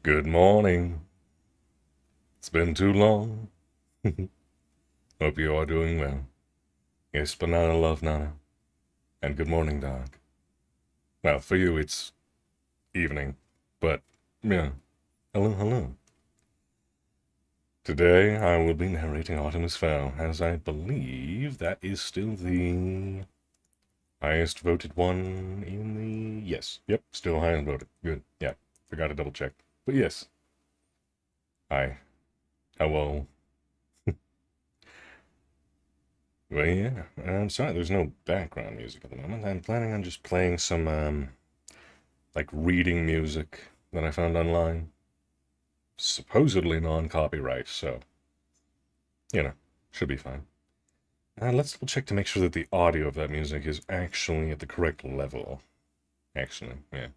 Good morning. It's been too long. Hope you are doing well. Yes, banana love Nana. And good morning, dog. Well, for you it's evening, but yeah. Hello, hello. Today I will be narrating Artemis Fowl, as I believe that is still the highest voted one in the... Yes, yep, still highest voted. Good, yeah, forgot to double check. But yes. Hi. Hello. Well, yeah, I'm sorry there's no background music at the moment. I'm planning on just playing some, like, reading music that I found online. Supposedly non-copyright, so, you know, should be fine. Let's double check to make sure that the audio of that music is actually at the correct level. Actually, yeah.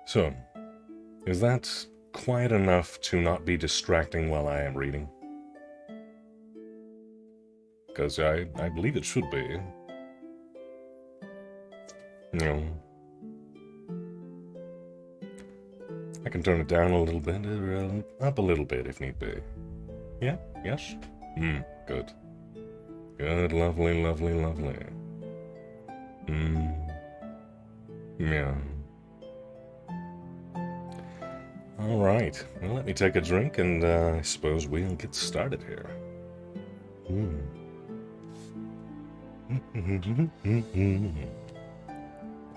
So, is that quiet enough to not be distracting while I am reading? Because I believe it should be. No. I can turn it down a little bit, or up a little bit if need be. Yeah? Yes? Good. Good, lovely, lovely, lovely. Yeah. Alright, well, let me take a drink and I suppose we'll get started here.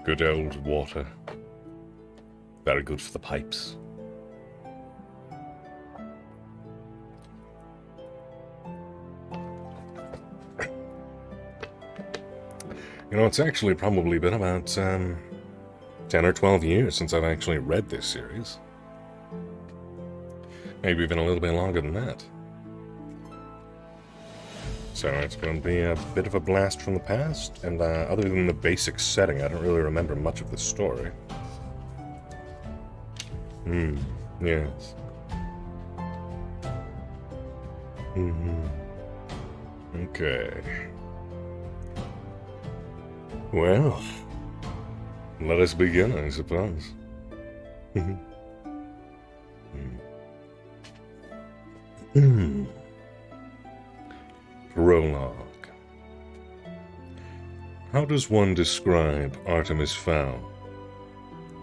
Good old water. Very good for the pipes. You know, it's actually probably been about 10 or 12 years since I've actually read this series. Maybe even a little bit longer than that. So it's going to be a bit of a blast from the past, and other than the basic setting, I don't really remember much of the story. Yes. Okay. Well, let us begin, I suppose. Prologue. How does one describe Artemis Fowl?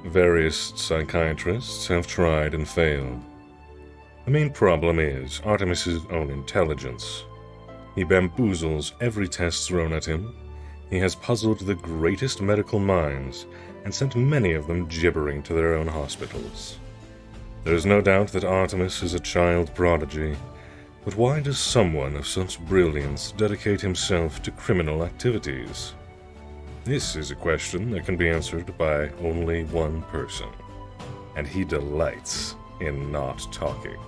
Various psychiatrists have tried and failed. The main problem is Artemis's own intelligence. He bamboozles every test thrown at him. He has puzzled the greatest medical minds and sent many of them gibbering to their own hospitals. There is no doubt that Artemis is a child prodigy, but why does someone of such brilliance dedicate himself to criminal activities? This is a question that can be answered by only one person, and he delights in not talking.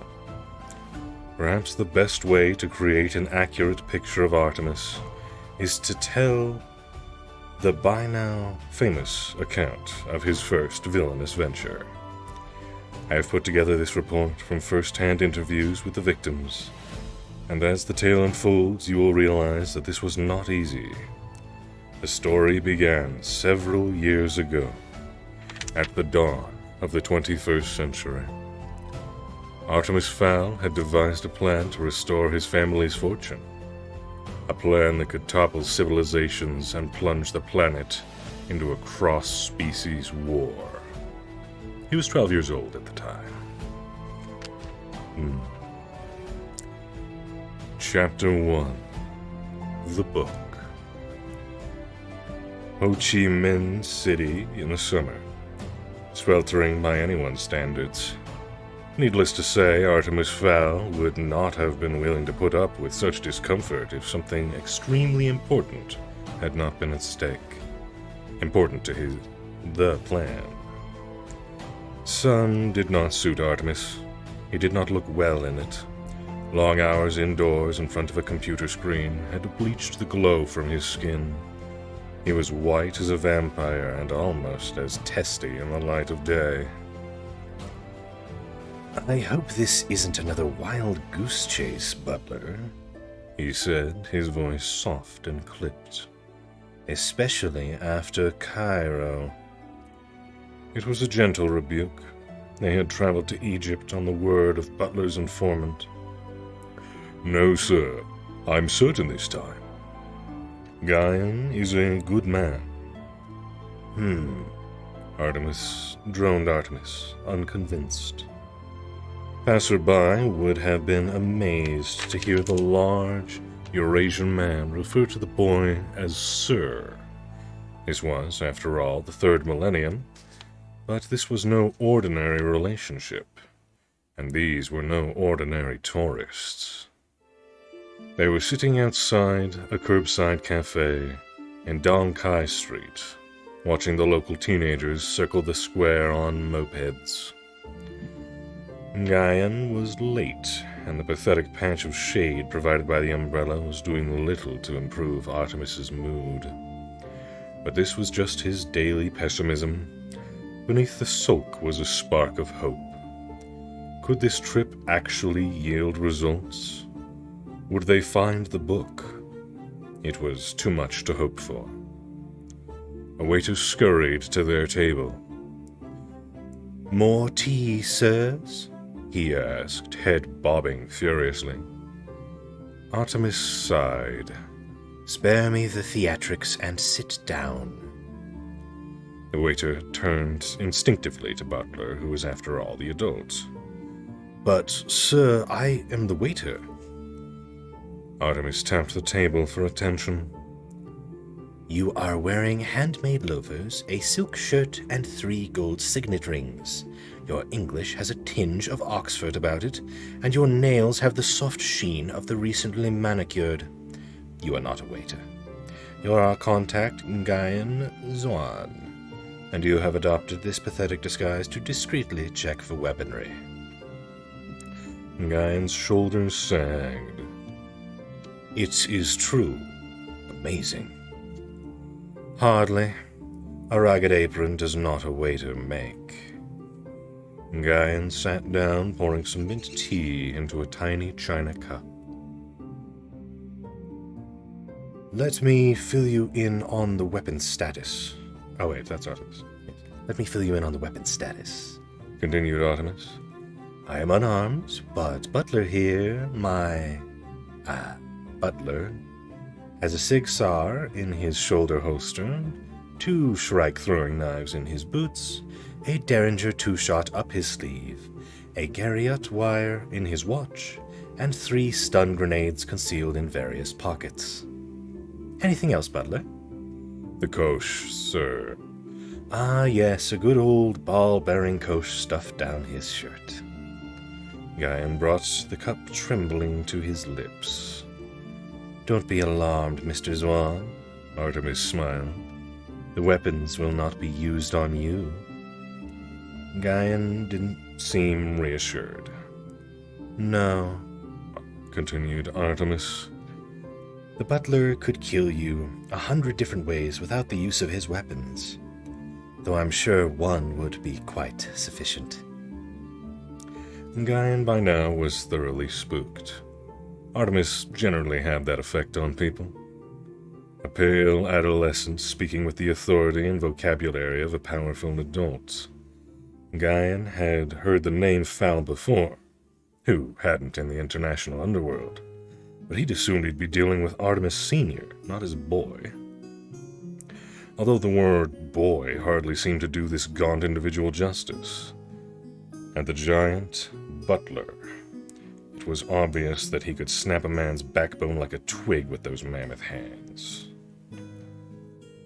Perhaps the best way to create an accurate picture of Artemis is to tell the by now famous account of his first villainous venture. I have put together this report from first-hand interviews with the victims, and as the tale unfolds, you will realize that this was not easy. The story began several years ago, at the dawn of the 21st century. Artemis Fowl had devised a plan to restore his family's fortune, a plan that could topple civilizations and plunge the planet into a cross-species war. He was 12 years old at the time. Chapter 1. The Book. Ho Chi Minh City in the summer, sweltering by anyone's standards. Needless to say, Artemis Fowl would not have been willing to put up with such discomfort if something extremely important had not been at stake. Important to the plan. Sun did not suit Artemis. He did not look well in it. Long hours indoors in front of a computer screen had bleached the glow from his skin. He was white as a vampire and almost as testy in the light of day. "I hope this isn't another wild goose chase, Butler," he said, his voice soft and clipped. "Especially after Cairo." It was a gentle rebuke. They had traveled to Egypt on the word of Butler's informant. "No, sir. I'm certain this time. Guyan is a good man." Droned Artemis, unconvinced. Passerby would have been amazed to hear the large Eurasian man refer to the boy as Sir. This was, after all, the third millennium, but this was no ordinary relationship, and these were no ordinary tourists. They were sitting outside a curbside cafe in Dong Kai Street, watching the local teenagers circle the square on mopeds. Guyan was late, and the pathetic patch of shade provided by the umbrella was doing little to improve Artemis's mood. But this was just his daily pessimism. Beneath the sulk was a spark of hope. Could this trip actually yield results? Would they find the book? It was too much to hope for. A waiter scurried to their table. "More tea, sirs?" he asked, head bobbing furiously. Artemis sighed. "Spare me the theatrics and sit down." The waiter turned instinctively to Butler, who was after all the adult. "But, sir, I am the waiter." Artemis tapped the table for attention. "You are wearing handmade loafers, a silk shirt, and 3 gold signet rings. Your English has a tinge of Oxford about it, and your nails have the soft sheen of the recently manicured. You are not a waiter. You are our contact, Guyan Zwan, and you have adopted this pathetic disguise to discreetly check for weaponry." Guyan's shoulders sagged. "It is true. Amazing." "Hardly. A ragged apron does not a waiter make." Guyan sat down, pouring some mint tea into a tiny china cup. Let me fill you in on the weapon status. Oh wait, that's Artemis. Let me fill you in on the weapon status. Continued Artemis. I am unarmed, but Butler here, my butler, has a Sig Sauer in his shoulder holster, 2 Shrike throwing knives in his boots, a Derringer 2-shot up his sleeve, a Garriott wire in his watch, and 3 stun grenades concealed in various pockets. Anything else, Butler? The Kosh, sir. Ah, yes, a good old ball-bearing Kosh stuffed down his shirt. Guyan brought the cup trembling to his lips. Don't be alarmed, Mr. Zwan. Artemis smiled. The weapons will not be used on you. Guyan didn't seem reassured. No, continued Artemis. The butler could kill you 100 different ways without the use of his weapons, though I'm sure one would be quite sufficient. Guyan by now was thoroughly spooked. Artemis generally had that effect on people. A pale adolescent speaking with the authority and vocabulary of a powerful adult. Guyan had heard the name Fowl before. Who hadn't in the international underworld? But he'd assumed he'd be dealing with Artemis Sr., not his boy. Although the word boy hardly seemed to do this gaunt individual justice. And the giant butler. It was obvious that he could snap a man's backbone like a twig with those mammoth hands.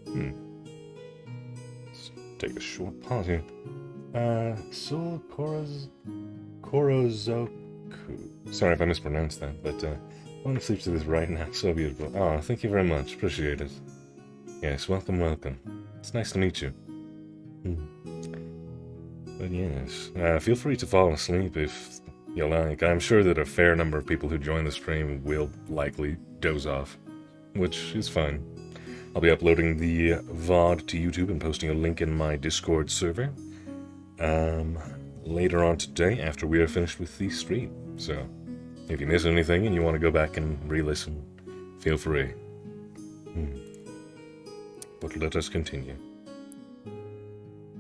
Let's take a short pause here. Korozoku. Sorry if I mispronounced that, but falling asleep to this right now. So beautiful. Oh, thank you very much. Appreciate it. Yes, welcome, welcome. It's nice to meet you. But yes, feel free to fall asleep if you like. I'm sure that a fair number of people who join the stream will likely doze off, which is fine. I'll be uploading the VOD to YouTube and posting a link in my Discord server later on today after we are finished with the stream. So, if you miss anything and you want to go back and re-listen, feel free. But let us continue.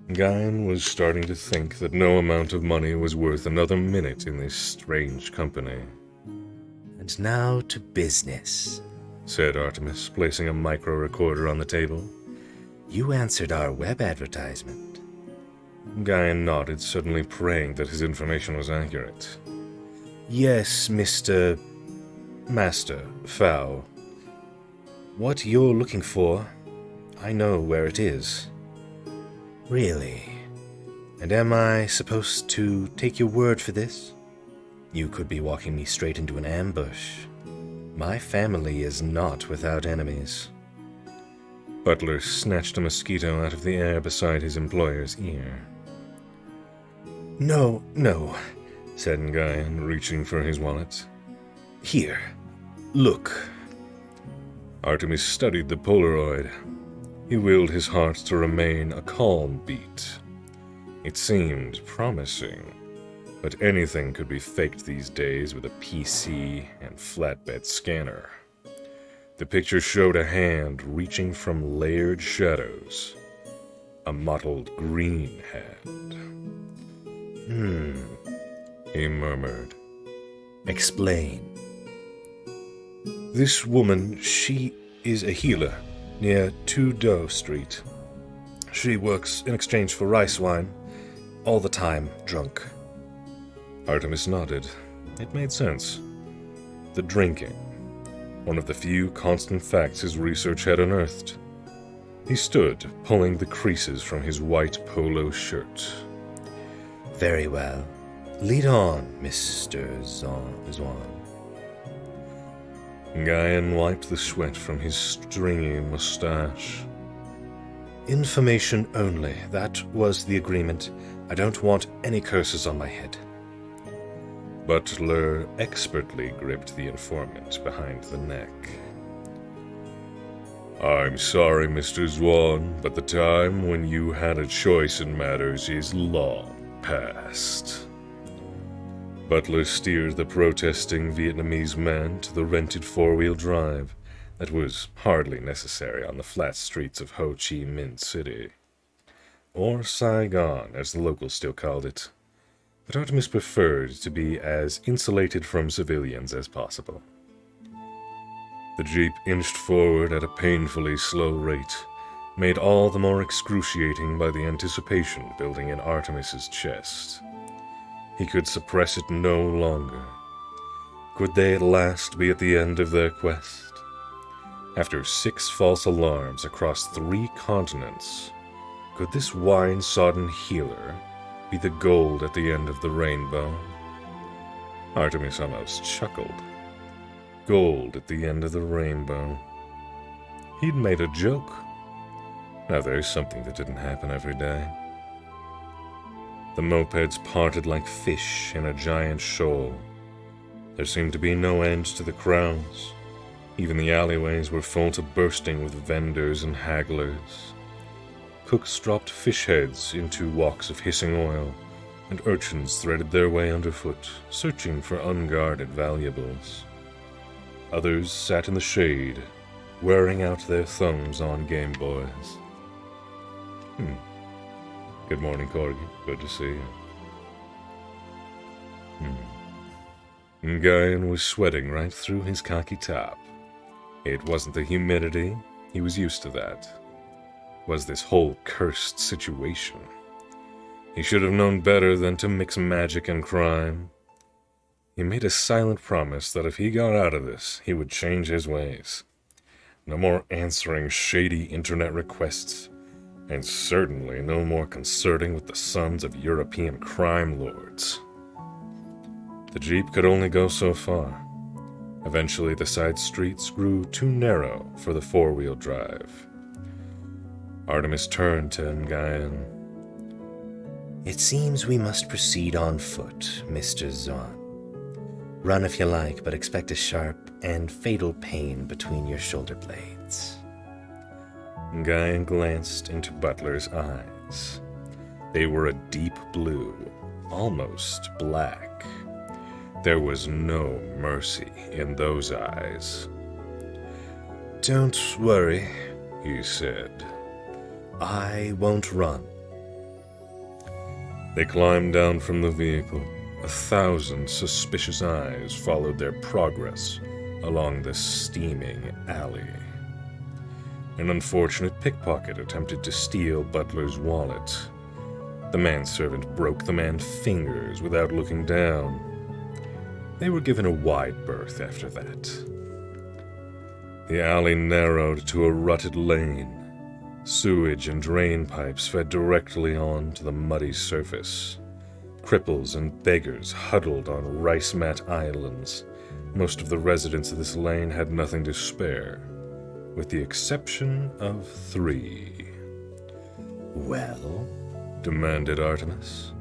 Guyan was starting to think that no amount of money was worth another minute in this strange company. And now to business, said Artemis, placing a micro-recorder on the table. You answered our web advertisement. Guyan nodded, suddenly praying that his information was accurate. Yes, Master Fowl. What you're looking for, I know where it is. Really? And am I supposed to take your word for this? You could be walking me straight into an ambush. My family is not without enemies. Butler snatched a mosquito out of the air beside his employer's ear. No, said Guyan, reaching for his wallet. Here, look. Artemis studied the Polaroid. He willed his heart to remain a calm beat. It seemed promising, but anything could be faked these days with a PC and flatbed scanner. The picture showed a hand reaching from layered shadows. A mottled green hand. He murmured. Explain. This woman, she is a healer near 2 Doe Street. She works in exchange for rice wine, all the time drunk. Artemis nodded. It made sense. The drinking. One of the few constant facts his research had unearthed. He stood, pulling the creases from his white polo shirt. Very well. Lead on, Mr. Zwan. Guyan wiped the sweat from his stringy mustache. Information only. That was the agreement. I don't want any curses on my head. Butler expertly gripped the informant behind the neck. I'm sorry, Mr. Zwan, but the time when you had a choice in matters is long past. Butler steered the protesting Vietnamese man to the rented 4-wheel drive, that was hardly necessary on the flat streets of Ho Chi Minh City, or Saigon, as the locals still called it. But Artemis preferred to be as insulated from civilians as possible. The jeep inched forward at a painfully slow rate, made all the more excruciating by the anticipation building in Artemis's chest. He could suppress it no longer. Could they at last be at the end of their quest? After 6 false alarms across 3 continents, could this wine-sodden healer be the gold at the end of the rainbow? Artemis almost chuckled. Gold at the end of the rainbow. He'd made a joke. Now there's something that didn't happen every day. The mopeds parted like fish in a giant shoal. There seemed to be no end to the crowds. Even the alleyways were full to bursting with vendors and hagglers. Cooks dropped fish heads into walks of hissing oil, and urchins threaded their way underfoot, searching for unguarded valuables. Others sat in the shade, wearing out their thumbs on Game Boys. Good morning, Corgi. Good to see you. Guyan was sweating right through his khaki top. It wasn't the humidity. He was used to that. It was this whole cursed situation. He should have known better than to mix magic and crime. He made a silent promise that if he got out of this, he would change his ways. No more answering shady internet requests, and certainly no more concerting with the sons of European crime lords. The jeep could only go so far. Eventually, the side streets grew too narrow for the 4-wheel drive. Artemis turned to Nguyen. It seems we must proceed on foot, Mr. Zahn. Run if you like, but expect a sharp and fatal pain between your shoulder blades. Nguyen glanced into Butler's eyes. They were a deep blue, almost black. There was no mercy in those eyes. Don't worry, he said. I won't run. They climbed down from the vehicle. 1,000 suspicious eyes followed their progress along the steaming alley. An unfortunate pickpocket attempted to steal Butler's wallet. The manservant broke the man's fingers without looking down. They were given a wide berth after that. The alley narrowed to a rutted lane. Sewage and drain pipes fed directly onto the muddy surface. Cripples and beggars huddled on rice mat islands. Most of the residents of this lane had nothing to spare, with the exception of 3. Well, demanded Artemis.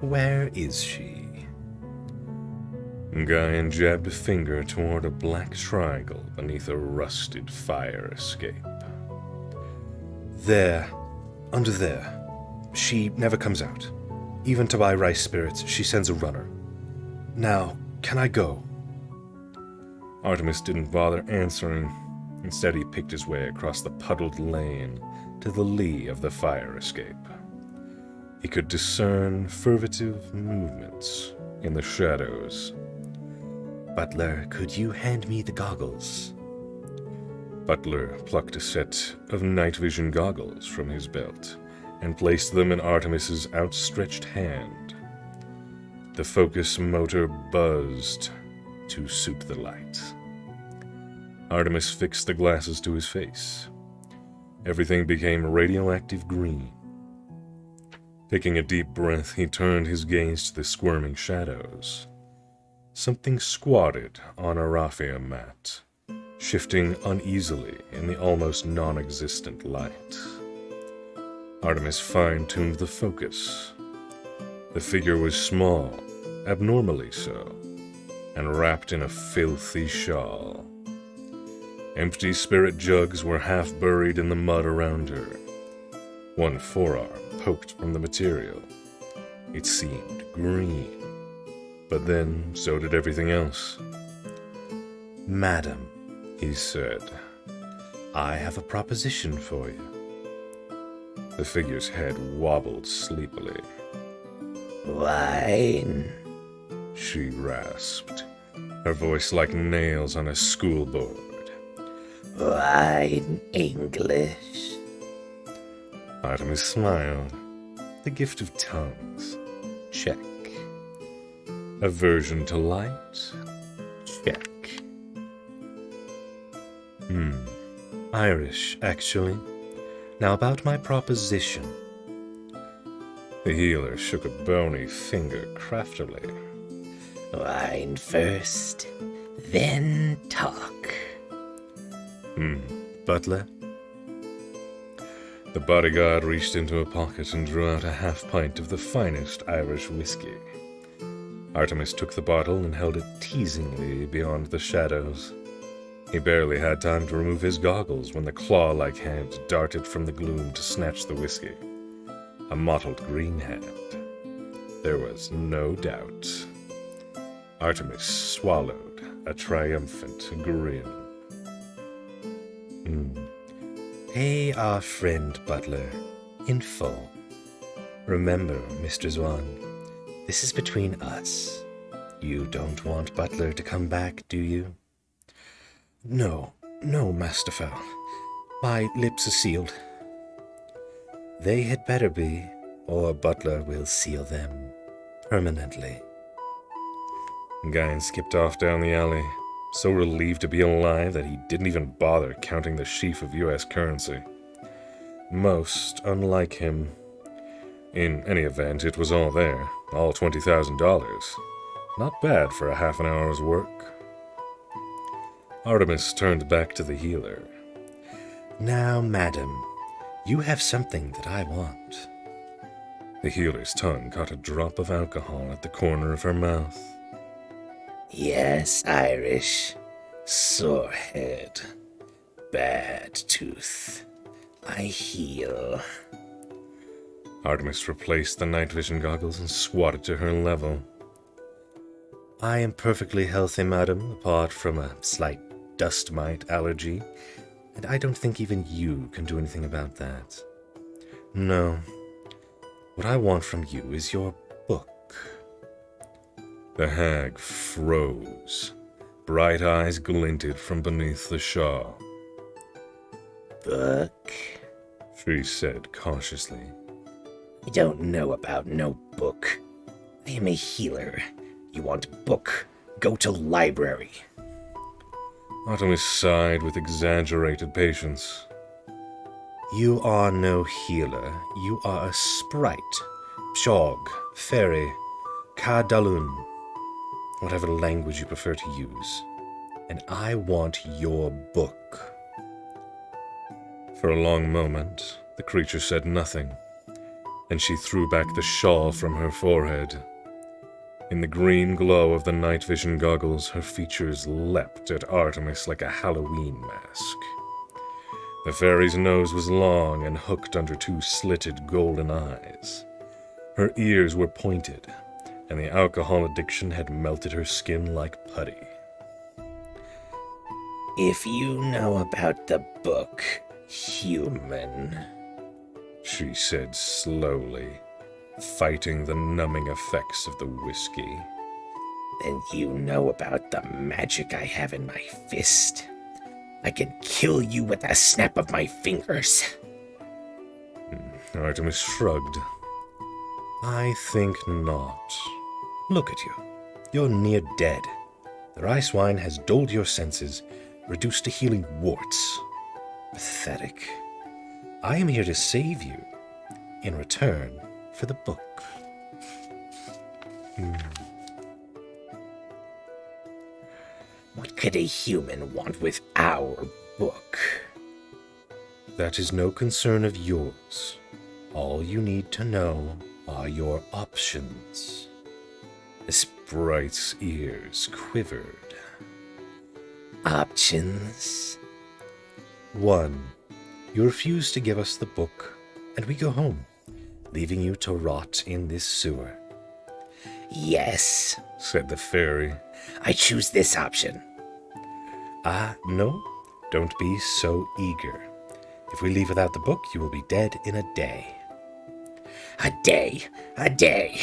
Where is she? Nguyen jabbed a finger toward a black triangle beneath a rusted fire escape. There. Under there. She never comes out. Even to buy rice spirits, she sends a runner. Now, can I go? Artemis didn't bother answering. Instead, he picked his way across the puddled lane to the lee of the fire escape. He could discern furtive movements in the shadows. Butler, could you hand me the goggles? Butler plucked a set of night vision goggles from his belt and placed them in Artemis's outstretched hand. The focus motor buzzed to suit the light. Artemis fixed the glasses to his face. Everything became radioactive green. Taking a deep breath, he turned his gaze to the squirming shadows. Something squatted on a raffia mat, shifting uneasily in the almost non-existent light. Artemis fine-tuned the focus. The figure was small, abnormally so, and wrapped in a filthy shawl. Empty spirit jugs were half buried in the mud around her. One forearm poked from the material. It seemed green, but then so did everything else. Madam, he said, I have a proposition for you. The figure's head wobbled sleepily. Wine. She rasped, her voice like nails on a school board. Wine English. Artemis smiled. The gift of tongues. Check. Aversion to light? Check. Irish, actually. Now about my proposition. The healer shook a bony finger craftily. Wine first, then talk. Butler? The bodyguard reached into a pocket and drew out a half pint of the finest Irish whiskey. Artemis took the bottle and held it teasingly beyond the shadows. He barely had time to remove his goggles when the claw-like hand darted from the gloom to snatch the whiskey. A mottled green hand. There was no doubt. Artemis swallowed a triumphant grin. Pay our friend Butler in full. Remember, Mr. Zwan, this is between us. You don't want Butler to come back, do you? No, Master Fowl. My lips are sealed. They had better be, or Butler will seal them permanently. Guyan skipped off down the alley, so relieved to be alive that he didn't even bother counting the sheaf of U.S. currency. Most unlike him. In any event, it was all there, all $20,000. Not bad for a half an hour's work. Artemis turned back to the healer. Now, madam, you have something that I want. The healer's tongue caught a drop of alcohol at the corner of her mouth. Yes, Irish. Sore head. Bad tooth. I heal. Artemis replaced the night vision goggles and squatted to her level. I am perfectly healthy, madam, apart from a slight dust mite allergy, and I don't think even you can do anything about that. No. What I want from you is your book. The hag froze. Bright eyes glinted from beneath the shawl. Book? She said cautiously. I don't know about no book. I am a healer. You want book? Go to library. Artemis sighed with exaggerated patience. You are no healer. You are a sprite. Shog, fairy, Kadalun, whatever language you prefer to use. And I want your book. For a long moment, the creature said nothing, and she threw back the shawl from her forehead. In the green glow of the night vision goggles, her features leapt at Artemis like a Halloween mask. The fairy's nose was long and hooked under two slitted golden eyes. Her ears were pointed, and the alcohol addiction had melted her skin like putty. If you know about the book, human, She said slowly, fighting the numbing effects of the whiskey. then you know about the magic I have in my fist. I can kill you with a snap of my fingers. Artemis shrugged. I think not. Look at you. You're near dead. The rice wine has dulled your senses, reduced to healing warts. Pathetic. I am here to save you, in return for the book. What could a human want with our book? That is no concern of yours. All you need to know are your options. The sprite's ears quivered. Options? 1. You refuse to give us the book, and we go home, leaving you to rot in this sewer. Yes, Said the fairy. I choose this option. No. Don't be so eager. If we leave without the book, you will be dead in a day. A day, a day.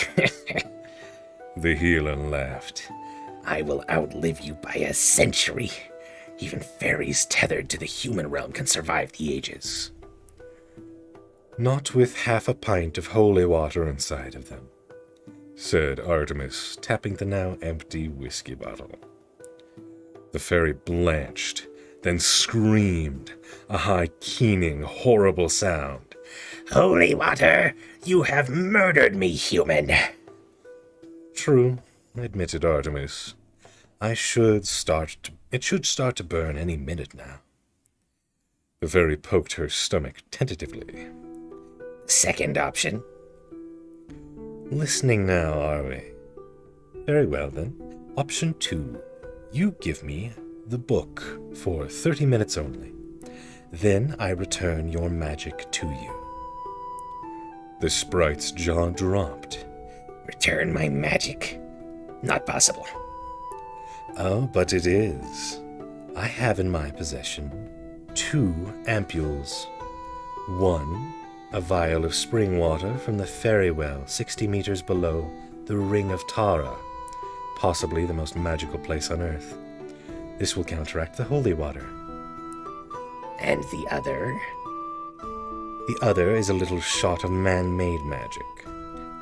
The healer laughed. I will outlive you by a century. Even fairies tethered to the human realm can survive the ages. Not with half a pint of holy water inside of them, said Artemis, tapping the now empty whiskey bottle. The fairy blanched, then screamed, a high, keening, horrible sound. Holy water, you have murdered me, human. True, admitted Artemis. It should start to burn any minute now. The fairy poked her stomach tentatively. Second option. Listening now, are we? Very well, then. Option 2. You give me the book for 30 minutes only. Then I return your magic to you. The sprite's jaw dropped. Return my magic? Not possible. Oh, but it is. I have in my possession 2 ampules. 1, a vial of spring water from the fairy well 60 meters below the Ring of Tara, possibly the most magical place on Earth. This will counteract the holy water. And the other? The other is a little shot of man-made magic,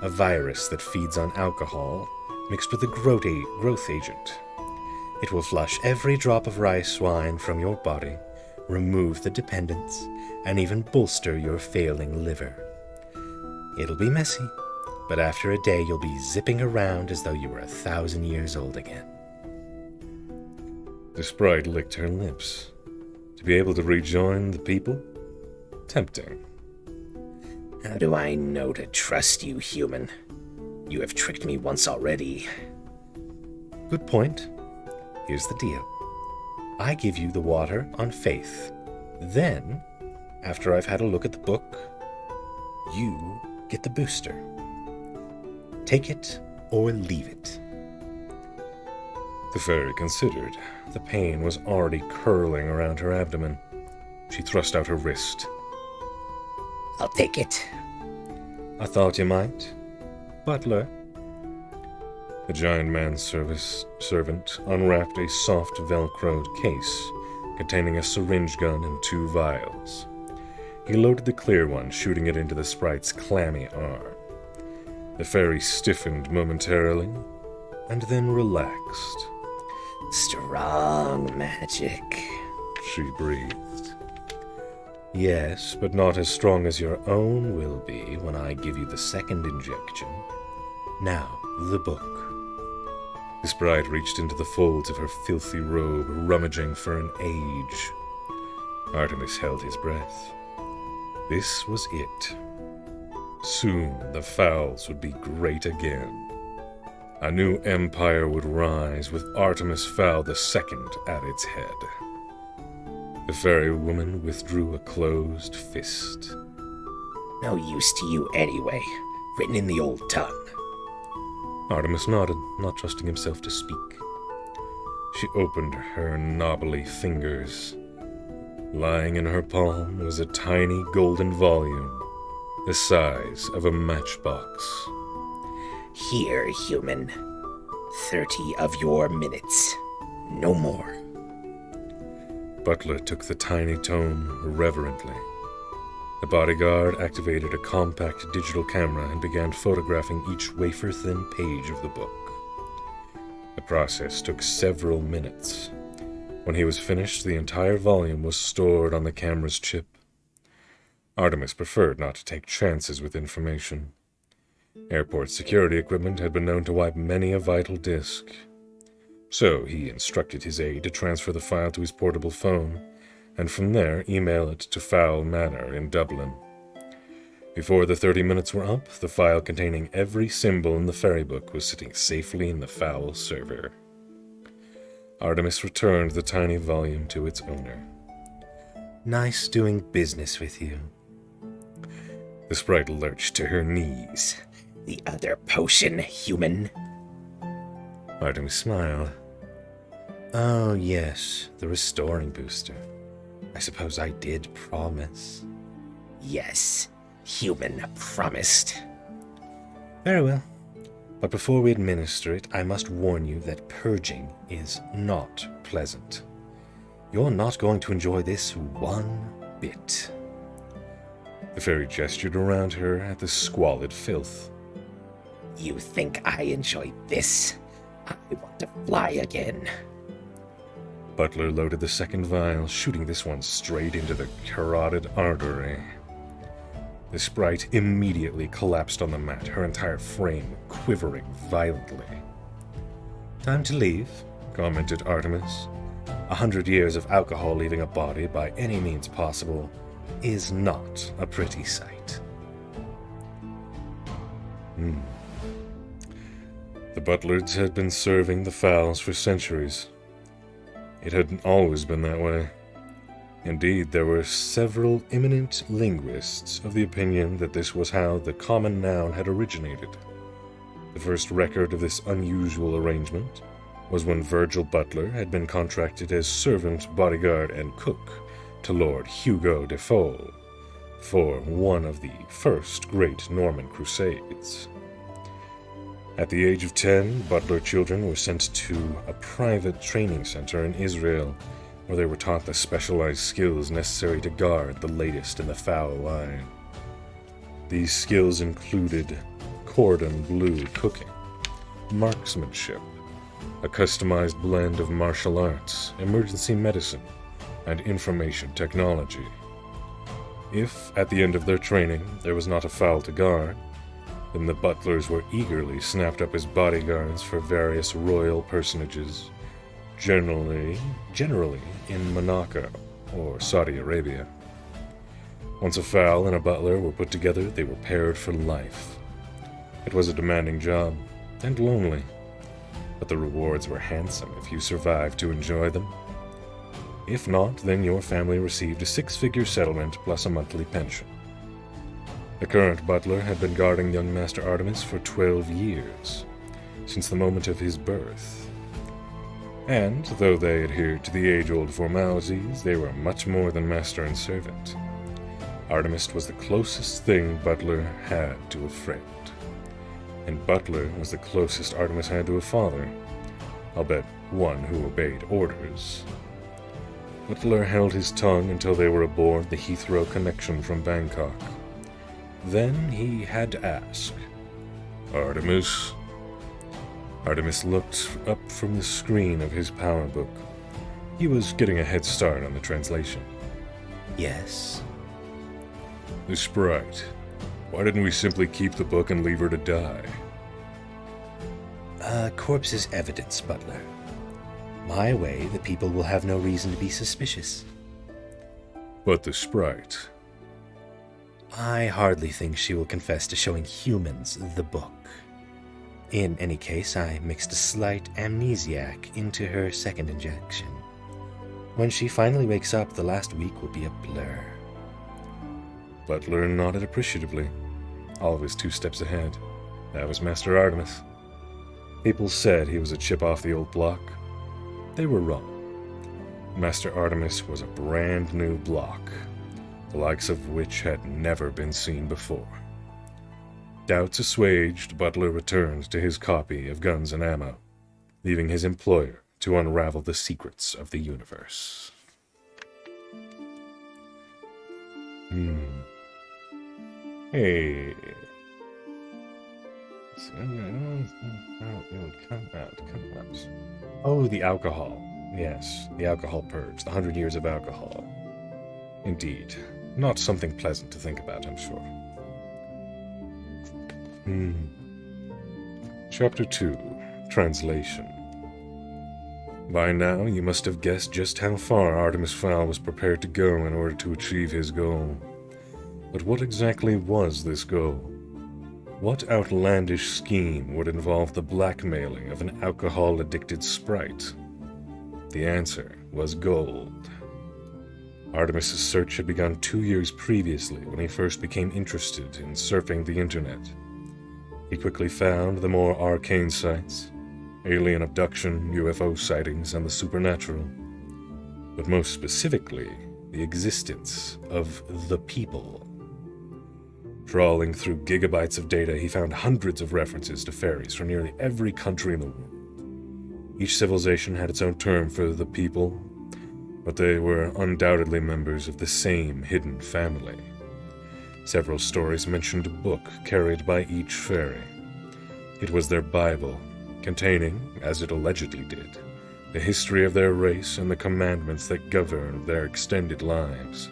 a virus that feeds on alcohol mixed with a growth agent. It will flush every drop of rice wine from your body, remove the dependence, and even bolster your failing liver. It'll be messy, but after a day you'll be zipping around as though you were 1,000 years old again. The sprite licked her lips. To be able to rejoin the people? Tempting. How do I know to trust you, human? You have tricked me once already. Good point. Here's the deal. I give you the water on faith. Then, after I've had a look at the book, you get the booster. Take it or leave it. The fairy considered. The pain was already curling around her abdomen. She thrust out her wrist. I'll take it. I thought you might. Butler. The giant servant unwrapped a soft velcroed case containing a syringe gun and 2 vials. He loaded the clear one, shooting it into the sprite's clammy arm. The fairy stiffened momentarily and then relaxed. Strong magic, She breathed. Yes, but not as strong as your own will be when I give you the second injection. Now, the book. The sprite reached into the folds of her filthy robe, rummaging for an age. Artemis held his breath. This was it. Soon the Fowls would be great again. A new empire would rise with Artemis Fowl II at its head. The fairy woman withdrew a closed fist. no use to you anyway, written in the old tongue. Artemis nodded, not trusting himself to speak. She opened her knobbly fingers. Lying in her palm was a tiny golden volume, the size of a matchbox. Here, human. 30 of your minutes. No more. Butler took the tiny tome reverently. The bodyguard activated a compact digital camera and began photographing each wafer-thin page of the book. The process took several minutes. When he was finished, the entire volume was stored on the camera's chip. Artemis preferred not to take chances with information. Airport security equipment had been known to wipe many a vital disk. So he instructed his aide to transfer the file to his portable phone, and from there email it to Fowl Manor in Dublin. Before the 30 minutes were up, the file containing every symbol in the fairy book was sitting safely in the Fowl server. Artemis returned the tiny volume to its owner. Nice doing business with you. The sprite lurched to her knees. The other potion, human. Artemis smiled. Oh, yes, the restoring booster. I suppose I did promise. Yes, human promised. Very well. But before we administer it, I must warn you that purging is not pleasant. You're not going to enjoy this one bit. The fairy gestured around her at the squalid filth. You think I enjoy this? I want to fly again. Butler loaded the second vial, shooting this one straight into the carotid artery. The sprite immediately collapsed on the mat, her entire frame quivering violently. Time to leave, Commented Artemis. 100 years of alcohol leaving a body by any means possible is not a pretty sight. The Butlers had been serving the Fowls for centuries. It hadn't always been that way. Indeed, there were several eminent linguists of the opinion that this was how the common noun had originated. The first record of this unusual arrangement was when Virgil Butler had been contracted as servant, bodyguard, and cook to Lord Hugo de Fowl for one of the first great Norman Crusades. At the age of 10, Butler children were sent to a private training center in Israel, where they were taught the specialized skills necessary to guard the latest in the Fowl line. These skills included cordon bleu cooking, marksmanship, a customized blend of martial arts, emergency medicine, and information technology. If, at the end of their training, there was not a fowl to guard, then the Butlers were eagerly snapped up as bodyguards for various royal personages, generally in Monaco or Saudi Arabia. Once a Fowl and a Butler were put together, they were paired for life. It was a demanding job, and lonely, but the rewards were handsome if you survived to enjoy them. If not, then your family received a 6-figure settlement plus a monthly pension. The current Butler had been guarding young Master Artemis for 12 years, since the moment of his birth. And, though they adhered to the age-old formalities, they were much more than master and servant. Artemis was the closest thing Butler had to a friend, and Butler was the closest Artemis had to a father, I'll bet one who obeyed orders. Butler held his tongue until they were aboard the Heathrow connection from Bangkok. Then he had to ask, "Artemis?" Artemis looked up from the screen of his power book. He was getting a head start on the translation. Yes? "The sprite. Why didn't we simply keep the book and leave her to die?" A corpse is evidence, Butler. My way, the people will have no reason to be suspicious. "But the sprite." I hardly think she will confess to showing humans the book. In any case, I mixed a slight amnesiac into her second injection. When she finally wakes up, the last week will be a blur. Butler nodded appreciatively, always 2 steps ahead. That was Master Artemis. People said he was a chip off the old block. They were wrong. Master Artemis was a brand new block, the likes of which had never been seen before. Doubts assuaged, Butler returned to his copy of Guns and Ammo, leaving his employer to unravel the secrets of the universe. Hey. Come out. Oh, the alcohol. Yes, the alcohol purge, the 100 years of alcohol. Indeed. Not something pleasant to think about, I'm sure. Chapter 2, Translation. By now, you must have guessed just how far Artemis Fowl was prepared to go in order to achieve his goal. But what exactly was this goal? What outlandish scheme would involve the blackmailing of an alcohol-addicted sprite? The answer was gold. Artemis's search had begun 2 years previously when he first became interested in surfing the internet. He quickly found the more arcane sites, alien abduction, UFO sightings, and the supernatural. But most specifically, the existence of the people. Trawling through gigabytes of data, he found hundreds of references to fairies from nearly every country in the world. Each civilization had its own term for the people, but they were undoubtedly members of the same hidden family. Several stories mentioned a book carried by each fairy. It was their Bible, containing, as it allegedly did, the history of their race and the commandments that govern their extended lives.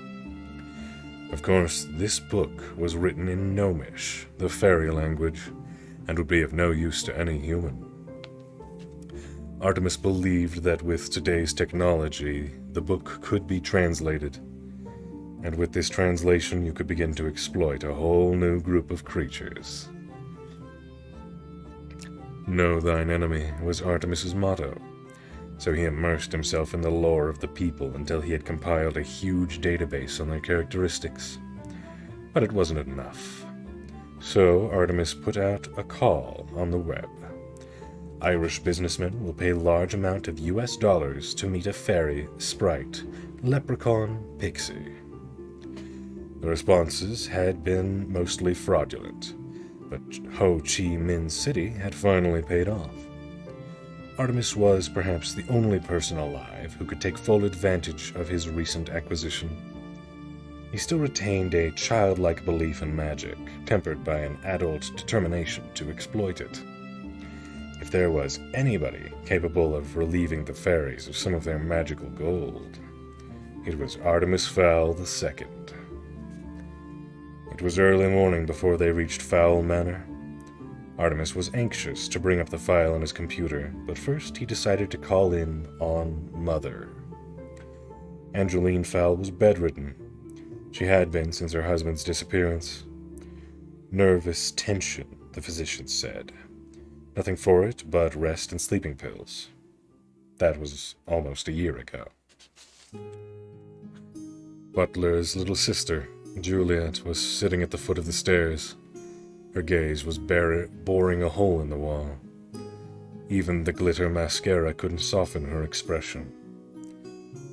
Of course, this book was written in Gnomish, the fairy language, and would be of no use to any human. Artemis believed that with today's technology, the book could be translated, and with this translation you could begin to exploit a whole new group of creatures. Know thine enemy was Artemis's motto, so he immersed himself in the lore of the people until he had compiled a huge database on their characteristics. But it wasn't enough. So Artemis put out a call on the web. Irish businessmen will pay large amount of US dollars to meet a fairy, sprite, leprechaun, pixie. The responses had been mostly fraudulent, but Ho Chi Minh City had finally paid off. Artemis was perhaps the only person alive who could take full advantage of his recent acquisition. He still retained a childlike belief in magic, tempered by an adult determination to exploit it. If there was anybody capable of relieving the fairies of some of their magical gold, it was Artemis Fowl II. It was early morning before they reached Fowl Manor. Artemis was anxious to bring up the file on his computer, but first he decided to call in on Mother. Angeline Fowl was bedridden. She had been since her husband's disappearance. Nervous tension, the physician said. Nothing for it but rest and sleeping pills. That was almost a year ago. Butler's little sister, Juliet, was sitting at the foot of the stairs. Her gaze was boring a hole in the wall. Even the glitter mascara couldn't soften her expression.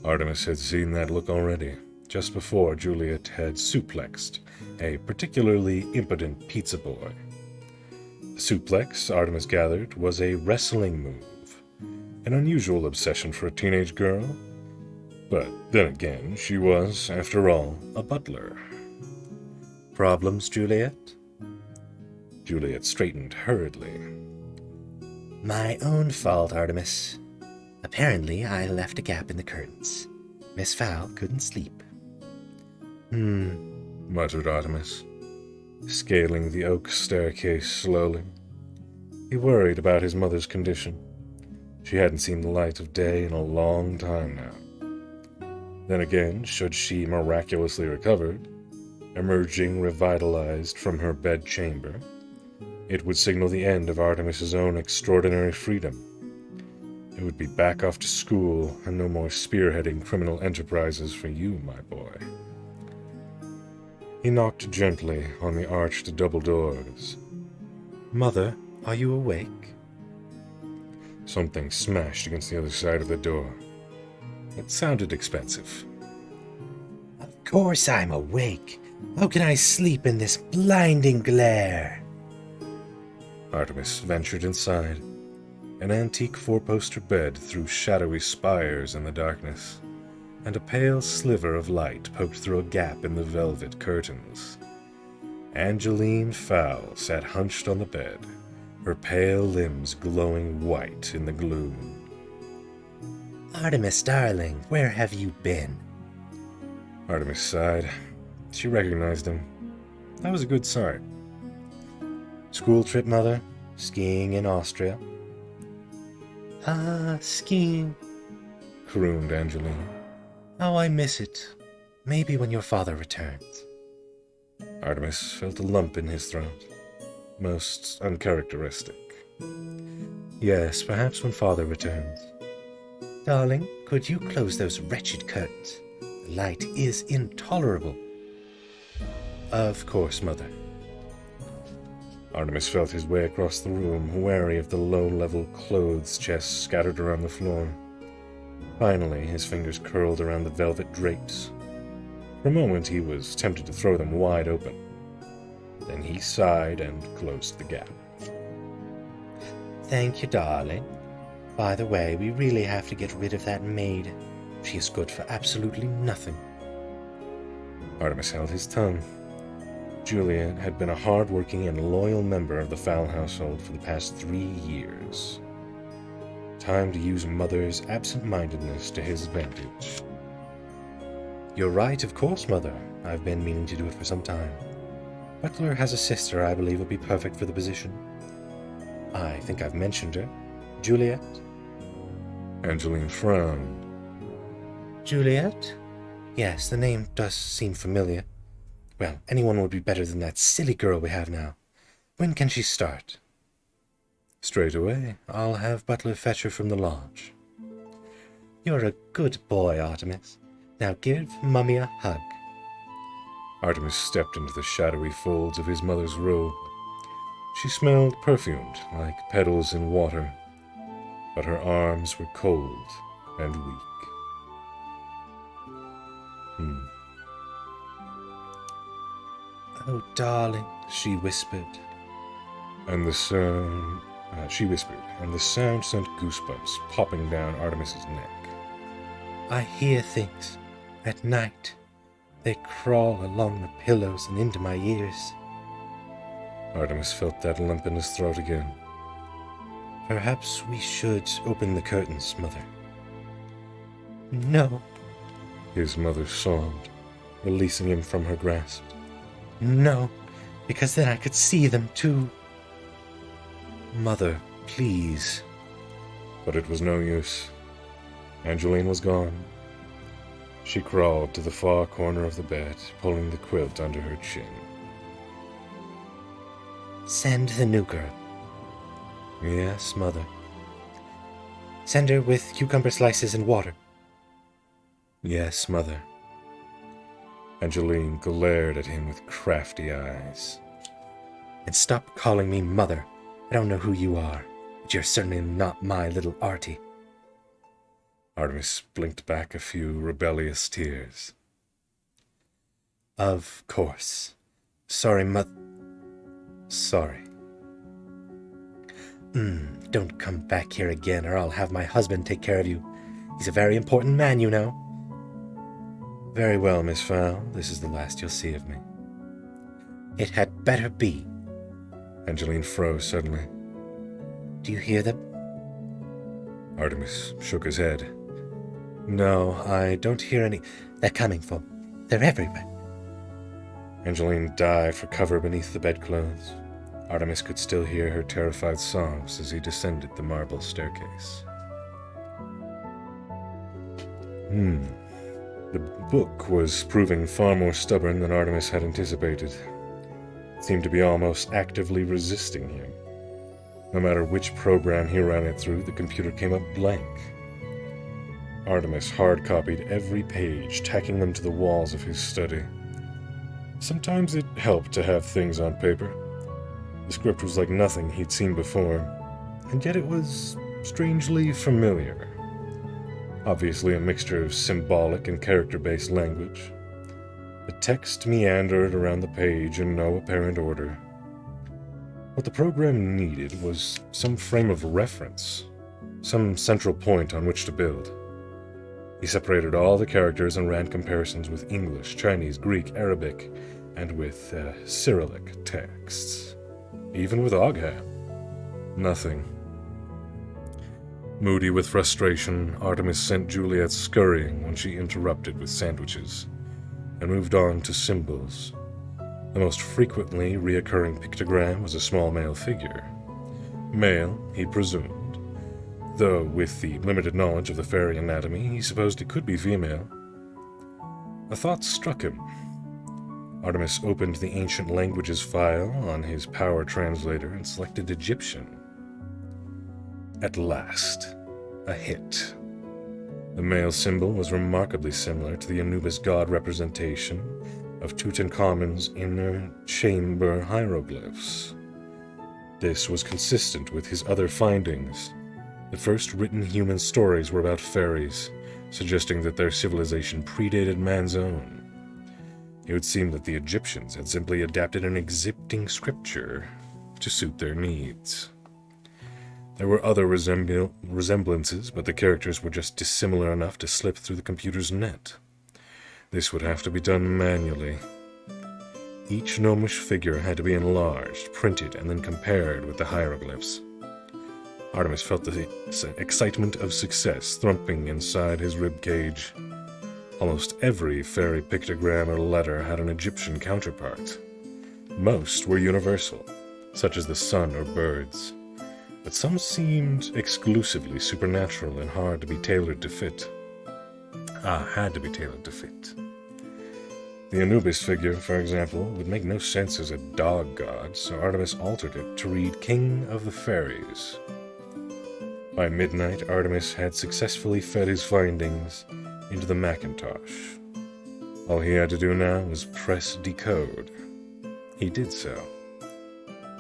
Artemis had seen that look already, just before Juliet had suplexed a particularly impotent pizza boy. The suplex, Artemis gathered, was a wrestling move, an unusual obsession for a teenage girl. But then again, she was, after all, a butler. Problems, Juliet? Juliet straightened hurriedly. My own fault, Artemis. Apparently, I left a gap in the curtains. Miss Fowl couldn't sleep. Muttered Artemis, scaling the oak staircase slowly. He worried about his mother's condition. She hadn't seen the light of day in a long time now. Then again, should she miraculously recover, emerging revitalized from her bedchamber, it would signal the end of Artemis's own extraordinary freedom. It would be back off to school and no more spearheading criminal enterprises for you, my boy. He knocked gently on the arched double doors. Mother, are you awake? Something smashed against the other side of the door. It sounded expensive. Of course I'm awake. How can I sleep in this blinding glare? Artemis ventured inside. An antique four-poster bed threw shadowy spires in the darkness, and a pale sliver of light poked through a gap in the velvet curtains. Angeline Fowl sat hunched on the bed, her pale limbs glowing white in the gloom. Artemis, darling, where have you been? Artemis sighed. She recognized him. That was a good sign. School trip, Mother? Skiing in Austria? Ah, skiing, crooned Angeline. How I miss it. Maybe when your father returns. Artemis felt a lump in his throat. Most uncharacteristic. Yes, perhaps when father returns. Darling, could you close those wretched curtains? The light is intolerable. Of course, Mother. Artemis felt his way across the room, wary of the low-level clothes chests scattered around the floor. Finally, his fingers curled around the velvet drapes, For a moment he was tempted to throw them wide open. Then he sighed and closed the gap. Thank you, darling. By the way, we really have to get rid of that maid. She is good for absolutely nothing. Artemis held his tongue. Juliet had been a hard-working and loyal member of the Fowl household for the past 3 years. Time to use Mother's absent-mindedness to his advantage. You're right, of course, Mother. I've been meaning to do it for some time. Butler has a sister I believe would be perfect for the position. I think I've mentioned her. Juliet? Angeline frowned. Juliet? Yes, the name does seem familiar. Well, anyone would be better than that silly girl we have now. When can she start? Straight away. I'll have Butler fetch her from the lodge. You're a good boy, Artemis. Now give Mummy a hug. Artemis stepped into the shadowy folds of his mother's robe. She smelled perfumed, like petals in water, but her arms were cold and weak. Oh, darling, she whispered. And the sound, she whispered, and the sound sent goosebumps popping down Artemis's neck. I hear things at night. They crawl along the pillows and into my ears. Artemis felt that lump in his throat again. Perhaps we should open the curtains, Mother. No. His mother sobbed, releasing him from her grasp. No, because then I could see them too. Mother, please. But it was no use. Angeline was gone. She crawled to the far corner of the bed, pulling the quilt under her chin. Send the new girl. Yes, Mother. Send her with cucumber slices and water. Yes, Mother. Angeline glared at him with crafty eyes. And stop calling me Mother. I don't know who you are, but you're certainly not my little Artie. Artemis blinked back a few rebellious tears. Of course. Sorry, Sorry. Don't come back here again, or I'll have my husband take care of you. He's a very important man, you know. Very well, Miss Fowl. This is the last you'll see of me. It had better be. Angeline froze suddenly. Do you hear them? Artemis shook his head. No, I don't hear any. They're coming, Fowl. They're everywhere. Angeline dived for cover beneath the bedclothes. Artemis could still hear her terrified sobs as he descended the marble staircase. The book was proving far more stubborn than Artemis had anticipated. It seemed to be almost actively resisting him. No matter which program he ran it through, the computer came up blank. Artemis hard-copied every page, tacking them to the walls of his study. Sometimes it helped to have things on paper. The script was like nothing he'd seen before, and yet it was strangely familiar. Obviously a mixture of symbolic and character-based language. The text meandered around the page in no apparent order. What the program needed was some frame of reference, some central point on which to build. He separated all the characters and ran comparisons with English, Chinese, Greek, Arabic, and with Cyrillic texts. Even with Ogham. Nothing. Moody with frustration, Artemis sent Juliet scurrying when she interrupted with sandwiches, and moved on to symbols. The most frequently reoccurring pictogram was a small male figure. Male, he presumed, though with the limited knowledge of the fairy anatomy, he supposed it could be female. A thought struck him. Artemis opened the ancient languages file on his power translator and selected Egyptian. At last, a hit. The male symbol was remarkably similar to the Anubis god representation of Tutankhamun's inner chamber hieroglyphs. This was consistent with his other findings. The first written human stories were about fairies, suggesting that their civilization predated man's own. It would seem that the Egyptians had simply adapted an existing scripture to suit their needs. There were other resemblances, but the characters were just dissimilar enough to slip through the computer's net. This would have to be done manually. Each gnomish figure had to be enlarged, printed, and then compared with the hieroglyphs. Artemis felt the excitement of success thromping inside his ribcage. Almost every fairy pictogram or letter had an Egyptian counterpart. Most were universal, such as the sun or birds, but some seemed exclusively supernatural and hard to be tailored to fit. Had to be tailored to fit. The Anubis figure, for example, would make no sense as a dog god, so Artemis altered it to read King of the Fairies. By midnight, Artemis had successfully fed his findings into the Macintosh. All he had to do now was press decode. He did so.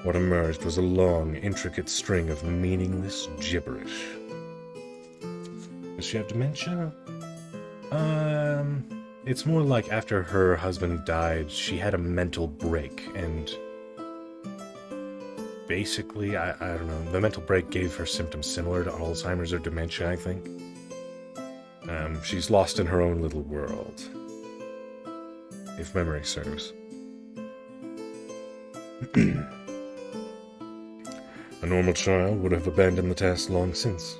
What emerged was a long, intricate string of meaningless gibberish. Does she have dementia? It's more like after her husband died, she had a mental break, and basically, I don't know, the mental break gave her symptoms similar to Alzheimer's or dementia, I think. She's lost in her own little world, if memory serves. A normal child would have abandoned the task long since.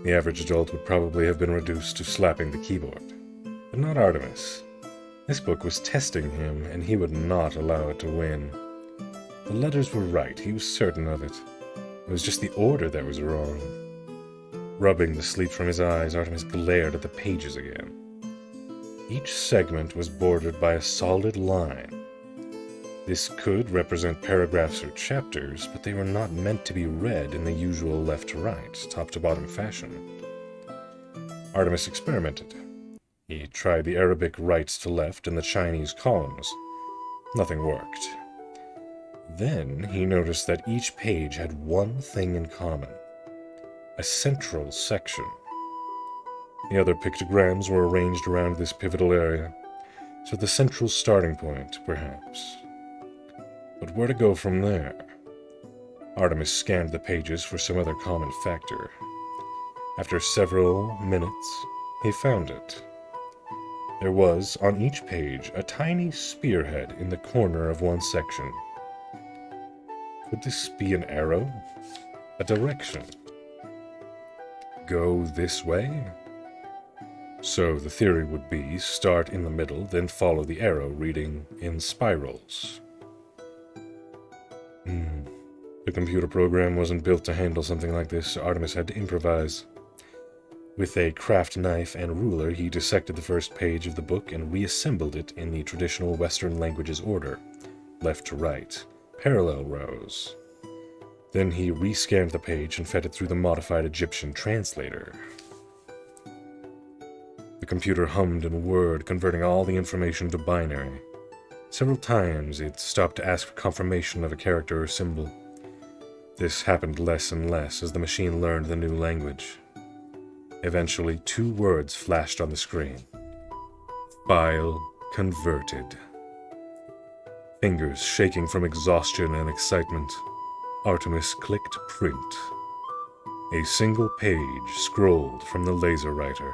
The average adult would probably have been reduced to slapping the keyboard. But not Artemis. This book was testing him, and he would not allow it to win. The letters were right, he was certain of it. It was just the order that was wrong. Rubbing the sleep from his eyes, Artemis glared at the pages again. Each segment was bordered by a solid line. This could represent paragraphs or chapters, but they were not meant to be read in the usual left-to-right, top-to-bottom fashion. Artemis experimented. He tried the Arabic right-to-left and the Chinese columns. Nothing worked. Then he noticed that each page had one thing in common: a central section. The other pictograms were arranged around this pivotal area, so the central starting point, perhaps. But where to go from there? Artemis scanned the pages for some other common factor. After several minutes, he found it. There was, on each page, a tiny spearhead in the corner of one section. Could this be an arrow? A direction? Go this way? So the theory would be, start in the middle, then follow the arrow, reading in spirals. The computer program wasn't built to handle something like this, so Artemis had to improvise. With a craft knife and ruler, he dissected the first page of the book and reassembled it in the traditional Western languages order, left to right, parallel rows. Then he rescanned the page and fed it through the modified Egyptian translator. The computer hummed and whirred, converting all the information to binary. Several times it stopped to ask for confirmation of a character or symbol. This happened less and less as the machine learned the new language. Eventually, 2 words flashed on the screen. File converted. Fingers shaking from exhaustion and excitement, Artemis clicked print. A single page scrolled from the laser writer.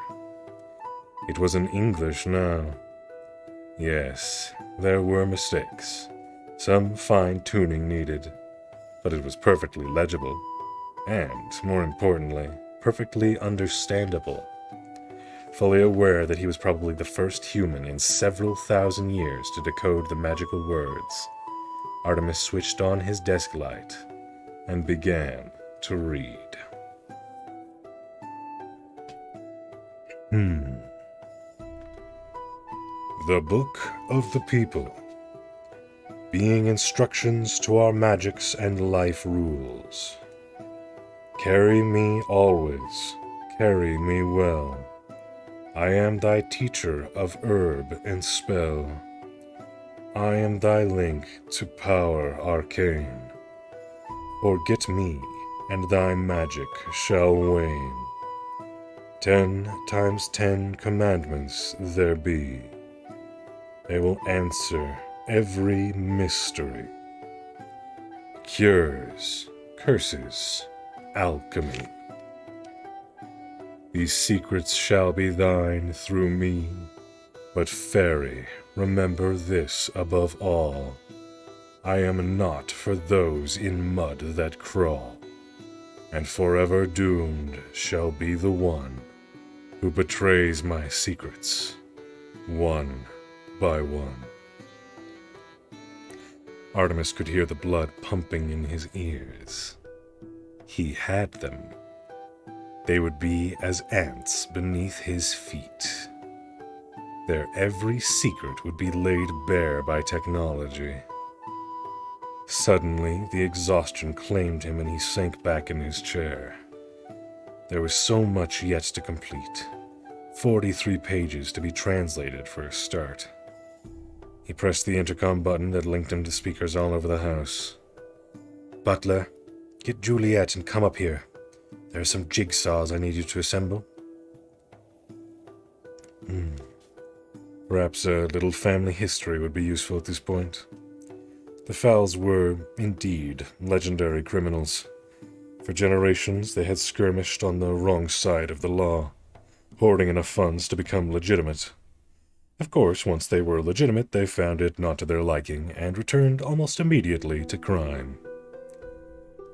It was in English now. Yes, there were mistakes. Some fine-tuning needed. But it was perfectly legible. And, more importantly, perfectly understandable. Fully aware that he was probably the first human in several thousand years to decode the magical words, Artemis switched on his desk light and began to read. The Book of the People. Being instructions to our magics and life rules. Carry me always, carry me well. I am thy teacher of herb and spell. I am thy link to power arcane. Forget me, and thy magic shall wane. 10 times 10 commandments there be, They will answer every mystery. Cures, curses, alchemy. These secrets shall be thine through me. But fairy, remember this above all. I am not for those in mud that crawl, and forever doomed shall be the one who betrays my secrets, one by one. Artemis could hear the blood pumping in his ears. He had them. They would be as ants beneath his feet. Their every secret would be laid bare by technology. Suddenly, the exhaustion claimed him and he sank back in his chair. There was so much yet to complete. 43 pages to be translated for a start. He pressed the intercom button that linked him to speakers all over the house. "Butler, get Juliet and come up here. There are some jigsaws I need you to assemble." Perhaps a little family history would be useful at this point. The Fowls were, indeed, legendary criminals. For generations, they had skirmished on the wrong side of the law, hoarding enough funds to become legitimate. Of course, once they were legitimate, they found it not to their liking and returned almost immediately to crime.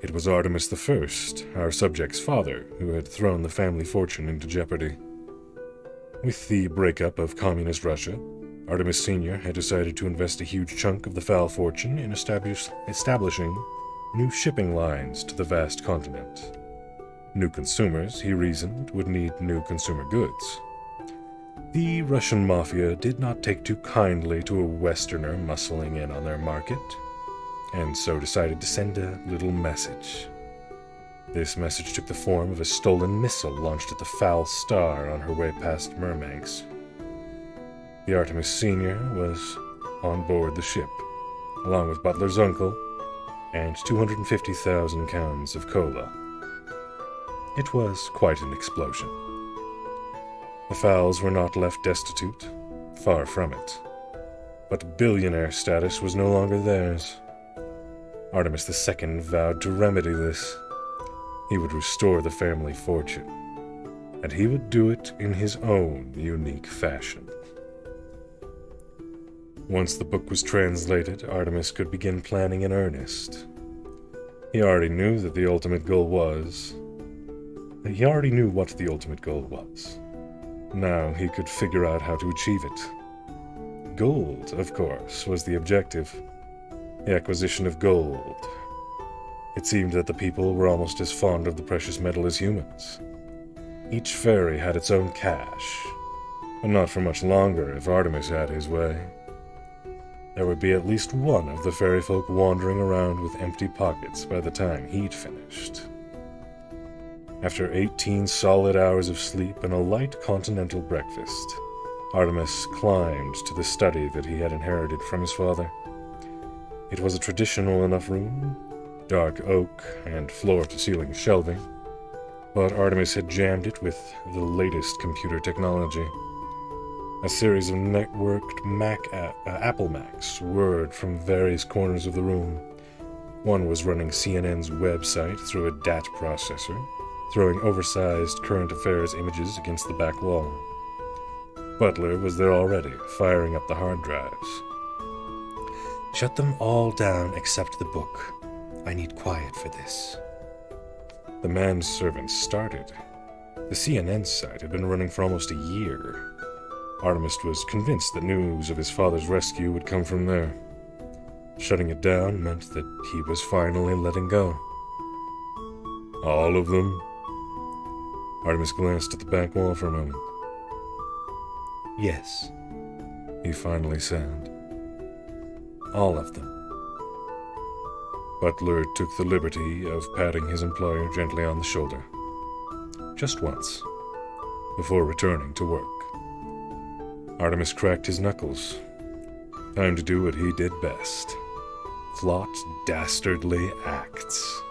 It was Artemis I, our subject's father, who had thrown the family fortune into jeopardy. With the breakup of Communist Russia, Artemis Sr. had decided to invest a huge chunk of the Fowl fortune in establishing new shipping lines to the vast continent. New consumers, he reasoned, would need new consumer goods. The Russian mafia did not take too kindly to a Westerner muscling in on their market, and so decided to send a little message. This message took the form of a stolen missile launched at the Fowl Star on her way past Murmansk. The Artemis Sr. was on board the ship, along with Butler's uncle and 250,000 pounds of cola. It was quite an explosion. The Fowls were not left destitute, far from it. But billionaire status was no longer theirs. Artemis II vowed to remedy this. He would restore the family fortune, and he would do it in his own unique fashion. Once the book was translated, Artemis could begin planning in earnest. He already knew what the ultimate goal was. Now he could figure out how to achieve it. Gold, of course, was the objective. The acquisition of gold. It seemed that the people were almost as fond of the precious metal as humans. Each fairy had its own cache, but not for much longer if Artemis had his way. There would be at least one of the fairy folk wandering around with empty pockets by the time he'd finished. After 18 solid hours of sleep and a light continental breakfast, Artemis climbed to the study that he had inherited from his father. It was a traditional enough room, dark oak and floor-to-ceiling shelving, but Artemis had jammed it with the latest computer technology. A series of networked Apple Macs whirred from various corners of the room. One was running CNN's website through a DAT processor, throwing oversized current affairs images against the back wall. Butler was there already, firing up the hard drives. "Shut them all down except the book. I need quiet for this." The manservant started. The CNN site had been running for almost a year. Artemis was convinced that news of his father's rescue would come from there. Shutting it down meant that he was finally letting go. "All of them?" Artemis glanced at the back wall for a moment. "Yes," he finally said. "All of them." Butler took the liberty of patting his employer gently on the shoulder. Just once, before returning to work. Artemis cracked his knuckles. Time to do what he did best. Plot dastardly acts.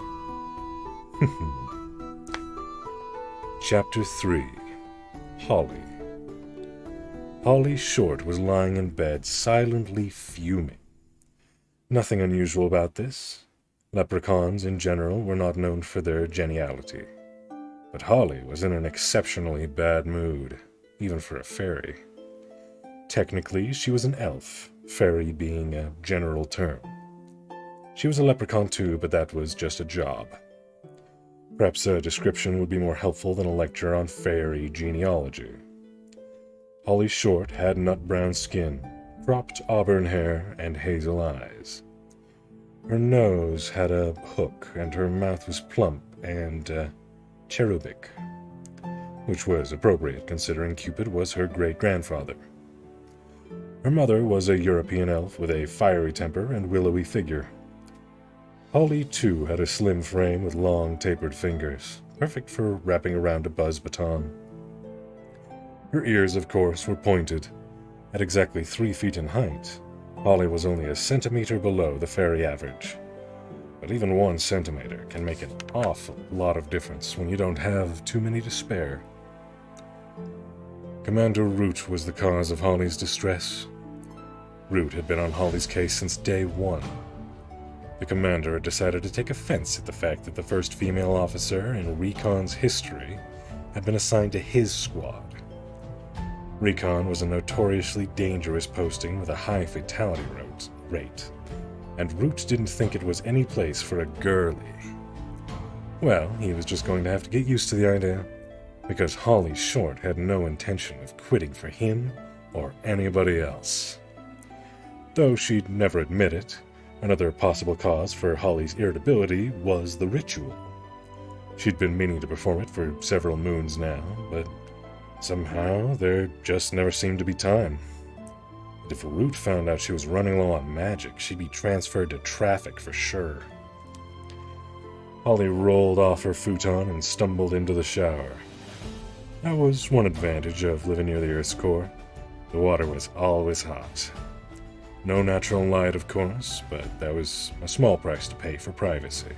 Chapter 3. Holly. Holly Short was lying in bed, silently fuming. Nothing unusual about this. Leprechauns in general were not known for their geniality. But Holly was in an exceptionally bad mood, even for a fairy. Technically, she was an elf, fairy being a general term. She was a leprechaun too, but that was just a job. Perhaps a description would be more helpful than a lecture on fairy genealogy. Holly Short had nut-brown skin, cropped auburn hair, and hazel eyes. Her nose had a hook, and her mouth was plump and cherubic, which was appropriate considering Cupid was her great-grandfather. Her mother was a European elf with a fiery temper and willowy figure. Holly, too, had a slim frame with long, tapered fingers, perfect for wrapping around a buzz baton. Her ears, of course, were pointed. At exactly 3 feet in height, Holly was only a centimeter below the fairy average. But even 1 centimeter can make an awful lot of difference when you don't have too many to spare. Commander Root was the cause of Holly's distress. Root had been on Holly's case since day 1. The commander had decided to take offense at the fact that the first female officer in Recon's history had been assigned to his squad. Recon was a notoriously dangerous posting with a high fatality rate, and Root didn't think it was any place for a girlie. Well, he was just going to have to get used to the idea, because Holly Short had no intention of quitting for him or anybody else. Though she'd never admit it, another possible cause for Holly's irritability was the ritual. She'd been meaning to perform it for several moons now, but somehow there just never seemed to be time. And if Root found out she was running low on magic, she'd be transferred to traffic for sure. Holly rolled off her futon and stumbled into the shower. That was one advantage of living near the Earth's core. The water was always hot. No natural light, of course, but that was a small price to pay for privacy.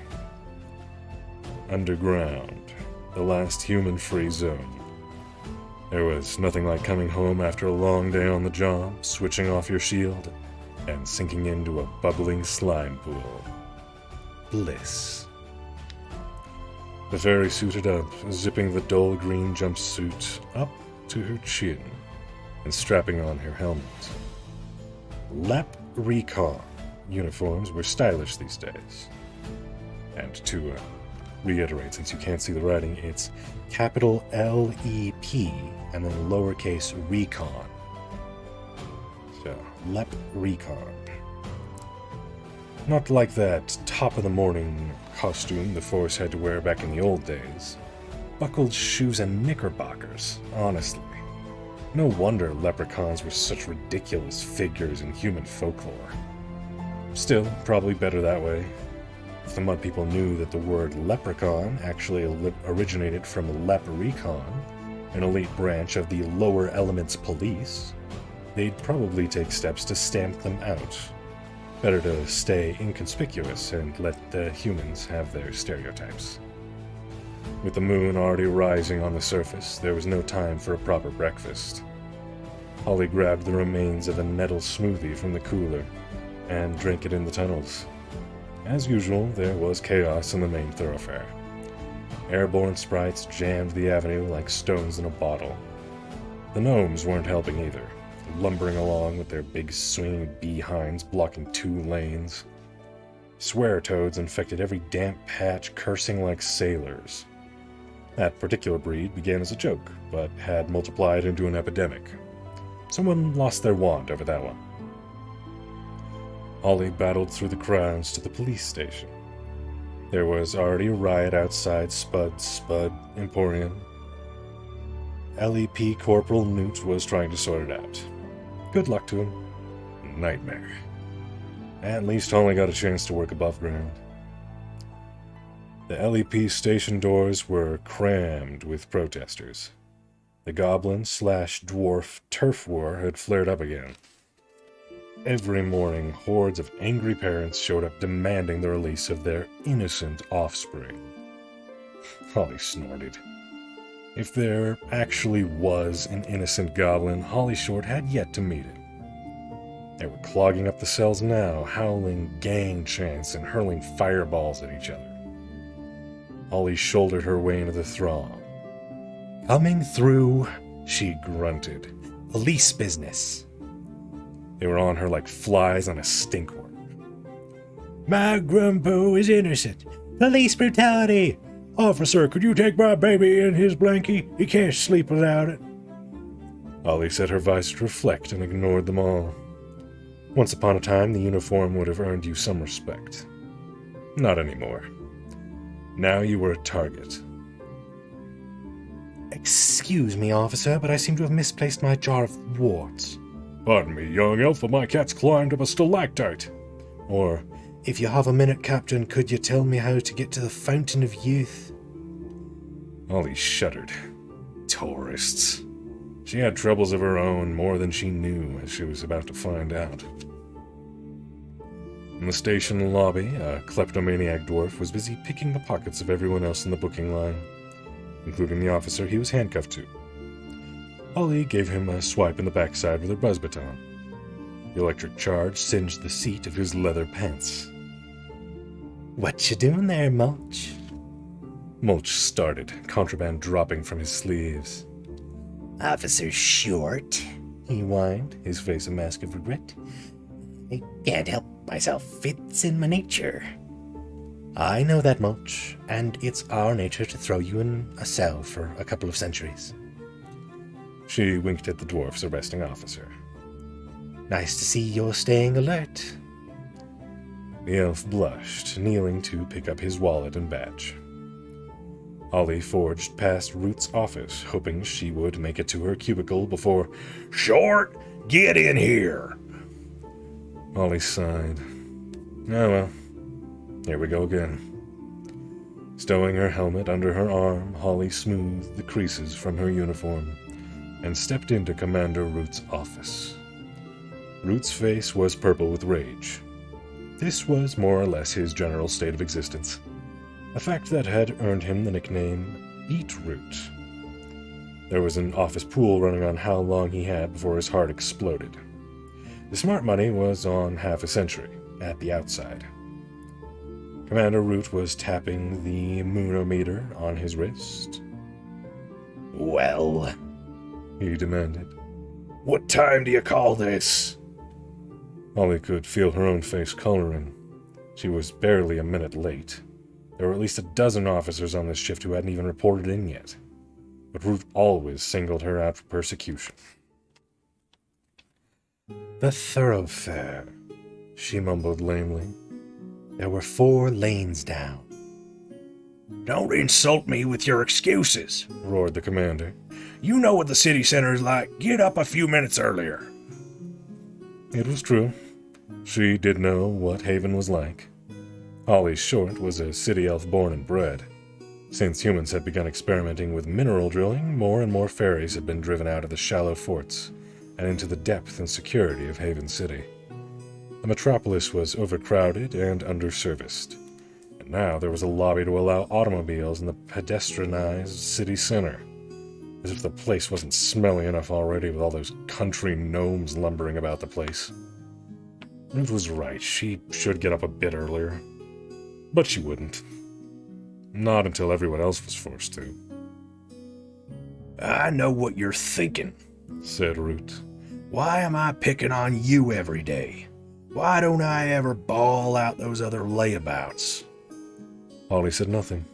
Underground, the last human-free zone. There was nothing like coming home after a long day on the job, switching off your shield, and sinking into a bubbling slime pool. Bliss. The fairy suited up, zipping the dull green jumpsuit up to her chin, and strapping on her helmet. Recon uniforms were stylish these days. And to reiterate, since you can't see the writing, it's capital L-E-P and then lowercase recon. So, Recon. Not like that top-of-the-morning costume the Force had to wear back in the old days. Buckled shoes and knickerbockers, honestly. No wonder leprechauns were such ridiculous figures in human folklore. Still, probably better that way. If the Mud People knew that the word leprechaun actually originated from Leprechaun, an elite branch of the lower elements police, they'd probably take steps to stamp them out. Better to stay inconspicuous and let the humans have their stereotypes. With the moon already rising on the surface, there was no time for a proper breakfast. Holly grabbed the remains of a nettle smoothie from the cooler and drank it in the tunnels. As usual, there was chaos in the main thoroughfare. Airborne sprites jammed the avenue like stones in a bottle. The gnomes weren't helping either, lumbering along with their big swinging behinds blocking 2 lanes. Swear-toads infected every damp patch, cursing like sailors. That particular breed began as a joke, but had multiplied into an epidemic. Someone lost their wand over that one. Holly battled through the crowds to the police station. There was already a riot outside Spud Emporium. LEP Corporal Newt was trying to sort it out. Good luck to him. Nightmare. At least Holly got a chance to work above ground. The LEP station doors were crammed with protesters. The goblin/dwarf turf war had flared up again. Every morning, hordes of angry parents showed up demanding the release of their innocent offspring. Holly snorted. If there actually was an innocent goblin, Holly Short had yet to meet him. They were clogging up the cells now, howling gang chants and hurling fireballs at each other. Holly shouldered her way into the throng. "Coming through," she grunted. "Police business." They were on her like flies on a stinkworm. "My grumpo is innocent. Police brutality! Officer, could you take my baby in his blankie? He can't sleep without it." Holly set her visor to reflect and ignored them all. Once upon a time, the uniform would have earned you some respect. Not anymore. Now you were a target. "Excuse me, officer, but I seem to have misplaced my jar of warts." "Pardon me, young elf, but my cat's climbed up a stalactite." Or, "If you have a minute, Captain, could you tell me how to get to the Fountain of Youth?" Holly shuddered. Tourists. She had troubles of her own, more than she knew, as she was about to find out. In the station lobby, a kleptomaniac dwarf was busy picking the pockets of everyone else in the booking line, including the officer he was handcuffed to. Holly gave him a swipe in the backside with her buzz baton. The electric charge singed the seat of his leather pants. "What you doing there, Mulch?" Mulch started, contraband dropping from his sleeves. Officer Short, He whined, his face a mask of regret. I can't help myself. It's in my nature. "I know that, Mulch, and it's our nature to throw you in a cell for a couple of centuries." She winked at the dwarf's arresting officer. "Nice to see you're staying alert." The elf blushed, kneeling to pick up his wallet and badge. Holly forged past Root's office, hoping she would make it to her cubicle before Short, get in here. Holly sighed. Oh well, here we go again. Stowing her helmet under her arm, Holly smoothed the creases from her uniform and stepped into Commander Root's office. Root's face was purple with rage. This was more or less his general state of existence, a fact that had earned him the nickname Beetroot. There was an office pool running on how long he had before his heart exploded. The smart money was on half a century, at the outside. Commander Root was tapping the moonometer on his wrist. Well, He demanded. what time do you call this? Holly could feel her own face coloring. She was barely a minute late. There were at least a dozen officers on this shift who hadn't even reported in yet. But Root always singled her out for persecution. "The thoroughfare," she mumbled lamely. "There were 4 lanes down." Don't insult me with your excuses, Roared the commander. You know what the city center is like. Get up a few minutes earlier. It was true. She did know what Haven was like. Holly Short was a city elf born and bred. Since humans had begun experimenting with mineral drilling, more and more ferries had been driven out of the shallow forts and into the depth and security of Haven City. The metropolis was overcrowded and underserviced, and now there was a lobby to allow automobiles in the pedestrianized city center. As if the place wasn't smelly enough already with all those country gnomes lumbering about the place. Ruth was right, she should get up a bit earlier. But she wouldn't. Not until everyone else was forced to. I know what you're thinking, Said Root. Why am I picking on you every day? Why don't I ever bawl out those other layabouts? Holly said nothing,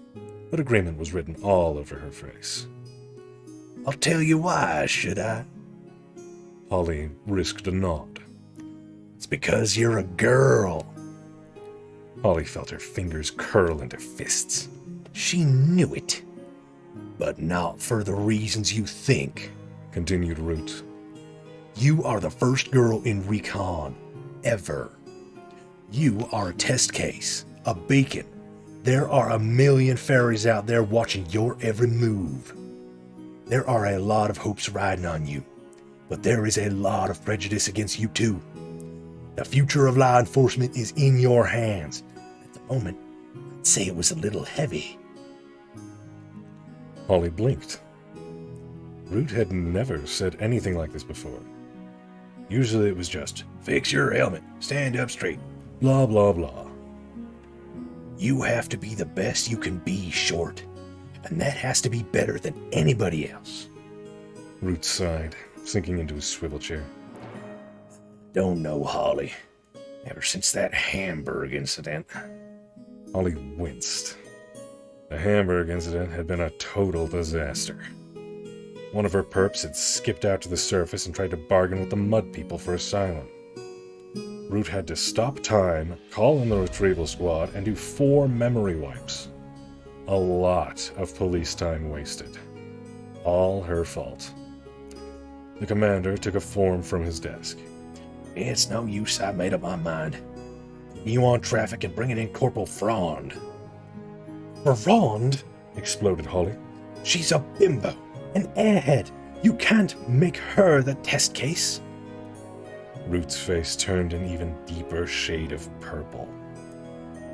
but agreement was written all over her face. I'll tell you why, should I? Holly risked a nod. It's because you're a girl. Holly felt her fingers curl into fists. She knew it. But not for the reasons you think. Continued Root. You are the first girl in recon, ever. You are a test case, a beacon. There are a million fairies out there watching your every move. There are a lot of hopes riding on you, but there is a lot of prejudice against you too. The future of law enforcement is in your hands. At the moment, I'd say it was a little heavy. Holly blinked. Root had never said anything like this before. Usually it was just, Fix your helmet. Stand up straight. blah blah blah. You have to be the best you can be, Short. And that has to be better than anybody else. Root sighed, sinking into his swivel chair. Don't know, Holly. Ever since that Hamburg incident. Holly winced. The Hamburg incident had been a total disaster. One of her perps had skipped out to the surface and tried to bargain with the mud people for asylum. Root had to stop time, call in the retrieval squad, and do 4 memory wipes. A lot of police time wasted. All her fault. The commander took a form from his desk. It's no use, I made up my mind. You on traffic and bringing in Corporal Frond. Frond? Exploded Holly. She's a bimbo, an airhead. You can't make her the test case. Root's face turned an even deeper shade of purple.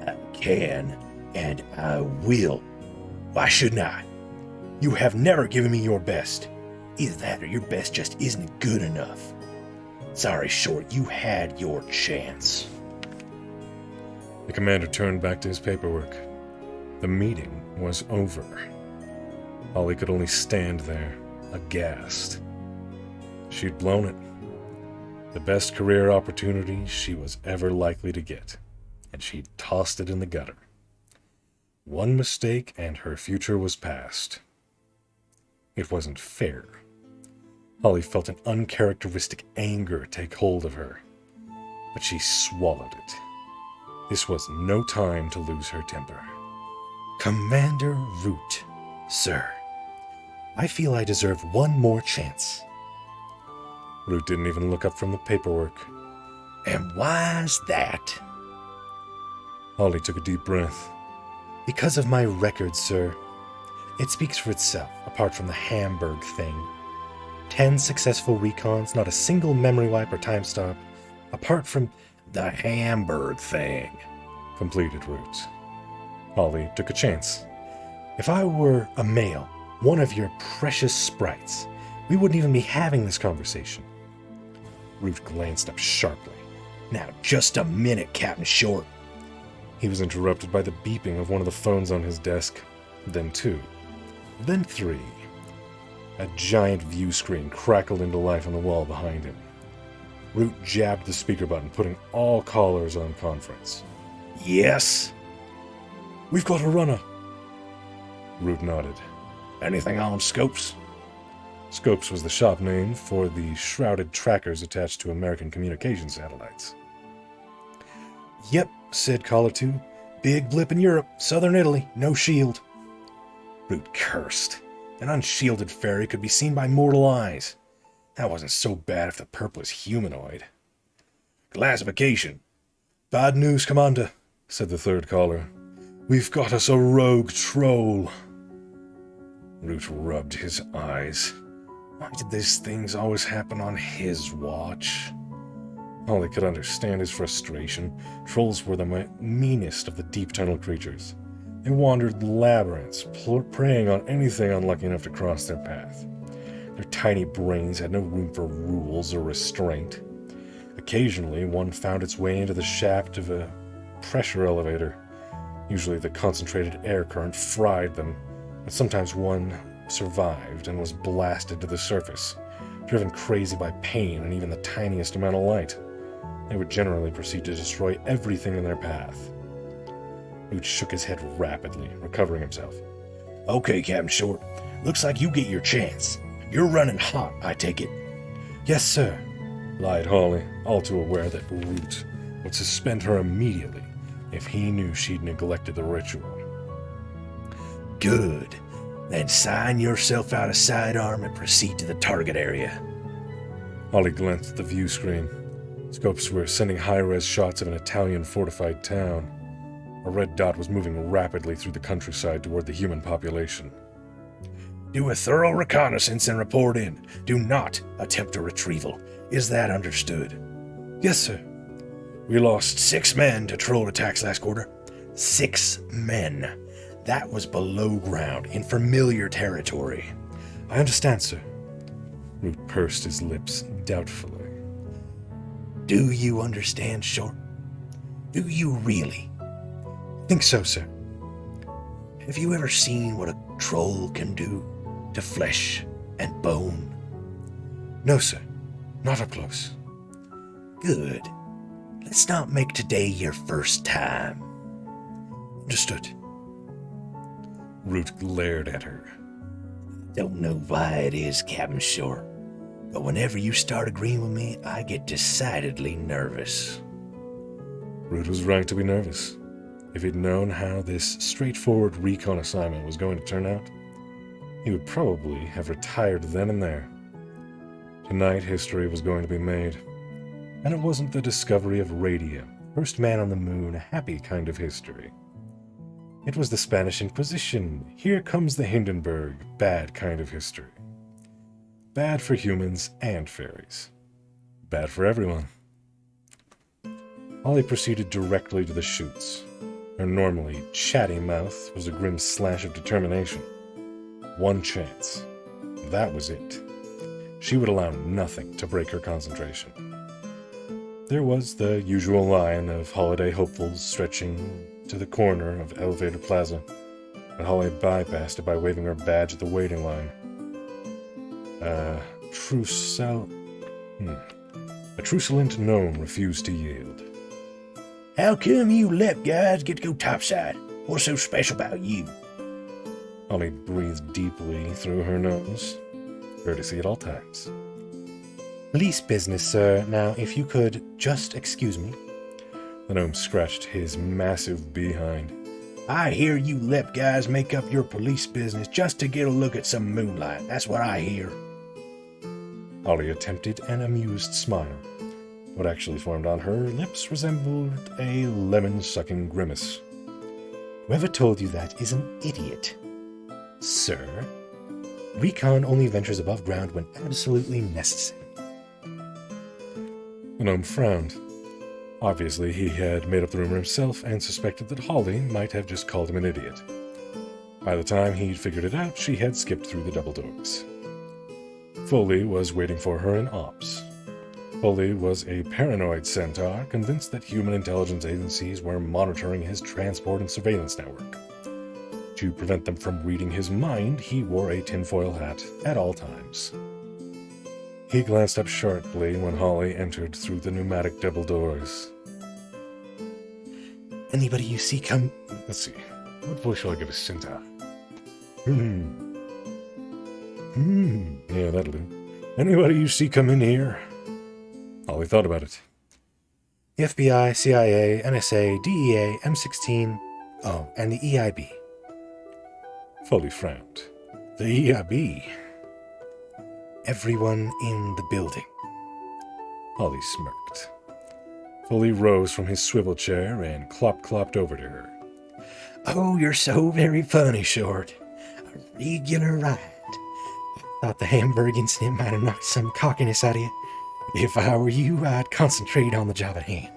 I can, and I will. Why shouldn't I? You have never given me your best. Either that or your best just isn't good enough. Sorry, Short, you had your chance. The commander turned back to his paperwork. The meeting was over. Holly could only stand there, aghast. She'd blown it. The best career opportunity she was ever likely to get, and she'd tossed it in the gutter. One mistake and her future was past. It wasn't fair. Holly felt an uncharacteristic anger take hold of her, but she swallowed it. This was no time to lose her temper. Commander Root, sir, I feel I deserve one more chance. Root didn't even look up from the paperwork. And why's that? Holly took a deep breath. Because of my record, sir. It speaks for itself, apart from the Hamburg thing. 10 successful recons, not a single memory wipe or time stop, apart from the Hamburg thing, Completed Root. Holly took a chance. If I were a male, one of your precious sprites, we wouldn't even be having this conversation. Root glanced up sharply. Now, just a minute, Captain Short. He was interrupted by the beeping of one of the phones on his desk, then 2, then 3. A giant view screen crackled into life on the wall behind him. Root jabbed the speaker button, putting all callers on conference. Yes? We've got a runner. Root nodded. Anything on Scopes? Scopes was the shop name for the shrouded trackers attached to American communication satellites. Yep, said Caller 2. Big blip in Europe, southern Italy, no shield. Root cursed. An unshielded ferry could be seen by mortal eyes. That wasn't so bad if the perp was humanoid. Classification. Bad news, Commander, Said the third caller. we've got us a rogue troll. Root rubbed his eyes. Why did these things always happen on his watch? Holly could understand his frustration. Trolls were the meanest of the deep tunnel creatures. They wandered labyrinths, preying on anything unlucky enough to cross their path. Their tiny brains had no room for rules or restraint. Occasionally, one found its way into the shaft of a pressure elevator. Usually the concentrated air current fried them, but sometimes one survived and was blasted to the surface, driven crazy by pain and even the tiniest amount of light. They would generally proceed to destroy everything in their path. Root shook his head rapidly, recovering himself. Okay, Captain Short. Looks like you get your chance. You're running hot, I take it. Yes, sir, Lied Holly, all too aware that Root would suspend her immediately if he knew she'd neglected the ritual. Good. Then sign yourself out of sidearm and proceed to the target area. Holly glanced at the view screen. Scopes were sending high-res shots of an Italian fortified town. A red dot was moving rapidly through the countryside toward the human population. Do a thorough reconnaissance and report in. Do not attempt a retrieval. Is that understood? Yes, sir. We lost 6 men to troll attacks last quarter. 6 men. That was below ground, in familiar territory. I understand, sir. pursed his lips doubtfully. Do you understand, Short? Do you really? Think so, sir. Have you ever seen what a troll can do to flesh and bone? No, sir. Not up close. Good. Let's not make today your first time. Understood. Root glared at her. Don't know why it is, Captain Short, but whenever you start agreeing with me, I get decidedly nervous. Root was right to be nervous. If he'd known how this straightforward recon assignment was going to turn out, he would probably have retired then and there. Tonight, history was going to be made. And it wasn't the discovery of radium, first man on the moon, a happy kind of history. It was the Spanish Inquisition, here comes the Hindenburg, bad kind of history. Bad for humans and fairies. Bad for everyone. Ollie proceeded directly to the chutes. Her normally chatty mouth was a grim slash of determination. One chance. That was it. She would allow nothing to break her concentration. There was the usual line of holiday hopefuls stretching to the corner of Elevator Plaza, but Holly bypassed it by waving her badge at the waiting line. A truculent gnome refused to yield. How come you lep guys get to go topside? What's so special about you? Holly breathed deeply through her nose, courtesy at all times. Police business, sir. Now, if you could just excuse me. The gnome scratched his massive behind. I hear you lep guys make up your police business just to get a look at some moonlight. That's what I hear. Ollie attempted an amused smile. What actually formed on her lips resembled a lemon-sucking grimace. Whoever told you that is an idiot. Sir, recon only ventures above ground when absolutely necessary. The gnome frowned. Obviously, he had made up the rumor himself and suspected that Holly might have just called him an idiot. By the time he'd figured it out, she had skipped through the double doors. Foley was waiting for her in ops. Foley was a paranoid centaur convinced that human intelligence agencies were monitoring his transport and surveillance network. To prevent them from reading his mind, he wore a tinfoil hat at all times. He glanced up sharply when Holly entered through the pneumatic double doors. Anybody you see come... Let's see. What voice shall I give a centaur? Yeah, that'll do. Anybody you see come in here? Holly thought about it. The FBI, CIA, NSA, DEA, M16... Oh, and the EIB. Foley frowned. The EIB. Everyone in the building. Holly smirked. Foley rose from his swivel chair and clopped over to her. Oh, you're so very funny, Short. A regular riot. Thought the Hamburg incident might have knocked some cockiness out of you. If I were you, I'd concentrate on the job at hand.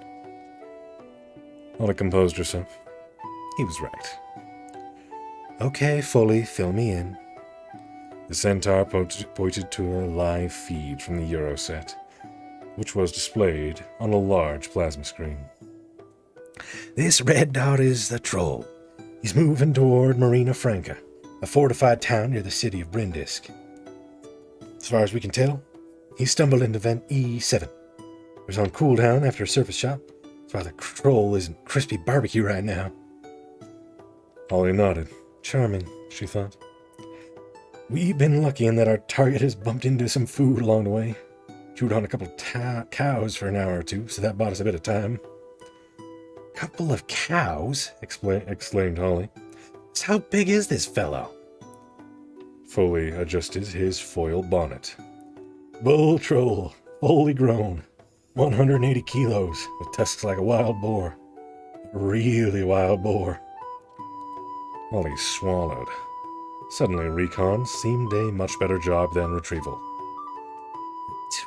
Holly composed herself. He was right. Okay, Foley, fill me in. The centaur pointed to a live feed from the Euroset, which was displayed on a large plasma screen. This red dot is the troll. He's moving toward Marina Franca, a fortified town near the city of Brindisc. As far as we can tell, he stumbled into vent E7. It was on cooldown after a surface shot. That's why the troll isn't crispy barbecue right now. Holly nodded. Charming, she thought. We've been lucky in that our target has bumped into some food along the way. Chewed on a couple of cows for an hour or two, so that bought us a bit of time. Couple of cows? Exclaimed Holly. So how big is this fellow? Foley adjusted his foil bonnet. Bull troll, fully grown, 180 kilos, with tusks like a wild boar. Really wild boar. Holly swallowed. Suddenly, recon seemed a much better job than retrieval.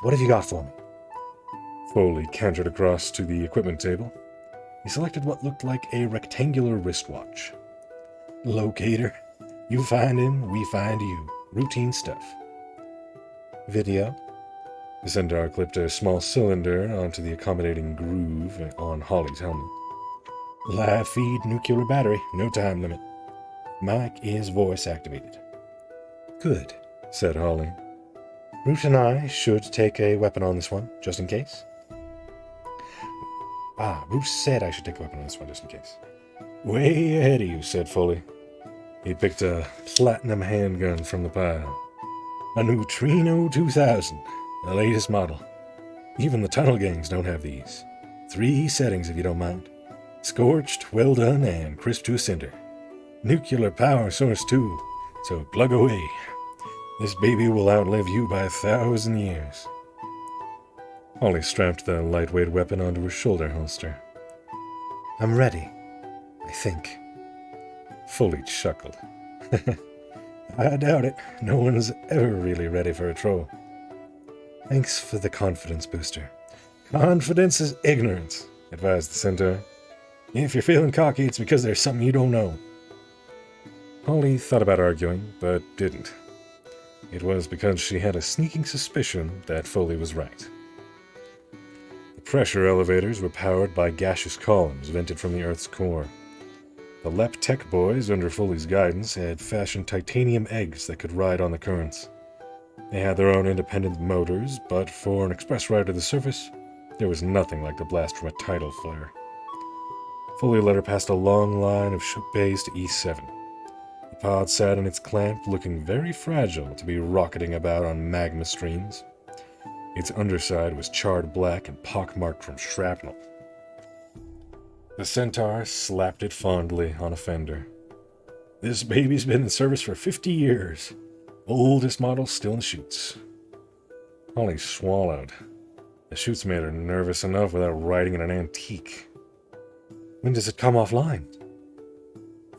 What have you got for me? Foley cantered across to the equipment table. He selected what looked like a rectangular wristwatch. Locator. You find him, we find you. Routine stuff. Video. The centaur clipped a small cylinder onto the accommodating groove on Holly's helmet. Live feed nuclear battery, no time limit. Mic is voice activated. Good, said Holly. Root and I should take a weapon on this one, just in case. Root said I should take a weapon on this one, just in case. Way ahead of you, said Foley. He picked a platinum handgun from the pile. A Neutrino 2000, the latest model. Even the tunnel gangs don't have these. 3 settings if you don't mind. Scorched, well done, and crisp to a cinder. Nuclear power source too, so plug away. This baby will outlive you by 1,000 years. Holly strapped the lightweight weapon onto her shoulder holster. I'm ready, I think. Foley chuckled. I doubt it. No one's ever really ready for a troll. Thanks for the confidence booster. Confidence is ignorance, advised the centaur. If you're feeling cocky, it's because there's something you don't know. Holly thought about arguing, but didn't. It was because she had a sneaking suspicion that Foley was right. The pressure elevators were powered by gaseous columns vented from the Earth's core. The LEP Tech boys, under Foley's guidance, had fashioned titanium eggs that could ride on the currents. They had their own independent motors, but for an express ride to the surface, there was nothing like the blast from a tidal flare. Foley led her past a long line of ship bays to E7. The pod sat in its clamp, looking very fragile to be rocketing about on magma streams. Its underside was charred black and pockmarked from shrapnel. The centaur slapped it fondly on a fender. This baby's been in service for 50 years. Oldest model still in the chutes. Holly swallowed. The chutes made her nervous enough without riding in an antique. When does it come offline?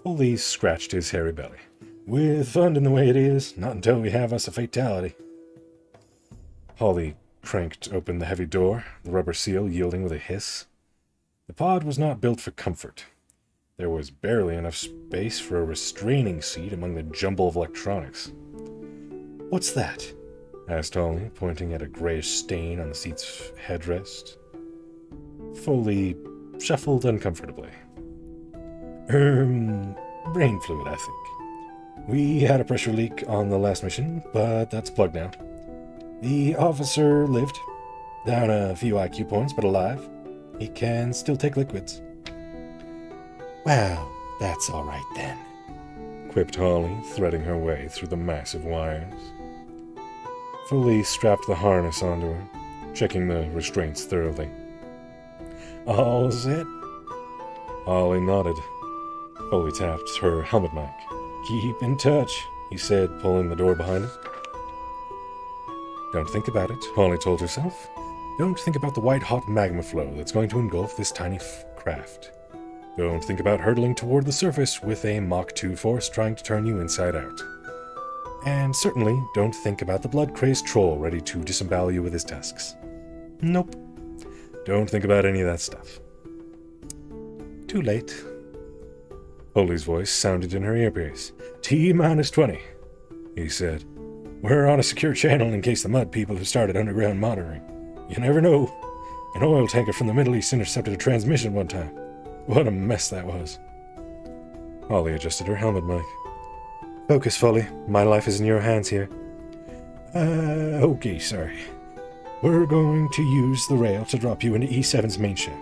Foley scratched his hairy belly. With funding the way it is, not until we have us a fatality. Holly cranked open the heavy door, the rubber seal yielding with a hiss. The pod was not built for comfort. There was barely enough space for a restraining seat among the jumble of electronics. What's that? Asked Holly, pointing at a grayish stain on the seat's headrest. Foley shuffled uncomfortably. Brain fluid, I think. We had a pressure leak on the last mission, but that's plugged now. The officer lived. Down a few IQ points, but alive. He can still take liquids. Well, that's all right then, quipped Holly, threading her way through the massive wires. Foley strapped the harness onto her, checking the restraints thoroughly. All set? Holly nodded. Foley tapped her helmet mic. Keep in touch, he said, pulling the door behind it. Don't think about it, Holly told herself. Don't think about the white-hot magma flow that's going to engulf this tiny craft. Don't think about hurtling toward the surface with a Mach 2 force trying to turn you inside out. And certainly don't think about the blood-crazed troll ready to disembowel you with his tusks. Nope. Don't think about any of that stuff. Too late. Foley's voice sounded in her earpiece. T-minus 20, he said. We're on a secure channel in case the mud people have started underground monitoring. You never know. An oil tanker from the Middle East intercepted a transmission one time. What a mess that was. Holly adjusted her helmet mic. Focus, Foley. My life is in your hands here. Okay, sorry. We're going to use the rail to drop you into E7's main shaft.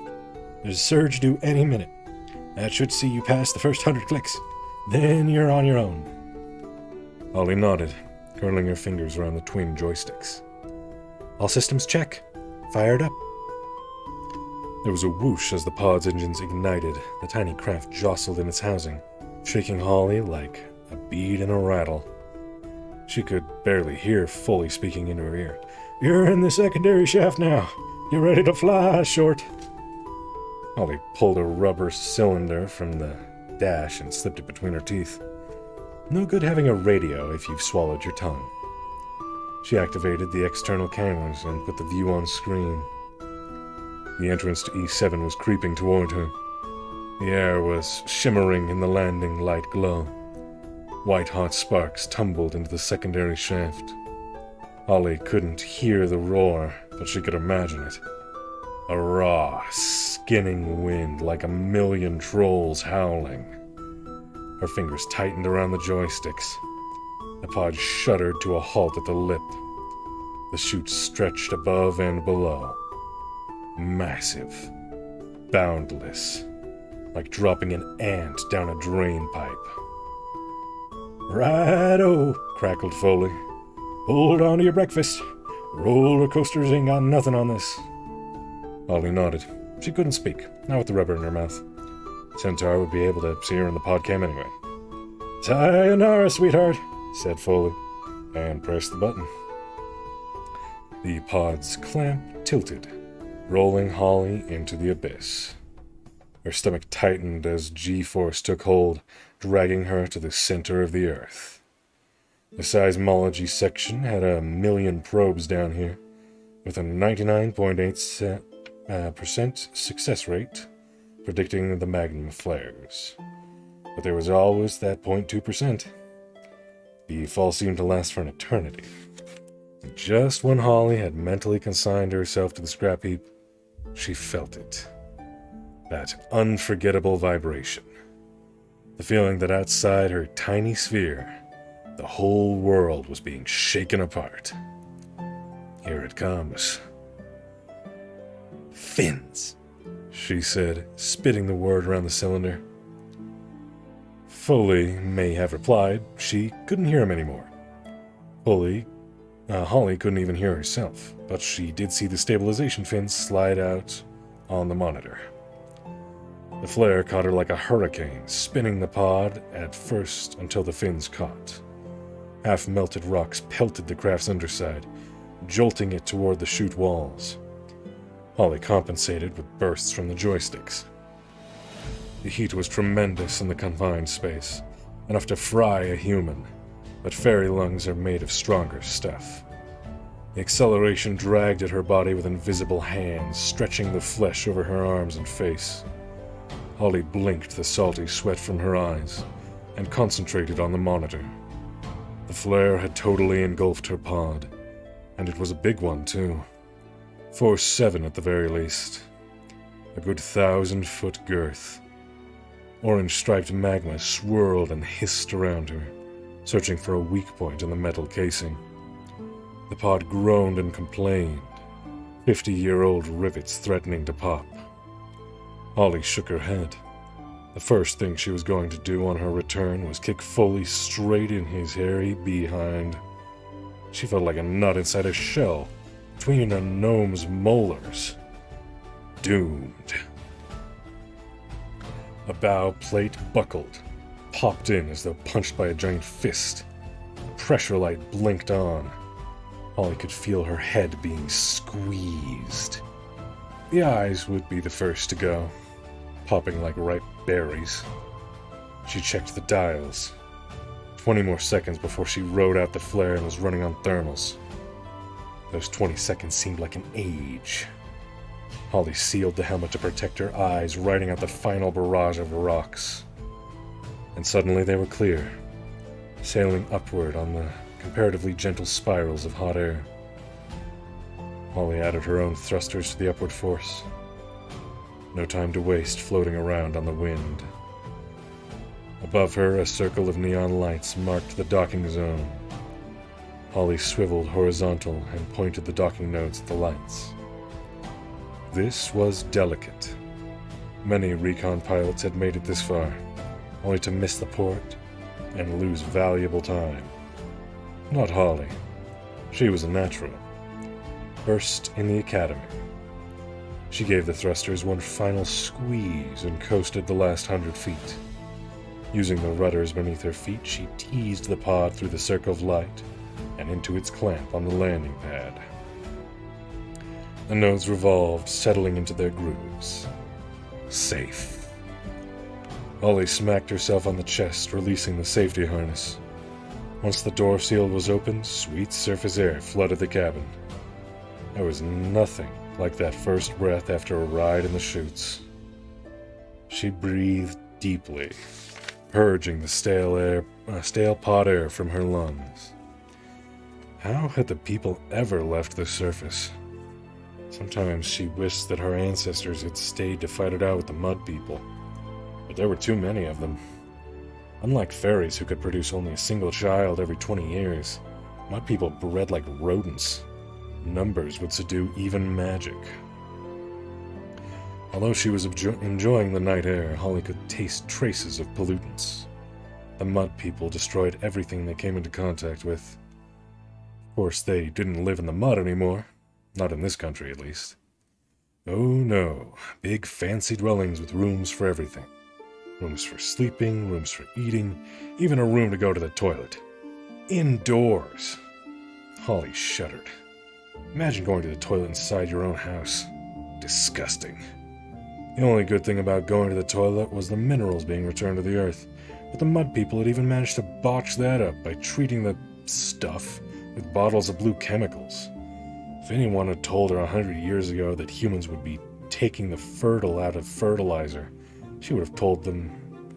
There's a surge due any minute. That should see you pass the first 100 clicks. Then you're on your own. Holly nodded, curling her fingers around the twin joysticks. All systems check. Fired up. There was a whoosh as the pod's engines ignited. The tiny craft jostled in its housing, shaking Holly like a bead in a rattle. She could barely hear Foley speaking into her ear. You're in the secondary shaft now. You're ready to fly, Short. Holly pulled a rubber cylinder from the dash and slipped it between her teeth. No good having a radio if you've swallowed your tongue. She activated the external cameras and put the view on screen. The entrance to E7 was creeping toward her. The air was shimmering in the landing light glow. White-hot sparks tumbled into the secondary shaft. Holly couldn't hear the roar, but she could imagine it. A raw, skinning wind like a million trolls howling. Her fingers tightened around the joysticks. The pod shuddered to a halt at the lip. The chute stretched above and below. Massive. Boundless. Like dropping an ant down a drain pipe. "Right-o," crackled Foley. "Hold on to your breakfast. Roller coasters ain't got nothing on this." Holly nodded. She couldn't speak, not with the rubber in her mouth. Centaur would be able to see her in the podcam anyway. "Sayonara, sweetheart," said Foley, and pressed the button. The pod's clamp tilted, rolling Holly into the abyss. Her stomach tightened as G-force took hold, dragging her to the center of the Earth. The seismology section had 1,000,000 probes down here, with a 99.8% success rate, predicting the magma flares. But there was always that 0.2%. The fall seemed to last for an eternity. Just when Holly had mentally consigned herself to the scrap heap, she felt it. That unforgettable vibration. The feeling that outside her tiny sphere, the whole world was being shaken apart. Here it comes. "Fins," she said, spitting the word around the cylinder. Foley may have replied. She couldn't hear him anymore. Holly couldn't even hear herself, but she did see the stabilization fins slide out on the monitor. The flare caught her like a hurricane, spinning the pod at first until the fins caught. Half-melted rocks pelted the craft's underside, jolting it toward the chute walls. Holly compensated with bursts from the joysticks. The heat was tremendous in the confined space, enough to fry a human, but fairy lungs are made of stronger stuff. The acceleration dragged at her body with invisible hands, stretching the flesh over her arms and face. Holly blinked the salty sweat from her eyes and concentrated on the monitor. The flare had totally engulfed her pod, and it was a big one, too. Force 7 at the very least. A good 1,000-foot girth. Orange-striped magma swirled and hissed around her, searching for a weak point in the metal casing. The pod groaned and complained, 50-year-old rivets threatening to pop. Holly shook her head. The first thing she was going to do on her return was kick Foley straight in his hairy behind. She felt like a nut inside a shell, between a gnome's molars. Doomed. A bow plate buckled, popped in as though punched by a giant fist. The pressure light blinked on. Holly could feel her head being squeezed. The eyes would be the first to go, popping like ripe berries. She checked the dials. 20 more seconds before she rode out the flare and was running on thermals. Those 20 seconds seemed like an age. Holly sealed the helmet to protect her eyes, riding out the final barrage of rocks. And suddenly they were clear, sailing upward on the comparatively gentle spirals of hot air. Holly added her own thrusters to the upward force. No time to waste floating around on the wind. Above her, a circle of neon lights marked the docking zone. Holly swiveled horizontal and pointed the docking nodes at the lights. This was delicate. Many recon pilots had made it this far, only to miss the port and lose valuable time. Not Holly. She was a natural. First in the academy. She gave the thrusters one final squeeze and coasted the last 100 feet. Using the rudders beneath her feet, she teased the pod through the circle of light and into its clamp on the landing pad. The nodes revolved, settling into their grooves. Safe. Holly smacked herself on the chest, releasing the safety harness. Once the door seal was opened, sweet surface air flooded the cabin. There was nothing like that first breath after a ride in the chutes. She breathed deeply, purging the stale pod air from her lungs. How had the people ever left the surface? Sometimes she wished that her ancestors had stayed to fight it out with the mud people, but there were too many of them. Unlike fairies who could produce only a single child every 20 years, mud people bred like rodents. Numbers would subdue even magic. Although she was enjoying the night air, Holly could taste traces of pollutants. The mud people destroyed everything they came into contact with. Of course, they didn't live in the mud anymore. Not in this country, at least. Oh no, big fancy dwellings with rooms for everything. Rooms for sleeping, rooms for eating, even a room to go to the toilet. Indoors. Holly shuddered. Imagine going to the toilet inside your own house. Disgusting. The only good thing about going to the toilet was the minerals being returned to the earth, but the mud people had even managed to botch that up by treating the stuff with bottles of blue chemicals. If anyone had told her 100 years ago that humans would be taking the fertile out of fertilizer, she would have told them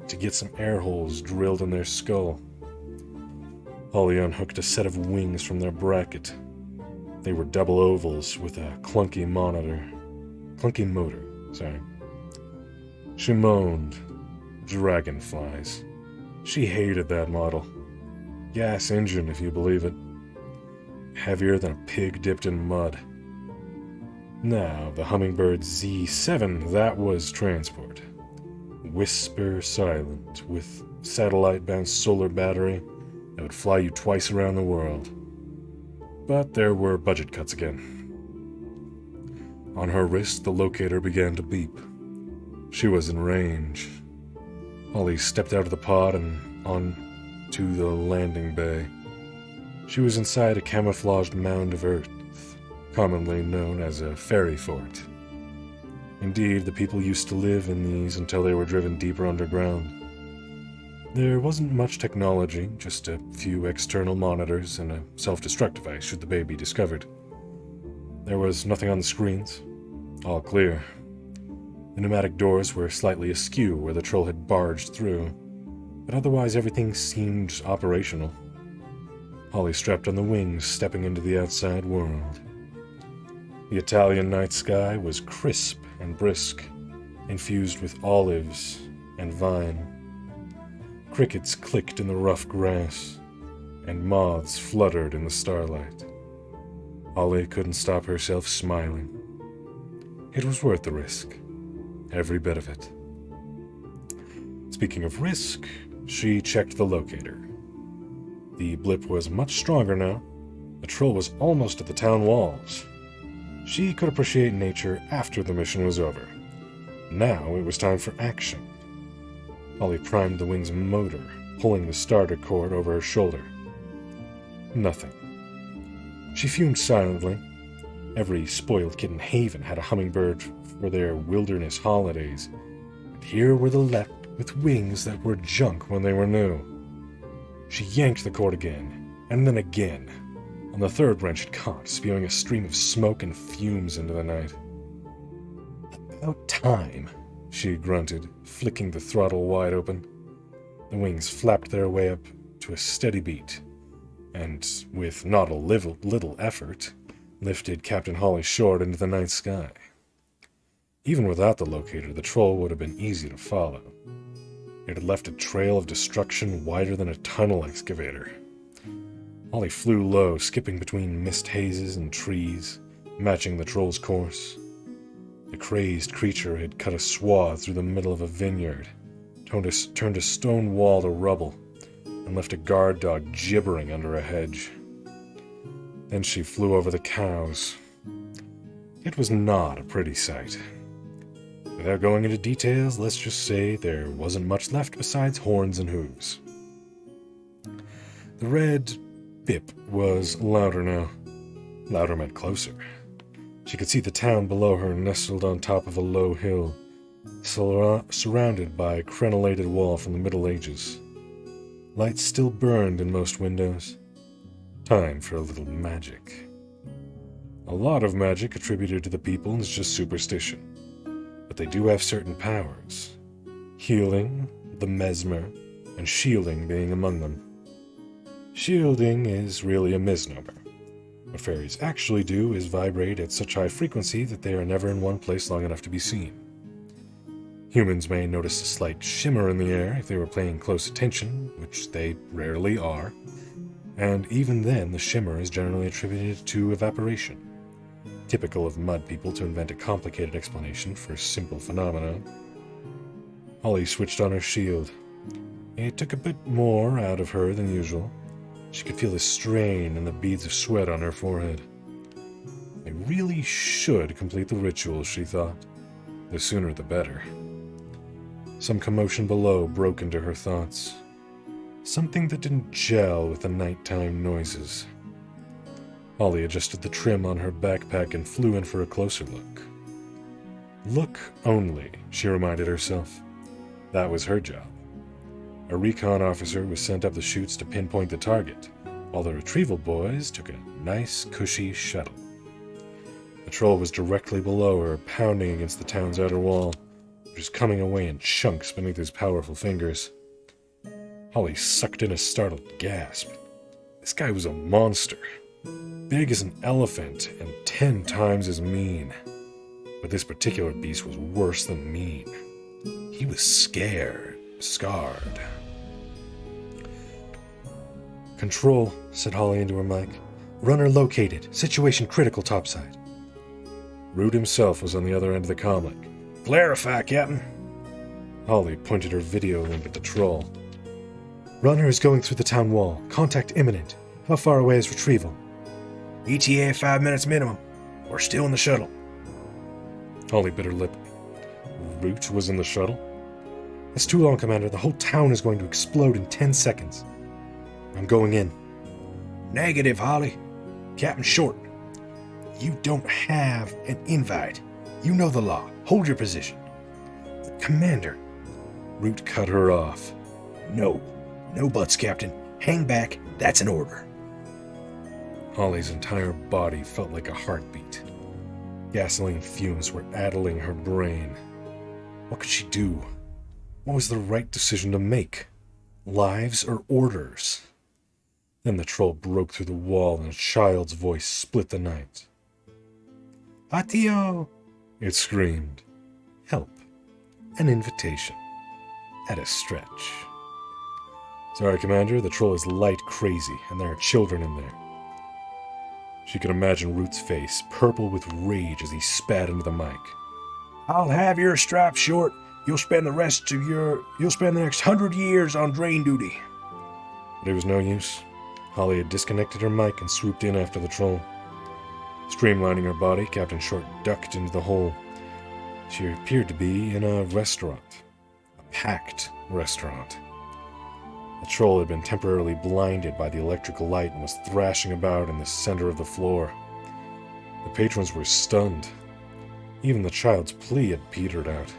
to get some air holes drilled in their skull. Holly unhooked a set of wings from their bracket. They were double ovals with a clunky motor. She moaned. Dragonflies. She hated that model. Gas engine, if you believe it. Heavier than a pig dipped in mud. Now, the Hummingbird Z7, that was transport. Whisper silent, with satellite-bounced solar battery that would fly you twice around the world. But there were budget cuts again. On her wrist, the locator began to beep. She was in range. Holly stepped out of the pod and onto the landing bay. She was inside a camouflaged mound of earth, commonly known as a fairy fort. Indeed, the people used to live in these until they were driven deeper underground. There wasn't much technology, just a few external monitors and a self-destruct device should the bay be discovered. There was nothing on the screens. All clear. The pneumatic doors were slightly askew where the troll had barged through, but otherwise everything seemed operational. Holly strapped on the wings, stepping into the outside world. The Italian night sky was crisp and brisk, infused with olives and vine. Crickets clicked in the rough grass, and moths fluttered in the starlight. Holly couldn't stop herself smiling. It was worth the risk. Every bit of it. Speaking of risk, she checked the locator. The blip was much stronger now. The troll was almost at the town walls. She could appreciate nature after the mission was over. Now it was time for action. Holly primed the wing's motor, pulling the starter cord over her shoulder. Nothing. She fumed silently. Every spoiled kid in Haven had a hummingbird for their wilderness holidays, and here were the left with wings that were junk when they were new. She yanked the cord again, and then again. On the third wrench it caught, spewing a stream of smoke and fumes into the night. "About time," she grunted, flicking the throttle wide open. The wings flapped their way up to a steady beat, and, with not a little effort, lifted Captain Holly short into the night sky. Even without the locator, the troll would have been easy to follow. It had left a trail of destruction wider than a tunnel excavator. Holly flew low, skipping between mist hazes and trees, matching the troll's course. The crazed creature had cut a swath through the middle of a vineyard, turned a stone wall to rubble, and left a guard dog gibbering under a hedge. Then she flew over the cows. It was not a pretty sight. Without going into details, let's just say there wasn't much left besides horns and hooves. The red bip was louder now. Louder meant closer. She could see the town below her nestled on top of a low hill, surrounded by a crenellated wall from the Middle Ages. Lights still burned in most windows. Time for a little magic. A lot of magic attributed to the people is just superstition, but they do have certain powers. Healing, the mesmer, and shielding being among them. Shielding is really a misnomer. What fairies actually do is vibrate at such high frequency that they are never in one place long enough to be seen. Humans may notice a slight shimmer in the air if they were paying close attention, which they rarely are, and even then the shimmer is generally attributed to evaporation, typical of mud people to invent a complicated explanation for simple phenomena. Holly switched on her shield. It took a bit more out of her than usual. She could feel the strain and the beads of sweat on her forehead. I really should complete the ritual, she thought. The sooner the better. Some commotion below broke into her thoughts. Something that didn't gel with the nighttime noises. Holly adjusted the trim on her backpack and flew in for a closer look. Look only, she reminded herself. That was her job. A recon officer was sent up the chutes to pinpoint the target, while the retrieval boys took a nice, cushy shuttle. The troll was directly below her, pounding against the town's outer wall, which was coming away in chunks beneath his powerful fingers. Holly sucked in a startled gasp. This guy was a monster, big as an elephant and 10 times as mean. But this particular beast was worse than mean. He was scared, scarred. "Control," said Holly into her mic. "Runner located. Situation critical topside." Root himself was on the other end of the comlink. "Clarify, Captain." Holly pointed her video link at the troll. "Runner is going through the town wall. Contact imminent. How far away is retrieval?" ETA 5 minutes minimum. We're still in the shuttle. Holly bit her lip. Root was in the shuttle? That's too long, Commander. The whole town is going to explode in 10 seconds. I'm going in. Negative, Holly. Captain Short. You don't have an invite. You know the law. Hold your position. Commander. Root cut her off. No. No buts, Captain. Hang back. That's an order. Holly's entire body felt like a heartbeat. Gasoline fumes were addling her brain. What could she do? What was the right decision to make? Lives or orders? Then the troll broke through the wall and a child's voice split the night. "Atio!" It screamed. Help. An invitation. At a stretch. Sorry, Commander, the troll is light crazy, and there are children in there. She could imagine Root's face, purple with rage as he spat into the mic. "I'll have your stripes short. You'll spend the next 100 years on drain duty." But it was no use. Holly had disconnected her mic and swooped in after the troll. Streamlining her body, Captain Short ducked into the hole. She appeared to be in a restaurant. A packed restaurant. The troll had been temporarily blinded by the electrical light and was thrashing about in the center of the floor. The patrons were stunned. Even the child's plea had petered out.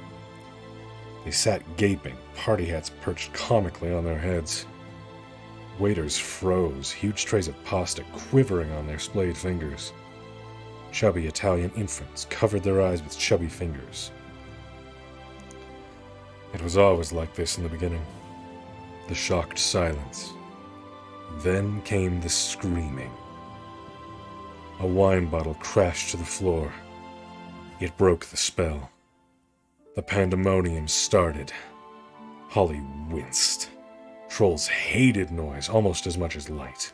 They sat gaping, party hats perched comically on their heads. Waiters froze, huge trays of pasta quivering on their splayed fingers. Chubby Italian infants covered their eyes with chubby fingers. It was always like this in the beginning. The shocked silence. Then came the screaming. A wine bottle crashed to the floor. It broke the spell. The pandemonium started. Holly winced. Trolls hated noise almost as much as light.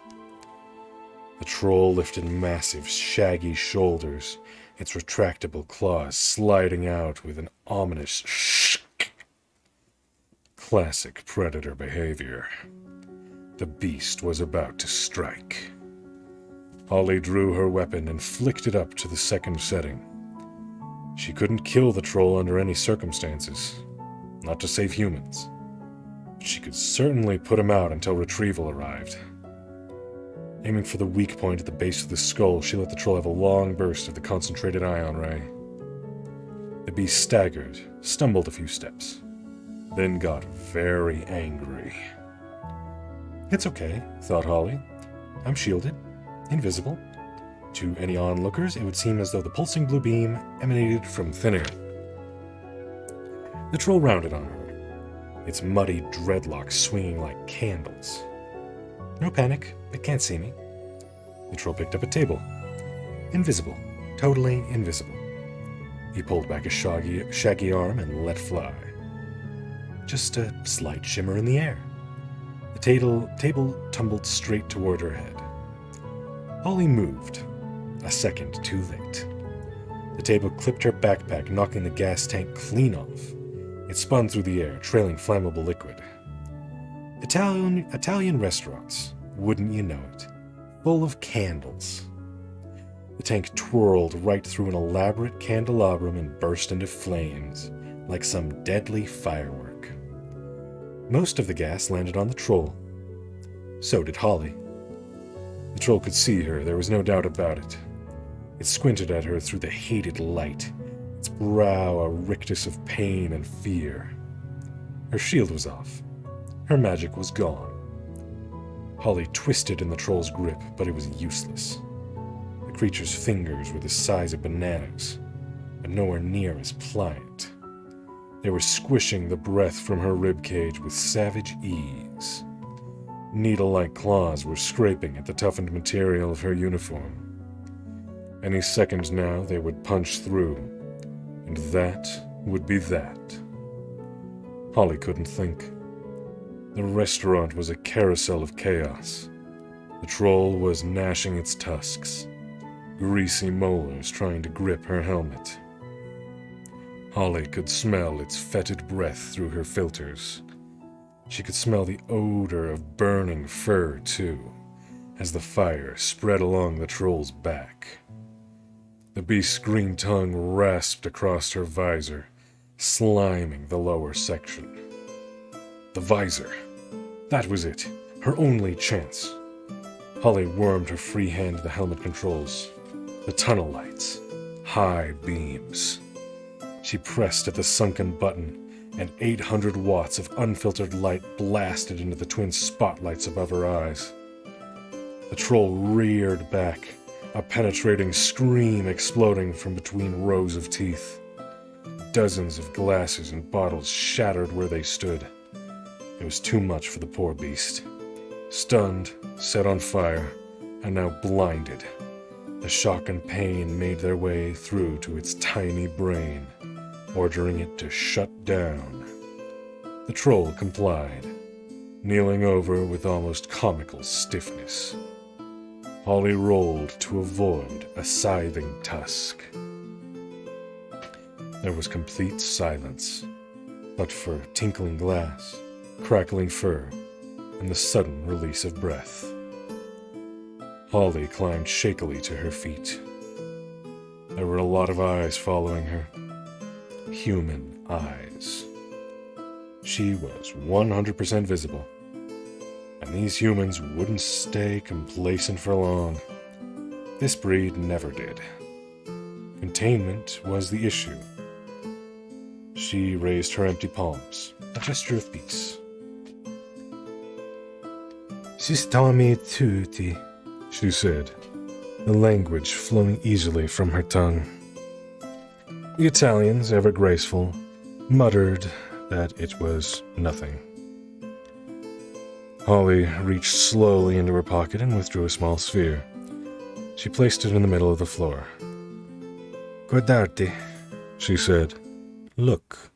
The troll lifted massive, shaggy shoulders, its retractable claws sliding out with an ominous shh. Classic predator behavior. The beast was about to strike. Holly drew her weapon and flicked it up to the second setting. She couldn't kill the troll under any circumstances, not to save humans. But she could certainly put him out until retrieval arrived. Aiming for the weak point at the base of the skull, she let the troll have a long burst of the concentrated ion ray. The beast staggered, stumbled a few steps, then got very angry. It's okay, thought Holly. I'm shielded, invisible. To any onlookers, it would seem as though the pulsing blue beam emanated from thin air. The troll rounded on her, its muddy dreadlocks swinging like candles. No panic, it can't see me. The troll picked up a table. Invisible. Totally invisible. He pulled back a shaggy arm and let fly. Just a slight shimmer in the air. The table tumbled straight toward her head. Holly moved. A second too late. The table clipped her backpack, knocking the gas tank clean off. It spun through the air, trailing flammable liquid. Italian restaurants, wouldn't you know it, full of candles. The tank twirled right through an elaborate candelabrum and burst into flames, like some deadly firework. Most of the gas landed on the troll. So did Holly. The troll could see her, there was no doubt about it. It squinted at her through the hated light, its brow a rictus of pain and fear. Her shield was off. Her magic was gone. Holly twisted in the troll's grip, but it was useless. The creature's fingers were the size of bananas, but nowhere near as pliant. They were squishing the breath from her ribcage with savage ease. Needle-like claws were scraping at the toughened material of her uniform. Any second now they would punch through, and that would be that. Holly couldn't think. The restaurant was a carousel of chaos. The troll was gnashing its tusks, greasy molars trying to grip her helmet. Holly could smell its fetid breath through her filters. She could smell the odor of burning fur, too, as the fire spread along the troll's back. The beast's green tongue rasped across her visor, sliming the lower section. The visor. That was it. Her only chance. Holly wormed her free hand to the helmet controls. The tunnel lights. High beams. She pressed at the sunken button, and 800 watts of unfiltered light blasted into the twin spotlights above her eyes. The troll reared back, a penetrating scream exploding from between rows of teeth. Dozens of glasses and bottles shattered where they stood. It was too much for the poor beast. Stunned, set on fire, and now blinded, the shock and pain made their way through to its tiny brain, ordering it to shut down. The troll complied, kneeling over with almost comical stiffness. Holly rolled to avoid a scything tusk. There was complete silence, but for tinkling glass, crackling fur, and the sudden release of breath. Holly climbed shakily to her feet. There were a lot of eyes following her. Human eyes. She was 100% visible, and these humans wouldn't stay complacent for long. This breed never did. Containment was the issue. She raised her empty palms, a gesture of peace. "Sistami tutti," she said, the language flowing easily from her tongue. The Italians, ever graceful, muttered that it was nothing. Holly reached slowly into her pocket and withdrew a small sphere. She placed it in the middle of the floor. "Guardate," she said. "Look."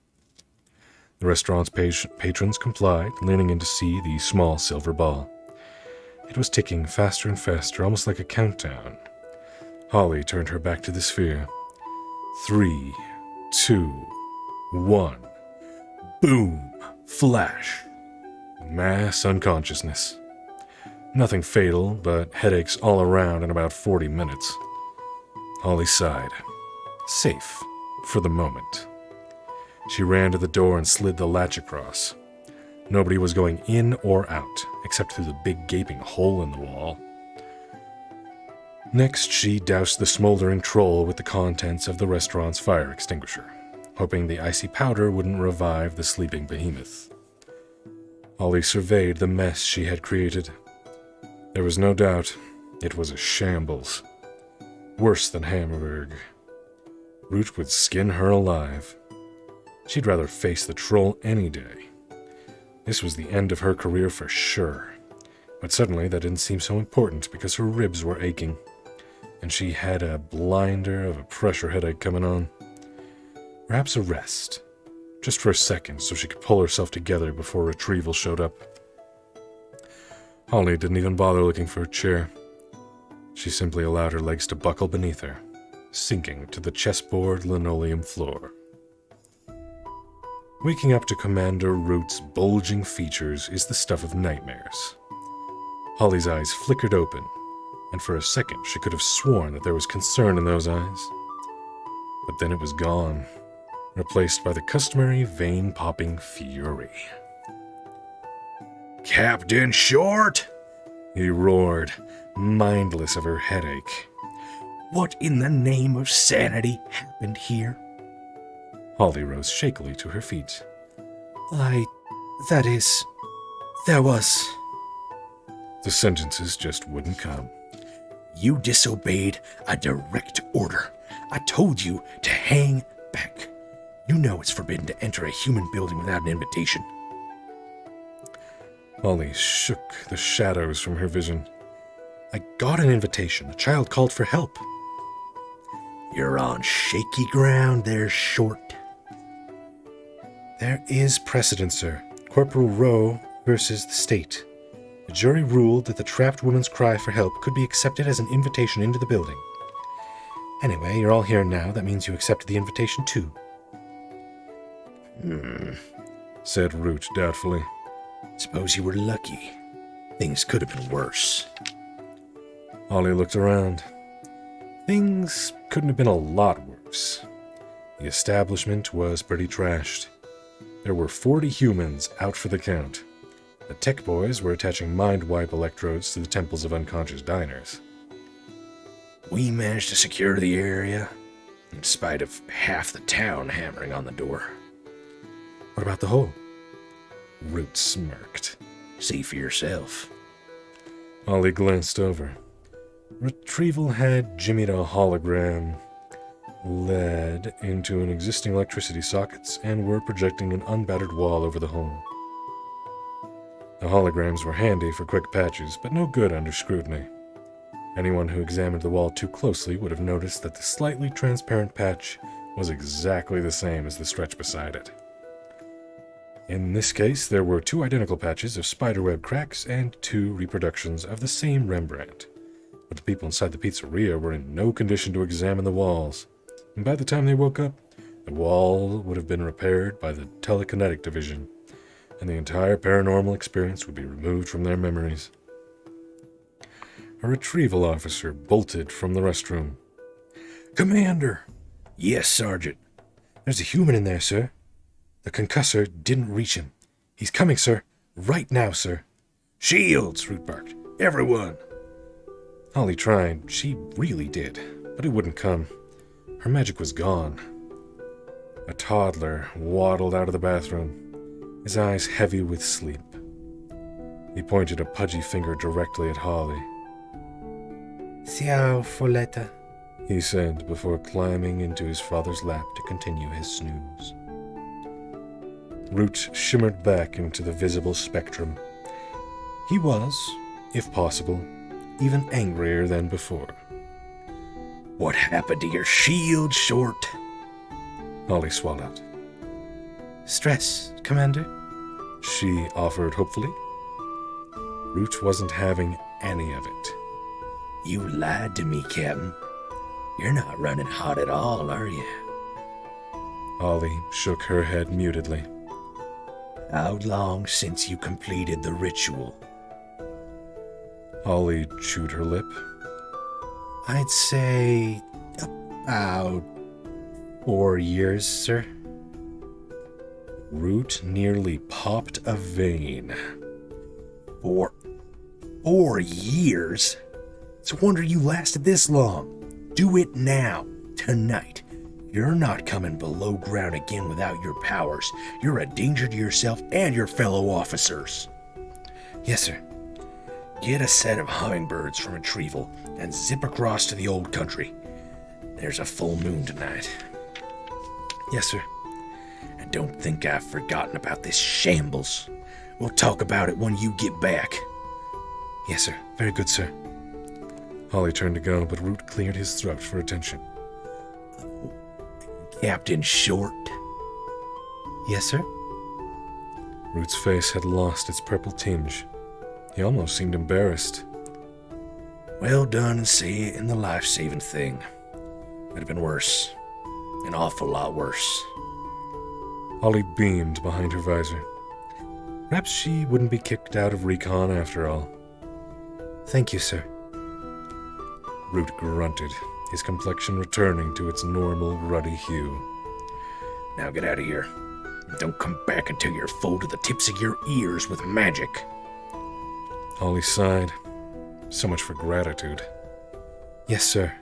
The restaurant's patrons complied, leaning in to see the small silver ball. It was ticking faster and faster, almost like a countdown. Holly turned her back to the sphere. 3, 2, 1. Boom! Flash! Mass unconsciousness. Nothing fatal, but headaches all around in about 40 minutes. Holly sighed. Safe, for the moment. She ran to the door and slid the latch across. Nobody was going in or out, except through the big gaping hole in the wall. Next, she doused the smoldering troll with the contents of the restaurant's fire extinguisher, hoping the icy powder wouldn't revive the sleeping behemoth. Holly surveyed the mess she had created. There was no doubt it was a shambles. Worse than Hamburg. Root would skin her alive. She'd rather face the troll any day. This was the end of her career for sure. But suddenly that didn't seem so important because her ribs were aching, and she had a blinder of a pressure headache coming on. Perhaps a rest, just for a second so she could pull herself together before retrieval showed up. Holly didn't even bother looking for a chair. She simply allowed her legs to buckle beneath her, sinking to the chessboard linoleum floor. Waking up to Commander Root's bulging features is the stuff of nightmares. Holly's eyes flickered open, and for a second she could have sworn that there was concern in those eyes. But then it was gone, replaced by the customary vein-popping fury. Captain Short! He roared, mindless of her headache. What in the name of sanity happened here? Holly rose shakily to her feet. There was... The sentences just wouldn't come. You disobeyed a direct order. I told you to hang back. You know it's forbidden to enter a human building without an invitation. Holly shook the shadows from her vision. I got an invitation. A child called for help. You're on shaky ground there, Short. There is precedent, sir. Corporal Rowe versus the state. The jury ruled that the trapped woman's cry for help could be accepted as an invitation into the building. Anyway, you're all here now. That means you accepted the invitation, too. Said Root doubtfully. Suppose you were lucky. Things could have been worse. Holly looked around. Things couldn't have been a lot worse. The establishment was pretty trashed. There were 40 humans out for the count. The tech boys were attaching mind-wipe electrodes to the temples of unconscious diners. We managed to secure the area, in spite of half the town hammering on the door. What about the hole? Root smirked. See for yourself. Holly glanced over. Retrieval had jimmied a hologram led into an existing electricity sockets and were projecting an unbattered wall over the hole. The holograms were handy for quick patches, but no good under scrutiny. Anyone who examined the wall too closely would have noticed that the slightly transparent patch was exactly the same as the stretch beside it. In this case, there were 2 identical patches of spiderweb cracks and 2 reproductions of the same Rembrandt. But the people inside the pizzeria were in no condition to examine the walls, and by the time they woke up, the wall would have been repaired by the telekinetic division, and the entire paranormal experience would be removed from their memories. A retrieval officer bolted from the restroom. Commander! Yes, Sergeant. There's a human in there, sir. The concussor didn't reach him. He's coming, sir. Right now, sir. Shields! Root barked. Everyone! Holly tried. She really did. But it wouldn't come. Her magic was gone. A toddler waddled out of the bathroom, his eyes heavy with sleep. He pointed a pudgy finger directly at Holly. Ciao, Folletta, he said before climbing into his father's lap to continue his snooze. Root shimmered back into the visible spectrum. He was, if possible, even angrier than before. What happened to your shield, Short? Holly swallowed. Stress, Commander? She offered hopefully. Root wasn't having any of it. You lied to me, Captain. You're not running hot at all, are you? Holly shook her head mutedly. How long since you completed the ritual? Holly chewed her lip. I'd say about 4 years, sir. Root nearly popped a vein. 4 years? It's a wonder you lasted this long. Do it now, tonight. You're not coming below ground again without your powers. You're a danger to yourself and your fellow officers. Yes, sir. Get a set of hummingbirds from Retrieval and zip across to the old country. There's a full moon tonight. Yes, sir. And don't think I've forgotten about this shambles. We'll talk about it when you get back. Yes, sir. Very good, sir. Holly turned to go, but Root cleared his throat for attention. Captain Short. Yes, sir. Root's face had lost its purple tinge. He almost seemed embarrassed. Well done saying the life-saving thing. Could have been worse. An awful lot worse. Holly beamed behind her visor. Perhaps she wouldn't be kicked out of recon after all. Thank you, sir. Root grunted, his complexion returning to its normal ruddy hue. Now get out of here. And don't come back until you're full to the tips of your ears with magic. Holly sighed. So much for gratitude. Yes, sir.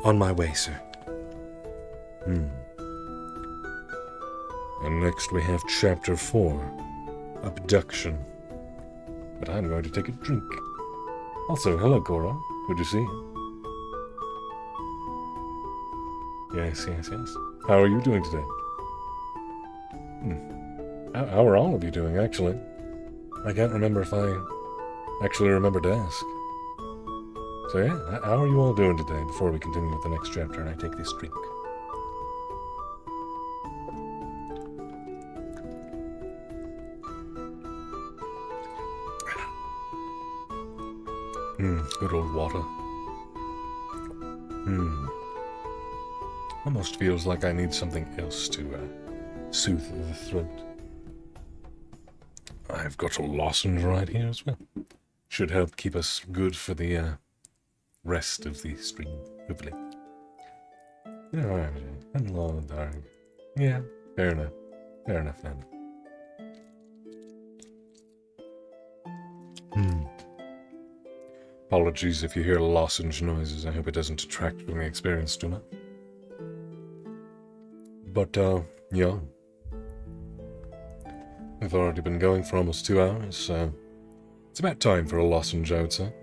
On my way, sir. And next we have Chapter 4, Abduction. But I'm going to take a drink. Also, hello, Cora. Good to see you. Yes. How are you doing today? How are all of you doing, actually? I can't remember if I actually remember to ask. So yeah, how are you all doing today before we continue with the next chapter and I take this drink? Good old water. Almost feels like I need something else to soothe the throat. I've got a lozenge right here as well. Should help keep us good for the rest of the stream, hopefully. Hello, darling. Yeah, fair enough then. Apologies if you hear lozenge noises. I hope it doesn't detract from the experience too much. But, yeah. We've already been going for almost 2 hours, so it's about time for a lozenge, I would say.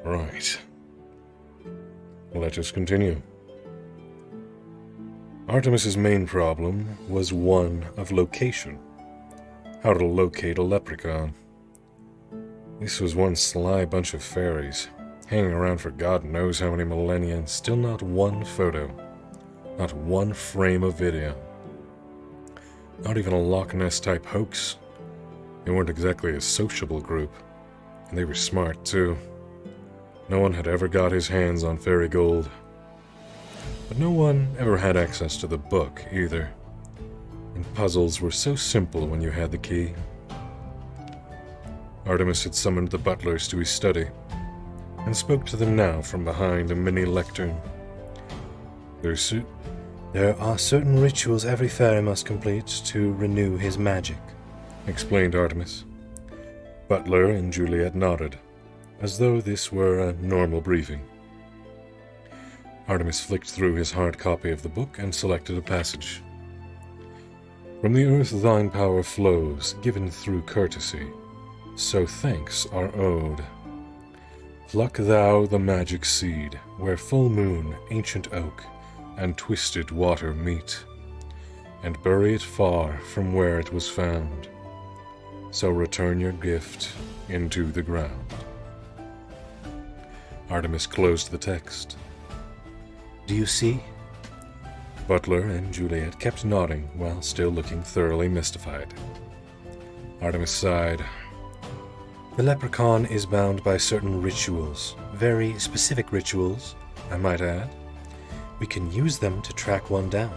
Right. Let us continue. Artemis's main problem was one of location. How to locate a leprechaun. This was one sly bunch of fairies, hanging around for God knows how many millennia, and still not one photo, not one frame of video. Not even a Loch Ness-type hoax. They weren't exactly a sociable group, and they were smart, too. No one had ever got his hands on fairy gold. But no one ever had access to the book, either. And puzzles were so simple when you had the key. Artemis had summoned the butlers to his study, and spoke to them now from behind a mini lectern. There are certain rituals every fairy must complete to renew his magic, explained Artemis. Butler and Juliet nodded, as though this were a normal briefing. Artemis flicked through his hard copy of the book and selected a passage. From the earth thine power flows, given through courtesy, so thanks are owed. Pluck thou the magic seed, where full moon, ancient oak, and twisted water meet, and bury it far from where it was found. So return your gift into the ground. Artemis closed the text. Do you see? Butler and Juliet kept nodding while still looking thoroughly mystified. Artemis sighed. The leprechaun is bound by certain rituals, very specific rituals, I might add. We can use them to track one down.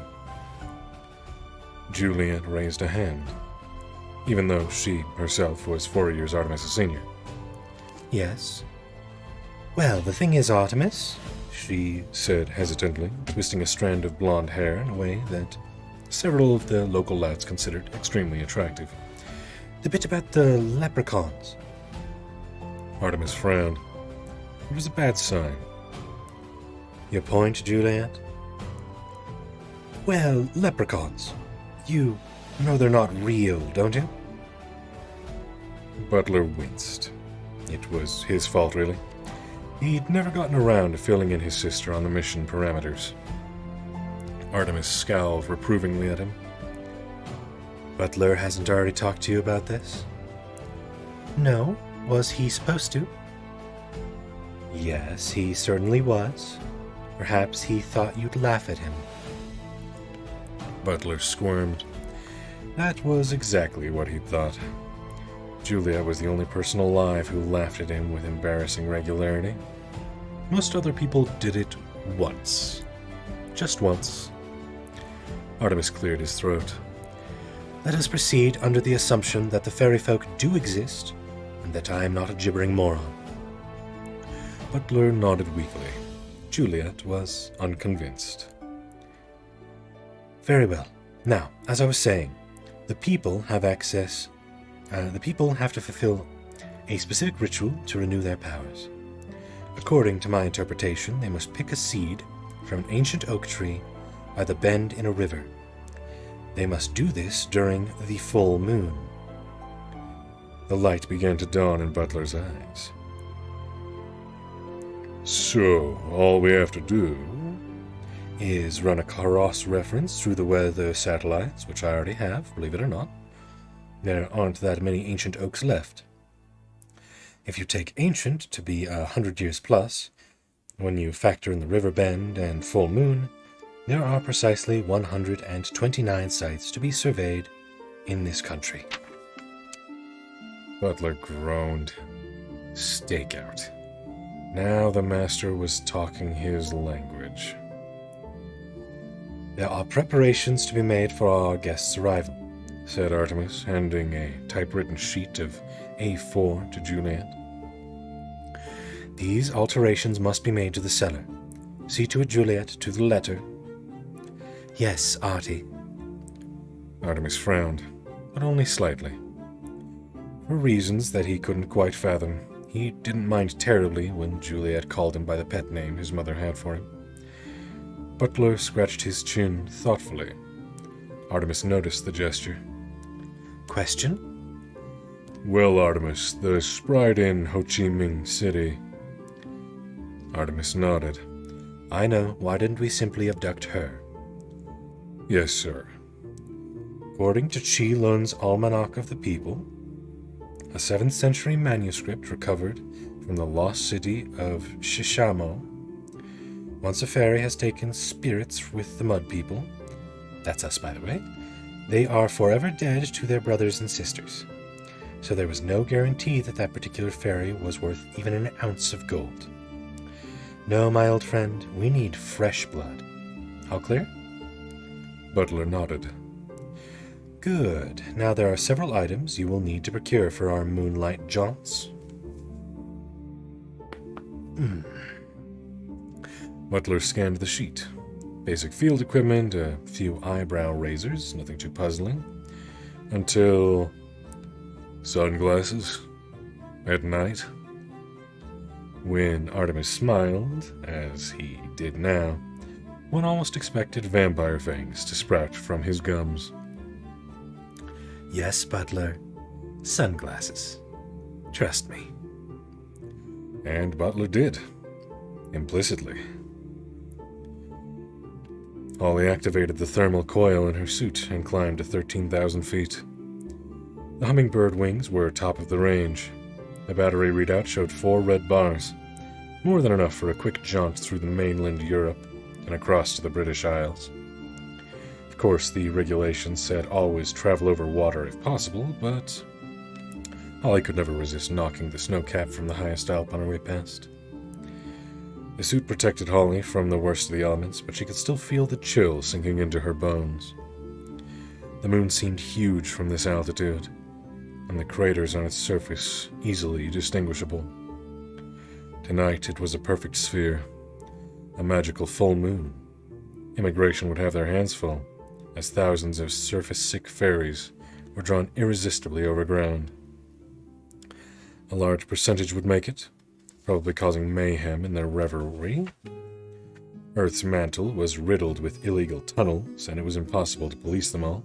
Juliet raised a hand, even though she herself was 4 years Artemis' senior. Yes. Well, the thing is, Artemis, she said hesitantly, twisting a strand of blonde hair in a way that several of the local lads considered extremely attractive. The bit about the leprechauns. Artemis frowned. It was a bad sign. Your point, Juliet? Well, leprechauns. You know they're not real, don't you? Butler winced. It was his fault, really. He'd never gotten around to filling in his sister on the mission parameters. Artemis scowled reprovingly at him. Butler hasn't already talked to you about this? No. Was he supposed to? Yes, he certainly was. Perhaps he thought you'd laugh at him. Butler squirmed. That was exactly what he'd thought. Juliet was the only person alive who laughed at him with embarrassing regularity. Most other people did it once. Just once. Artemis cleared his throat. Let us proceed under the assumption that the fairy folk do exist, and that I am not a gibbering moron. Butler nodded weakly. Juliet was unconvinced. Very well. Now, as I was saying, the people have to fulfill a specific ritual to renew their powers. According to my interpretation, they must pick a seed from an ancient oak tree by the bend in a river. They must do this during the full moon. The light began to dawn in Butler's eyes. So, all we have to do is run a cross reference through the weather satellites, which I already have, believe it or not. There aren't that many ancient oaks left. If you take ancient to be 100 years plus, when you factor in the river bend and full moon, there are precisely 129 sites to be surveyed in this country. Butler groaned. Stakeout. Now the master was talking his language. There are preparations to be made for our guest's arrival, said Artemis, handing a typewritten sheet of A4 to Juliet. These alterations must be made to the cellar. See to it, Juliet, to the letter. Yes, Artie. Artemis frowned, but only slightly. For reasons that he couldn't quite fathom, he didn't mind terribly when Juliet called him by the pet name his mother had for him. Butler scratched his chin thoughtfully. Artemis noticed the gesture. Question? Well, Artemis, the sprite in Ho Chi Minh City. Artemis nodded. I know. Why didn't we simply abduct her? Yes, sir. According to Chi Lun's Almanac of the People, a 7th century manuscript recovered from the lost city of Shishamo, once a fairy has taken spirits with the mud people, that's us by the way, they are forever dead to their brothers and sisters. So there was no guarantee that that particular fairy was worth even an ounce of gold. No, my old friend, we need fresh blood. All clear? Butler nodded. Good. Now there are several items you will need to procure for our moonlight jaunts. Butler scanned the sheet. Basic field equipment, a few eyebrow razors, nothing too puzzling. Until... sunglasses? At night? When Artemis smiled, as he did now, one almost expected vampire fangs to sprout from his gums. Yes, Butler. Sunglasses. Trust me. And Butler did. Implicitly. Holly activated the thermal coil in her suit and climbed to 13,000 feet. The hummingbird wings were top of the range. The battery readout showed 4 red bars, more than enough for a quick jaunt through the mainland Europe and across to the British Isles. Of course, the regulations said always travel over water if possible, but Holly could never resist knocking the snow cap from the highest Alp on her way past. The suit protected Holly from the worst of the elements, but she could still feel the chill sinking into her bones. The moon seemed huge from this altitude, and the craters on its surface easily distinguishable. Tonight it was a perfect sphere, a magical full moon. Immigration would have their hands full, as thousands of surface-sick fairies were drawn irresistibly overground. A large percentage would make it, probably causing mayhem in their revelry. Earth's mantle was riddled with illegal tunnels, and it was impossible to police them all.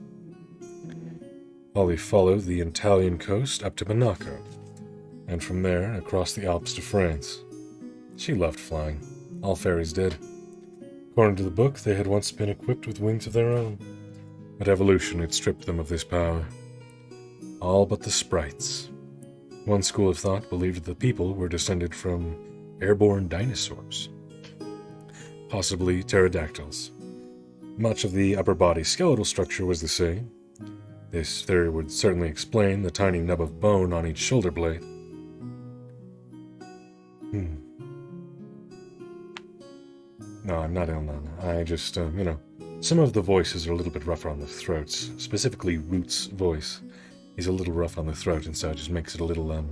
Holly followed the Italian coast up to Monaco, and from there across the Alps to France. She loved flying. All fairies did. Of According to the book, they had once been equipped with wings of their own, but evolution had stripped them of this power. All but the sprites. One school of thought believed that the people were descended from airborne dinosaurs, possibly pterodactyls. Much of the upper body skeletal structure was the same. This theory would certainly explain the tiny nub of bone on each shoulder blade. No, I'm not ill, Nana. I just, some of the voices are a little bit rougher on the throats. Specifically, Root's voice is a little rough on the throat, and so it just makes it a little,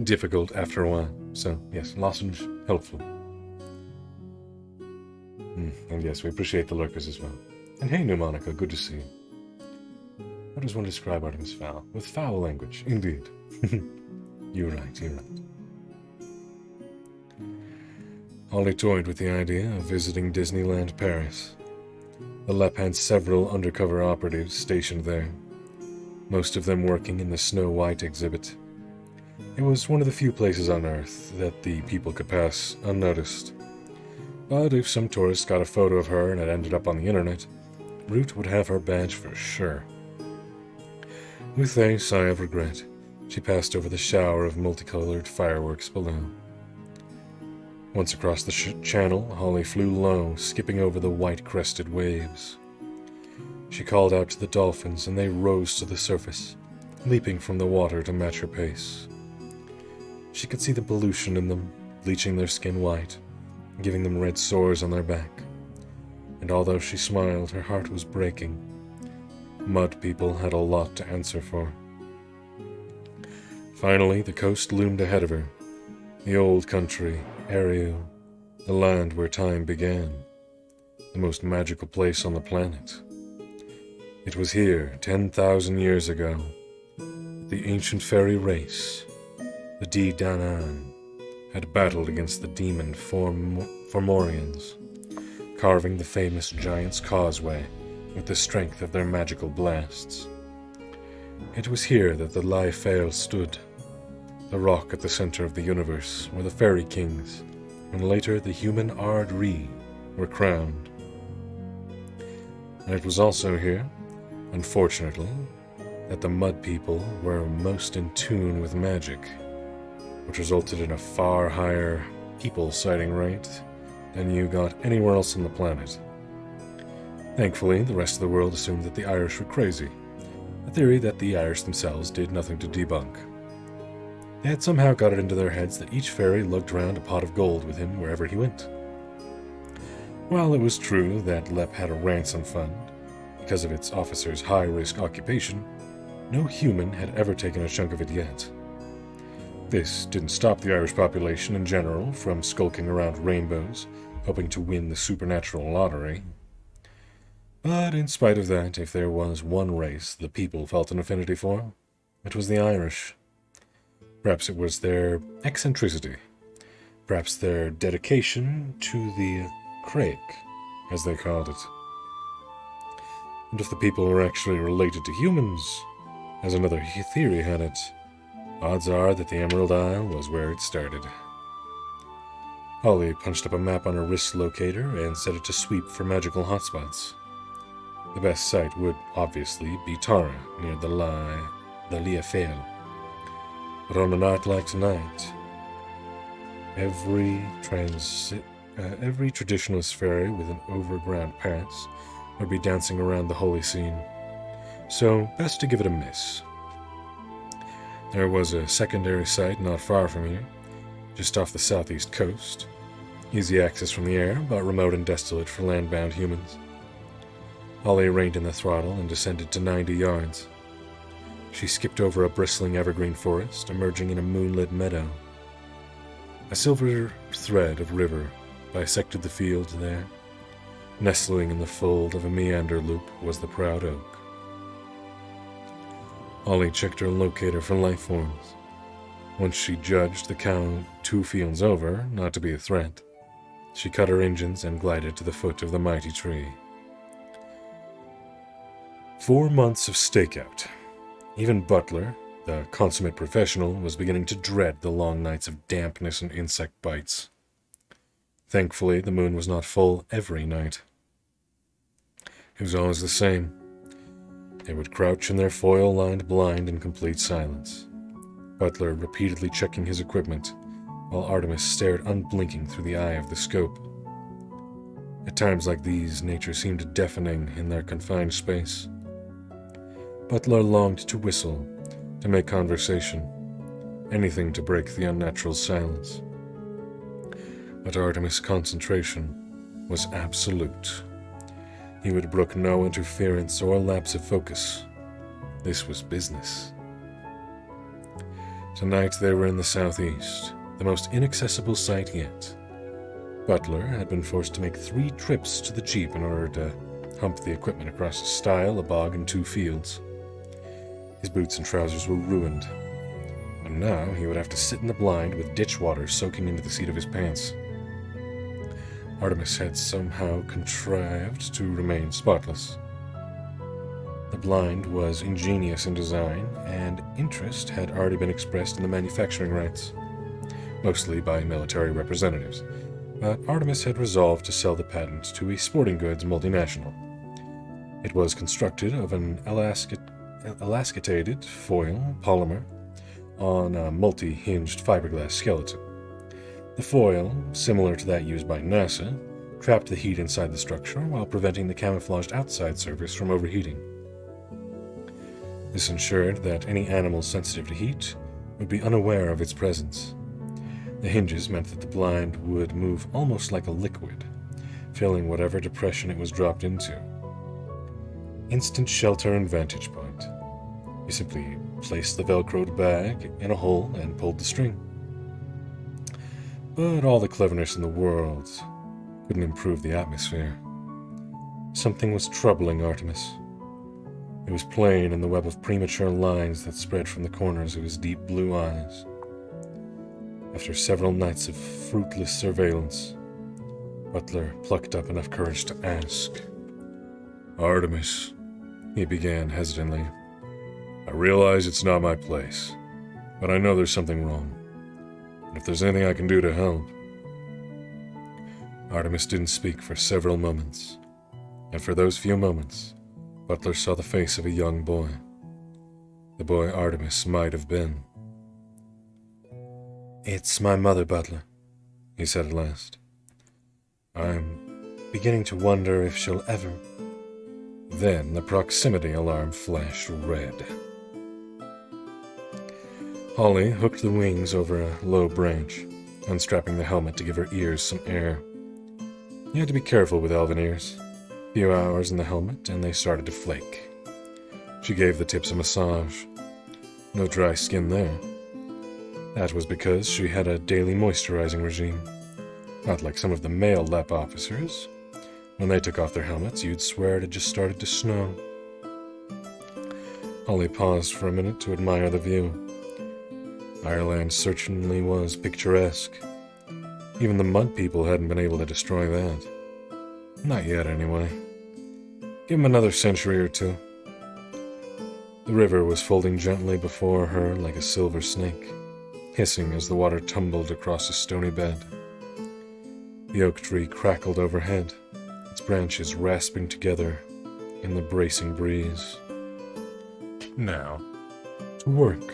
difficult after a while. So, yes, lozenge, helpful. And yes, we appreciate the lurkers as well. And hey, Pneumonica, good to see you. How does one describe Artemis Fowl? With foul language, indeed. You're right. Ollie toyed with the idea of visiting Disneyland Paris. The LEP had several undercover operatives stationed there, most of them working in the Snow White exhibit. It was one of the few places on Earth that the people could pass unnoticed. But if some tourist got a photo of her and it ended up on the internet, Root would have her badge for sure. With a sigh of regret, she passed over the shower of multicolored fireworks below. Once across the channel, Holly flew low, skipping over the white-crested waves. She called out to the dolphins, and they rose to the surface, leaping from the water to match her pace. She could see the pollution in them, bleaching their skin white, giving them red sores on their back. And although she smiled, her heart was breaking. Mud people had a lot to answer for. Finally, the coast loomed ahead of her. The old country, Ariel, the land where time began, the most magical place on the planet. It was here, 10,000 years ago, that the ancient fairy race, the Di Danan, had battled against the demon Fomorians, carving the famous Giant's Causeway with the strength of their magical blasts. It was here that the Lai Fail stood, the rock at the center of the universe where the fairy kings, and later the human Ard Ri, were crowned. And it was also here, unfortunately, that the Mud People were most in tune with magic, which resulted in a far higher people sighting rate than you got anywhere else on the planet. Thankfully, the rest of the world assumed that the Irish were crazy, a theory that the Irish themselves did nothing to debunk. They had somehow got it into their heads that each fairy lugged around a pot of gold with him wherever he went. While it was true that LEP had a ransom fund, because of its officers' high-risk occupation, no human had ever taken a chunk of it yet. This didn't stop the Irish population in general from skulking around rainbows, hoping to win the supernatural lottery. But in spite of that, if there was one race the people felt an affinity for, it was the Irish. Perhaps it was their eccentricity, perhaps their dedication to the Craig, as they called it. And if the people were actually related to humans, as another theory had it, odds are that the Emerald Isle was where it started. Holly punched up a map on her wrist locator and set it to sweep for magical hotspots. The best site would obviously be Tara, near the Lia Fail. But on a night like tonight, every traditionalist fairy with an overground pass would be dancing around the holy scene. So, best to give it a miss. There was a secondary site not far from here, just off the southeast coast. Easy access from the air, but remote and desolate for land-bound humans. Holly reined in the throttle and descended to 90 yards. She skipped over a bristling evergreen forest, emerging in a moonlit meadow. A silver thread of river bisected the field there. Nestling in the fold of a meander loop was the proud oak. Ollie checked her locator for life forms. Once she judged the cow 2 fields over not to be a threat, she cut her engines and glided to the foot of the mighty tree. 4 months of stakeout. Even Butler, the consummate professional, was beginning to dread the long nights of dampness and insect bites. Thankfully, the moon was not full every night. It was always the same. They would crouch in their foil-lined blind in complete silence, Butler repeatedly checking his equipment, while Artemis stared unblinking through the eye of the scope. At times like these, nature seemed deafening in their confined space. Butler longed to whistle, to make conversation, anything to break the unnatural silence. But Artemis' concentration was absolute. He would brook no interference or lapse of focus. This was business. Tonight they were in the southeast, the most inaccessible site yet. Butler had been forced to make 3 trips to the jeep in order to hump the equipment across a stile, a bog, and 2 fields. His boots and trousers were ruined, and now he would have to sit in the blind with ditch water soaking into the seat of his pants. Artemis had somehow contrived to remain spotless. The blind was ingenious in design, and interest had already been expressed in the manufacturing rights, mostly by military representatives, but Artemis had resolved to sell the patent to a sporting goods multinational. It was constructed of an elasticitated foil polymer on a multi-hinged fiberglass skeleton. The foil, similar to that used by NASA, trapped the heat inside the structure while preventing the camouflaged outside surface from overheating. This ensured that any animal sensitive to heat would be unaware of its presence. The hinges meant that the blind would move almost like a liquid, filling whatever depression it was dropped into. Instant shelter and vantage point. You simply placed the velcroed bag in a hole and pulled the string. But all the cleverness in the world couldn't improve the atmosphere. Something was troubling Artemis. It was plain in the web of premature lines that spread from the corners of his deep blue eyes. After several nights of fruitless surveillance, Butler plucked up enough courage to ask. "Artemis," he began hesitantly, "I realize it's not my place, but I know there's something wrong. And if there's anything I can do to help..." Artemis didn't speak for several moments, and for those few moments, Butler saw the face of a young boy. The boy Artemis might have been. "It's my mother, Butler," he said at last. "I'm beginning to wonder if she'll ever..." Then the proximity alarm flashed red. Holly hooked the wings over a low branch, unstrapping the helmet to give her ears some air. You had to be careful with elven ears. A few hours in the helmet, and they started to flake. She gave the tips a massage. No dry skin there. That was because she had a daily moisturizing regime. Not like some of the male LEP officers. When they took off their helmets, you'd swear it had just started to snow. Holly paused for a minute to admire the view. Ireland certainly was picturesque. Even the mud people hadn't been able to destroy that. Not yet, anyway. Give them another century or 2. The river was folding gently before her like a silver snake, hissing as the water tumbled across a stony bed. The oak tree crackled overhead, its branches rasping together in the bracing breeze. Now, to work.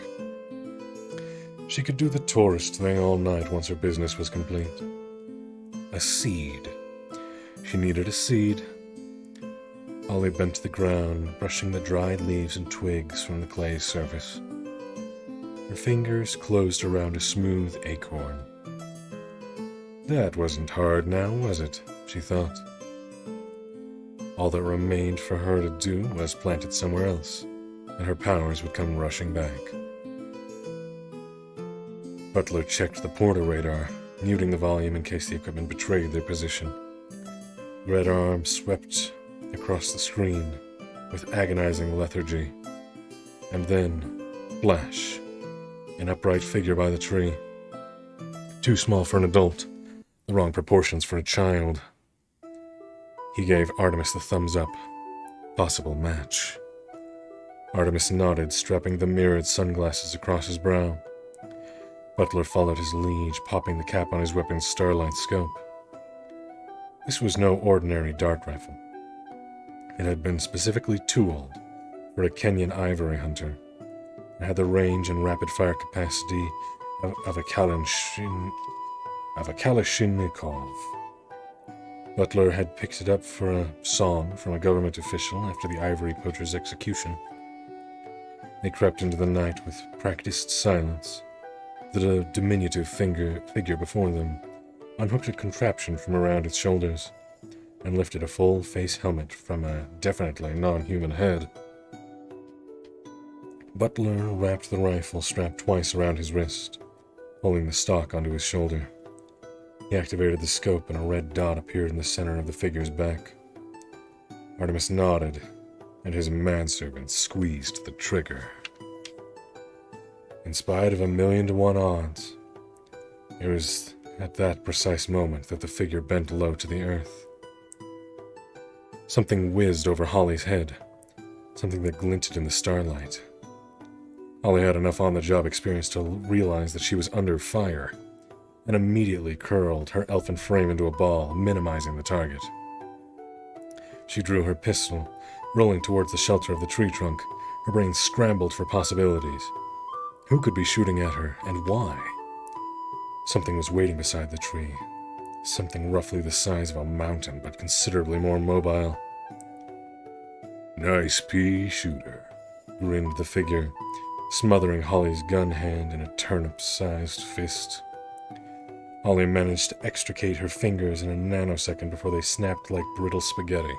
She could do the tourist thing all night once her business was complete. A seed. She needed a seed. Holly bent to the ground, brushing the dried leaves and twigs from the clay's surface. Her fingers closed around a smooth acorn. That wasn't hard now, was it? She thought. All that remained for her to do was plant it somewhere else, and her powers would come rushing back. Butler checked the porter radar, muting the volume in case the equipment betrayed their position. Red arms swept across the screen with agonizing lethargy. And then, flash, an upright figure by the tree. Too small for an adult, the wrong proportions for a child. He gave Artemis the thumbs up. Possible match. Artemis nodded, strapping the mirrored sunglasses across his brow. Butler followed his liege, popping the cap on his weapon's starlight scope. This was no ordinary dart rifle. It had been specifically tooled for a Kenyan ivory hunter. It had the range and rapid-fire capacity of a Kalashnikov. Butler had picked it up for a song from a government official after the ivory poacher's execution. They crept into the night with practiced silence. The diminutive figure before them unhooked a contraption from around its shoulders and lifted a full-face helmet from a definitely non-human head. Butler wrapped the rifle strap twice around his wrist, pulling the stock onto his shoulder. He activated the scope and a red dot appeared in the center of the figure's back. Artemis nodded, and his manservant squeezed the trigger. In spite of 1,000,000 to 1 odds, it was at that precise moment that the figure bent low to the earth. Something whizzed over Holly's head, something that glinted in the starlight. Holly had enough on-the-job experience to realize that she was under fire, and immediately curled her elfin frame into a ball, minimizing the target. She drew her pistol, rolling towards the shelter of the tree trunk. Her brain scrambled for possibilities. Who could be shooting at her, and why? Something was waiting beside the tree. Something roughly the size of a mountain, but considerably more mobile. "Nice pea shooter," grinned the figure, smothering Holly's gun hand in a turnip-sized fist. Holly managed to extricate her fingers in a nanosecond before they snapped like brittle spaghetti.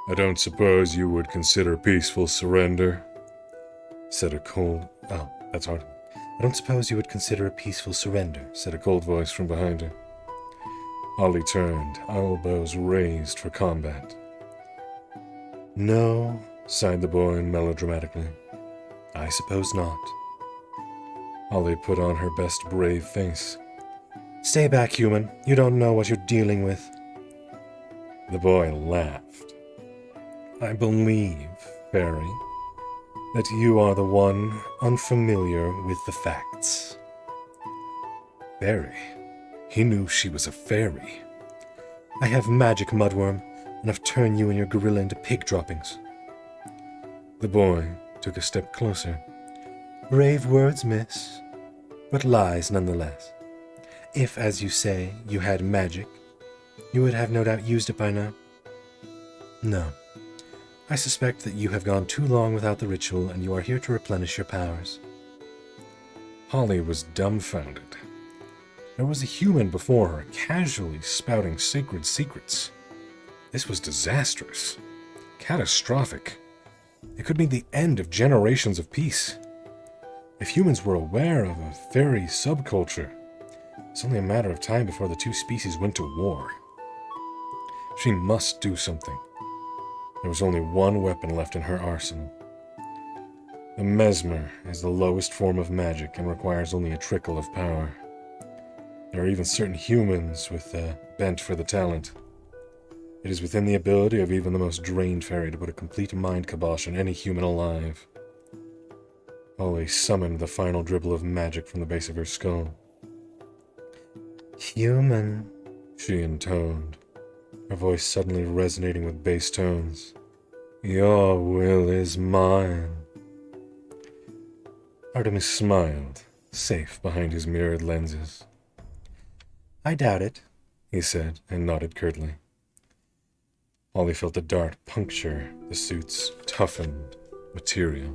"I don't suppose you would consider peaceful surrender?" said a cold... Oh, that's hard. "I don't suppose you would consider a peaceful surrender," said a cold voice from behind her. Holly turned, elbows raised for combat. "No," sighed the boy melodramatically. "I suppose not." Holly put on her best brave face. "Stay back, human. You don't know what you're dealing with." The boy laughed. "I believe, fairy, that you are the one unfamiliar with the facts." Fairy? He knew she was a fairy. "I have magic, Mudworm, and I've turned you and your gorilla into pig droppings." The boy took a step closer. "Brave words, miss, but lies nonetheless. If, as you say, you had magic, you would have no doubt used it by now." "No. I suspect that you have gone too long without the ritual, and you are here to replenish your powers." Holly was dumbfounded. There was a human before her, casually spouting sacred secrets. This was disastrous. Catastrophic. It could mean the end of generations of peace. If humans were aware of a fairy subculture, it's only a matter of time before the two species went to war. She must do something. There was only one weapon left in her arsenal. The mesmer is the lowest form of magic and requires only a trickle of power. There are even certain humans with a bent for the talent. It is within the ability of even the most drained fairy to put a complete mind kibosh on any human alive. Holly summoned the final dribble of magic from the base of her skull. "Human," she intoned, her voice suddenly resonating with bass tones. "Your will is mine." Artemis smiled, safe behind his mirrored lenses. "I doubt it," he said, and nodded curtly. Holly felt the dart puncture the suit's toughened material,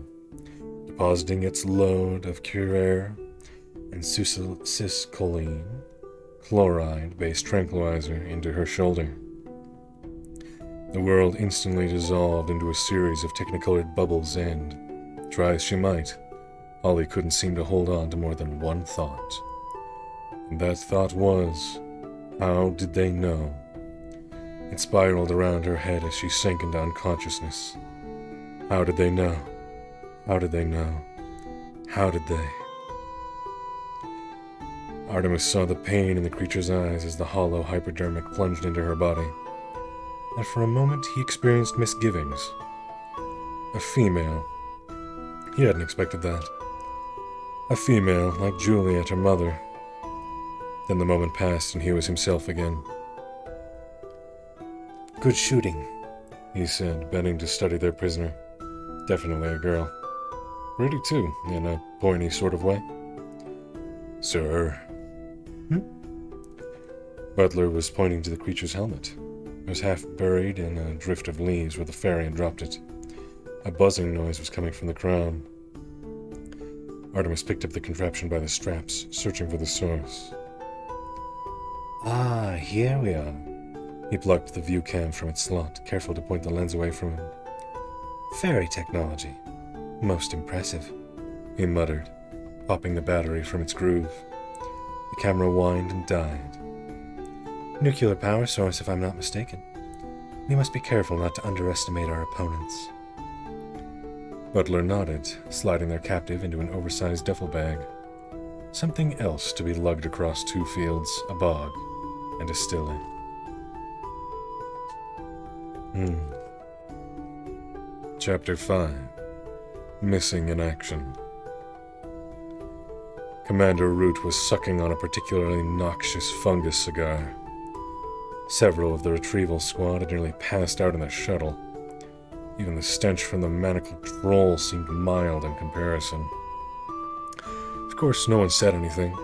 depositing its load of curare and ciscoline chloride-based tranquilizer into her shoulder. The world instantly dissolved into a series of technicolored bubbles and, try as she might, Holly couldn't seem to hold on to more than one thought. And that thought was, how did they know? It spiraled around her head as she sank into unconsciousness. How did they know? How did they know? How did they? Artemis saw the pain in the creature's eyes as the hollow hypodermic plunged into her body. And for a moment he experienced misgivings. A female. He hadn't expected that. A female like Juliet, her mother. Then the moment passed and he was himself again. good shooting, he said, bending to study their prisoner. Definitely a girl. Pretty too, in a pointy sort of way. Sir. Butler was pointing to the creature's helmet. It was half buried in a drift of leaves where the fairy had dropped it. A buzzing noise was coming from the crown. Artemis picked up the contraption by the straps, searching for the source. Ah, here we are. He plucked the view cam from its slot, careful to point the lens away from him. Fairy technology. Most impressive, he muttered, popping the battery from its groove. The camera whined and died. Nuclear power source, if I'm not mistaken. We must be careful not to underestimate our opponents. Butler nodded, sliding their captive into an oversized duffel bag. Something else to be lugged across 2 fields, a bog, and a stilly. Chapter 5. Missing in Action. Commander Root was sucking on a particularly noxious fungus cigar. Several of the retrieval squad had nearly passed out in the shuttle. Even the stench from the manacled troll seemed mild in comparison. Of course, no one said anything,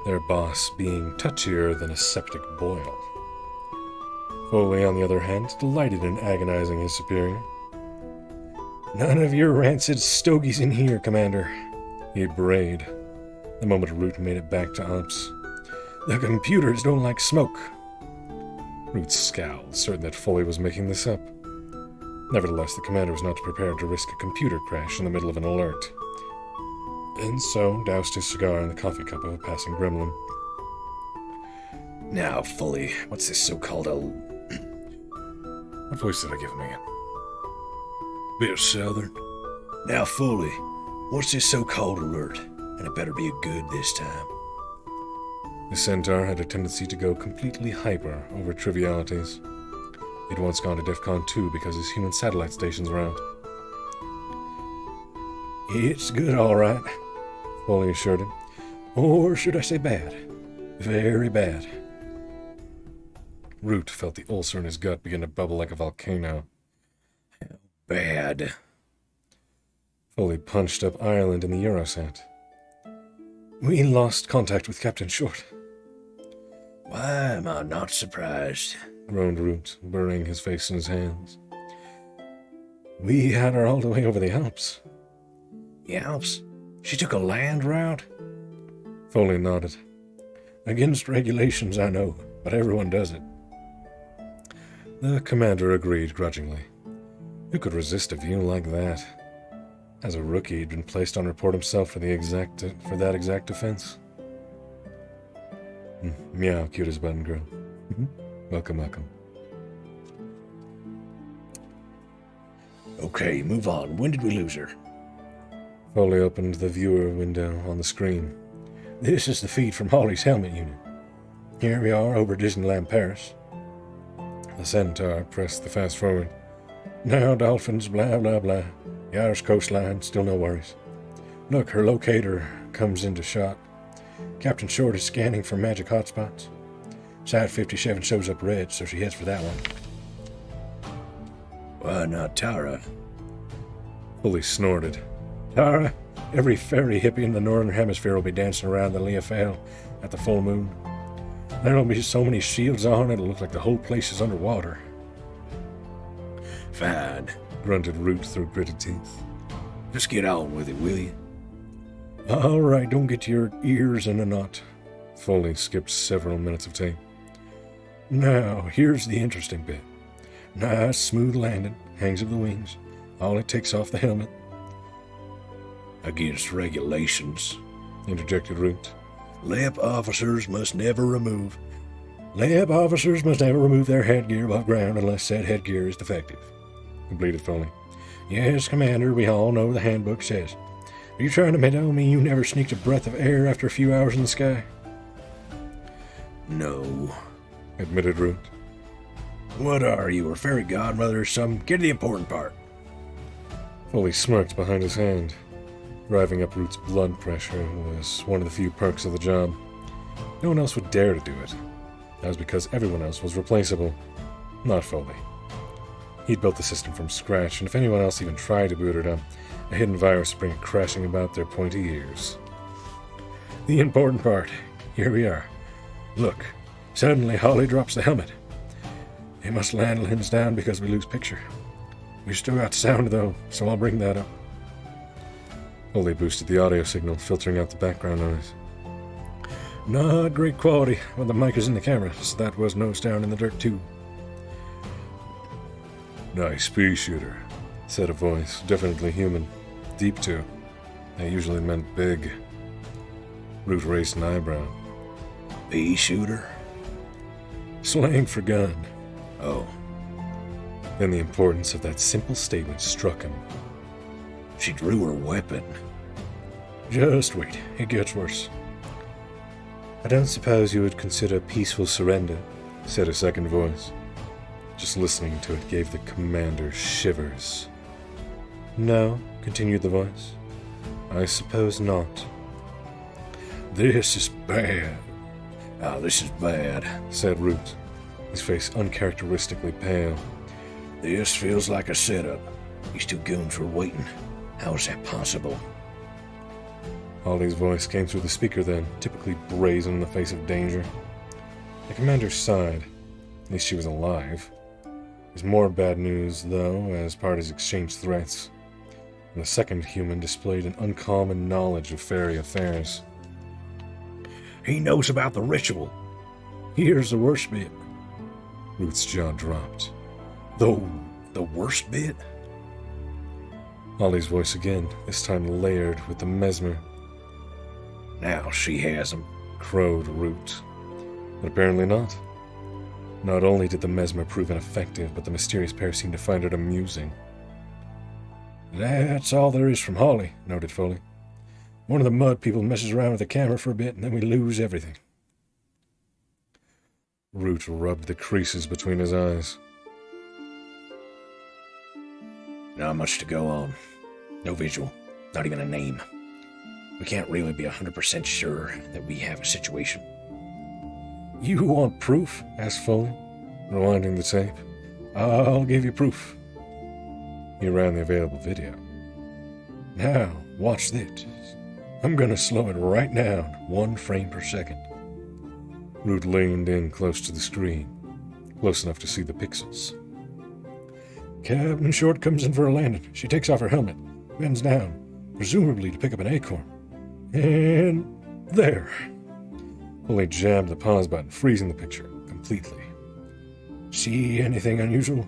their boss being touchier than a septic boil. Foley, on the other hand, delighted in agonizing his superior. None of your rancid stogies in here, Commander, he brayed, the moment Root made it back to ops. The computers don't like smoke. Root scowled, certain that Foley was making this up. Nevertheless, the commander was not prepared to risk a computer crash in the middle of an alert, and so doused his cigar in the coffee cup of a passing gremlin. Now, Foley, what's this so-called What voice did I give him again? Bit southern. Now, Foley, what's this so-called alert? And it better be a good this time. The centaur had a tendency to go completely hyper over trivialities. He'd once gone to DEFCON 2 because his human satellite stations were out. It's good, all right, Foley assured him. Or should I say bad? Very bad. Root felt the ulcer in his gut begin to bubble like a volcano. Bad. Foley punched up Ireland in the Eurosat. We lost contact with Captain Short. Why am I not surprised? Groaned Root, burying his face in his hands. We had her all the way over the Alps. The Alps? She took a land route? Foley nodded. Against regulations, I know, but everyone does it. The commander agreed grudgingly. Who could resist a view like that? As a rookie, he'd been placed on report himself for that exact offense. Meow, cute as button girl. Welcome, welcome. Okay, move on. When did we lose her? Foley opened the viewer window on the screen. This is the feed from Holly's helmet unit. Here we are over Disneyland Paris. The centaur pressed the fast forward. Now dolphins, blah, blah, blah. The Irish coastline, still no worries. Look, her locator comes into shot. Captain Short is scanning for magic hotspots. Side 57 shows up red, so she heads for that one. Why not Tara? Foley snorted. Tara, every fairy hippie in the northern hemisphere will be dancing around the Leofale at the full moon. There'll be so many shields on, it'll look like the whole place is underwater. Fine, grunted Root through gritted teeth. Just get on with it, will you? All right, don't get your ears in a knot. Foley skipped several minutes of tape. Now, here's the interesting bit. Nice, smooth landing, hangs of the wings. All it takes off the helmet. Against regulations, interjected Root. Lap officers must never remove their headgear above ground unless said headgear is defective, completed Foley. Yes, Commander, we all know the handbook says. Are you trying to tell me you never sneaked a breath of air after a few hours in the sky? No, admitted Root. What are you, a fairy godmother or something? Get to the important part. Foley smirked behind his hand. Driving up Root's blood pressure was one of the few perks of the job. No one else would dare to do it. That was because everyone else was replaceable. Not Foley. He'd built the system from scratch, and if anyone else even tried to boot it up, a hidden virus would bring it crashing about their pointy ears. The important part. Here we are. Look, suddenly Holly drops the helmet. It must land limbs down because we lose picture. We've still got sound, though, so I'll bring that up. Foley boosted the audio signal, filtering out the background noise. Not great quality when the mic is in the camera, so that was nose down in the dirt, too. Nice pea shooter, said a voice, definitely human. Deep, too. That usually meant big. Root raised an eyebrow. Pea shooter? Slang for gun. Oh. Then the importance of that simple statement struck him. She drew her weapon. Just wait, it gets worse. I don't suppose you would consider peaceful surrender, said a second voice. Just listening to it gave the commander shivers. No, continued the voice. I suppose not. This is bad. Oh, this is bad, said Root, his face uncharacteristically pale. This feels like a setup. These two goons were waiting. How is that possible? Holly's voice came through the speaker then, typically brazen in the face of danger. The commander sighed. At least she was alive. There's more bad news, though, as parties exchanged threats. And the second human displayed an uncommon knowledge of fairy affairs. He knows about the ritual. Here's the worst bit. Ruth's jaw dropped. The worst bit? Holly's voice again, this time layered with the mesmer. Now she has him, crowed Root. But apparently not. Not only did the mesmer prove ineffective, but the mysterious pair seemed to find it amusing. That's all there is from Holly, noted Foley. One of the mud people messes around with the camera for a bit, and then we lose everything. Root rubbed the creases between his eyes. Not much to go on. No visual. Not even a name. We can't really be 100% sure that we have a situation. You want proof? Asked Foley, rewinding the tape. I'll give you proof. He ran the available video. Now, watch this. I'm gonna slow it right down, 1 frame per second. Root leaned in close to the screen, close enough to see the pixels. Captain Short comes in for a landing. She takes off her helmet, bends down, presumably to pick up an acorn. And there. Foley jammed the pause button, freezing the picture completely. See anything unusual?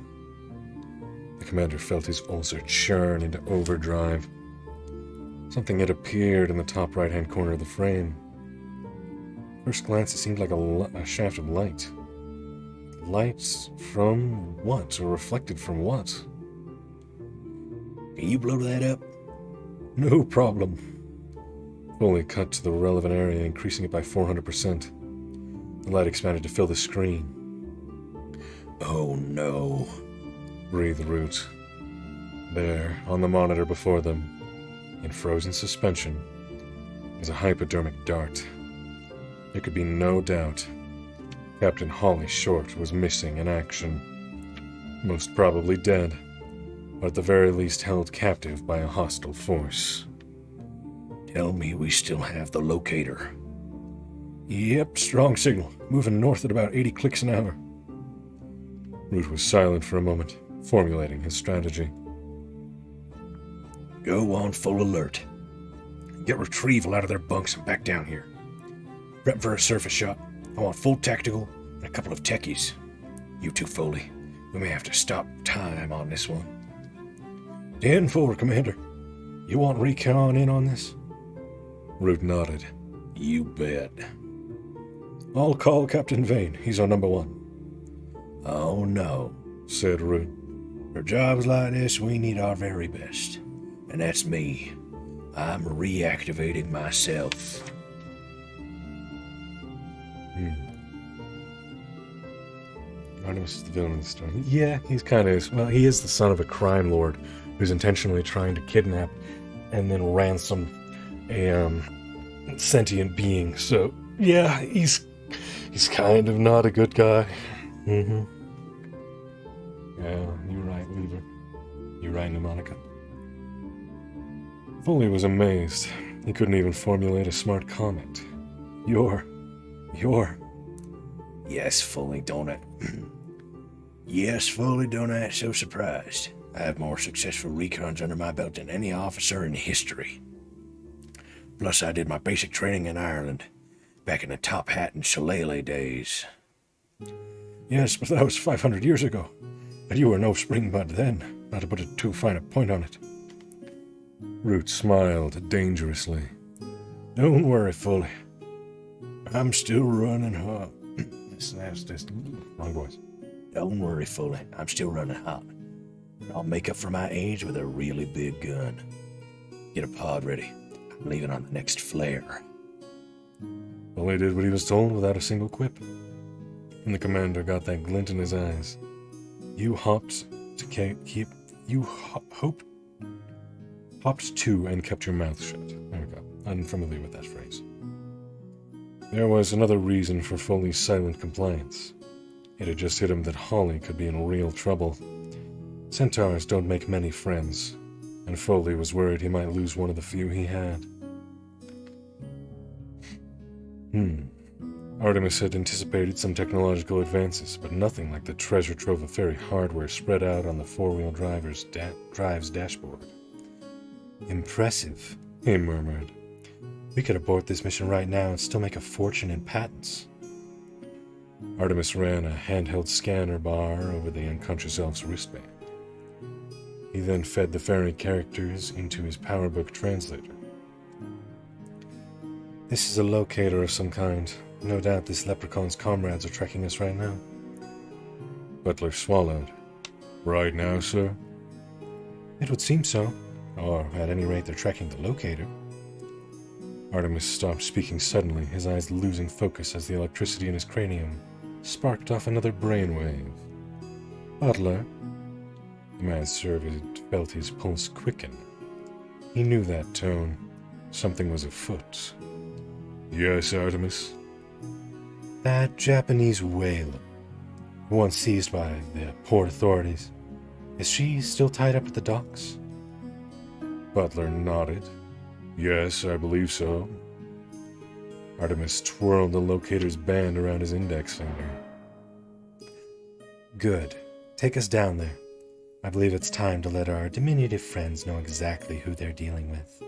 The commander felt his ulcer churn into overdrive. Something had appeared in the top right-hand corner of the frame. First glance, it seemed like a shaft of light. Lights from what, or reflected from what? Can you blow that up? No problem. Foley cut to the relevant area, increasing it by 400%. The light expanded to fill the screen. Oh no, breathed Root. There, on the monitor before them, in frozen suspension, was a hypodermic dart. There could be no doubt. Captain Holly Short was missing in action. Most probably dead, or at the very least held captive by a hostile force. Tell me we still have the locator. Yep, strong signal. Moving north at about 80 clicks an hour. Root was silent for a moment, formulating his strategy. Go on full alert. Get retrieval out of their bunks and back down here. Prep for a surface shot. I want full tactical and a couple of techies. You two, Foley. We may have to stop time on this one. 10-4, Commander. You want recon in on this? Root nodded. You bet. I'll call Captain Vane. He's our number 1. Oh no, said Root. For jobs like this, we need our very best. And that's me. I'm reactivating myself. Artemis is the villain of the story. Yeah, he's kind of... Well, he is the son of a crime lord who's intentionally trying to kidnap and then ransom a sentient being. So, yeah, he's kind of not a good guy. Yeah, you're right, Lever. You're right, Mnemonica. Foley was amazed. He couldn't even formulate a smart comment. You're... Yes, Foley, don't I? Yes, Foley, don't I? So surprised. I have more successful recons under my belt than any officer in history. Plus, I did my basic training in Ireland, back in the Top Hat and Shillelagh days. Yes, but that was 500 years ago, and you were no springbud then, not to put too fine a point on it. Root smiled dangerously. Don't worry, Foley. I'm still running hot. Wrong voice. Don't worry, Foley. I'm still running hot. I'll make up for my age with a really big gun. Get a pod ready. I'm leaving on the next flare. Foley did what he was told without a single quip. And the commander got that glint in his eyes. You hopped to and kept your mouth shut. There we go. Unfamiliar with that phrase. There was another reason for Foley's silent compliance. It had just hit him that Holly could be in real trouble. Centaurs don't make many friends, and Foley was worried he might lose one of the few he had. Artemis had anticipated some technological advances, but nothing like the treasure trove of fairy hardware spread out on the four-wheel drive's dashboard. Impressive, he murmured. We could abort this mission right now and still make a fortune in patents. Artemis ran a handheld scanner bar over the unconscious elf's wristband. He then fed the fairy characters into his PowerBook translator. This is a locator of some kind. No doubt this leprechaun's comrades are tracking us right now. Butler swallowed. Right now, sir? It would seem so. Or, at any rate, they're tracking the locator. Artemis stopped speaking suddenly, his eyes losing focus as the electricity in his cranium sparked off another brainwave. Butler? The manservant felt his pulse quicken. He knew that tone. Something was afoot. Yes, Artemis? That Japanese whaler, the one seized by the port authorities, is she still tied up at the docks? Butler nodded. Yes, I believe so. Artemis twirled the locator's band around his index finger. Good. Take us down there. I believe it's time to let our diminutive friends know exactly who they're dealing with.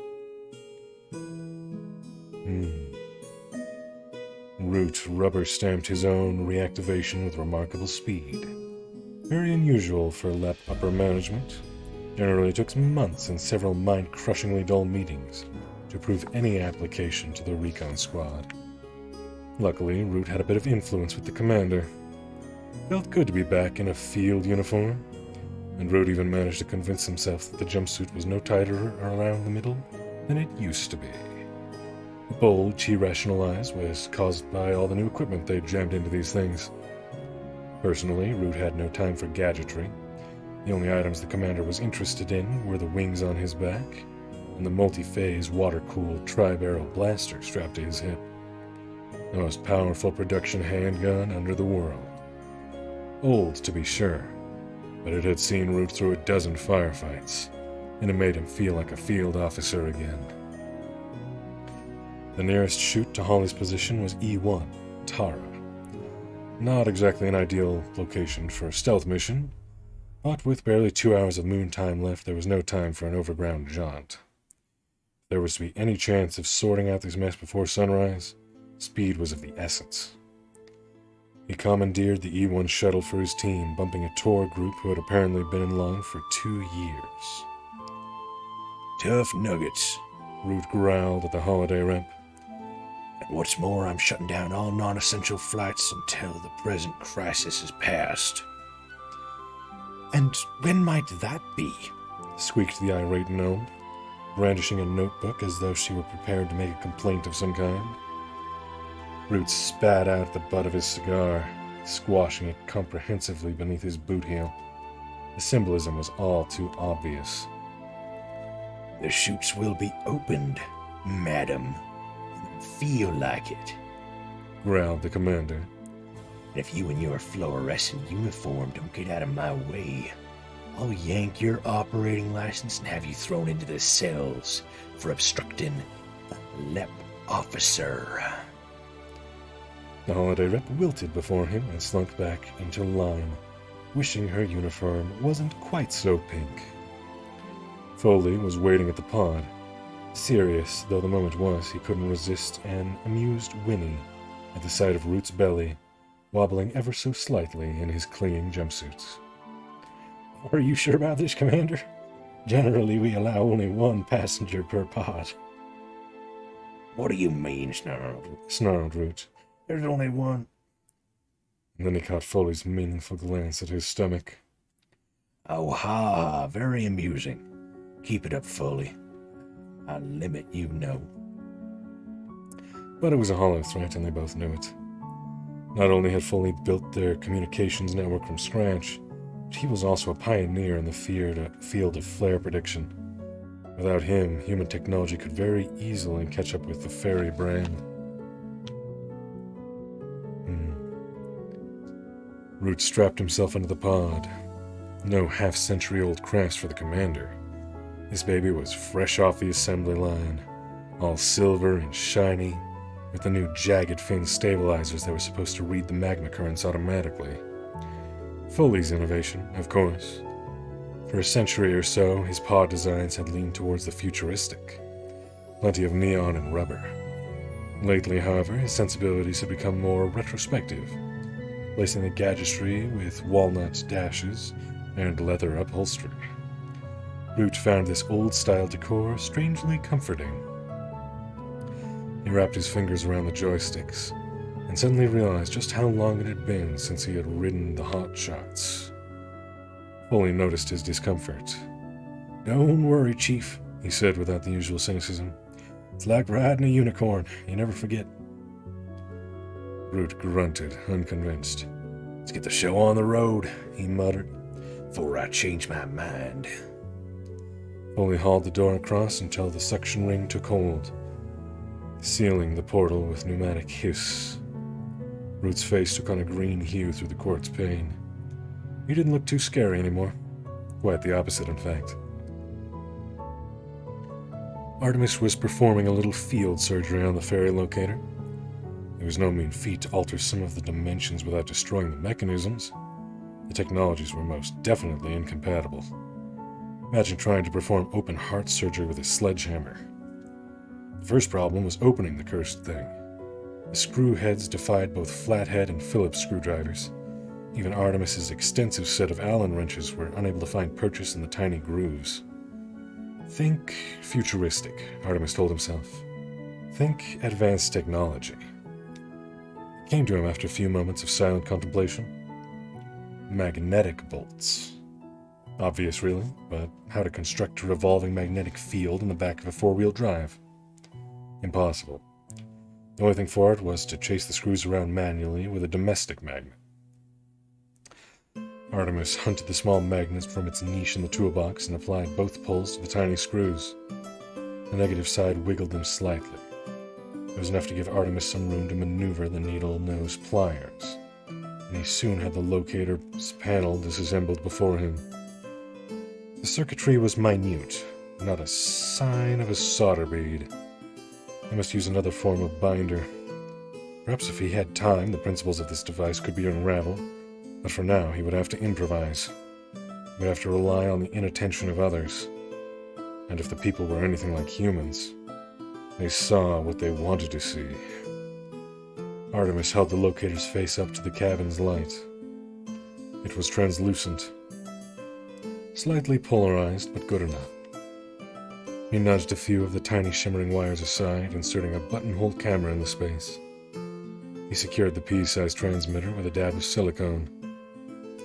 Root rubber-stamped his own reactivation with remarkable speed. Very unusual for LEP upper management. Generally took months and several mind-crushingly dull meetings to prove any application to the recon squad. Luckily, Root had a bit of influence with the commander. Felt good to be back in a field uniform, and Root even managed to convince himself that the jumpsuit was no tighter around the middle than it used to be. The bulge, he rationalized, was caused by all the new equipment they'd jammed into these things. Personally, Root had no time for gadgetry. The only items the commander was interested in were the wings on his back and the multi-phase water-cooled tri-barrel blaster strapped to his hip. The most powerful production handgun under the world. Old, to be sure, but it had seen Root through a dozen firefights, and it made him feel like a field officer again. The nearest chute to Holly's position was E1, Tara. Not exactly an ideal location for a stealth mission, but with barely 2 hours of moon time left, there was no time for an overground jaunt. If there was to be any chance of sorting out this mess before sunrise, speed was of the essence. He commandeered the E1 shuttle for his team, bumping a tour group who had apparently been in line for 2 years. Tough nuggets. Root growled at the holiday ramp. And what's more, I'm shutting down all non-essential flights until the present crisis is past. And when might that be? Squeaked the irate gnome, brandishing a notebook as though she were prepared to make a complaint of some kind. Root spat out the butt of his cigar, squashing it comprehensively beneath his boot heel. The symbolism was all too obvious. The chutes will be opened, madam. Feel like it, growled the commander. If you and your fluorescent uniform don't get out of my way, I'll yank your operating license and have you thrown into the cells for obstructing the LEP officer. The holiday rep wilted before him and slunk back into line, wishing her uniform wasn't quite so pink. Foley was waiting at the pod. Serious though the moment was, he couldn't resist an amused whinny at the sight of Root's belly, wobbling ever so slightly in his clinging jumpsuits. "Are you sure about this, Commander? Generally, we allow only one passenger per pod." What do you mean, Snarled Root. There's only one. And then he caught Foley's meaningful glance at his stomach. Oh, ha, very amusing. Keep it up, Foley. I limit you, no. But it was a hollow threat, and they both knew it. Not only had Foley built their communications network from scratch, but he was also a pioneer in the field of flare prediction. Without him, human technology could very easily catch up with the fairy brand. Root strapped himself into the pod. No half-century-old crafts for the commander. This baby was fresh off the assembly line, all silver and shiny, with the new jagged fin stabilizers that were supposed to read the magma currents automatically. Foley's innovation, of course. For a century or so, his pod designs had leaned towards the futuristic. Plenty of neon and rubber. Lately, however, his sensibilities had become more retrospective, placing the gadgetry with walnut dashes and leather upholstery. Root found this old-style decor strangely comforting. He wrapped his fingers around the joysticks and suddenly realized just how long it had been since he had ridden the hot shots. Foley noticed his discomfort. "Don't worry, Chief," he said without the usual cynicism. "It's like riding a unicorn. You never forget." Root grunted, unconvinced. "Let's get the show on the road," he muttered, "before I change my mind." Foley hauled the door across until the suction ring took hold, sealing the portal with pneumatic hiss. Root's face took on a green hue through the quartz pane. He didn't look too scary anymore. Quite the opposite, in fact. Artemis was performing a little field surgery on the ferry locator. It was no mean feat to alter some of the dimensions without destroying the mechanisms. The technologies were most definitely incompatible. Imagine trying to perform open heart surgery with a sledgehammer. The first problem was opening the cursed thing. The screw heads defied both flathead and Phillips screwdrivers. Even Artemis's extensive set of Allen wrenches were unable to find purchase in the tiny grooves. Think futuristic, Artemis told himself. Think advanced technology. It came to him after a few moments of silent contemplation. Magnetic bolts. Obvious, really, but how to construct a revolving magnetic field in the back of a four-wheel drive? Impossible. The only thing for it was to chase the screws around manually with a domestic magnet. Artemis hunted the small magnet from its niche in the toolbox and applied both pulls to the tiny screws. The negative side wiggled them slightly. It was enough to give Artemis some room to maneuver the needle-nose pliers, and he soon had the locator's panel disassembled before him. The circuitry was minute, not a sign of a solder bead. He must use another form of binder. Perhaps if he had time, the principles of this device could be unraveled, but for now he would have to improvise. He would have to rely on the inattention of others. And if the people were anything like humans, they saw what they wanted to see. Artemis held the locator's face up to the cabin's light. It was translucent. Slightly polarized, but good enough. He nudged a few of the tiny shimmering wires aside, inserting a buttonhole camera in the space. He secured the pea-sized transmitter with a dab of silicone.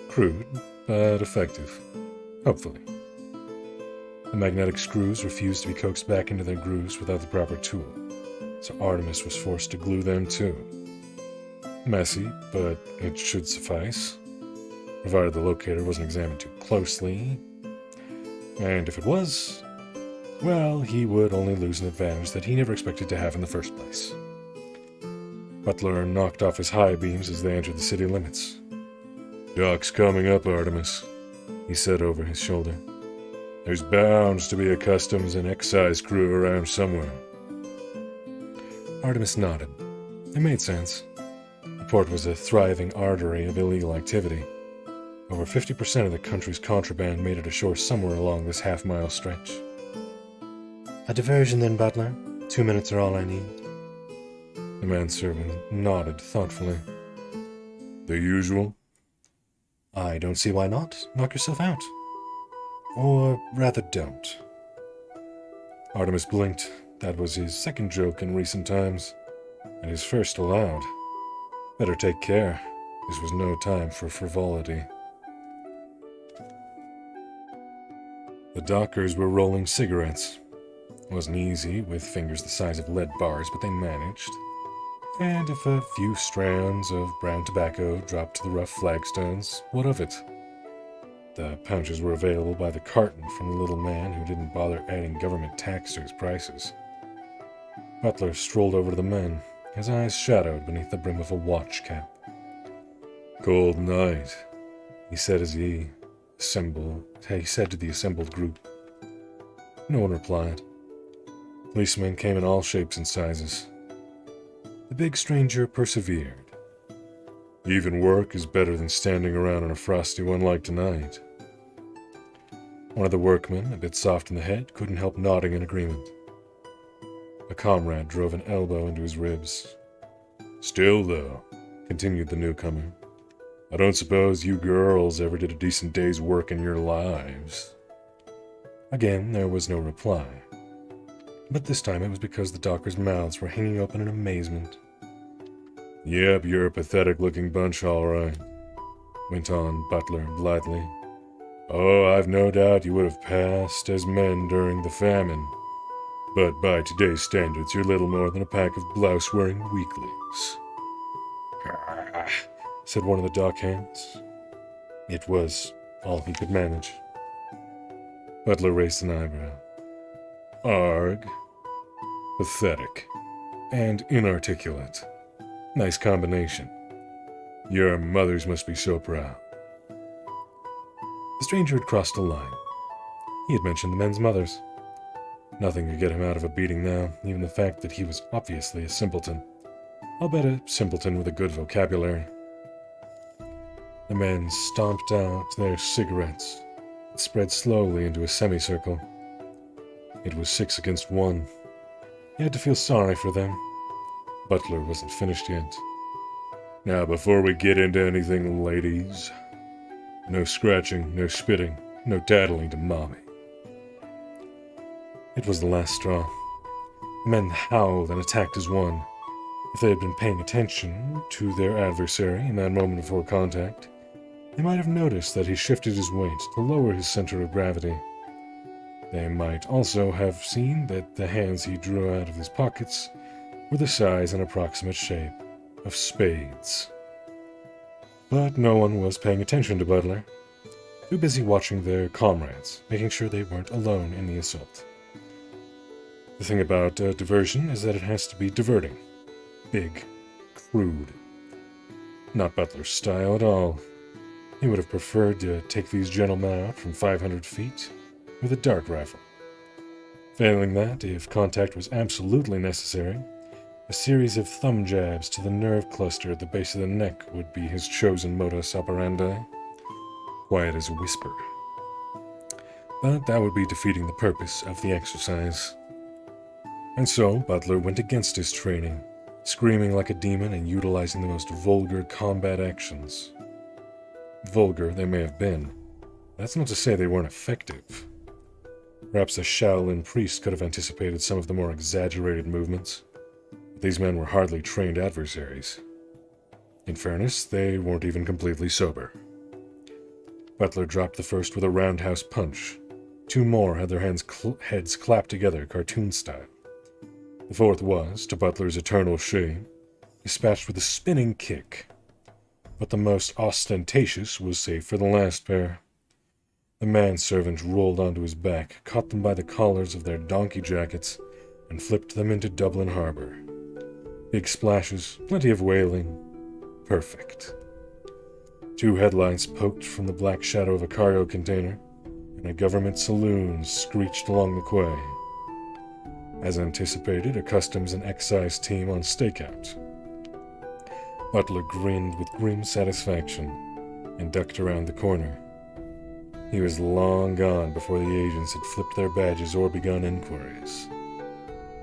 Crude, but effective. Hopefully. The magnetic screws refused to be coaxed back into their grooves without the proper tool, so Artemis was forced to glue them too. Messy, but it should suffice, provided the locator wasn't examined too closely. And if it was, well, he would only lose an advantage that he never expected to have in the first place. Butler knocked off his high beams as they entered the city limits. "Dock's coming up, Artemis," he said over his shoulder. "There's bound to be a customs and excise crew around somewhere." Artemis nodded. It made sense. The port was a thriving artery of illegal activity. Over 50% of the country's contraband made it ashore somewhere along this half-mile stretch. A diversion then, Butler. 2 minutes are all I need. The manservant nodded thoughtfully. "The usual?" "I don't see why not. Knock yourself out. Or rather don't." Artemis blinked. That was his second joke in recent times, and his first aloud. Better take care. This was no time for frivolity. The dockers were rolling cigarettes. It wasn't easy, with fingers the size of lead bars, but they managed. And if a few strands of brown tobacco dropped to the rough flagstones, what of it? The pouches were available by the carton from the little man who didn't bother adding government tax to his prices. Butler strolled over to the men, his eyes shadowed beneath the brim of a watch cap. "Cold night," he said as he said to the assembled group. No one replied. Policemen came in all shapes and sizes. The big stranger persevered. "Even work is better than standing around on a frosty one like tonight." One of the workmen, a bit soft in the head, couldn't help nodding in agreement. A comrade drove an elbow into his ribs. "Still, though," continued the newcomer, "I don't suppose you girls ever did a decent day's work in your lives." Again, there was no reply. But this time it was because the dockers' mouths were hanging open in amazement. "Yep, you're a pathetic-looking bunch, all right," went on Butler blithely. "Oh, I've no doubt you would have passed as men during the famine. But by today's standards, you're little more than a pack of blouse-wearing weaklings," said one of the dockhands. It was all he could manage. Butler raised an eyebrow. "Arg. Pathetic. And inarticulate. Nice combination. Your mothers must be so proud." The stranger had crossed a line. He had mentioned the men's mothers. Nothing could get him out of a beating now, even the fact that he was obviously a simpleton. I'll bet a simpleton with a good vocabulary. The men stomped out their cigarettes and spread slowly into a semicircle. It was 6 against 1. He had to feel sorry for them. Butler wasn't finished yet. "Now, before we get into anything, ladies, no scratching, no spitting, no tattling to mommy." It was the last straw. The men howled and attacked as one. If they had been paying attention to their adversary in that moment before contact, they might have noticed that he shifted his weight to lower his center of gravity. They might also have seen that the hands he drew out of his pockets were the size and approximate shape of spades. But no one was paying attention to Butler, too busy watching their comrades, making sure they weren't alone in the assault. The thing about diversion is that it has to be diverting. Big. Crude. Not Butler's style at all. He would have preferred to take these gentlemen out from 500 feet with a dart rifle. Failing that, if contact was absolutely necessary, a series of thumb jabs to the nerve cluster at the base of the neck would be his chosen modus operandi. Quiet as a whisper. But that would be defeating the purpose of the exercise. And so Butler went against his training, screaming like a demon and utilizing the most vulgar combat actions. Vulgar they may have been. That's not to say they weren't effective. Perhaps a Shaolin priest could have anticipated some of the more exaggerated movements, but these men were hardly trained adversaries. In fairness, they weren't even completely sober. Butler dropped the first with a roundhouse punch. 2 more had their heads clapped together, cartoon style. The fourth was, to Butler's eternal shame, dispatched with a spinning kick. But the most ostentatious was saved for the last pair. The manservant rolled onto his back, caught them by the collars of their donkey jackets, and flipped them into Dublin Harbor. Big splashes, plenty of wailing. Perfect. 2 headlights poked from the black shadow of a cargo container, and a government saloon screeched along the quay. As anticipated, a customs and excise team on stakeout. Butler grinned with grim satisfaction and ducked around the corner. He was long gone before the agents had flipped their badges or begun inquiries.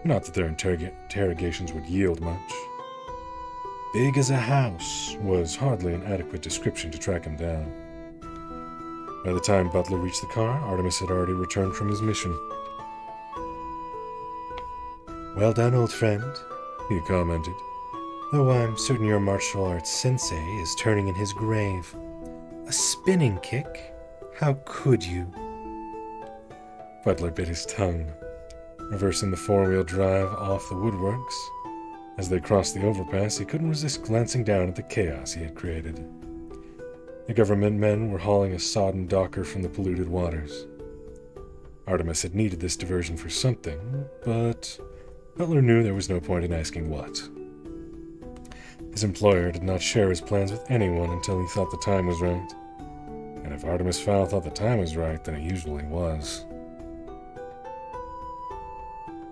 Not that their interrogations would yield much. Big as a house was hardly an adequate description to track him down. By the time Butler reached the car, Artemis had already returned from his mission. Well done, old friend, he commented. Though I'm certain your martial arts sensei is turning in his grave. A spinning kick? How could you? Butler bit his tongue, reversing the 4-wheel drive off the woodworks. As they crossed the overpass, he couldn't resist glancing down at the chaos he had created. The government men were hauling a sodden docker from the polluted waters. Artemis had needed this diversion for something, but Butler knew there was no point in asking what. His employer did not share his plans with anyone until he thought the time was right. And if Artemis Fowl thought the time was right, then it usually was.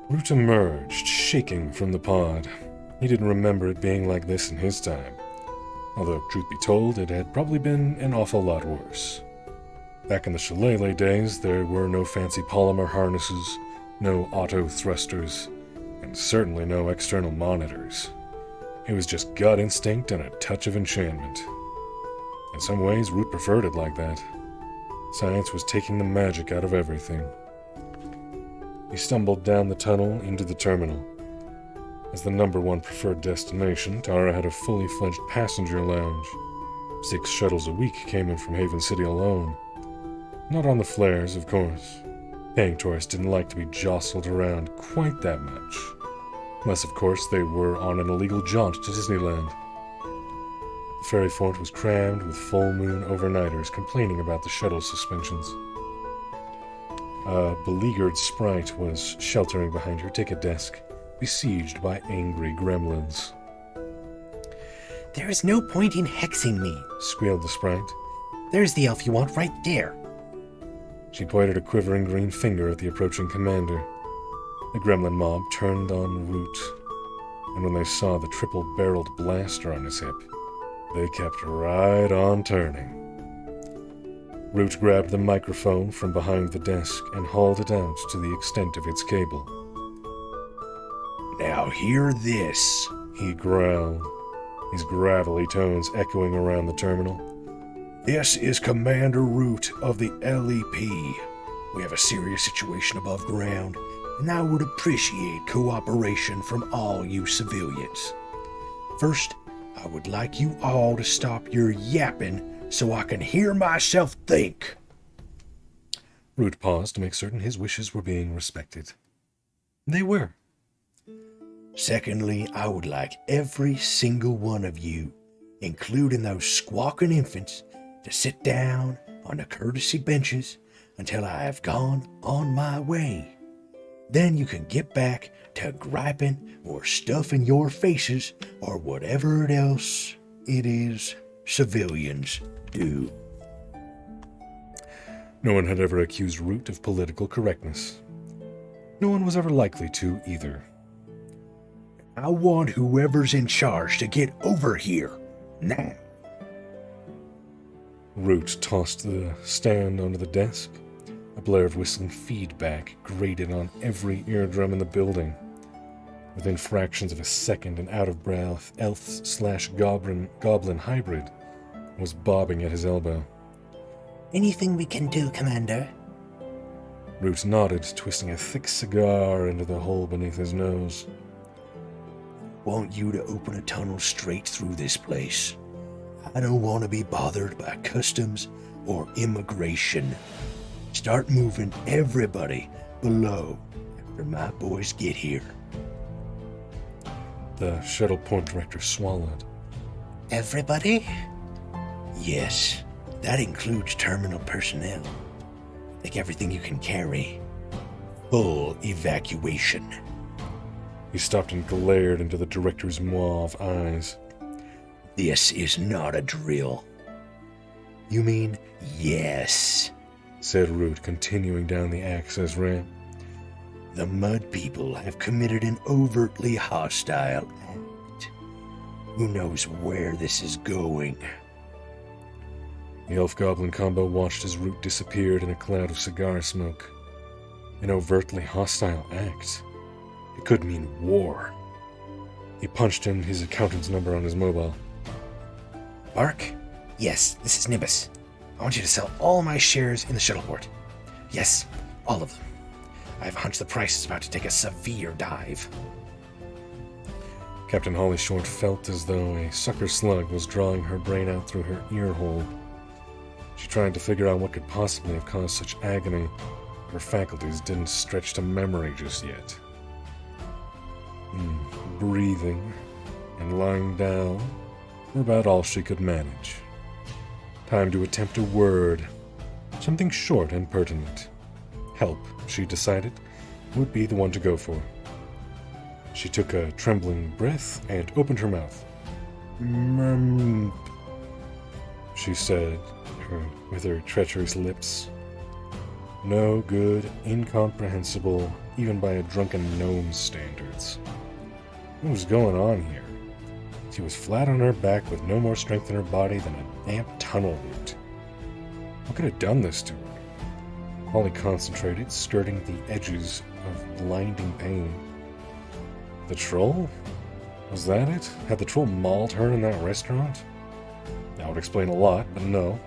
Root emerged, shaking from the pod. He didn't remember it being like this in his time. Although, truth be told, it had probably been an awful lot worse. Back in the shillelagh days, there were no fancy polymer harnesses, no auto thrusters, and certainly no external monitors. It was just gut instinct and a touch of enchantment. In some ways, Root preferred it like that. Science was taking the magic out of everything. He stumbled down the tunnel into the terminal. As the #1 preferred destination, Tara had a fully fledged passenger lounge. 6 shuttles a week came in from Haven City alone. Not on the flares, of course. Paying tourists didn't like to be jostled around quite that much. Unless, of course, they were on an illegal jaunt to Disneyland. The ferry fort was crammed with full moon overnighters complaining about the shuttle suspensions. A beleaguered sprite was sheltering behind her ticket desk, besieged by angry gremlins. There is no point in hexing me, Squealed the sprite. There's the elf you want right there. She pointed a quivering green finger at the approaching commander. The gremlin mob turned on Root, and when they saw the triple-barreled blaster on his hip, they kept right on turning. Root grabbed the microphone from behind the desk and hauled it out to the extent of its cable. Now hear this, He growled, his gravelly tones echoing around the terminal. This is Commander Root of the LEP. We have a serious situation above ground, and I would appreciate cooperation from all you civilians. First, I would like you all to stop your yapping so I can hear myself think. Root paused to make certain his wishes were being respected. They were. Secondly, I would like every single one of you, including those squawking infants, to sit down on the courtesy benches until I have gone on my way. Then you can get back to griping or stuffing your faces or whatever else it is civilians do. No one had ever accused Root of political correctness. No one was ever likely to either. I want whoever's in charge to get over here now. Root tossed the stand onto the desk. A blare of whistling feedback grated on every eardrum in the building. Within fractions of a second, an out-of-breath elf/goblin hybrid was bobbing at his elbow. Anything we can do, Commander? Root nodded, twisting a thick cigar into the hole beneath his nose. Want you to open a tunnel straight through this place. I don't want to be bothered by customs or immigration. Start moving everybody below after my boys get here. The shuttle port director swallowed. Everybody? Yes, that includes terminal personnel. Take everything you can carry. Full evacuation. He stopped and glared into the director's mauve eyes. This is not a drill. You mean yes, Said Root, continuing down the access ramp. the Mud People have committed an overtly hostile act. Who knows where this is going? The Elf-Goblin combo watched as Root disappeared in a cloud of cigar smoke. An overtly hostile act. It could mean war. He punched in his accountant's number on his mobile. Bark? Yes, this is Nimbus. I want you to sell all my shares in the shuttleport. Yes, all of them. I have a hunch the price is about to take a severe dive. Captain Holly Short felt as though a sucker slug was drawing her brain out through her ear hole. She tried to figure out what could possibly have caused such agony, but her faculties didn't stretch to memory just yet. Breathing and lying down were about all she could manage. Time to attempt a word, something short and pertinent. Help, she decided, would be the one to go for. She took a trembling breath and opened her mouth. She said, with her treacherous lips. No good, incomprehensible, even by a drunken gnome's standards. What was going on here? She was flat on her back with no more strength in her body than a damp tunnel root. What could have done this to her? Holly concentrated, skirting the edges of blinding pain. The troll? Was that it? Had the troll mauled her in that restaurant? That would explain a lot, but no.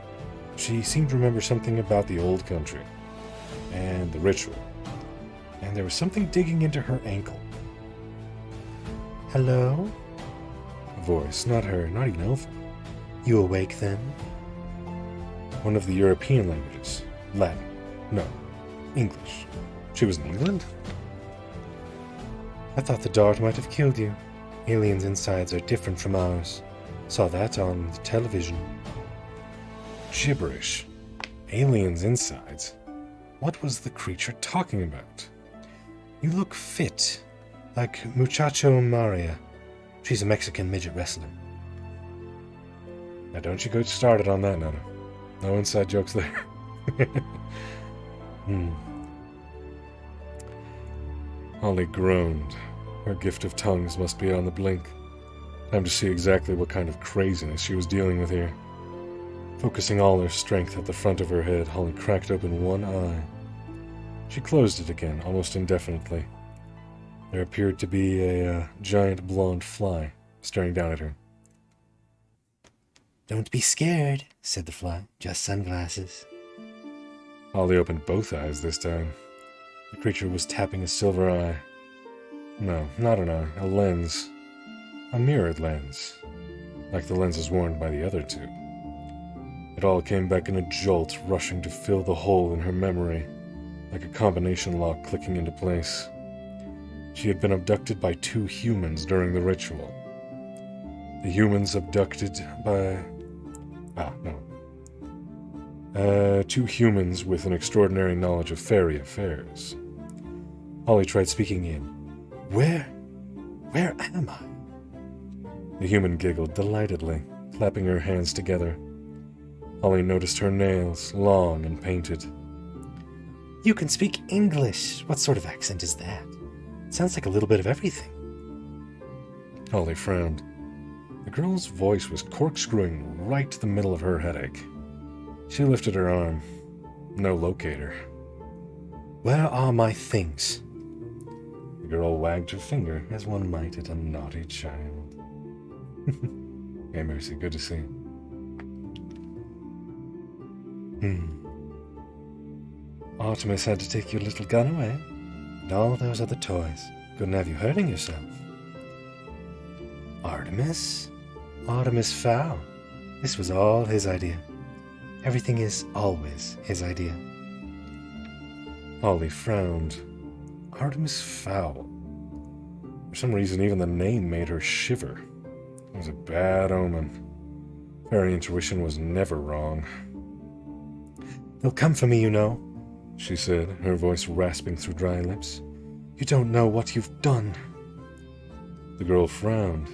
She seemed to remember something about the old country, and the ritual, and there was something digging into her ankle. Hello? A voice, not her, not even Elfin. You awake then? One of the European languages. Latin. No. English. She was in England? I thought the dart might have killed you. Aliens' insides are different from ours. Saw that on the television. Gibberish. Aliens' insides. What was the creature talking about? You look fit. Like Muchacho Maria. She's a Mexican midget wrestler. Now don't you go started on that, Nana. No inside jokes there. Holly groaned. Her gift of tongues must be on the blink. Time to see exactly what kind of craziness she was dealing with here. Focusing all her strength at the front of her head, Holly cracked open one eye. She closed it again, almost indefinitely. There appeared to be a giant blonde fly staring down at her. Don't be scared, said the fly. Just sunglasses. Holly opened both eyes this time. The creature was tapping a silver eye. No, not an eye, a lens. A mirrored lens, like the lenses worn by the other two. It all came back in a jolt, rushing to fill the hole in her memory, like a combination lock clicking into place. She had been abducted by two humans during the ritual. The humans abducted by... two humans with an extraordinary knowledge of fairy affairs. Holly tried speaking in. Where am I? The human giggled delightedly, clapping her hands together. Holly noticed her nails, long and painted. You can speak English. What sort of accent is that? Sounds like a little bit of everything. Holly frowned. The girl's voice was corkscrewing right to the middle of her headache. She lifted her arm. No locator. Where are my things? The girl wagged her finger, as one might at a naughty child. Hey, Mercy, good to see you. Artemis had to take your little gun away, and all those other toys. Couldn't have you hurting yourself. Artemis? Artemis Fowl. This was all his idea. Everything is always his idea. Holly frowned. Artemis Fowl. For some reason, even the name made her shiver. It was a bad omen. Fairy intuition was never wrong. They'll come for me, you know, she said, her voice rasping through dry lips. You don't know what you've done. The girl frowned.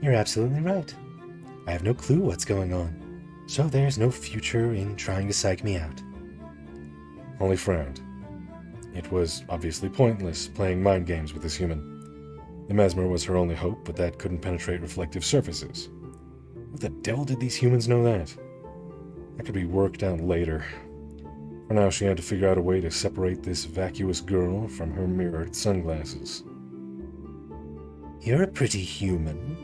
You're absolutely right. I have no clue what's going on, so there's no future in trying to psych me out. Holly frowned. It was obviously pointless playing mind games with this human. The mesmer was her only hope, but that couldn't penetrate reflective surfaces. What the devil did these humans know that? That could be worked out later. For now, she had to figure out a way to separate this vacuous girl from her mirrored sunglasses. You're a pretty human,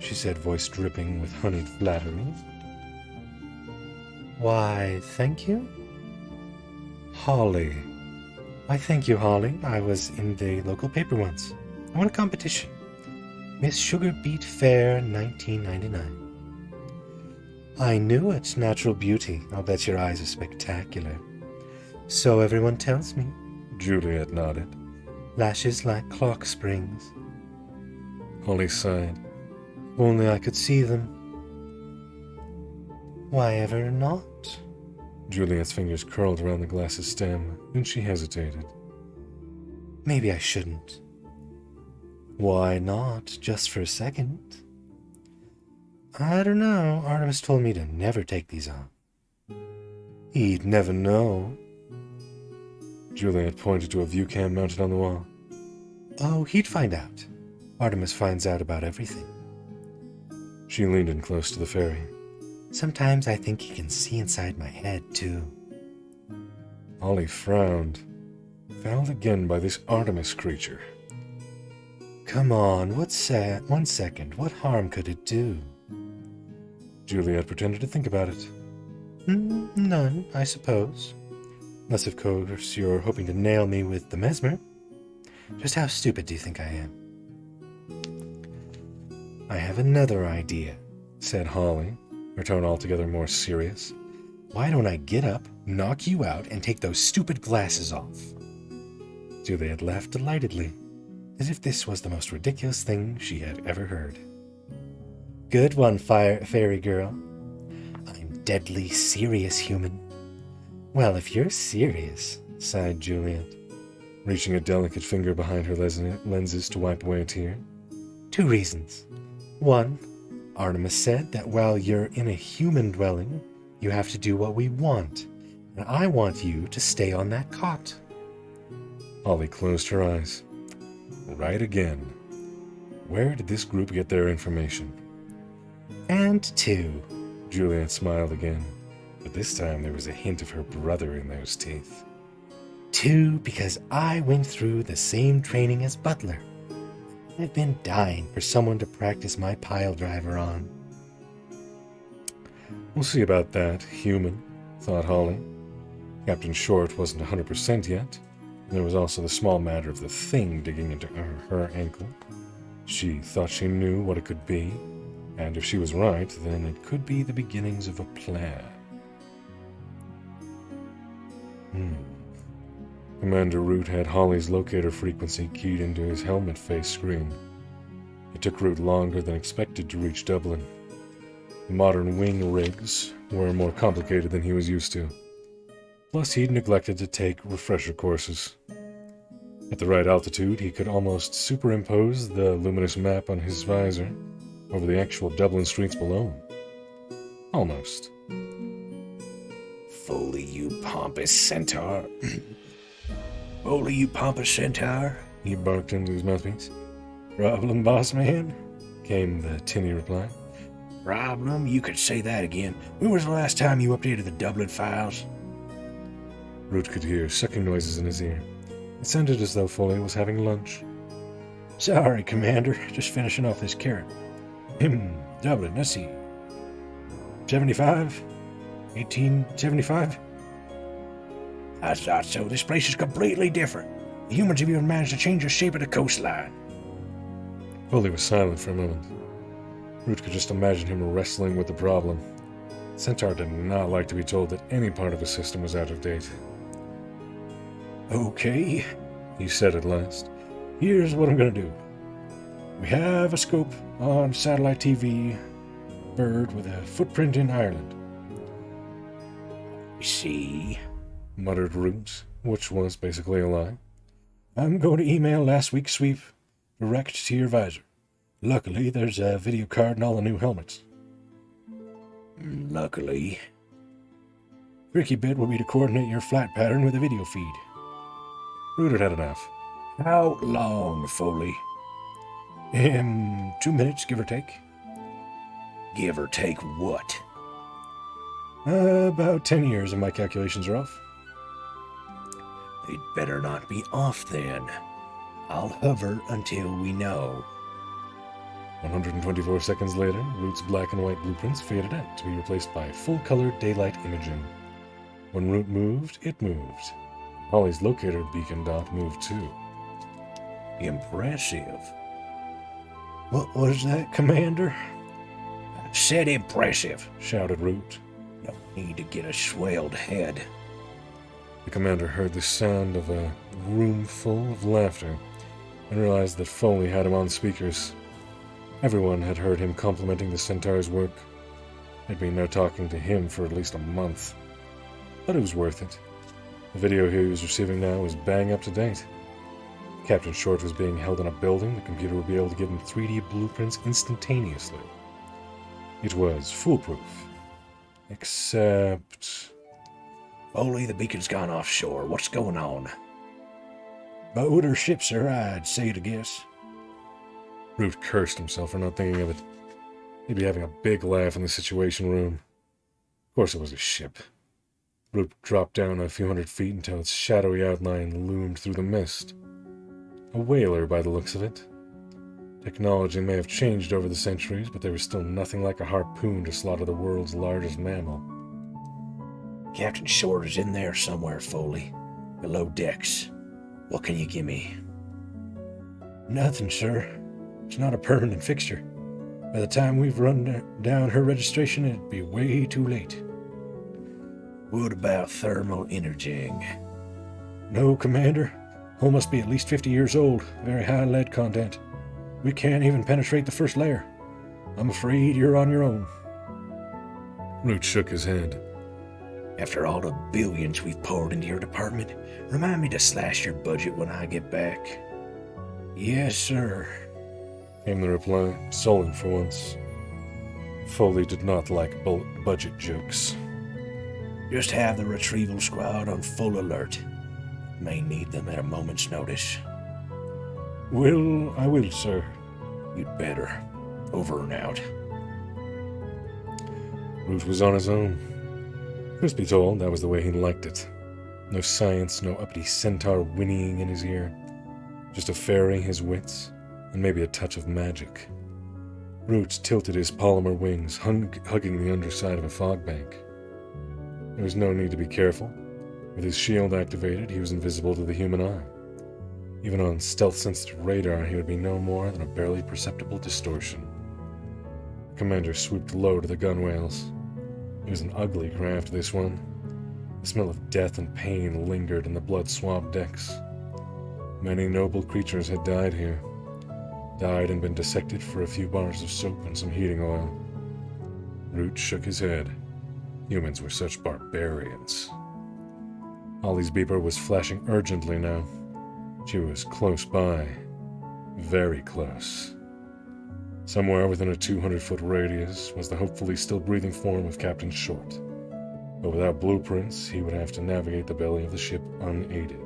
she said, voice dripping with honeyed flattery. Why, thank you? Holly. Why, thank you, Holly. I was in the local paper once. I won a competition. Miss Sugar Beet Fair 1999. I knew it. Natural beauty. I'll bet your eyes are spectacular. So everyone tells me. Juliet nodded. Lashes like clock springs. Holly sighed. If only I could see them. Why ever not? Juliet's fingers curled around the glass's stem, and she hesitated. Maybe I shouldn't. Why not, just for a second? I don't know. Artemis told me to never take these off. He'd never know. Juliet pointed to a view cam mounted on the wall. Oh, he'd find out. Artemis finds out about everything. She leaned in close to the fairy. Sometimes I think he can see inside my head, too. Holly frowned, fouled again by this Artemis creature. Come on, one second. What harm could it do? Juliet pretended to think about it. None, I suppose. Unless, of course, you're hoping to nail me with the mesmer. Just how stupid do you think I am? I have another idea, said Holly, her tone altogether more serious. Why don't I get up, knock you out, and take those stupid glasses off? Juliet laughed delightedly, as if this was the most ridiculous thing she had ever heard. Good one, fairy girl. I'm deadly serious, human. Well, if you're serious, sighed Juliet, reaching a delicate finger behind her lenses to wipe away a tear. 2 reasons. 1, Artemis said that while you're in a human dwelling, you have to do what we want, and I want you to stay on that cot. Holly closed her eyes. Right again. Where did this group get their information? And 2, Juliet smiled again, but this time there was a hint of her brother in those teeth. 2, because I went through the same training as Butler. I've been dying for someone to practice my pile driver on. We'll see about that, human, thought Holly. Captain Short wasn't 100% yet, and there was also the small matter of the thing digging into her ankle. She thought she knew what it could be, and if she was right, then it could be the beginnings of a plan. Commander Root had Holly's locator frequency keyed into his helmet face screen. It took Root longer than expected to reach Dublin. The modern wing rigs were more complicated than he was used to. Plus, he'd neglected to take refresher courses. At the right altitude, he could almost superimpose the luminous map on his visor over the actual Dublin streets below him. Almost. Foley, you pompous centaur. Foley, you pompous centaur. He barked into his mouthpiece. Problem, boss man? Came the tinny reply. Problem? You could say that again. When was the last time you updated the Dublin files? Root could hear sucking noises in his ear. It sounded as though Foley was having lunch. Sorry, Commander. Just finishing off this carrot. Dublin, let's see. 75? 1875? I thought so. This place is completely different. The humans have even managed to change the shape of the coastline. Foley was silent for a moment. Root could just imagine him wrestling with the problem. Centaur did not like to be told that any part of his system was out of date. Okay, he said at last. Here's what I'm going to do. We have a scope on satellite TV, bird with a footprint in Ireland. You see, muttered Root, which was basically a lie. I'm going to email last week's sweep direct to your visor. Luckily, there's a video card in all the new helmets. Luckily. Tricky bit will be to coordinate your flight pattern with a video feed. Root had enough. How long, Foley? 2 minutes, give or take. Give or take what? About 10 years if my calculations are off. They'd better not be off then. I'll hover until we know. 124 seconds later, Root's black and white blueprints faded out to be replaced by full-color daylight imaging. When Root moved, it moved. Holly's locator beacon dot moved too. Impressive. What was that, Commander? I said impressive. Shouted Root. No need to get a swelled head. The commander heard the sound of a room full of laughter and realized that Foley had him on speakers. Everyone had heard him complimenting the Centaur's work. There'd been no talking to him for at least a month. But it was worth it. The video he was receiving now was bang up to date. Captain Short was being held in a building. The computer would be able to give him 3D blueprints instantaneously. It was foolproof. Except... Foley, the beacon's gone offshore. What's going on? Boat or ship, sir, I'd say to guess. Root cursed himself for not thinking of it. He'd be having a big laugh in the Situation Room. Of course it was a ship. Root dropped down a few hundred feet until its shadowy outline loomed through the mist. A whaler by the looks of it. Technology may have changed over the centuries, but there was still nothing like a harpoon to slaughter the world's largest mammal. Captain Short is in there somewhere, Foley. Below decks. What can you give me? Nothing, sir. It's not a permanent fixture. By the time we've run down her registration, it'd be way too late. What about thermal imaging? No, Commander. Hull must be at least 50 years old. Very high lead content. We can't even penetrate the first layer. I'm afraid you're on your own. Root shook his head. After all the billions we've poured into your department, remind me to slash your budget when I get back. Yes, sir, came the reply, sullen for once. Foley did not like budget jokes. Just have the retrieval squad on full alert. May need them at a moment's notice. I will, sir. You'd better. Over and out. Root was on his own. Truth be told, that was the way he liked it. No science, no uppity centaur whinnying in his ear. Just a fairy, his wits, and maybe a touch of magic. Root tilted his polymer wings, hugging the underside of a fog bank. There was no need to be careful. With his shield activated, he was invisible to the human eye. Even on stealth-sensitive radar, he would be no more than a barely perceptible distortion. The commander swooped low to the gunwales. It was an ugly craft, this one. The smell of death and pain lingered in the blood-swabbed decks. Many noble creatures had died here. Died and been dissected for a few bars of soap and some heating oil. Root shook his head. Humans were such barbarians. Ollie's beeper was flashing urgently now. She was close by. Very close. Somewhere within a 200-foot radius was the hopefully still breathing form of Captain Short. But without blueprints, he would have to navigate the belly of the ship unaided.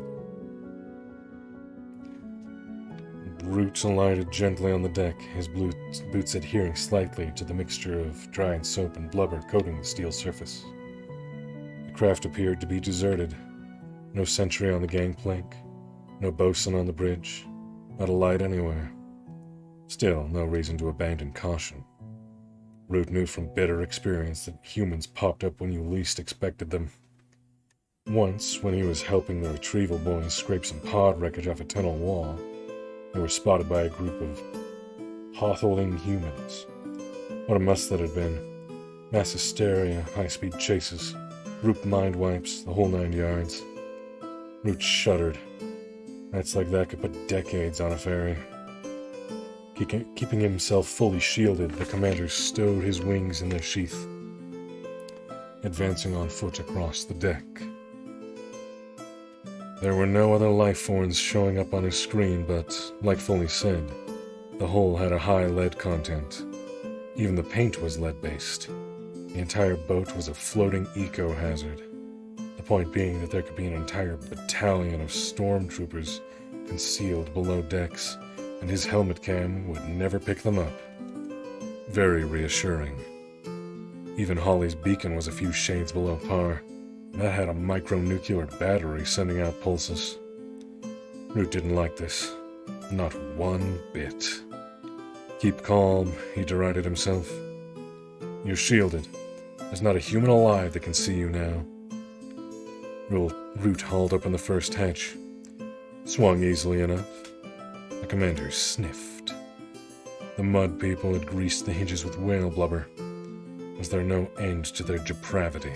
Root alighted gently on the deck, his boots adhering slightly to the mixture of dried soap and blubber coating the steel surface. The craft appeared to be deserted. No sentry on the gangplank, no bosun on the bridge, not a light anywhere. Still, no reason to abandon caution. Root knew from bitter experience that humans popped up when you least expected them. Once, when he was helping the retrieval boys scrape some pod wreckage off a tunnel wall, they were spotted by a group of hawthorning humans. What a mess that had been. Mass hysteria, high-speed chases, group mind wipes, the whole 9 yards. Root shuddered. Nights like that could put decades on a ferry. Keeping himself fully shielded, the commander stowed his wings in their sheath, advancing on foot across the deck. There were no other life forms showing up on his screen, but, like Foley said, The hull had a high lead content. Even the paint was lead-based. The entire boat was a floating eco-hazard. The point being that there could be an entire battalion of stormtroopers concealed below decks, and his helmet cam would never pick them up. Very reassuring. Even Holly's beacon was a few shades below par. That had a micronuclear battery sending out pulses. Root didn't like this. Not one bit. Keep calm, he derided himself. You're shielded. There's not a human alive that can see you now. Root hauled open the first hatch. Swung easily enough. The commander sniffed. The mud people had greased the hinges with whale blubber. Was there no end to their depravity?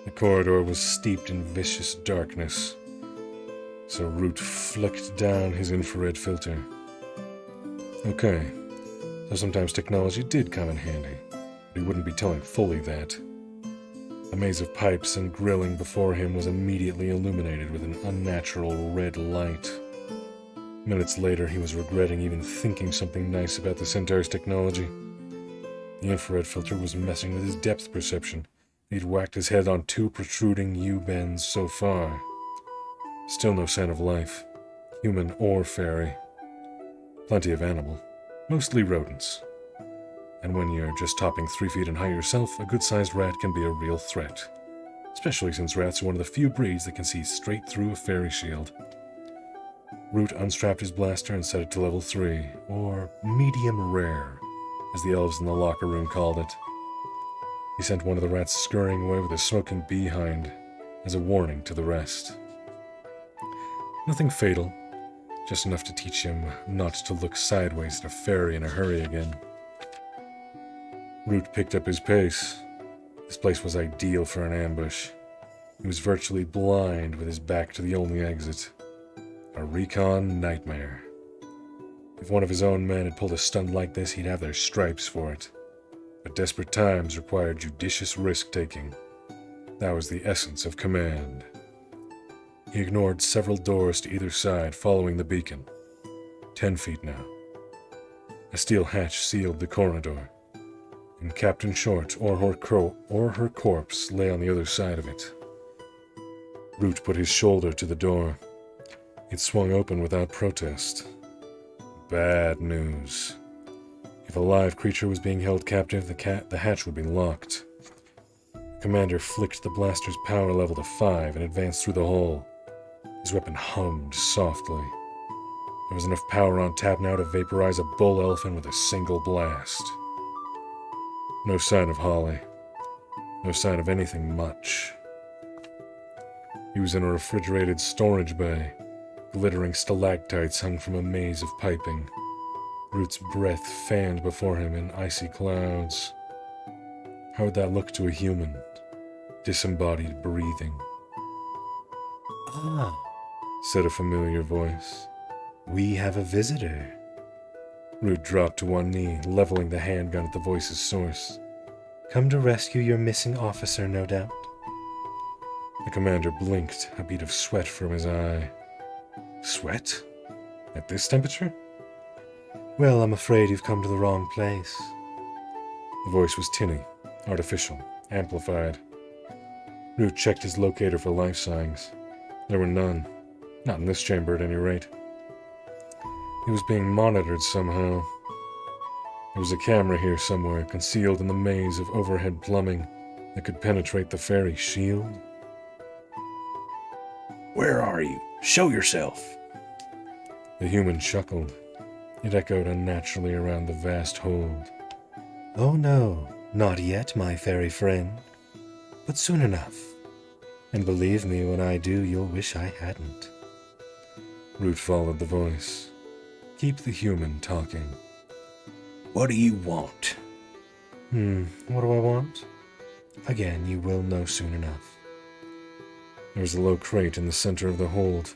The corridor was steeped in vicious darkness, so Root flicked down his infrared filter. Okay, so sometimes technology did come in handy, but he wouldn't be telling Fully that. A maze of pipes and grilling before him was immediately illuminated with an unnatural red light. Minutes later, he was regretting even thinking something nice about the Centaur's technology. The infrared filter was messing with his depth perception. He'd whacked his head on 2 protruding U-bends so far. Still no sign of life, human or fairy. Plenty of animal, mostly rodents. And when you're just topping 3 feet in height yourself, a good-sized rat can be a real threat. Especially since rats are one of the few breeds that can see straight through a fairy shield. Root unstrapped his blaster and set it to level 3, or medium rare, as the elves in the locker room called it. He sent one of the rats scurrying away with a smoking behind, as a warning to the rest. Nothing fatal, just enough to teach him not to look sideways at a fairy in a hurry again. Root picked up his pace. This place was ideal for an ambush. He was virtually blind with his back to the only exit. A recon nightmare. If one of his own men had pulled a stunt like this, he'd have their stripes for it. But desperate times required judicious risk-taking. That was the essence of command. He ignored several doors to either side following the beacon. 10 feet now. A steel hatch sealed the corridor, and Captain Short or her corpse lay on the other side of it. Root put his shoulder to the door. It swung open without protest. Bad news. If a live creature was being held captive, the hatch would be locked. The commander flicked the blaster's power level to 5 and advanced through the hole. His weapon hummed softly. There was enough power on tap now to vaporize a bull elephant with a single blast. No sign of Holly. No sign of anything much. He was in a refrigerated storage bay. Glittering stalactites hung from a maze of piping. Root's breath fanned before him in icy clouds. How would that look to a human? Disembodied breathing. Ah, Said a familiar voice. we have a visitor. Root dropped to one knee, leveling the handgun at the voice's source. Come to rescue your missing officer, no doubt. The commander blinked, a bead of sweat from his eye. Sweat? At this temperature? Well, I'm afraid you've come to the wrong place. The voice was tinny, artificial, amplified. Root checked his locator for life signs. There were none. Not in this chamber, at any rate. He was being monitored somehow. There was a camera here somewhere, concealed in the maze of overhead plumbing that could penetrate the fairy shield. Where are you? Show yourself. The human chuckled. It echoed unnaturally around the vast hold. Oh no, not yet, my fairy friend. But soon enough. And believe me, when I do, you'll wish I hadn't. Root followed the voice. Keep the human talking. What do you want? What do I want? Again, you will know soon enough. There was a low crate in the center of the hold.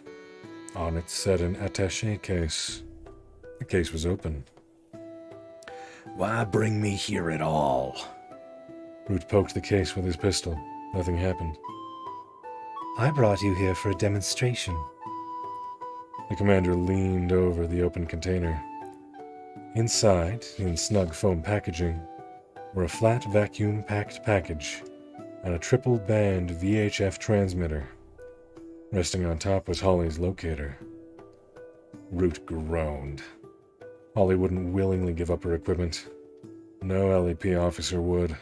On it sat an attaché case. The case was open. Why bring me here at all? Root poked the case with his pistol. Nothing happened. I brought you here for a demonstration. The commander leaned over the open container. Inside, in snug foam packaging, were a flat vacuum-packed package and a triple-band VHF transmitter. Resting on top was Holly's locator. Root groaned. Holly wouldn't willingly give up her equipment. No LEP officer would.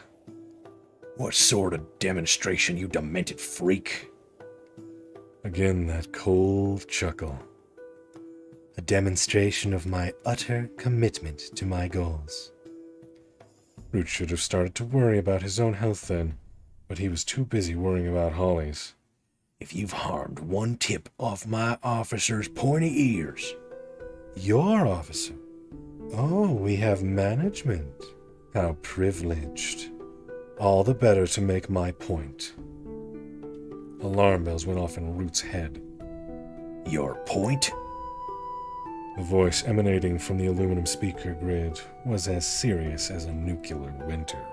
What sort of demonstration, you demented freak? Again, that cold chuckle. A demonstration of my utter commitment to my goals. Root should have started to worry about his own health then, but he was too busy worrying about Holly's. If you've harmed one tip off my officer's pointy ears... Your officer? Oh, we have management. How privileged. All the better to make my point. Alarm bells went off in Root's head. Your point? The voice emanating from the aluminum speaker grid was as serious as a nuclear winter.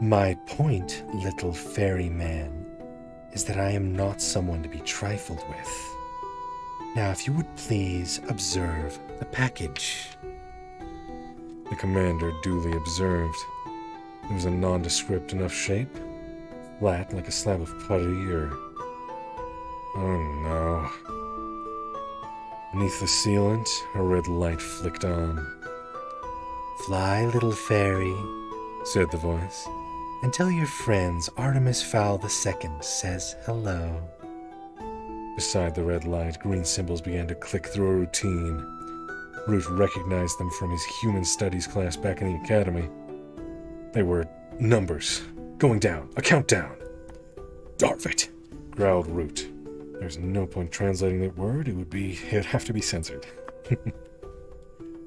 My point, little fairy man, is that I am not someone to be trifled with. Now, if you would please observe the package. The commander duly observed. It was a nondescript enough shape, flat like a slab of putty or... Oh no. Beneath the sealant, a red light flicked on. Fly, little fairy, Said the voice. and tell your friends Artemis Fowl II says hello. Beside the red light, green symbols began to click through a routine. Root recognized them from his human studies class back in the academy. They were numbers. Going down. A countdown. Darvit! Growled Root. There's no point translating that word. It'd have to be censored.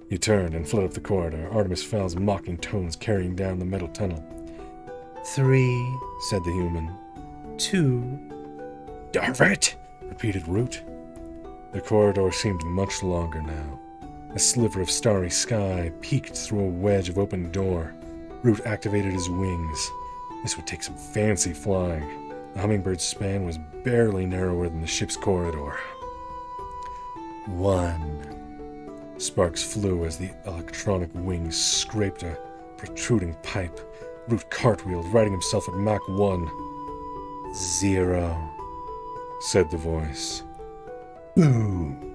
He turned and fled up the corridor, Artemis Fowl's mocking tones carrying down the metal tunnel. 3, Said the human. 2, Darvit! Repeated Root. The corridor seemed much longer now. A sliver of starry sky peeked through a wedge of open door. Root activated his wings. This would take some fancy flying. The hummingbird's span was barely narrower than the ship's corridor. 1. Sparks flew as the electronic wings scraped a protruding pipe. Root cartwheeled, riding himself at Mach 1. 0. Said the voice. Boom!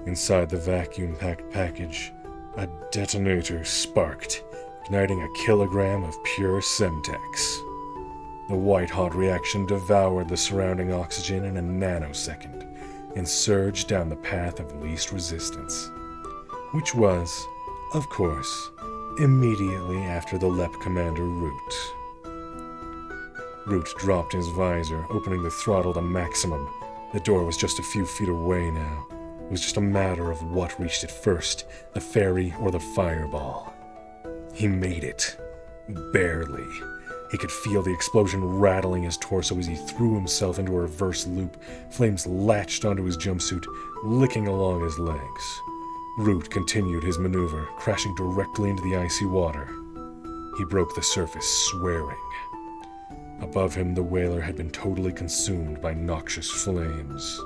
Inside the vacuum-packed package, a detonator sparked, igniting a kilogram of pure Semtex. The white-hot reaction devoured the surrounding oxygen in a nanosecond and surged down the path of least resistance, which was, of course, immediately after the LEP commander Root. Root dropped his visor, opening the throttle to maximum. The door was just a few feet away now. It was just a matter of what reached it first, the fairy or the fireball. He made it. Barely. He could feel the explosion rattling his torso as he threw himself into a reverse loop. Flames latched onto his jumpsuit, licking along his legs. Root continued his maneuver, crashing directly into the icy water. He broke the surface, swearing. Above him, the whaler had been totally consumed by noxious flames.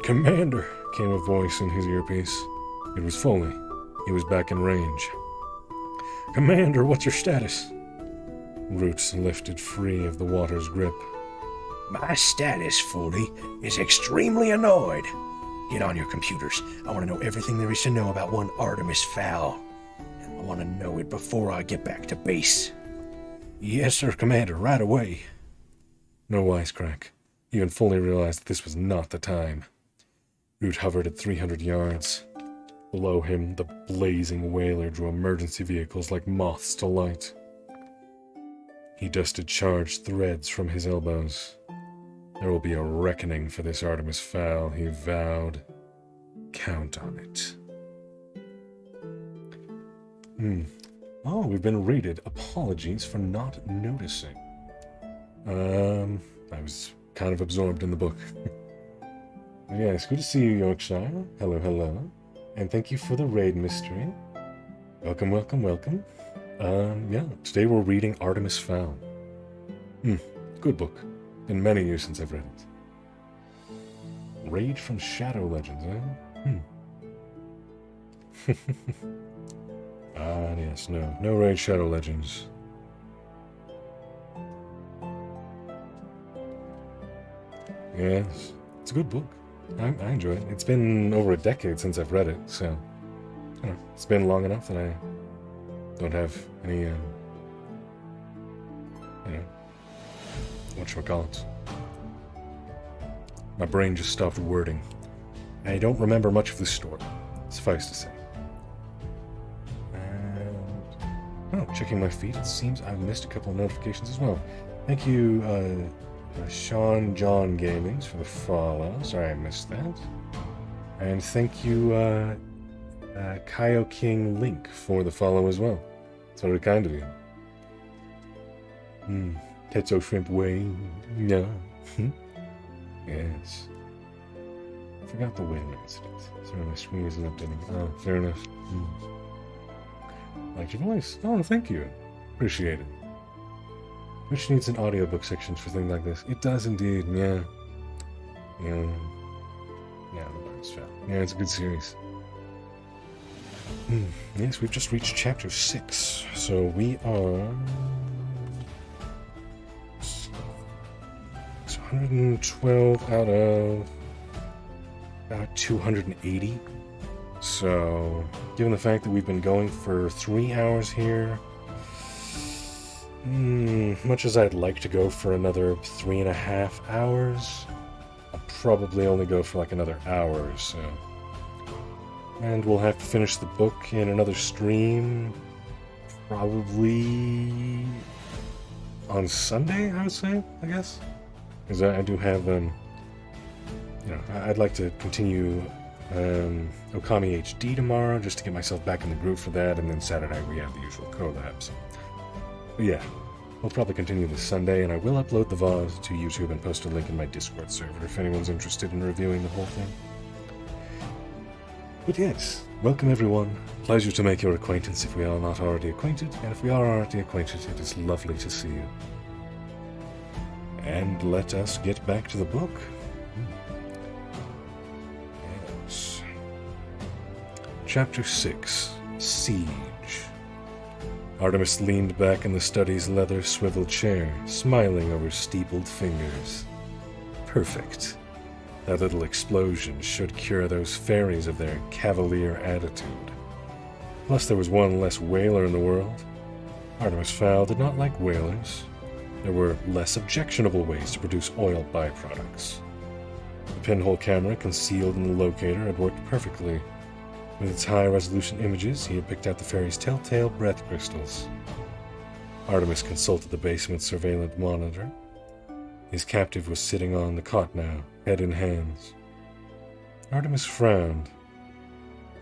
"Commander," came a voice in his earpiece. It was Foley. He was back in range. "Commander, what's your status?" Roots lifted free of the water's grip. My status, Foley, is extremely annoyed. Get on your computers. I want to know everything there is to know about one Artemis Fowl. And I want to know it before I get back to base. "Yes, sir, Commander, right away." No wisecrack. Even Foley realized that this was not the time. Root hovered at 300 yards. Below him, the blazing whaler drew emergency vehicles like moths to light. He dusted charged threads from his elbows. There will be a reckoning for this Artemis Fowl, he vowed. Count on it. Oh, we've been rated. Apologies for not noticing. I was kind of absorbed in the book. Yeah, it's good to see you, Yorkshire. Hello, hello. And thank you for the raid mystery. Welcome, welcome, welcome. Yeah, today we're reading Artemis Fowl. Good book. Been many years since I've read it. Raid from Shadow Legends, eh? Ah, yes, no Raid Shadow Legends. Yes, it's a good book. I enjoy it. It's been over a decade since I've read it, so I don't know, it's been long enough that I don't have any, whatchamacallit. My brain just stopped wording. I don't remember much of the story, suffice to say. And, checking my feed, it seems I've missed a couple of notifications as well. Thank you, Sean John Gamings for the follow. Sorry I missed that. And thank you, Kaio King Link for the follow as well. It's very kind of you. Tetsuo Shrimp Way. No. Yes. I forgot the whaler incident. Sorry, my screen isn't updating. Oh, fair enough. Liked your voice. Oh, thank you. Appreciate it. Which needs an audiobook section for things like this. It does indeed, yeah. Yeah, the Barnes Fowl. Yeah, it's a good series. Yes, we've just reached chapter 6. So we are... It's 112 out of about 280. So, given the fact that we've been going for 3 hours here, much as I'd like to go for another 3.5 hours, I'll probably only go for like another hour or so. And we'll have to finish the book in another stream, probably on Sunday, I would say, I guess. Because I do have, I'd like to continue Okami HD tomorrow, just to get myself back in the groove for that, and then Saturday we have the usual collabs. But yeah, we'll probably continue this Sunday, and I will upload the VOD to YouTube and post a link in my Discord server if anyone's interested in reviewing the whole thing. But yes, welcome everyone. Pleasure to make your acquaintance if we are not already acquainted, and if we are already acquainted, it is lovely to see you. And let us get back to the book. Yes. Chapter 6, Siege. Artemis leaned back in the study's leather swivel chair, smiling over steepled fingers. Perfect. That little explosion should cure those fairies of their cavalier attitude. Plus there was one less whaler in the world. Artemis Fowl did not like whalers. There were less objectionable ways to produce oil byproducts. The pinhole camera concealed in the locator had worked perfectly. With its high-resolution images, he had picked out the fairy's telltale breath crystals. Artemis consulted the basement surveillance monitor. His captive was sitting on the cot now, head in hands. Artemis frowned.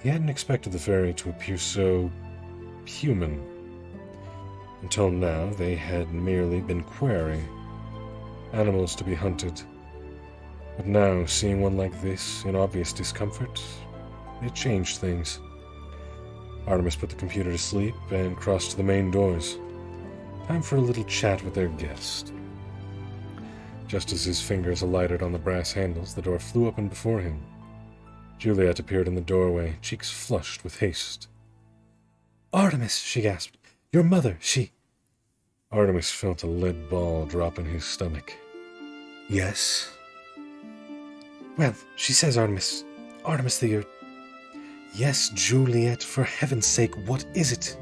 He hadn't expected the fairy to appear so human. Until now, they had merely been quarry, animals to be hunted. But now, seeing one like this, in obvious discomfort, it changed things. Artemis put the computer to sleep and crossed to the main doors. Time for a little chat with their guest. Just as his fingers alighted on the brass handles, the door flew open before him. Juliet appeared in the doorway, cheeks flushed with haste. Artemis, she gasped. Your mother, she... Artemis felt a lead ball drop in his stomach. Yes? Well, she says, Artemis that you're... Yes, Juliet, for heaven's sake, what is it?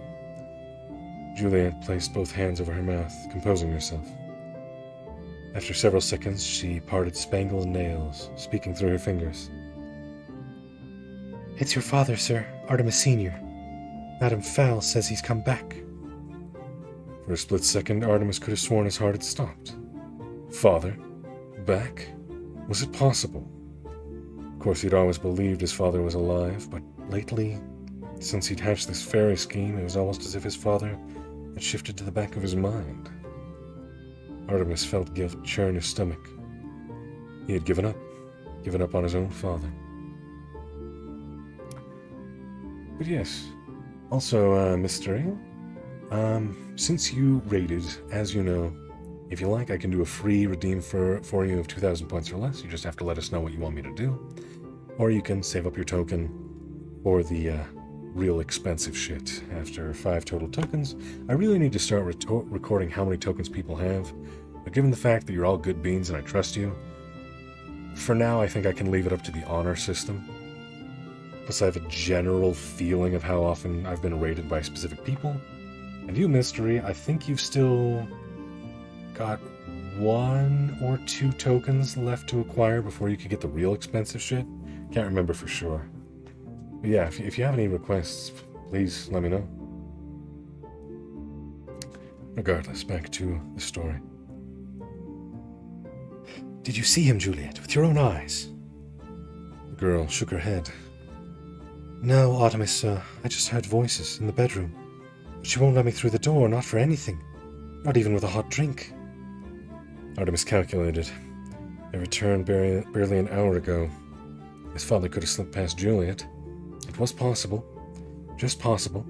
Juliet placed both hands over her mouth, composing herself. After several seconds, she parted spangle and nails, speaking through her fingers. It's your father, sir, Artemis Sr. Madame Fowl says he's come back. For a split second, Artemis could have sworn his heart had stopped. Father? Back? Was it possible? Of course, he'd always believed his father was alive, but lately, since he'd hatched this fairy scheme, it was almost as if his father had shifted to the back of his mind. Artemis felt guilt churn his stomach. He had given up on his own father. But yes, also, Mystery, since you raided, as you know, If you like, I can do a free redeem for you of 2,000 points or less. You just have to let us know what you want me to do. Or you can save up your token for the real expensive shit. After 5 total tokens, I really need to start recording how many tokens people have. But given the fact that you're all good beans and I trust you, for now I think I can leave it up to the honor system. Plus I have a general feeling of how often I've been rated by specific people. And you, Mystery, I think you've still got 1 or 2 tokens left to acquire before you could get the real expensive shit. Can't remember for sure. But yeah, if you have any requests, please let me know. Regardless, back to the story. Did you see him, Juliet, with your own eyes? The girl shook her head. No, Artemis, I just heard voices in the bedroom. But she won't let me through the door, not for anything. Not even with a hot drink. Artemis calculated. They returned barely an hour ago. His father could have slipped past Juliet. It was possible. Just possible.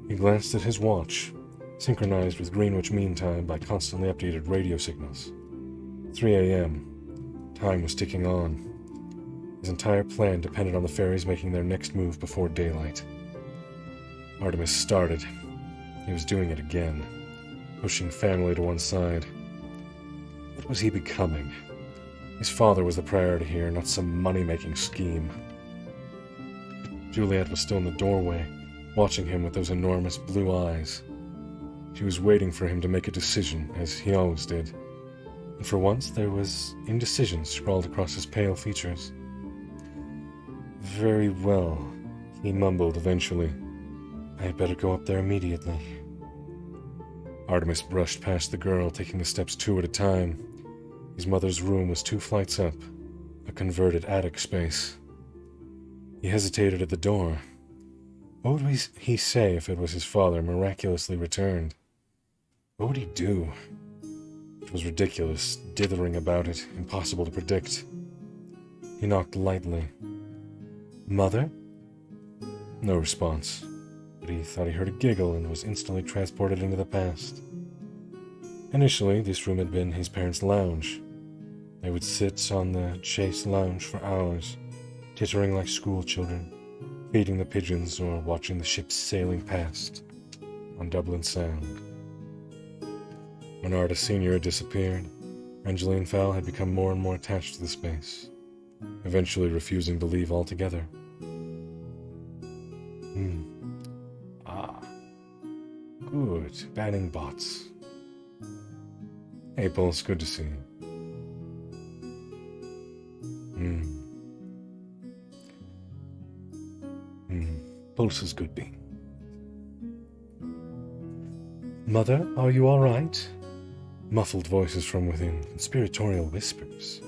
He glanced at his watch, synchronized with Greenwich Mean Time by constantly updated radio signals. 3 a.m. Time was ticking on. His entire plan depended on the fairies making their next move before daylight. Artemis started. He was doing it again, pushing family to one side. What was he becoming? His father was the priority here, not some money-making scheme. Juliet was still in the doorway, watching him with those enormous blue eyes. She was waiting for him to make a decision, as he always did. And for once, there was indecision scrawled across his pale features. Very well, he mumbled eventually. I had better go up there immediately. Artemis brushed past the girl, taking the steps 2 at a time. His mother's room was 2 flights up, a converted attic space. He hesitated at the door. What would he say if it was his father miraculously returned? What would he do? It was ridiculous, dithering about it, impossible to predict. He knocked lightly. Mother? No response, but he thought he heard a giggle and was instantly transported into the past. Initially, this room had been his parents' lounge. They would sit on the chase lounge for hours, tittering like school children, feeding the pigeons or watching the ships sailing past on Dublin Sound. When Arda Sr. had disappeared, Angeline Fowl had become more and more attached to the space, eventually refusing to leave altogether. Good. Banning bots. Hey, Pulse, good to see you. Pulse is good being. Mother, are you all right? Muffled voices from within, conspiratorial whispers.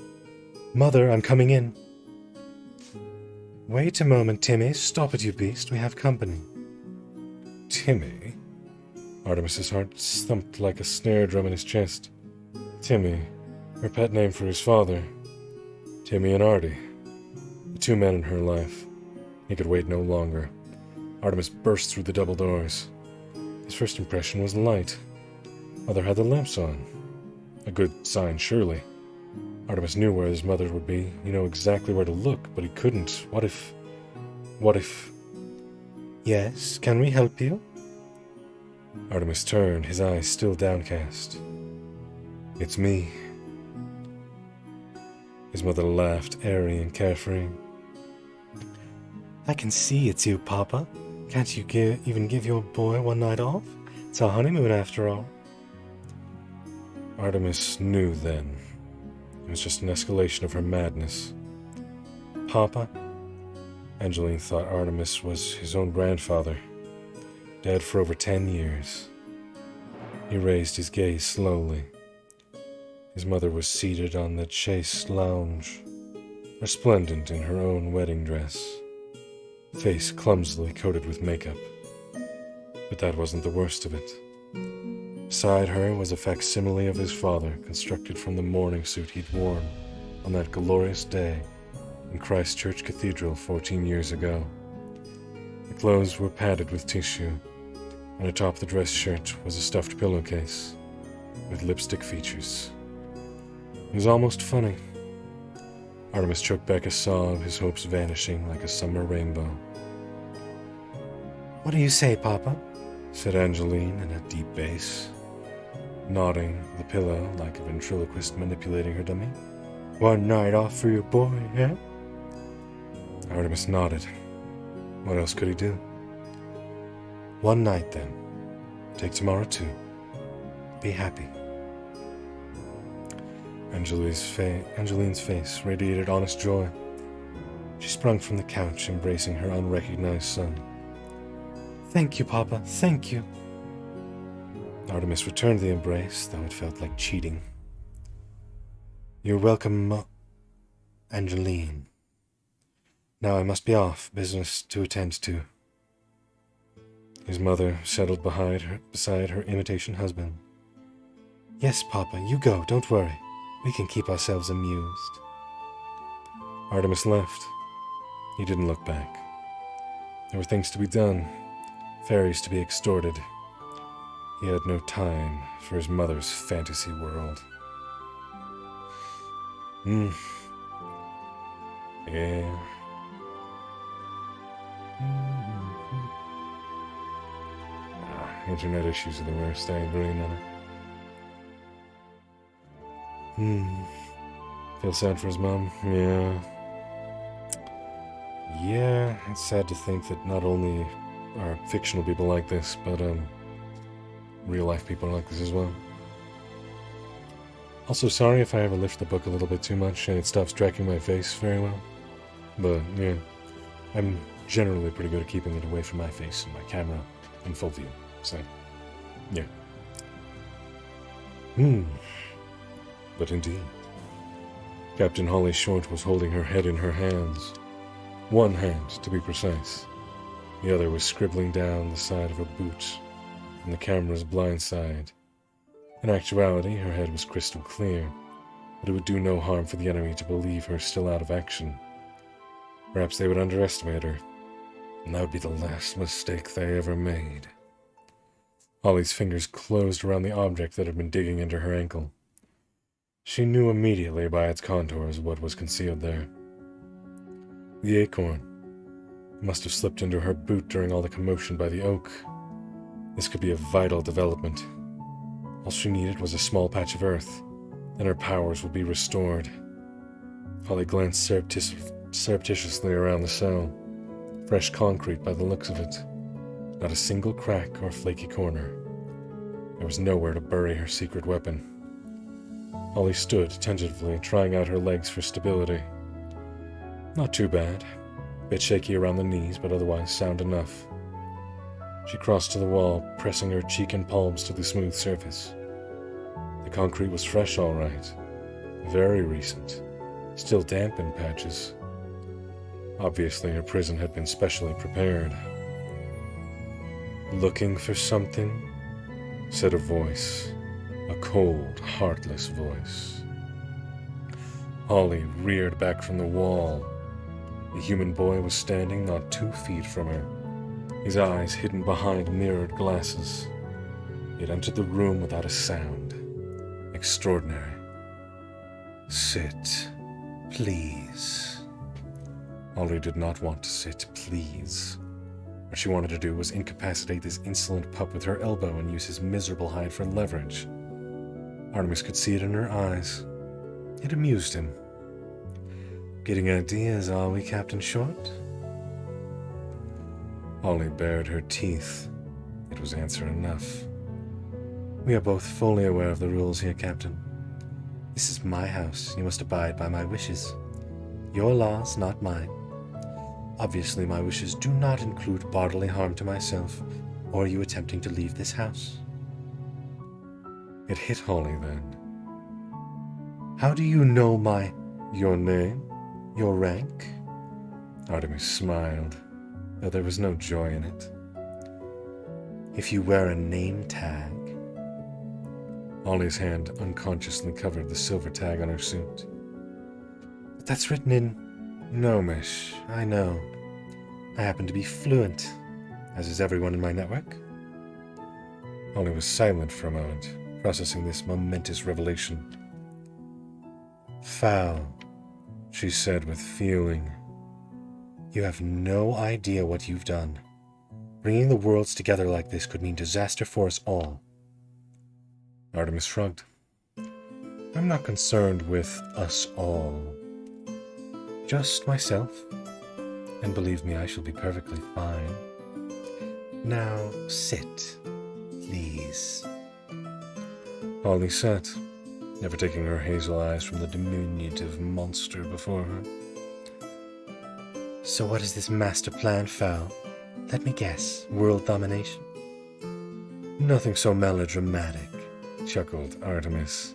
Mother, I'm coming in. Wait a moment, Timmy. Stop it, you beast. We have company. Timmy? Artemis's heart thumped like a snare drum in his chest. Timmy, her pet name for his father. Timmy and Artie. The 2 men in her life. He could wait no longer. Artemis burst through the double doors. His first impression was light. Mother had the lamps on. A good sign, surely. Artemis knew where his mother would be. He knew exactly where to look, but he couldn't. What if... Yes, can we help you? Artemis turned, his eyes still downcast. It's me. His mother laughed, airy and carefree. I can see it's you, Papa. Can't you even give your boy one night off? It's our honeymoon, after all. Artemis knew then. It was just an escalation of her madness. Papa? Angeline thought Artemis was his own grandfather, dead for over 10 years. He raised his gaze slowly. His mother was seated on the chase lounge, resplendent in her own wedding dress, face clumsily coated with makeup. But that wasn't the worst of it. Beside her was a facsimile of his father, constructed from the mourning suit he'd worn on that glorious day in Christchurch Cathedral 14 years ago. The clothes were padded with tissue, and atop the dress shirt was a stuffed pillowcase. with lipstick features. It was almost funny. Artemis choked back a sob, his hopes vanishing like a summer rainbow. What do you say, Papa? Said Angeline in a deep bass, nodding the pillow like a ventriloquist manipulating her dummy. One night off for your boy, eh? Artemis nodded. What else could he do? One night, then. Take tomorrow, too. Be happy. Angeline's face radiated honest joy. She sprung from the couch, embracing her unrecognized son. Thank you, Papa. Thank you. Artemis returned the embrace, though it felt like cheating. You're welcome, Angeline. Now I must be off. Business to attend to. His mother settled beside her imitation husband. Yes, Papa, you go. Don't worry. We can keep ourselves amused. Artemis left. He didn't look back. There were things to be done, fairies to be extorted. He had no time for his mother's fantasy world. Yeah. Internet issues are the worst, I agree, Nana. Feel sad for his mom? Yeah. Yeah, it's sad to think that not only are fictional people like this, but real life people are like this as well. Also, sorry if I ever lift the book a little bit too much and it stops tracking my face very well. But yeah, I'm generally pretty good at keeping it away from my face and my camera in full view. So, yeah. But indeed, Captain Holly Short was holding her head in her hands. One hand, to be precise. The other was scribbling down the side of her boot from the camera's blind side. In actuality, her head was crystal clear, but it would do no harm for the enemy to believe her still out of action. Perhaps they would underestimate her, and that would be the last mistake they ever made. Holly's fingers closed around the object that had been digging into her ankle. She knew immediately by its contours what was concealed there. The acorn must have slipped into her boot during all the commotion by the oak. This could be a vital development. All she needed was a small patch of earth, and her powers would be restored. Holly glanced surreptitiously around the cell. Fresh concrete by the looks of it. Not a single crack or flaky corner. There was nowhere to bury her secret weapon. Holly stood tentatively, trying out her legs for stability. Not too bad. A bit shaky around the knees, but otherwise sound enough. She crossed to the wall, pressing her cheek and palms to the smooth surface. The concrete was fresh, all right. Very recent. Still damp in patches. Obviously, her prison had been specially prepared. Looking for something? Said a voice. A cold, heartless voice. Holly reared back from the wall. The human boy was standing not 2 feet from her, his eyes hidden behind mirrored glasses. He had entered the room without a sound. Extraordinary. Sit, please. Holly did not want to sit, please. What she wanted to do was incapacitate this insolent pup with her elbow and use his miserable hide for leverage. Artemis could see it in her eyes. It amused him. Getting ideas, are we, Captain Short? Holly bared her teeth. It was answer enough. We are both fully aware of the rules here, Captain. This is my house. You must abide by my wishes. Your laws, not mine. Obviously, my wishes do not include bodily harm to myself or you attempting to leave this house. It hit Holly then. How do you know your name? Your rank? Artemis smiled, though there was no joy in it. If you wear a name tag. Holly's hand unconsciously covered the silver tag on her suit. But that's written in... No, Mish, I know. I happen to be fluent, as is everyone in my network. Holly was silent for a moment. processing this momentous revelation. "Fowl," she said with feeling. "You have no idea what you've done. Bringing the worlds together like this could mean disaster for us all." Artemis shrugged. "I'm not concerned with us all. Just myself. And believe me, I shall be perfectly fine. Now sit, please." Holly sat, never taking her hazel eyes from the diminutive monster before her. "So what is this master plan, Fowl? Let me guess, world domination?" "Nothing so melodramatic," chuckled Artemis.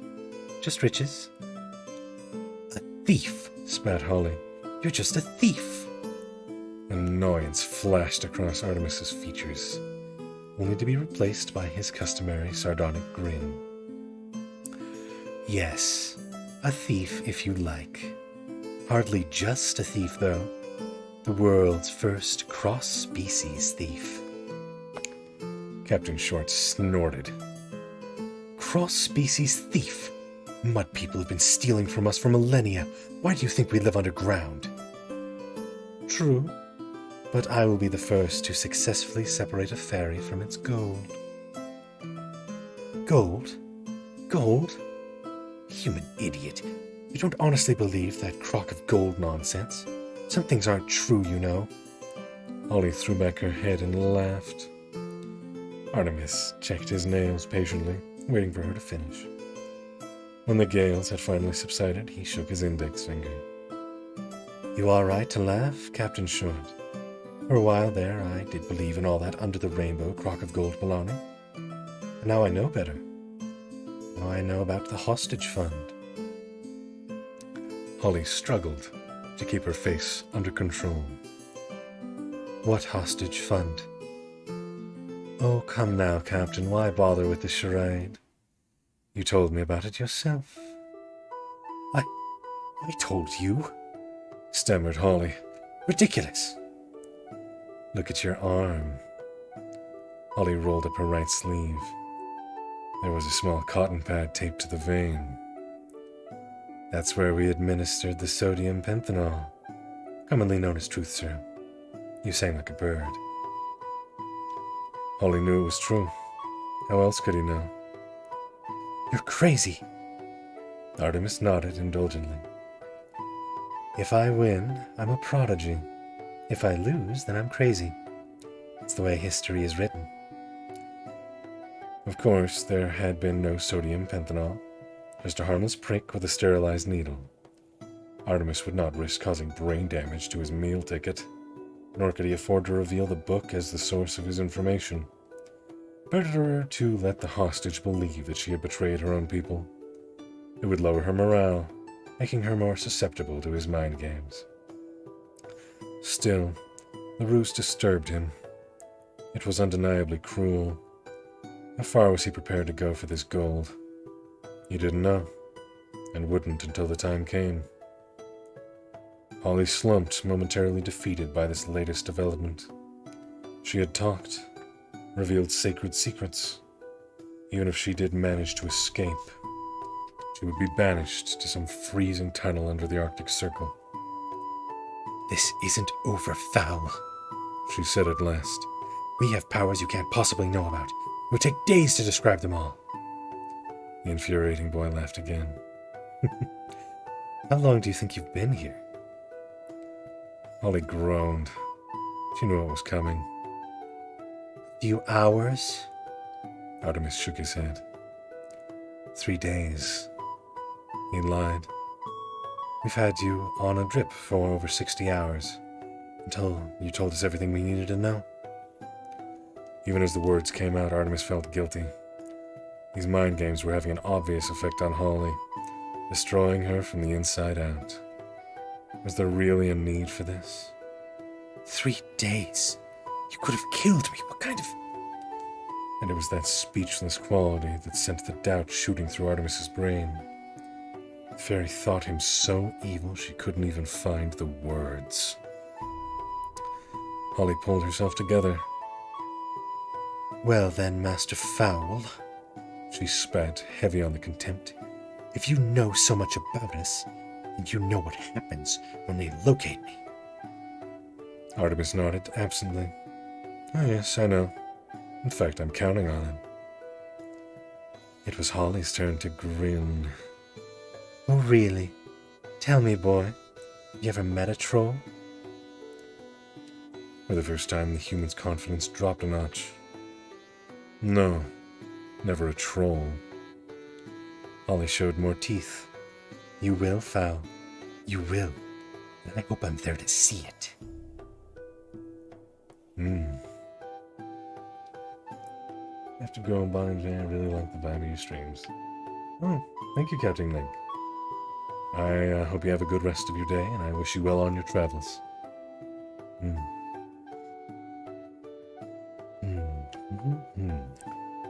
"Just riches?" "A thief," spat Holly. "You're just a thief." Annoyance flashed across Artemis's features, only to be replaced by his customary sardonic grin. "Yes, a thief if you like. Hardly just a thief, though. The world's first cross-species thief." Captain Short snorted. "Cross-species thief? Mud people have been stealing from us for millennia. Why do you think we live underground?" "True, but I will be the first to successfully separate a fairy from its gold." "Gold? Gold? Human idiot. You don't honestly believe that crock of gold nonsense? Some things aren't true, you know." Holly threw back her head and laughed. Artemis checked his nails patiently, waiting for her to finish. When the gales had finally subsided, he shook his index finger. "You are right to laugh, Captain Short. For a while there, I did believe in all that under-the-rainbow crock of gold baloney. And now I know better. Now I know about the hostage fund." Holly struggled to keep her face under control. "What hostage fund?" "Oh, come now, Captain, why bother with the charade? You told me about it yourself." I told you?" stammered Holly. "Ridiculous." "Look at your arm." Holly rolled up her right sleeve. There was a small cotton pad taped to the vein. "That's where we administered the sodium pentanol, commonly known as truth serum. You sang like a bird." Holly knew it was true. How else could he know? "You're crazy." Artemis nodded indulgently. "If I win, I'm a prodigy. If I lose, then I'm crazy. It's the way history is written." Of course, there had been no sodium pentanol, just a harmless prick with a sterilized needle. Artemis would not risk causing brain damage to his meal ticket, nor could he afford to reveal the book as the source of his information. Better to let the hostage believe that she had betrayed her own people. It would lower her morale, making her more susceptible to his mind games. Still, the ruse disturbed him. It was undeniably cruel. How far was he prepared to go for this gold? He didn't know, and wouldn't until the time came. Holly slumped, momentarily defeated by this latest development. She had talked, revealed sacred secrets. Even if she did manage to escape, she would be banished to some freezing tunnel under the Arctic Circle. "This isn't over, Fowl," she said at last. "We have powers you can't possibly know about. It would take days to describe them all." The infuriating boy laughed again. "How long do you think you've been here?" Holly groaned. She knew what was coming. "A few hours?" Artemis shook his head. 3 days. He lied. "We've had you on a drip for over 60 hours, until you told us everything we needed to know." Even as the words came out, Artemis felt guilty. These mind games were having an obvious effect on Holly, destroying her from the inside out. Was there really a need for this? 3 days? You could have killed me. What kind of... And it was that speechless quality that sent the doubt shooting through Artemis's brain. The fairy thought him so evil she couldn't even find the words. Holly pulled herself together. "Well then, Master Fowl," She spat, heavy on the contempt. If you know so much about us, then you know what happens when they locate me. Artemis nodded absently. Oh yes, I know. In fact, I'm counting on it. It was Holly's turn to grin. Oh, really? Tell me, boy, you ever met a troll? For the first time, the human's confidence dropped a notch. No, never a troll. Holly showed more teeth. You will, Fowl. You will. And I hope I'm there to see it. I have to go, Bonnie J. I really like the vibe of your streams. Oh, thank you, Captain Link. I hope you have a good rest of your day, and I wish you well on your travels.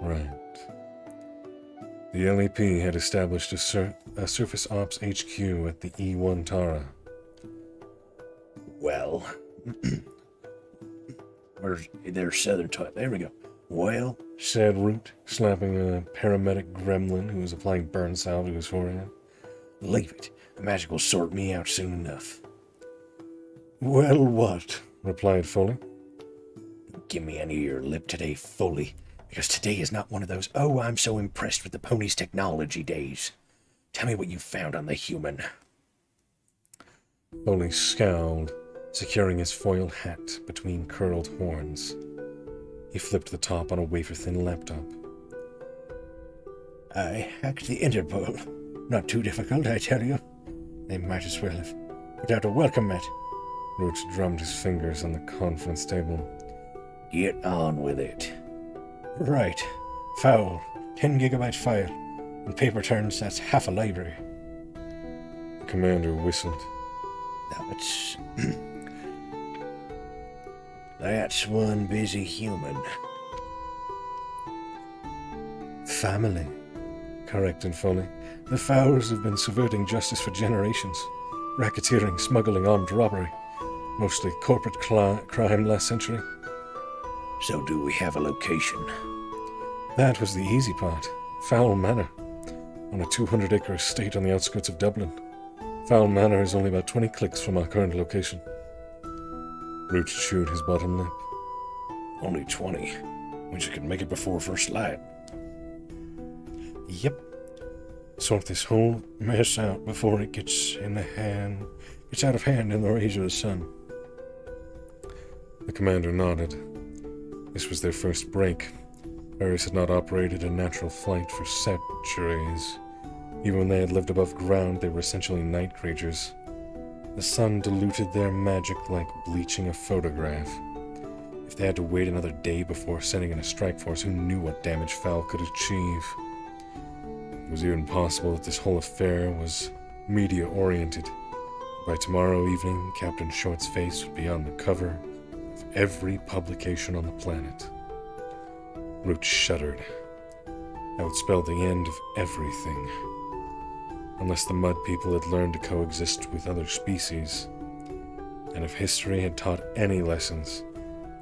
Right. The LAP had established a surface ops HQ at the E1 Tara. Well, there's Southern Type. There we go. Well, Said Root, slapping a paramedic gremlin who was applying burn salve to his forehead. leave it. The magic will sort me out soon enough. Well, what? Replied Foley. Give me any of your lip today, Foley, because today is not one of those, oh, I'm so impressed with the pony's technology days. Tell me what you found on the human. Foley scowled, securing his foil hat between curled horns. He flipped the top on a wafer-thin laptop. I hacked the Interpol. Not too difficult, I tell you. They might as well have put out a welcome mat. Roach drummed his fingers on the conference table. Get on with it. Right. Fowl. 10 gigabyte file. In paper terms, that's half a library. The commander whistled. That's... that's one busy human. Family, corrected Foley. The Fowlers have been subverting justice for generations. Racketeering, smuggling, armed robbery. Mostly corporate crime last century. So do we have a location? That was the easy part. Fowl Manor, on a 200-acre estate on the outskirts of Dublin. Fowl Manor is only about 20 clicks from our current location. Root chewed his bottom lip. Only 20. Wish I could make it before first light. Yep. Sort this whole mess out before it gets out of hand in the rays of the sun. The commander nodded. This was their first break. Paris had not operated a natural flight for centuries. Even when they had lived above ground, they were essentially night creatures. The sun diluted their magic like bleaching a photograph. If they had to wait another day before sending in a strike force, who knew what damage Fowl could achieve? It was even possible that this whole affair was media-oriented. By tomorrow evening, Captain Short's face would be on the cover of every publication on the planet. Root shuddered. That would spell the end of everything. Unless the Mud People had learned to coexist with other species. And if history had taught any lessons,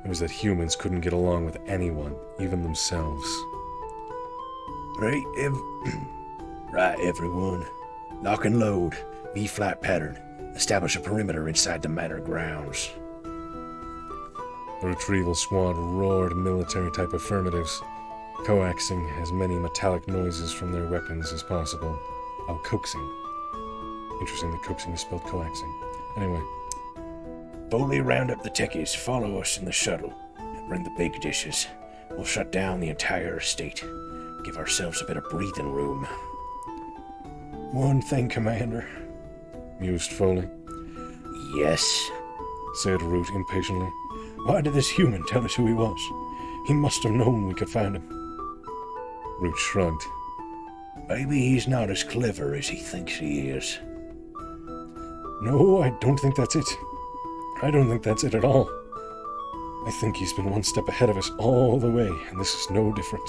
it was that humans couldn't get along with anyone, even themselves. Right, right, everyone. Lock and load. V-flight pattern. Establish a perimeter inside the manor grounds. The retrieval squad roared military-type affirmatives, coaxing as many metallic noises from their weapons as possible. Oh, coaxing. Interesting that coaxing is spelled coaxing. Anyway. Foley, round up the techies. Follow us in the shuttle. And bring the big dishes. We'll shut down the entire estate. Give ourselves a bit of breathing room. One thing, Commander, mused Foley. Yes, said Root impatiently. why did this human tell us who he was? He must have known we could find him. Root shrugged. Maybe he's not as clever as he thinks he is. No, I don't think that's it. I don't think that's it at all. I think he's been one step ahead of us all the way, and this is no different.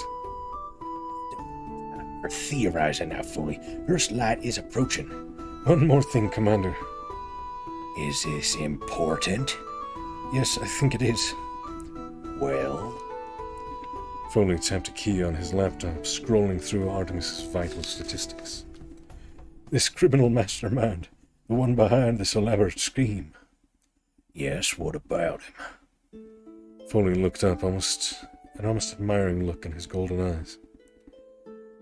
We're theorizing now, Foley. First light is approaching. One more thing, Commander. Is this important? Yes, I think it is. Well, Foley tapped a key on his laptop, scrolling through Artemis's vital statistics. This criminal mastermind, the one behind this elaborate scheme. Yes, what about him? Foley looked up, an almost admiring look in his golden eyes.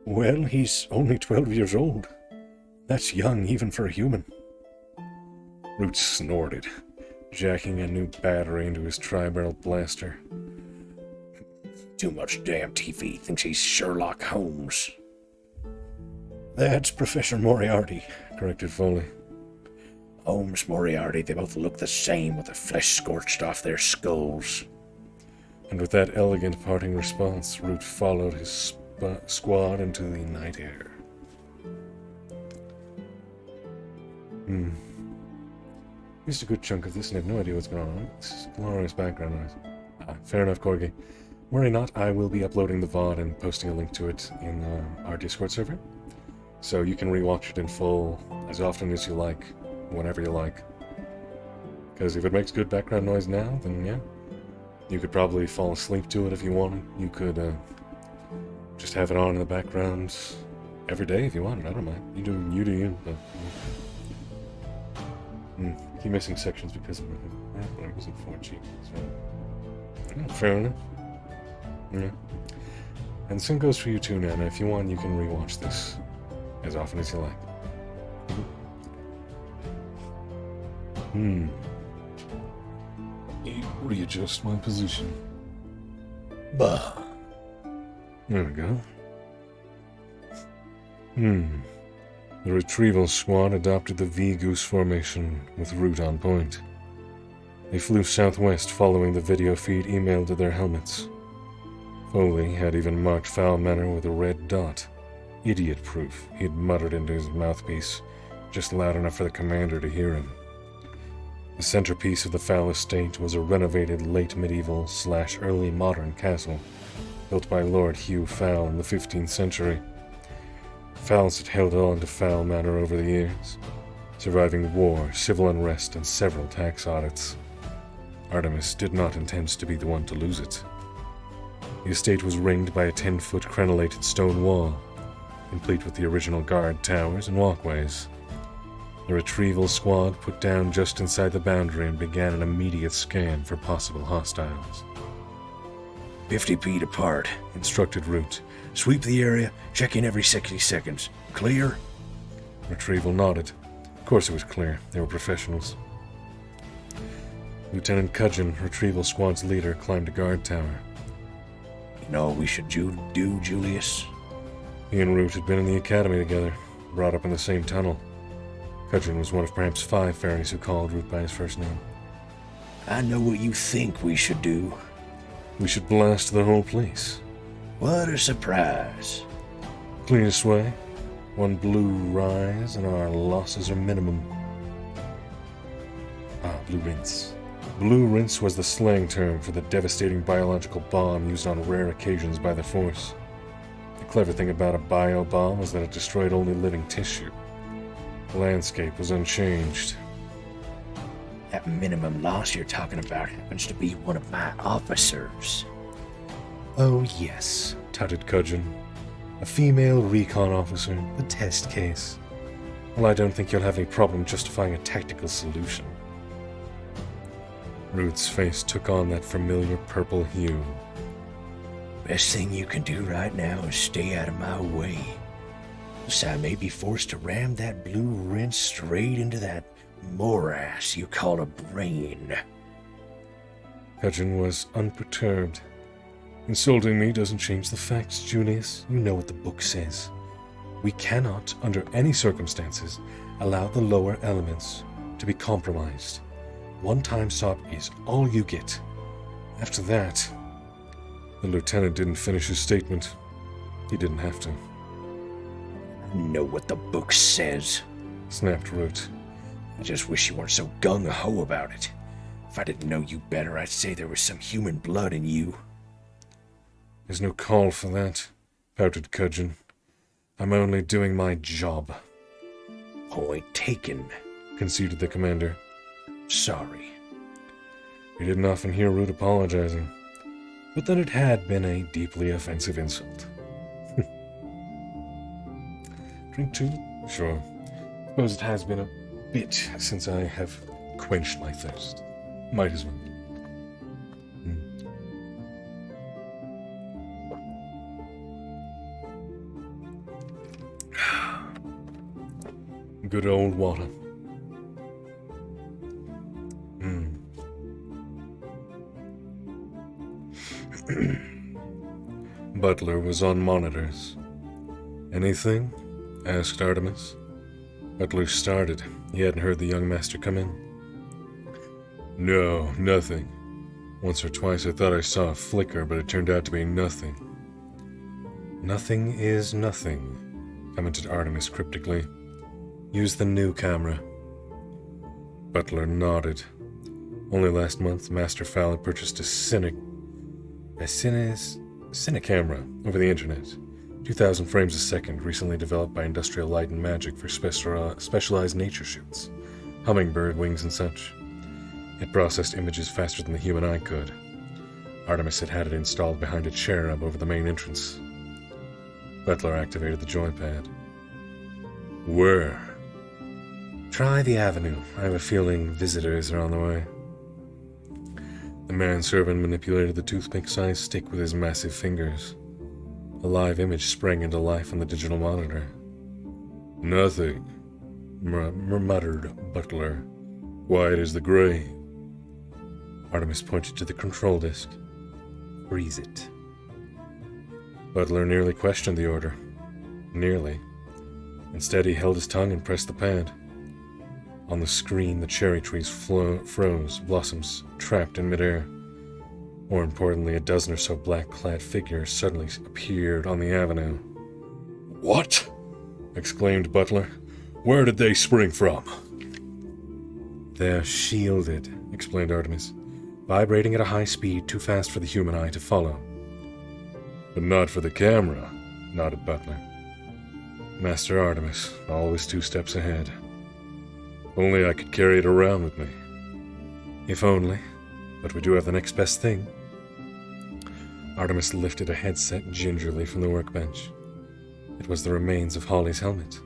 Well, he's only 12 years old. That's young even for a human. Root snorted, jacking a new battery into his tri-barrel blaster. Too much damn TV, thinks he's Sherlock Holmes. That's Professor Moriarty, corrected Foley. Holmes, Moriarty, they both look the same with the flesh scorched off their skulls. And with that elegant parting response, Root followed his squad into the night air. Missed a good chunk of this and have no idea what's going on. This is glorious background noise. Fair enough, Corgi. Worry not, I will be uploading the VOD and posting a link to it in our Discord server. So you can rewatch it in full as often as you like, whenever you like. Because if it makes good background noise now, then yeah. You could probably fall asleep to it if you wanted. You could just have it on in the background every day if you wanted. I don't mind. You do you. But keep missing sections because of it wasn't 4G. So fair enough. Yeah. And the same goes for you too, Nana. If you want, you can rewatch this as often as you like. Readjust my position. Bah. There we go. The retrieval squad adopted the V-Goose formation with Root on point. They flew southwest following the video feed emailed to their helmets. Foley had even marked Fowl Manor with a red dot. Idiot-proof, he'd muttered into his mouthpiece, just loud enough for the commander to hear him. The centerpiece of the Fowl estate was a renovated late medieval/early modern castle, built by Lord Hugh Fowl in the 15th century. Fowls had held on to Fowl Manor over the years, surviving war, civil unrest, and several tax audits. Artemis did not intend to be the one to lose it. The estate was ringed by a 10-foot crenellated stone wall, complete with the original guard towers and walkways. The retrieval squad put down just inside the boundary and began an immediate scan for possible hostiles. 50 feet apart, instructed Root. Sweep the area, check in every 60 seconds. Clear? Retrieval nodded. Of course it was clear. They were professionals. Lieutenant Cudgeon, retrieval squad's leader, climbed a guard tower. You know what we should do, Julius? He and Root had been in the academy together, brought up in the same tunnel. Cudgeon was one of perhaps 5 fairies who called Root by his first name. I know what you think we should do. We should blast the whole place. What a surprise. Cleanest way. 1 blue rise and our losses are minimum. Blue rinse. Blue rinse was the slang term for the devastating biological bomb used on rare occasions by the Force. The clever thing about a bio-bomb was that it destroyed only living tissue. The landscape was unchanged. That minimum loss you're talking about happens to be one of my officers. Oh yes, tutted Cudgeon. A female recon officer, the test case. Well, I don't think you'll have any problem justifying a tactical solution. Root's face took on that familiar purple hue. Best thing you can do right now is stay out of my way. So I may be forced to ram that blue rinse straight into that morass you call a brain. Cudgeon was unperturbed. Insulting me doesn't change the facts, Julius. You know what the book says. We cannot, under any circumstances, allow the lower elements to be compromised. 1 time stop is all you get. After that... The lieutenant didn't finish his statement. He didn't have to. I know what the book says, snapped Root. I just wish you weren't so gung-ho about it. If I didn't know you better, I'd say there was some human blood in you. There's no call for that, pouted Cudgeon. I'm only doing my job. Point taken, conceded the commander. Sorry. He didn't often hear Root apologizing. but that it had been a deeply offensive insult. Drink too? Sure. Suppose it has been a bit since I have quenched my thirst. Might as well. Good old water. Butler was on monitors. Anything? Asked Artemis. Butler started. He hadn't heard the young master come in. No, nothing. Once or twice I thought I saw a flicker, but it turned out to be nothing. Nothing is nothing, commented Artemis cryptically. Use the new camera. Butler nodded. Only last month, Master Fowl had purchased a cine camera over the internet. 2,000 frames a second, recently developed by Industrial Light and Magic for specialized nature shoots, hummingbird wings and such. It processed images faster than the human eye could. Artemis had had it installed behind a cherub over the main entrance. Butler activated the joypad. Where? Try the avenue. I have a feeling visitors are on the way. The manservant manipulated the toothpick-sized stick with his massive fingers. A live image sprang into life on the digital monitor. Nothing, muttered Butler. Quiet as the grave. Artemis pointed to the control disk. Freeze it. Butler nearly questioned the order. Nearly. Instead, he held his tongue and pressed the pad. On the screen, the cherry trees froze, blossoms trapped in midair. More importantly, a dozen or so black-clad figures suddenly appeared on the avenue. What? Exclaimed Butler. Where did they spring from? They're shielded, explained Artemis, vibrating at a high speed too fast for the human eye to follow. But not for the camera, nodded Butler. Master Artemis, always 2 steps ahead. Only I could carry it around with me. If only, but we do have the next best thing. Artemis lifted a headset gingerly from the workbench. It was the remains of Holly's helmet.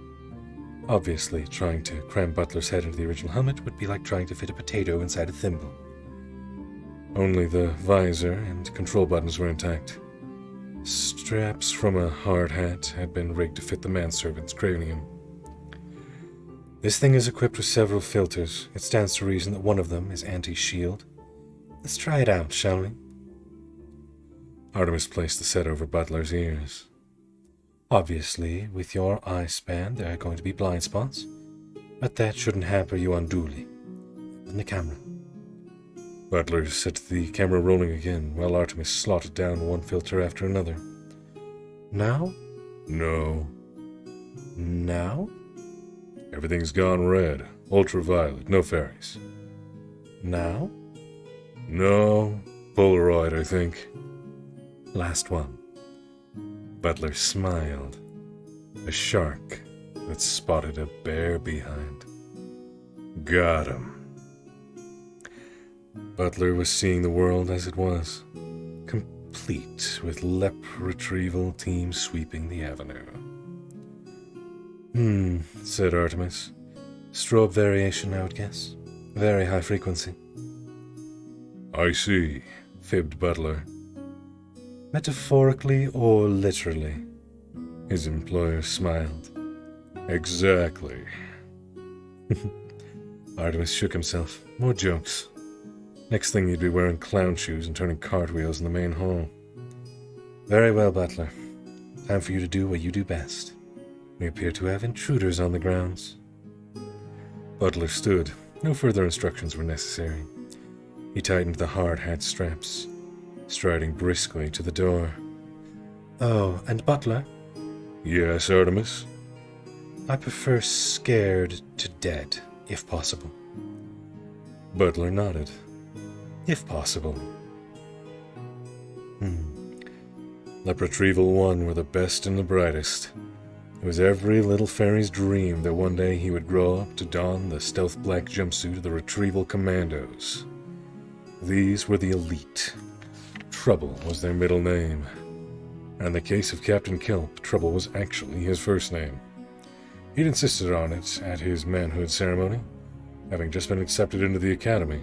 Obviously, trying to cram Butler's head into the original helmet would be like trying to fit a potato inside a thimble. Only the visor and control buttons were intact. Straps from a hard hat had been rigged to fit the manservant's cranium. This thing is equipped with several filters. It stands to reason that one of them is anti-shield. Let's try it out, shall we? Artemis placed the set over Butler's ears. Obviously, with your eye span, there are going to be blind spots, but that shouldn't hamper you unduly. And the camera. Butler set the camera rolling again, while Artemis slotted down one filter after another. Now? No. Now? Everything's gone red. Ultraviolet. No fairies. Now? No. Polaroid, I think. Last one. Butler smiled. A shark that spotted a bare behind. Got him. Butler was seeing the world as it was, complete with lep retrieval team sweeping the avenue. Said Artemis. Strobe variation, I would guess. Very high frequency. I see, fibbed Butler. Metaphorically or literally? His employer smiled. Exactly. Artemis shook himself. More jokes. Next thing you'd be wearing clown shoes and turning cartwheels in the main hall. Very well, Butler. Time for you to do what you do best. We appear to have intruders on the grounds. Butler stood. No further instructions were necessary. He tightened the hard hat straps, striding briskly to the door. Oh, and Butler? Yes, Artemis? I prefer scared to dead, if possible. Butler nodded. If possible. Lep Retrieval 1 were the best and the brightest. It was every little fairy's dream that one day he would grow up to don the stealth black jumpsuit of the Retrieval Commandos. These were the elite, Trouble was their middle name. And in the case of Captain Kelp, Trouble was actually his first name. He'd insisted on it at his manhood ceremony, having just been accepted into the academy.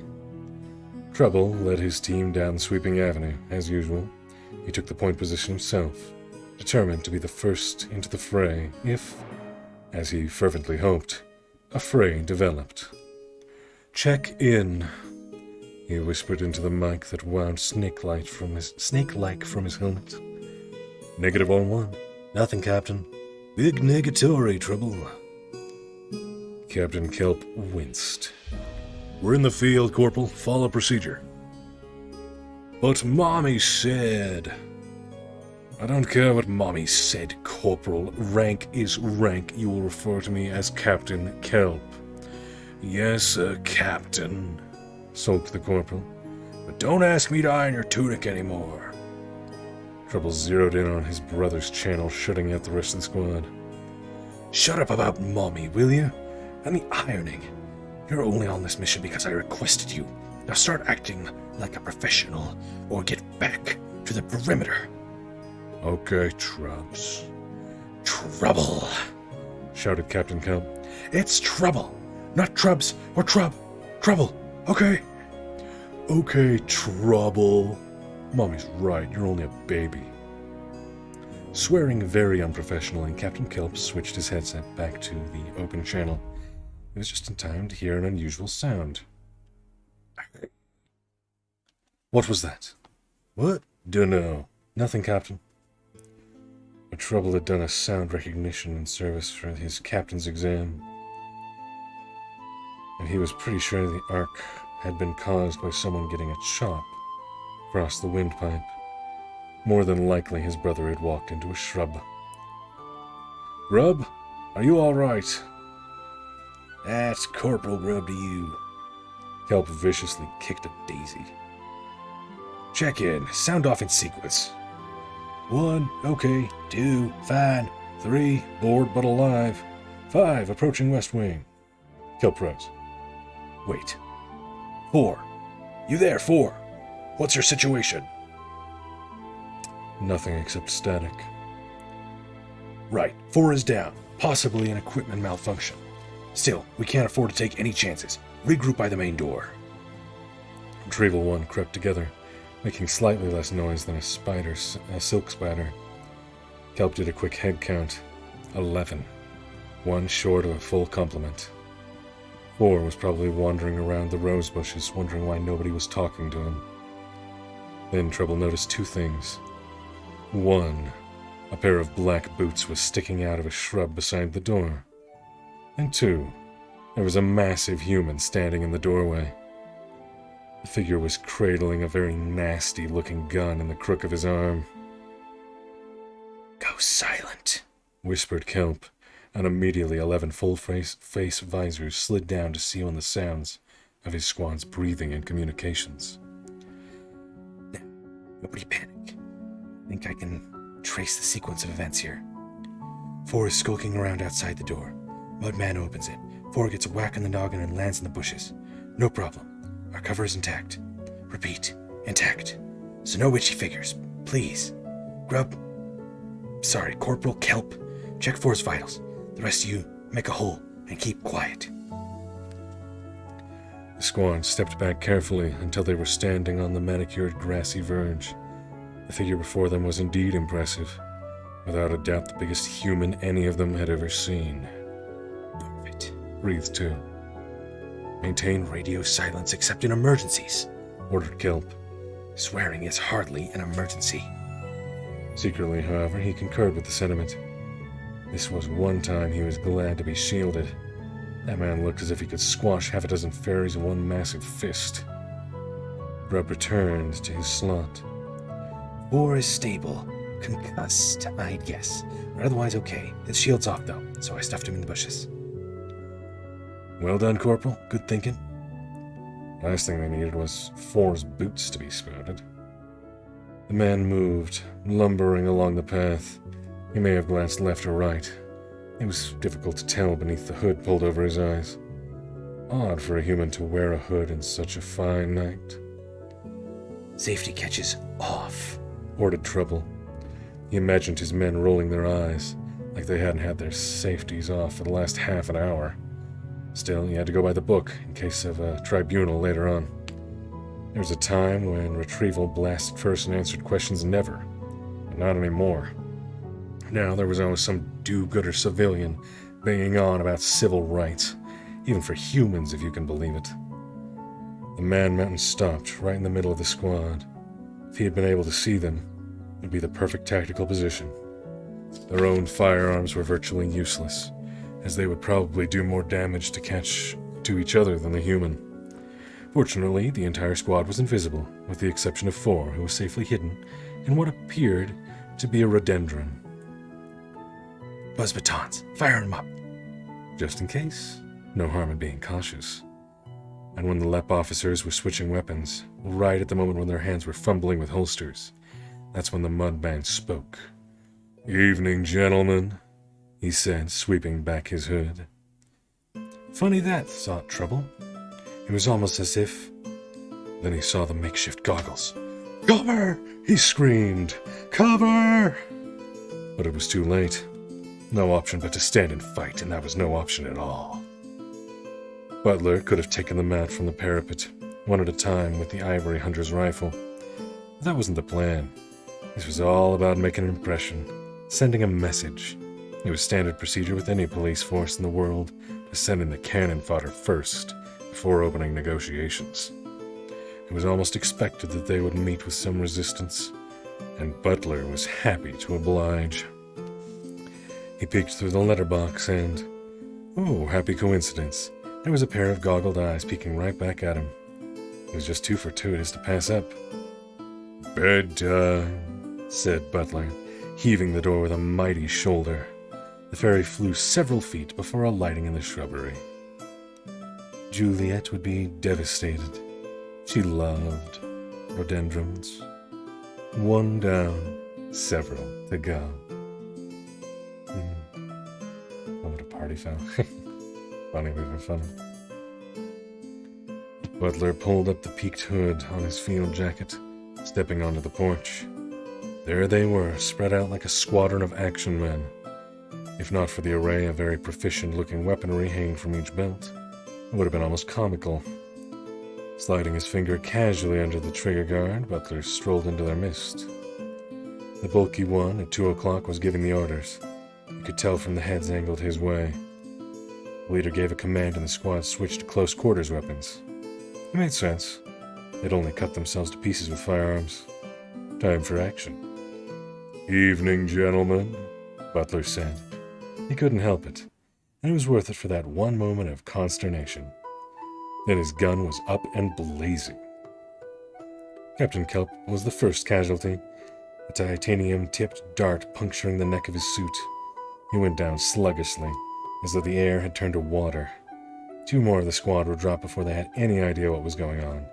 Trouble led his team down Sweeping Avenue, as usual. He took the point position himself, determined to be the first into the fray if, as he fervently hoped, a fray developed. "Check in," he whispered into the mic that wound snake-like from his helmet. "Negative on one." Nothing, Captain. Big negatory, Trouble. Captain Kelp winced. We're in the field, Corporal. Follow procedure. But Mommy said... I don't care what Mommy said, Corporal. Rank is rank. You will refer to me as Captain Kelp. Yes, Captain. Sulked the Corporal. But don't ask me to iron your tunic anymore. Trouble zeroed in on his brother's channel, shutting out the rest of the squad. Shut up about Mommy, will you? And the ironing. You're only on this mission because I requested you. Now start acting like a professional, or get back to the perimeter. Okay, Trubs. Trouble, shouted Captain Kelp. It's trouble, not Trubs or Trouble, okay? Okay, Trouble. Mommy's right, you're only a baby. Swearing very unprofessionally, Captain Kelp switched his headset back to the open channel. It was just in time to hear an unusual sound. What was that? What? Dunno. Nothing, Captain. But Trouble had done a sound recognition in service for his captain's exam, and he was pretty sure the arc had been caused by someone getting a chop across the windpipe. More than likely his brother had walked into a shrub. Grub, are you all right? That's Corporal Grub to you. Kelp viciously kicked a daisy. Check in. Sound off in sequence. 1, okay. 2, fine. 3, bored but alive. 5, approaching West Wing. Kelp rose. Wait. 4. You there, 4? What's your situation? Nothing except static. Right. 4 is down. Possibly an equipment malfunction. Still, we can't afford to take any chances. Regroup by the main door. Retrieval 1 crept together, making slightly less noise than a silk spider. Kelp did a quick head count. 11. 1 short of a full complement. 4 was probably wandering around the rose bushes, wondering why nobody was talking to him. Then Trouble noticed 2 things. 1. A pair of black boots was sticking out of a shrub beside the door. And 2. There was a massive human standing in the doorway. The figure was cradling a very nasty-looking gun in the crook of his arm. Go silent, whispered Kelp, and immediately 11 full-face visors slid down to seal in the sounds of his squad's breathing and communications. Now, nobody panic. I think I can trace the sequence of events here. 4 is skulking around outside the door. Mudman opens it. 4 gets a whack on the noggin and lands in the bushes. No problem. Our cover is intact. Repeat, intact. So no witchy figures, please. Grub. Sorry, Corporal Kelp. Check 4's vitals. The rest of you, make a hole and keep quiet. The squad stepped back carefully until they were standing on the manicured grassy verge. The figure before them was indeed impressive. Without a doubt the biggest human any of them had ever seen. Perfect. Breathed 2. Maintain radio silence except in emergencies, ordered Kelp. Swearing is hardly an emergency. Secretly, however, he concurred with the sentiment. This was one time he was glad to be shielded. That man looked as if he could squash half a dozen fairies in one massive fist. Grub returned to his slot. 4 is stable. Concussed, I'd guess. But otherwise okay. His shield's off, though, so I stuffed him in the bushes. Well done, Corporal. Good thinking. Last thing they needed was 4's boots to be spotted. The man moved, lumbering along the path. He may have glanced left or right. It was difficult to tell beneath the hood pulled over his eyes. Odd for a human to wear a hood in such a fine night. Safety catches off, ordered Trouble. He imagined his men rolling their eyes, like they hadn't had their safeties off for the last half an hour. Still, he had to go by the book in case of a tribunal later on. There was a time when retrieval blasted first and answered questions never, but not anymore. Now there was always some do-gooder civilian banging on about civil rights, even for humans if you can believe it. The Man Mountain stopped right in the middle of the squad. If he had been able to see them, it would be the perfect tactical position. Their own firearms were virtually useless, as they would probably do more damage to each other than the human. Fortunately, the entire squad was invisible, with the exception of 4 who was safely hidden in what appeared to be a rhododendron. Buzz batons, fire 'em up. Just in case, no harm in being cautious. And when the LEP officers were switching weapons, right at the moment when their hands were fumbling with holsters, that's when the Mudman spoke. "Evening, gentlemen," he said, sweeping back his hood. Funny that, thought Trouble. It was almost as if... Then he saw the makeshift goggles. "Cover!" he screamed. "Cover!" But it was too late. No option but to stand and fight, and that was no option at all. Butler could have taken them out from the parapet, one at a time with the ivory hunter's rifle. But that wasn't the plan. This was all about making an impression, sending a message. It was standard procedure with any police force in the world to send in the cannon fodder first, before opening negotiations. It was almost expected that they would meet with some resistance, and Butler was happy to oblige. He peeked through the letterbox and... oh, happy coincidence. There was a pair of goggled eyes peeking right back at him. It was just too fortuitous to pass up. "Bedtime," said Butler, heaving the door with a mighty shoulder. The fairy flew several feet before alighting in the shrubbery. Juliet would be devastated. She loved rhododendrons. One down, several to go. Oh, what a party foul. Funny, we've been funny. Butler pulled up the peaked hood on his field jacket, stepping onto the porch. There they were, spread out like a squadron of action men. If not for the array of very proficient-looking weaponry hanging from each belt, it would have been almost comical. Sliding his finger casually under the trigger guard, Butler strolled into their midst. The bulky one at 2 o'clock was giving the orders. You could tell from the heads angled his way. The leader gave a command and the squad switched to close quarters weapons. It made sense. They'd only cut themselves to pieces with firearms. Time for action. "Evening, gentlemen," Butler said. He couldn't help it, and it was worth it for that one moment of consternation. Then his gun was up and blazing. Captain Kelp was the first casualty, a titanium-tipped dart puncturing the neck of his suit. He went down sluggishly, as though the air had turned to water. 2 more of the squad were dropped before they had any idea what was going on.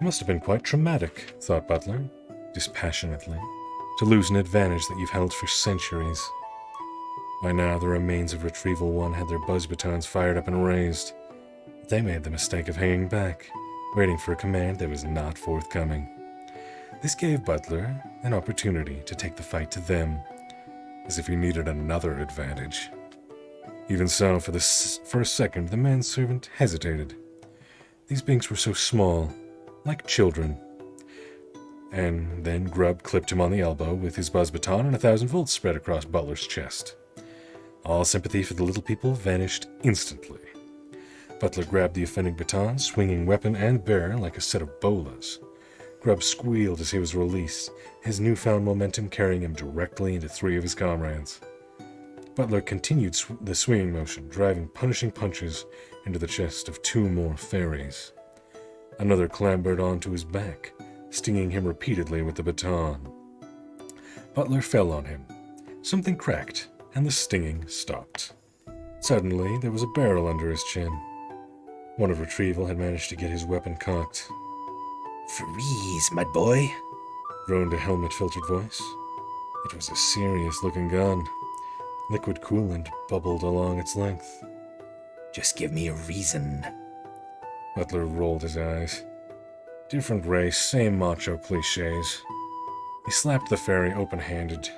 It must have been quite traumatic, thought Butler, dispassionately, to lose an advantage that you've held for centuries. By now, the remains of Retrieval 1 had their buzz batons fired up and raised. But they made the mistake of hanging back, waiting for a command that was not forthcoming. This gave Butler an opportunity to take the fight to them, as if he needed another advantage. Even so, for a second, the manservant hesitated. These binks were so small, like children. And then Grubb clipped him on the elbow with his buzz baton and 1,000 volts spread across Butler's chest. All sympathy for the little people vanished instantly. Butler grabbed the offending baton, swinging weapon and bearer like a set of bolas. Grubb squealed as he was released, his newfound momentum carrying him directly into 3 of his comrades. Butler continued the swinging motion, driving punishing punches into the chest of 2 more fairies. Another clambered onto his back, stinging him repeatedly with the baton. Butler fell on him. Something cracked, and the stinging stopped. Suddenly, there was a barrel under his chin. One of Retrieval had managed to get his weapon cocked. "Freeze, my boy," droned a helmet-filtered voice. It was a serious-looking gun. Liquid coolant bubbled along its "Just give me a reason." Butler rolled his eyes. Different race, same macho cliches. He slapped the fairy open-handed.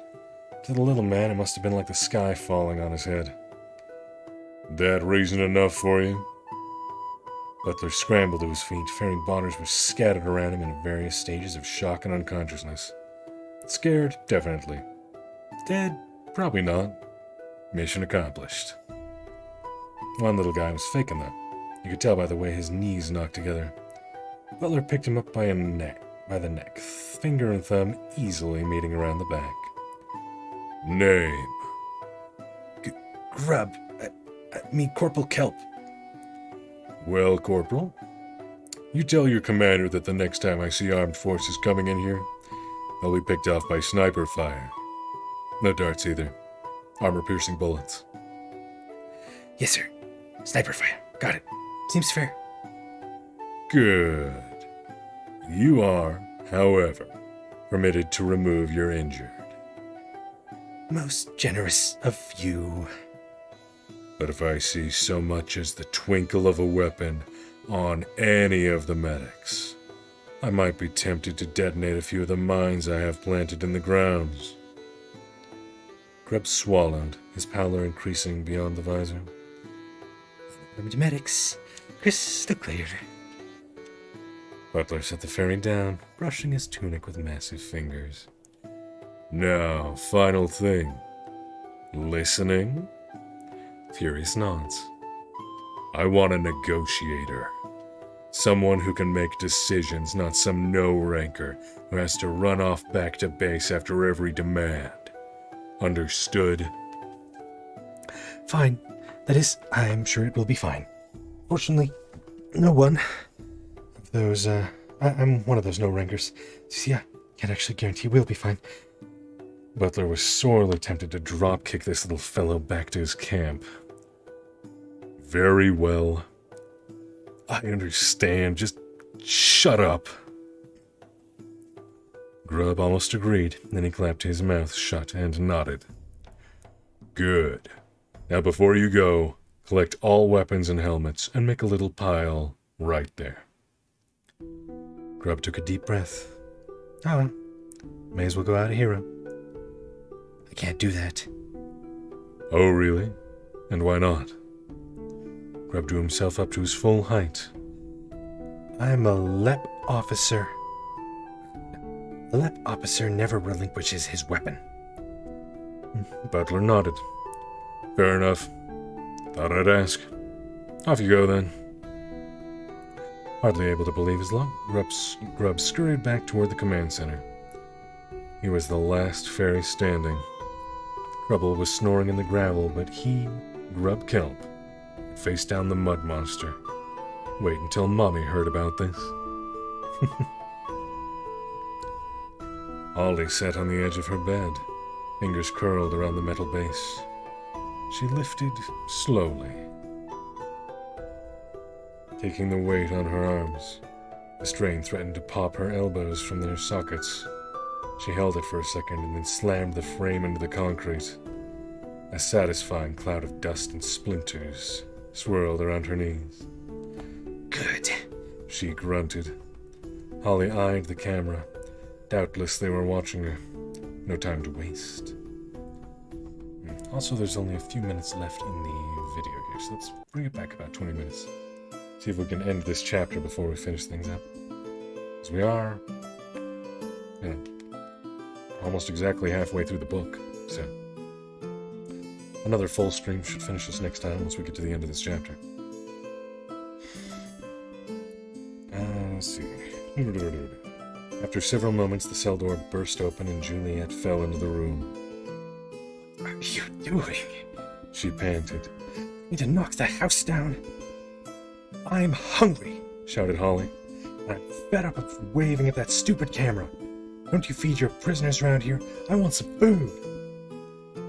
To the little man, it must have been like the sky falling on his head. That reason enough for you? Butler scrambled to his feet. Fairy bonners were scattered around him in various stages of shock and unconsciousness. Scared, definitely. Dead, probably not. Mission accomplished. One little guy was faking that. You could tell by the way his knees knocked together. Butler picked him up by the neck, finger and thumb easily meeting around the back. Name. Grub. Me, Corporal Kelp. Well, Corporal, you tell your commander that the next time I see armed forces coming in here, they'll be picked off by sniper fire. No darts either. Armor-piercing bullets. Yes, sir. Sniper fire. Got it. Seems fair. Good. You are, however, permitted to remove your injured. Most generous of you. But if I see so much as the twinkle of a weapon on any of the medics, I might be tempted to detonate a few of the mines I have planted in the grounds. Grub swallowed, his pallor increasing beyond the visor. Medics. Crystal clear. Butler set the fairy down, brushing his tunic with massive fingers. Now, final thing. Listening? Furious nods. I want a negotiator. Someone who can make decisions, not some no-ranker who has to run off back to base after every demand. Understood? Fine. That is, I'm sure it will be fine. Fortunately, no one of those, I'm one of those no-rankers. So yeah, can't actually guarantee we'll be fine. Butler was sorely tempted to drop-kick this little fellow back to his camp. Very well. I understand. Just shut up. Grub almost agreed, then he clapped his mouth shut and nodded. Good. Now before you go, collect all weapons and helmets and make a little pile right there. Grub took a deep breath. Oh well. May as well go out a hero. I can't do that. Oh, really? And why not? Grub drew himself up to his full height. I'm a LEP officer. A LEP officer never relinquishes his weapon. Butler nodded. Fair enough. Thought I'd ask. Off you go, then. Hardly able to believe his luck, Grub scurried back toward the command center. He was the last fairy standing. Trouble was snoring in the gravel, but he, Grub Kelp, had faced down the mud monster. Wait until Mommy heard about this. Holly sat on the edge of her bed, fingers curled around the metal base. She lifted slowly, taking the weight on her arms. The strain threatened to pop her elbows from their sockets. She held it for a second and then slammed the frame into the concrete. A satisfying cloud of dust and splinters swirled around her knees. Good, she grunted. Holly eyed the camera. Doubtless they were watching her. No time to waste. Also, there's only a few minutes left in the video here, so let's bring it back about 20 minutes. See if we can end this chapter before we finish things up. Because we are, almost exactly halfway through the book, so another full stream should finish us next time once we get to the end of this chapter. Let's see. After several moments, the cell door burst open and Juliet fell into the room. What are you doing? She panted. You need to knock the house down. I'm hungry, shouted Holly. I'm fed up of waving at that stupid camera. Don't you feed your prisoners around here? I want some food.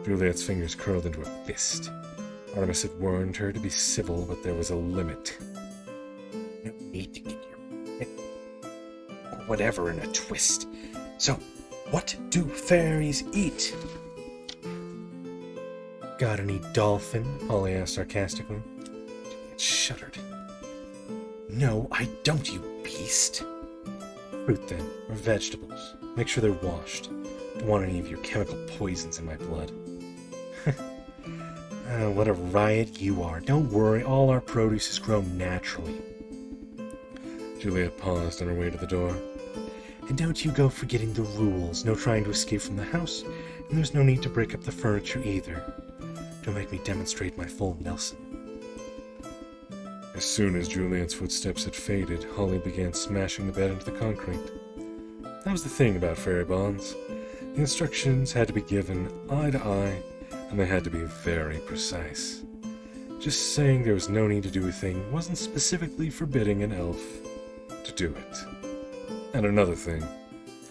Juliet's fingers curled into a fist. Artemis had warned her to be civil, but there was a limit. No need to get your head or whatever in a twist. So, what do fairies eat? Got any dolphin? Holly asked sarcastically. Juliet shuddered. No, I don't, you beast. Fruit, then, or vegetables. Make sure they're washed. Don't want any of your chemical poisons in my blood. What a riot you are. Don't worry, all our produce is grown naturally. Juliet paused on her way to the door. And don't you go forgetting the rules. No trying to escape from the house, and there's no need to break up the furniture either. Don't make me demonstrate my full Nelson. As soon as Juliet's footsteps had faded, Holly began smashing the bed into the concrete. That was the thing about fairy bonds. The instructions had to be given eye to eye, and they had to be very precise. Just saying there was no need to do a thing wasn't specifically forbidding an elf to do it. And another thing,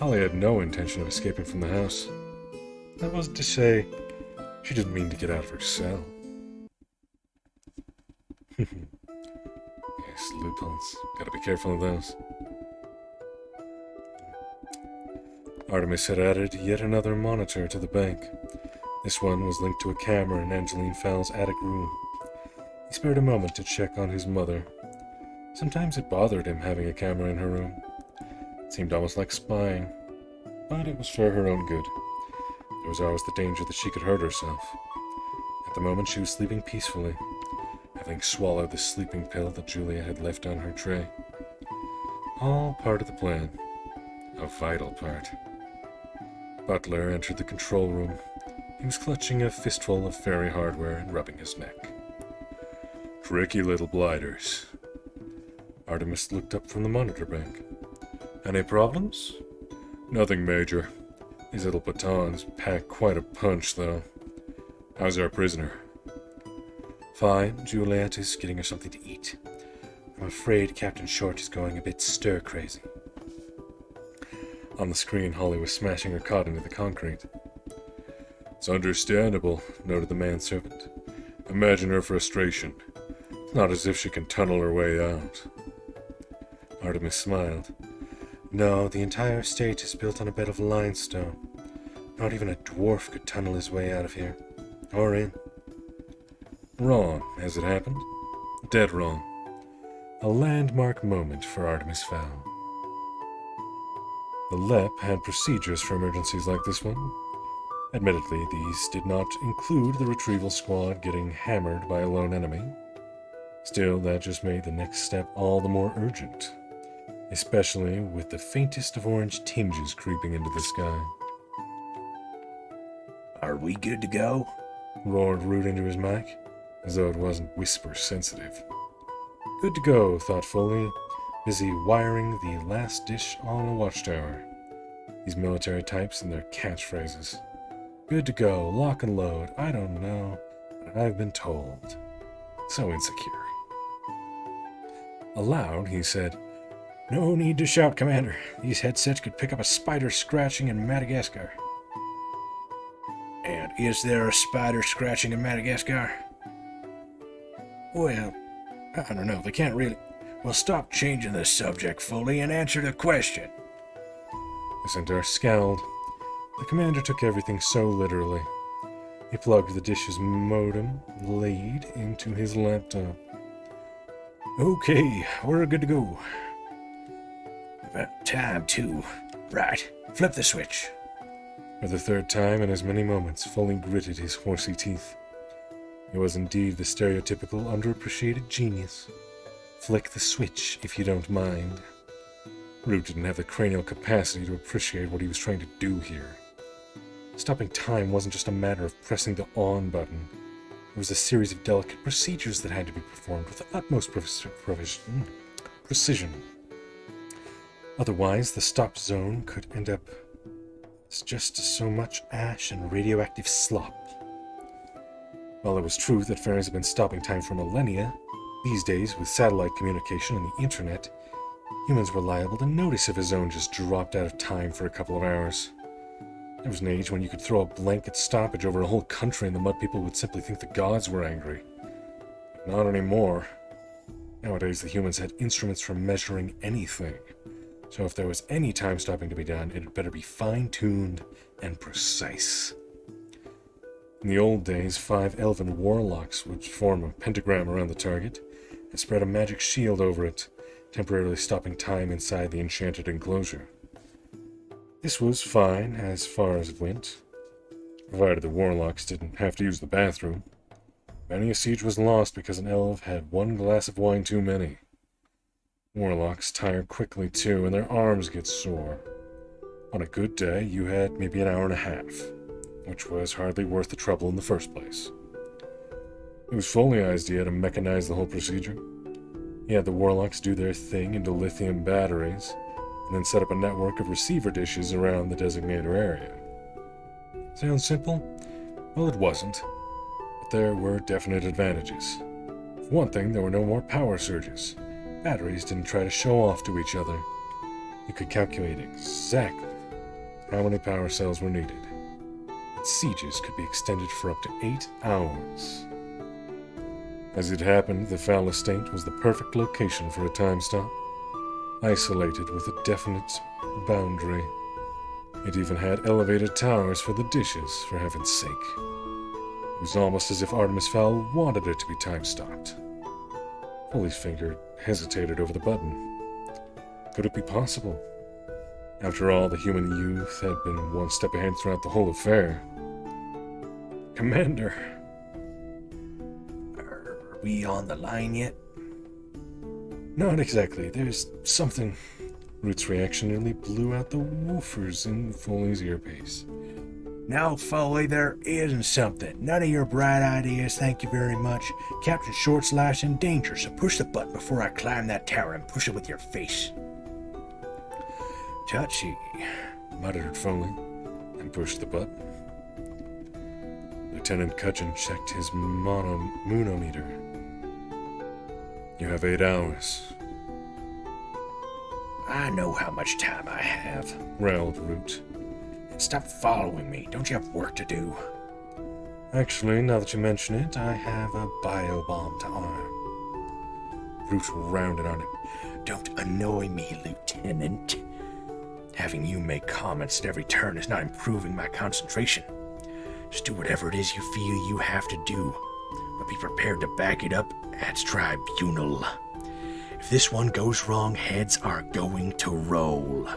Holly had no intention of escaping from the house. That wasn't to say she didn't mean to get out of her cell. Yes, loopholes. Gotta be careful of those. Artemis had added yet another monitor to the bank. This one was linked to a camera in Angeline Fowl's attic room. He spared a moment to check on his mother. Sometimes it bothered him having a camera in her room. It seemed almost like spying, but it was for her own good. There was always the danger that she could hurt herself. At the moment she was sleeping peacefully, having swallowed the sleeping pill that Julia had left on her tray. All part of the plan. A vital part. Butler entered the control room. He was clutching a fistful of fairy hardware and rubbing his neck. Tricky little blighters. Artemis looked up from the monitor bank. Any problems? Nothing major. These little batons pack quite a punch, though. How's our prisoner? Fine. Juliet is getting her something to eat. I'm afraid Captain Short is going a bit stir-crazy. On the screen, Holly was smashing her cot into the concrete. It's understandable, noted the manservant. Imagine her frustration. It's not as if she can tunnel her way out. Artemis smiled. No, the entire estate is built on a bed of limestone. Not even a dwarf could tunnel his way out of here. Or in. Wrong, as it happened. Dead wrong. A landmark moment for Artemis Fowl. The LEP had procedures for emergencies like this one. Admittedly, these did not include the retrieval squad getting hammered by a lone enemy. Still, that just made the next step all the more urgent, especially with the faintest of orange tinges creeping into the sky. Are we good to go? Roared Root into his mic, as though it wasn't whisper sensitive. Good to go, thought Foley, busy wiring the last dish on a watchtower. These military types and their catchphrases. Good to go, lock and load, I don't know, but I've been told. So insecure. Aloud, he said, No need to shout, Commander. These headsets could pick up a spider scratching in Madagascar. And is there a spider scratching in Madagascar? Well, I don't know, they can't really... Well, stop changing the subject, Foley, and answer the question. The centaur scowled. The commander took everything so literally. He plugged the dish's modem lead into his laptop. Okay, we're good to go. About time, too. Right, flip the switch. For the third time in as many moments, Foley gritted his horsey teeth. He was indeed the stereotypical underappreciated genius. Flick the switch, if you don't mind. Root didn't have the cranial capacity to appreciate what he was trying to do here. Stopping time wasn't just a matter of pressing the on button. It was a series of delicate procedures that had to be performed with the utmost precision. Otherwise, the stop zone could end up as just so much ash and radioactive slop. While it was true that fairies had been stopping time for millennia, these days, with satellite communication and the internet, humans were liable to notice if a zone just dropped out of time for a couple of hours. There was an age when you could throw a blanket stoppage over a whole country and the mud people would simply think the gods were angry. But not anymore. Nowadays, the humans had instruments for measuring anything. So if there was any time stopping to be done, it had better be fine-tuned and precise. In the old days, 5 elven warlocks would form a pentagram around the target and spread a magic shield over it temporarily stopping time inside the enchanted enclosure. This was fine as far as it went, provided the warlocks didn't have to use the bathroom. Many a siege was lost because an elf had one glass of wine too many. Warlocks tire quickly too, and their arms get sore. On a good day, you had maybe an hour and a half, which was hardly worth the trouble in the first place. It was Foley's idea to mechanize the whole procedure. He had the warlocks do their thing into lithium batteries, and then set up a network of receiver dishes around the designated area. Sounds simple? Well, it wasn't. But there were definite advantages. For one thing, there were no more power surges. Batteries didn't try to show off to each other. You could calculate exactly how many power cells were needed. And sieges could be extended for up to 8 hours. As it happened, the Fowl estate was the perfect location for a time stop, isolated with a definite boundary. It even had elevated towers for the dishes, for heaven's sake. It was almost as if Artemis Fowl wanted it to be time-stopped. Foley's finger hesitated over the button. Could it be possible? After all, the human youth had been one step ahead throughout the whole affair. Commander! Are we on the line yet? Not exactly. There's something... Root's reaction nearly blew out the woofers in Foley's earpiece. Now, Foley, there isn't something. None of your bright ideas, thank you very much. Captain Shortslife's in danger, so push the button before I climb that tower and push it with your face. Touchy, muttered Foley, and pushed the button. Lieutenant Cudgeon checked his moonometer. You have 8 hours. I know how much time I have. Growled Root. And stop following me. Don't you have work to do? Actually, now that you mention it, I have a biobomb to arm. Root rounded on him. Don't annoy me, Lieutenant. Having you make comments at every turn is not improving my concentration. Just do whatever it is you feel you have to do, but be prepared to back it up as tribunal. If this one goes wrong, heads are going to roll.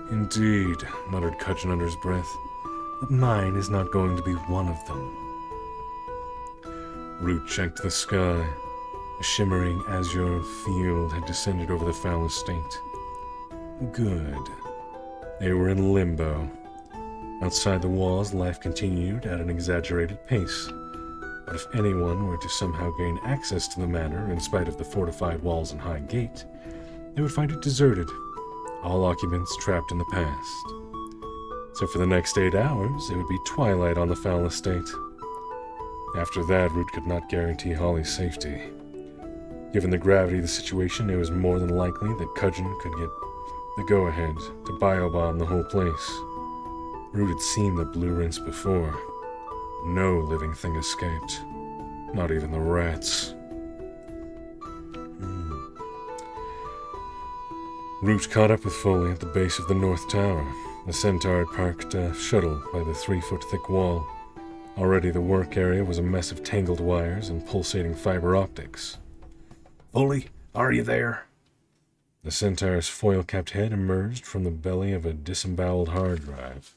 Indeed, muttered Cudgeon under his breath, but mine is not going to be one of them. Root checked the sky. A shimmering azure field had descended over the Fowl estate. Good. They were in limbo. Outside the walls, life continued at an exaggerated pace. But if anyone were to somehow gain access to the manor in spite of the fortified walls and high gate, they would find it deserted, all occupants trapped in the past. So for the next 8 hours, it would be twilight on the Fowl estate. After that, Root could not guarantee Holly's safety. Given the gravity of the situation, it was more than likely that Cudgeon could get the go-ahead to biobomb the whole place. Root had seen the blue rinse before. No living thing escaped. Not even the rats. Root caught up with Foley at the base of the North Tower. The Centaur had parked a shuttle by the 3-foot-thick wall. Already the work area was a mess of tangled wires and pulsating fiber optics. Foley, are you there? The Centaur's foil-capped head emerged from the belly of a disemboweled hard drive.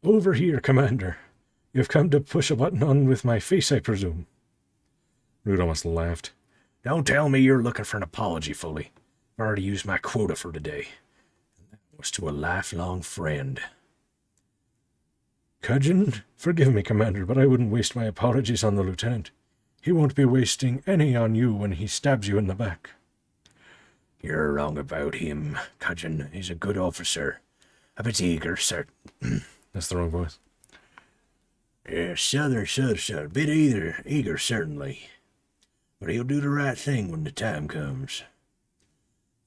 Over here, Commander. You've come to push a button on with my face, I presume. Root almost laughed. Don't tell me you're looking for an apology, Foley. I've already used my quota for today. And that was to a lifelong friend. Cudgeon, forgive me, Commander, but I wouldn't waste my apologies on the Lieutenant. He won't be wasting any on you when he stabs you in the back. You're wrong about him, Cudgeon. He's a good officer. A bit eager, sir. That's the wrong voice. Yeah, southern, a bit eager, certainly. But he'll do the right thing when the time comes.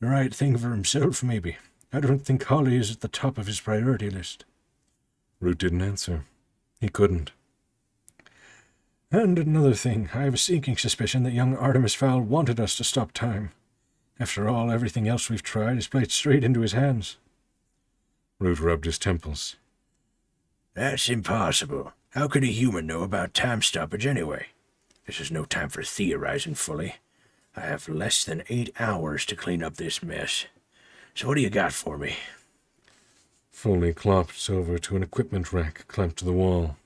The right thing for himself, maybe. I don't think Holly is at the top of his priority list. Root didn't answer. He couldn't. And another thing, I have a sinking suspicion that young Artemis Fowl wanted us to stop time. After all, everything else we've tried is played straight into his hands. Root rubbed his temples. That's impossible. How could a human know about time stoppage anyway? This is no time for theorizing fully. I have less than 8 hours to clean up this mess. So what do you got for me? Foley clopped over to an equipment rack clamped to the wall.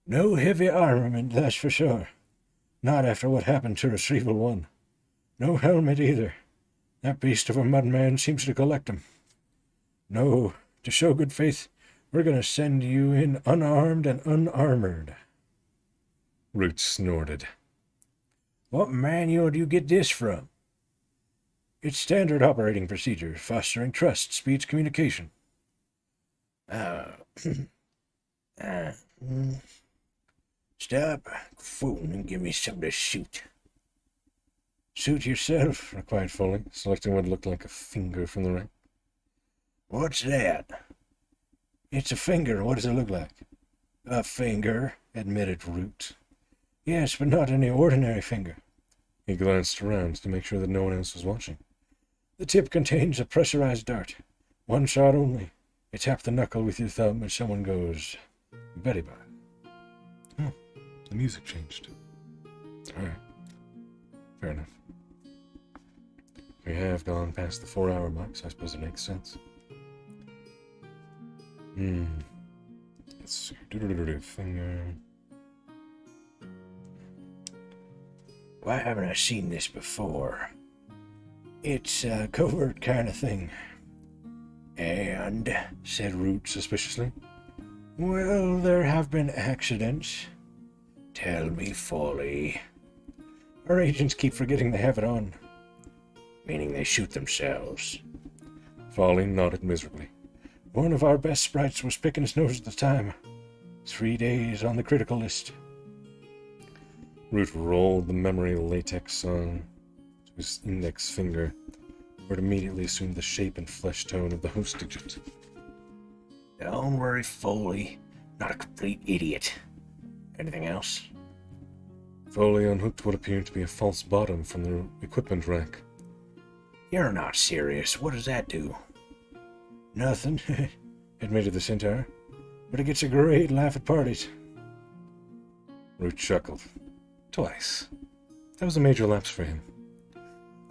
No heavy armament, that's for sure. Not after what happened to Retrieval 1. No helmet either. That beast of a mudman seems to collect 'em. No, to show good faith, we're going to send you in unarmed and unarmored. Root snorted. What manual do you get this from? It's standard operating procedure, fostering trust, speeds communication. Stop fooling and give me something to shoot. Suit yourself, replied Foley, selecting what looked like a finger from the rack. What's that? It's a finger. What does it look like? A finger, admitted Root. Yes, but not any ordinary finger. He glanced around to make sure that no one else was watching. The tip contains a pressurized dart. One shot only. You tap the knuckle with your thumb and someone goes, Betty Bye. Oh, the music changed. All right. Fair enough. We have gone past the 4-hour mark, so I suppose it makes sense. Let's see. Finger. Why haven't I seen this before? It's a covert kind of thing. And, said Root suspiciously, well, there have been accidents. Tell me fully. Our agents keep forgetting they have it on. Meaning they shoot themselves. Foley nodded miserably. One of our best sprites was picking his nose at the time. 3 days on the critical list. Root rolled the memory latex on to his index finger, where it immediately assumed the shape and flesh tone of the host digit. Don't worry, Foley. Not a complete idiot. Anything else? Foley unhooked what appeared to be a false bottom from the equipment rack. You're not serious. What does that do? Nothing, admitted the centaur. But it gets a great laugh at parties. Root chuckled. Twice. That was a major lapse for him.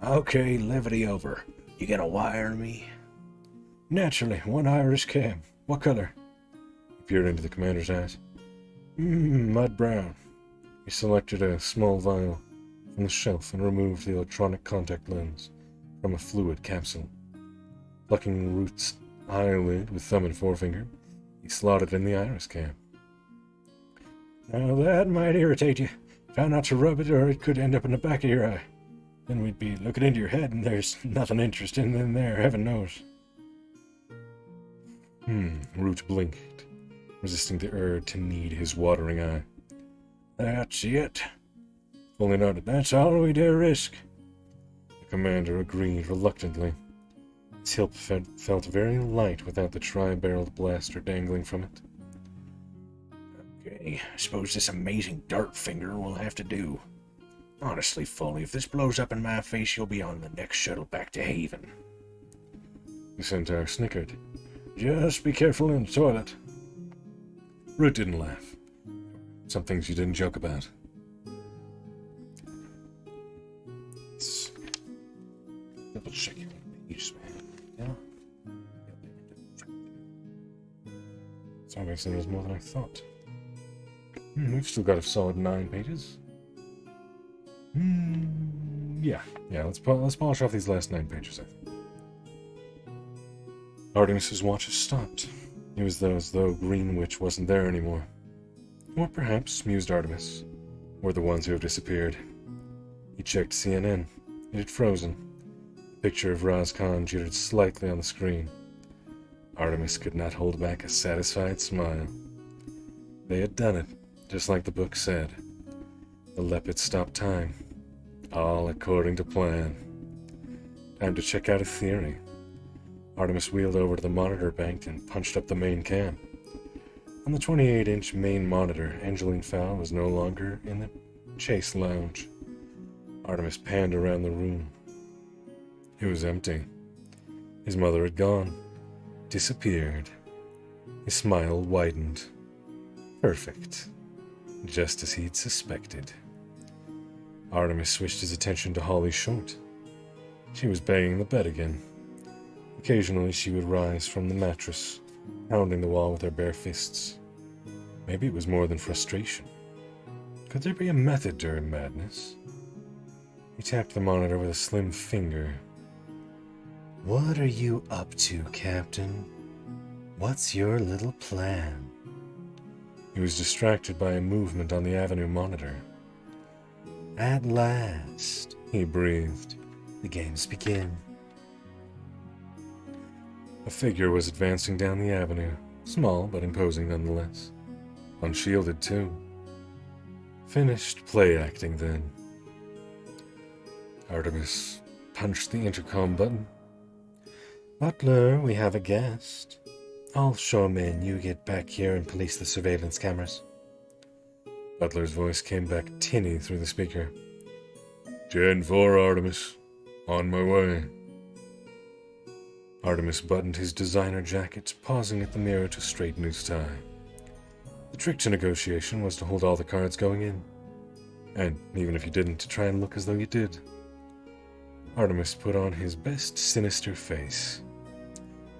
Okay, levity over. You gonna wire me? Naturally, one iris cam. What color? He peered into the commander's eyes. Mud brown. He selected a small vial from the shelf and removed the electronic contact lens from a fluid capsule. Plucking Root's eyelid with thumb and forefinger, he slotted in the iris cam. Now that might irritate you. Try not to rub it or it could end up in the back of your eye. Then we'd be looking into your head and there's nothing interesting in there, heaven knows. Root blinked, resisting the urge to knead his watering eye. That's it. Foley nodded. That's all we dare risk. The commander agreed reluctantly. His hilt felt very light without the tri-barreled blaster dangling from it. Okay, I suppose this amazing dart finger will have to do. Honestly, Foley, if this blows up in my face, you'll be on the next shuttle back to Haven. The centaur snickered. Just be careful in the toilet. Root didn't laugh. Some things you didn't joke about. Let's double check your pages, man. Yeah. It's obviously there's more than I thought. We've still got a solid 9 pages. Yeah. Let's polish off these last 9 pages, I think. Artemis's watches stopped. It was as though Green Witch wasn't there anymore. Or perhaps, mused Artemis, were the ones who have disappeared. He checked CNN. It had frozen. The picture of Raz Khan jittered slightly on the screen. Artemis could not hold back a satisfied smile. They had done it, just like the book said. The Leopard stopped time. All according to plan. Time to check out a theory. Artemis wheeled over to the monitor bank and punched up the main cam. On the 28-inch main monitor, Angeline Fowl was no longer in the chase lounge. Artemis panned around the room. It was empty. His mother had gone. Disappeared. His smile widened. Perfect. Just as he'd suspected. Artemis switched his attention to Holly Short. She was banging the bed again. Occasionally she would rise from the mattress, pounding the wall with her bare fists. Maybe it was more than frustration. Could there be a method to her madness? He tapped the monitor with a slim finger. What are you up to, Captain? What's your little plan? He was distracted by a movement on the Avenue monitor. At last, He breathed. the games begin. A figure was advancing down the avenue, small but imposing nonetheless. Unshielded, too. Finished play acting then. Artemis punched the intercom button. Butler, we have a guest. I'll show him in. You get back here and police the surveillance cameras. Butler's voice came back tinny through the speaker. Gen 4, Artemis. On my way. Artemis buttoned his designer jacket, pausing at the mirror to straighten his tie. The trick to negotiation was to hold all the cards going in. And even if you didn't, to try and look as though you did. Artemis put on his best sinister face.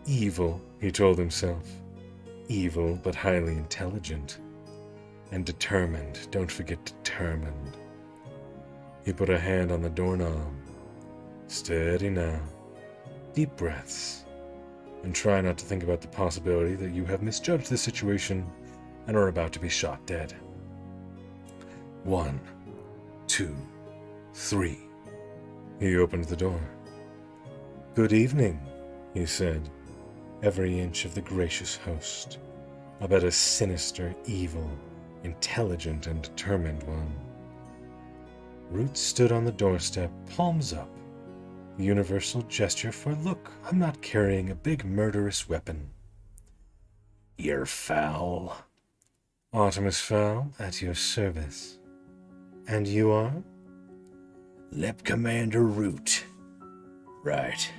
Evil, he told himself. Evil, but highly intelligent. And determined. Don't forget determined. He put a hand on the doorknob. Steady now. Deep breaths. And try not to think about the possibility that you have misjudged the situation and are about to be shot dead. 1, 2, 3. He opened the door. Good evening, he said, every inch of the gracious host. I bet a sinister, evil, intelligent, and determined one. Root stood on the doorstep, palms up. The universal gesture for, look, I'm not carrying a big murderous weapon. You're Fowl. Artemis Fowl, at your service. And you are? Lep Commander Root. Right.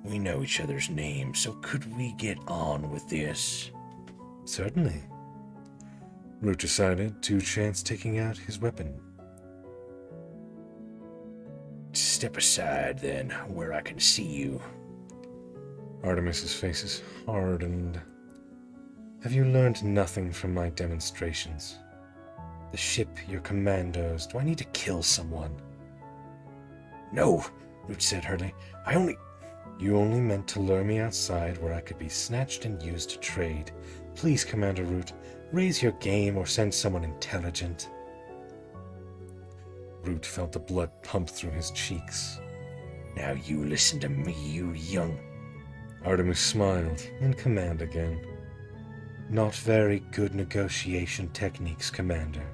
We know each other's names, so could we get on with this? Certainly. Root decided to chance taking out his weapon. Step aside, then, where I can see you. Artemis's face is hardened. Have you learned nothing from my demonstrations? The ship, your commandos, do I need to kill someone? No, Root said hurriedly. You only meant to lure me outside where I could be snatched and used to trade. Please, Commander Root, raise your game or send someone intelligent. Root felt the blood pump through his cheeks. Now you listen to me, you young... Artemis smiled, in command again. Not very good negotiation techniques, Commander.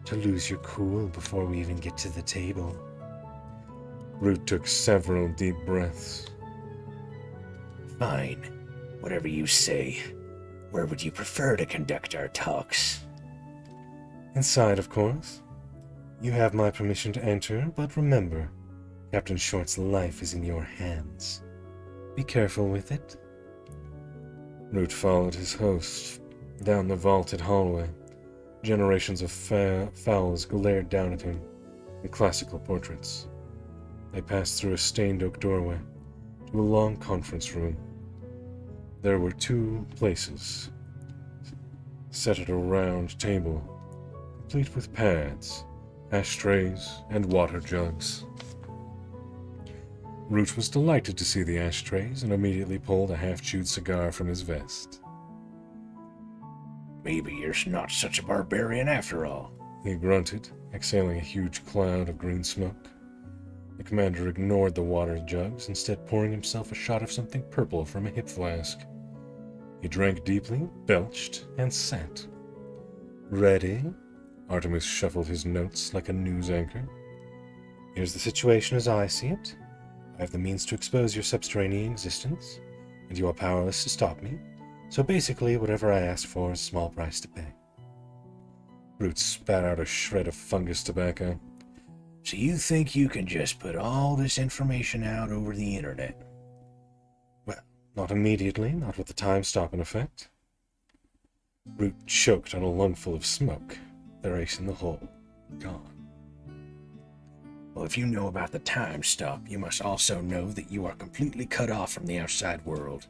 To lose your cool before we even get to the table. Root took several deep breaths. Fine. Whatever you say. Where would you prefer to conduct our talks? Inside, of course. You have my permission to enter, but remember, Captain Short's life is in your hands. Be careful with it. Root followed his host down the vaulted hallway. Generations of fowls glared down at him in classical portraits. They passed through a stained oak doorway to a long conference room. There were 2 places, set at a round table, complete with pads, ashtrays, and water jugs. Root was delighted to see the ashtrays and immediately pulled a half-chewed cigar from his vest. Maybe you're not such a barbarian after all. He grunted, exhaling a huge cloud of green smoke. The commander ignored the water jugs, instead pouring himself a shot of something purple from a hip flask. He drank deeply, belched, and sat. Ready? Artemis shuffled his notes like a news anchor. Here's the situation as I see it. I have the means to expose your subterranean existence, and you are powerless to stop me. So basically, whatever I ask for is a small price to pay. Root spat out a shred of fungus tobacco. So you think you can just put all this information out over the internet? Well, not immediately, not with the time stop in effect. Root choked on a lungful of smoke. Their ace in the hole. Gone. Well, if you know about the time stop, you must also know that you are completely cut off from the outside world.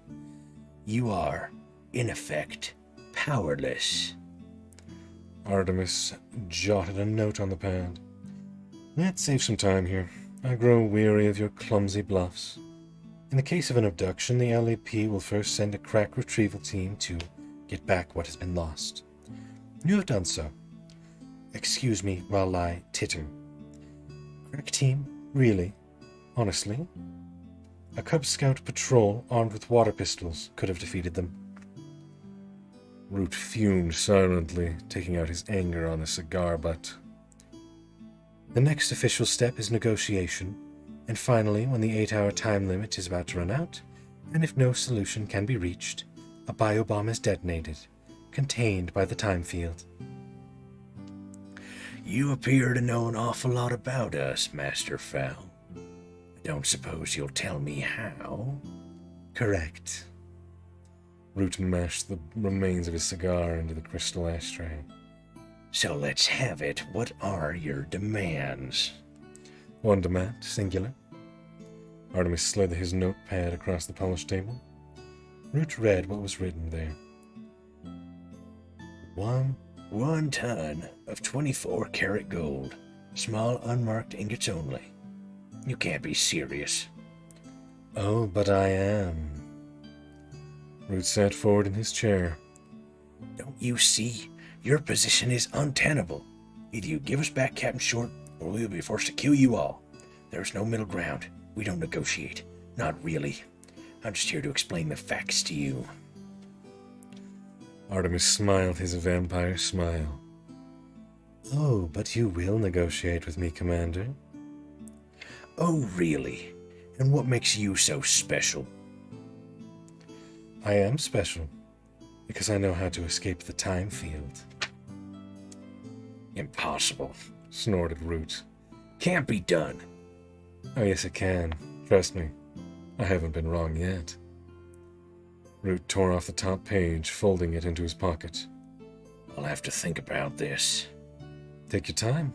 You are, in effect, powerless. Artemis jotted a note on the pad. Let's save some time here. I grow weary of your clumsy bluffs. In the case of an abduction, the LAP will first send a crack retrieval team to get back what has been lost. You have done so. Excuse me while I titter. Crack team? Really? Honestly? A Cub Scout patrol armed with water pistols could have defeated them. Root fumed silently, taking out his anger on the cigar butt. The next official step is negotiation, and finally, when the 8-hour time limit is about to run out, and if no solution can be reached, a biobomb is detonated, contained by the time field. You appear to know an awful lot about us, Master Fowl. I don't suppose you'll tell me how? Correct. Root mashed the remains of his cigar into the crystal ashtray. So let's have it. What are your demands? One demand, singular. Artemis slid his notepad across the polished table. Root read what was written there. 1 ton of 24-karat gold. Small unmarked ingots only. You can't be serious. Oh, but I am. Root sat forward in his chair. Don't you see? Your position is untenable. Either you give us back Captain Short, or we'll be forced to kill you all. There's no middle ground. We don't negotiate. Not really. I'm just here to explain the facts to you. Artemis smiled his vampire smile. Oh, but you will negotiate with me, Commander. Oh, really? And what makes you so special? I am special, because I know how to escape the time field. Impossible. Snorted Root. Can't be done. Oh, yes, it can. Trust me. I haven't been wrong yet. Root tore off the top page, folding it into his pocket. I'll have to think about this. Take your time.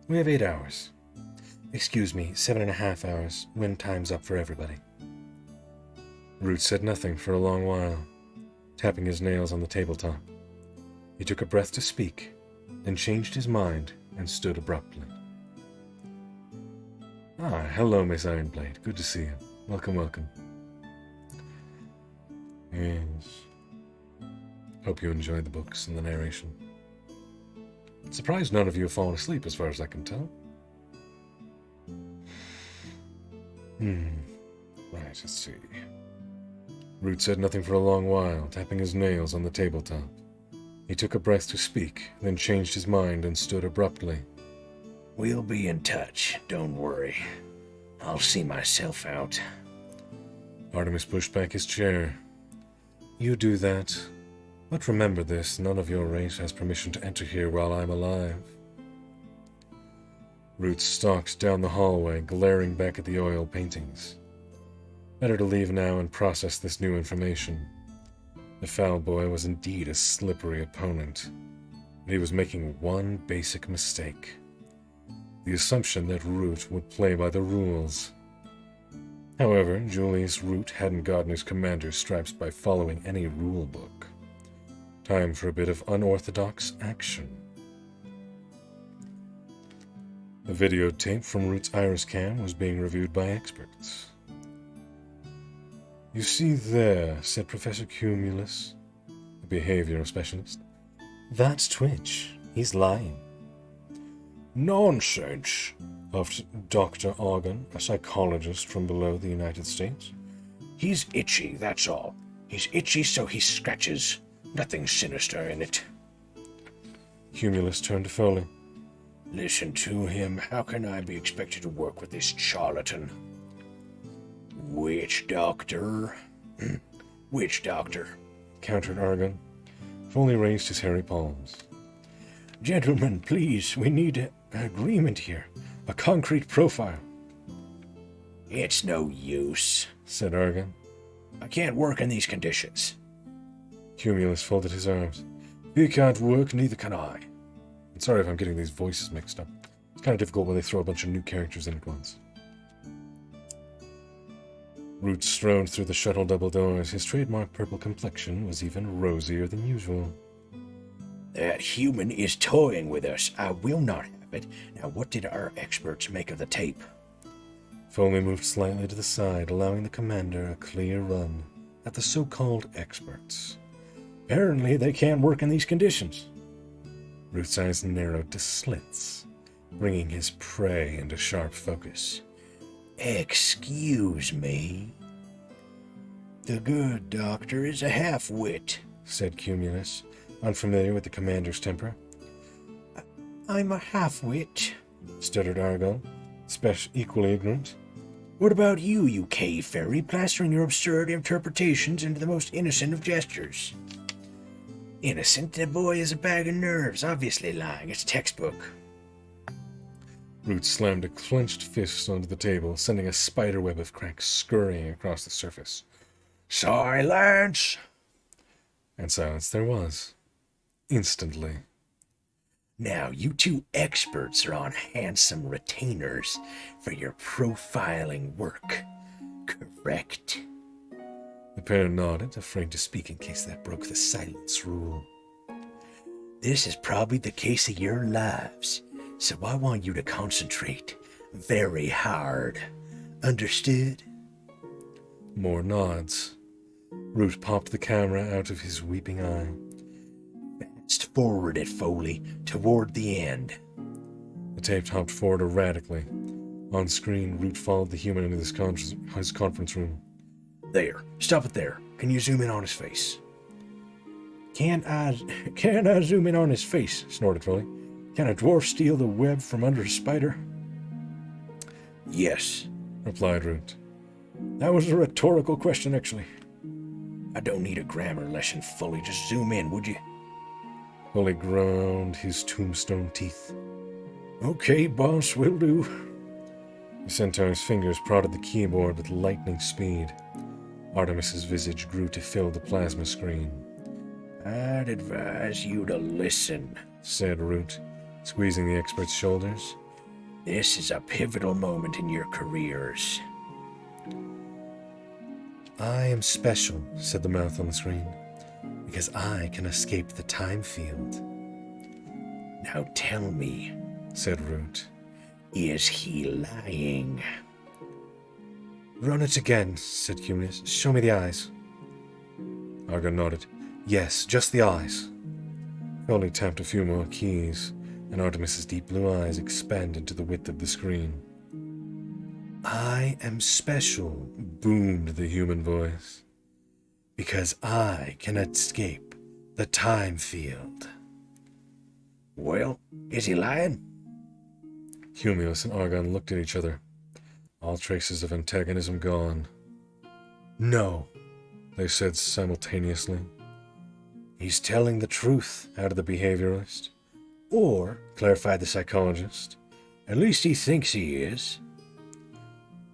We have 8 hours. Excuse me, 7.5 hours, when time's up for everybody. Root said nothing for a long while, tapping his nails on the tabletop. He took a breath to speak, then changed his mind and stood abruptly. Ah, hello, Miss Ironblade. Good to see you. Welcome, welcome. Yes. Hope you enjoyed the books and the narration. Surprised none of you have fallen asleep as far as I can tell. Right, let's see. Root said nothing for a long while, tapping his nails on the tabletop. He took a breath to speak, then changed his mind and stood abruptly. We'll be in touch, don't worry. I'll see myself out. Artemis pushed back his chair. You do that. But remember this, none of your race has permission to enter here while I'm alive. Root stalked down the hallway, glaring back at the oil paintings. Better to leave now and process this new information. The Fowl boy was indeed a slippery opponent, but he was making one basic mistake. The assumption that Root would play by the rules. However, Julius Root hadn't gotten his commander's stripes by following any rule book. Time for a bit of unorthodox action. The videotape from Root's iris cam was being reviewed by experts. You see there, said Professor Cumulus, a behavioral specialist. That's Twitch. He's lying. Nonsense, huffed Dr. Organ, a psychologist from below the United States. He's itchy, that's all. He's itchy, so he scratches. Nothing sinister in it. Cumulus turned to Foley. Listen to him. How can I be expected to work with this charlatan? Witch doctor? Witch doctor, Countered Argon. Foley raised his hairy palms. Gentlemen, please, we need an agreement here. A concrete profile. It's no use, Said Argon. I can't work in these conditions. Cumulus folded his arms. You can't work, neither can I. I'm sorry if I'm getting these voices mixed up. Kind of difficult when they throw a bunch of new characters in at once. Root strode through the shuttle double doors. His trademark purple complexion was even rosier than usual. That human is toying with us. I will not have it. Now, what did our experts make of the tape? Foley moved slightly to the side, allowing the commander a clear run at the so-called experts. Apparently, they can't work in these conditions. Root's eyes narrowed to slits, bringing his prey into sharp focus. Excuse me. The good doctor is a half-wit, said Cumulus, unfamiliar with the commander's temper. I'm a half-wit, stuttered Argon, equally ignorant. What about you, you cave fairy, plastering your absurd interpretations into the most innocent of gestures? Innocent? The boy is a bag of nerves, obviously lying. It's textbook. Root slammed a clenched fist onto the table, sending a spiderweb of cracks scurrying across the surface. Silence! And silence there was. Instantly. Now, you two experts are on handsome retainers for your profiling work, correct? The pair nodded, afraid to speak in case that broke the silence rule. This is probably the case of your lives, so I want you to concentrate very hard. Understood? More nods. Root popped the camera out of his weeping eye. Fast forward it, Foley, toward the end. The tape hopped forward erratically. On screen, Root followed the human into his conference room. There. Stop it there. Can you zoom in on his face? Can't I zoom in on his face? Snorted Foley. Can a dwarf steal the web from under a spider? Yes, replied Root. That was a rhetorical question, actually. I don't need a grammar lesson, Foley. Just zoom in, would you? Foley ground his tombstone teeth. Okay, boss, will do. The centaur's fingers prodded the keyboard with lightning speed. Artemis's visage grew to fill the plasma screen. I'd advise you to listen, said Root, squeezing the expert's shoulders. This is a pivotal moment in your careers. I am special, said the mouth on the screen, because I can escape the time field. Now tell me, said Root. Is he lying? Run it again, said Cumulus. Show me the eyes. Argon nodded. Yes, just the eyes. Foley tapped a few more keys, and Artemis's deep blue eyes expanded to the width of the screen. I am special, boomed the human voice, because I can escape the time field. Well, is he lying? Cumulus and Argon looked at each other, all traces of antagonism gone. No, they said simultaneously. He's telling the truth, added the behaviorist. Or, clarified the psychologist, at least he thinks he is.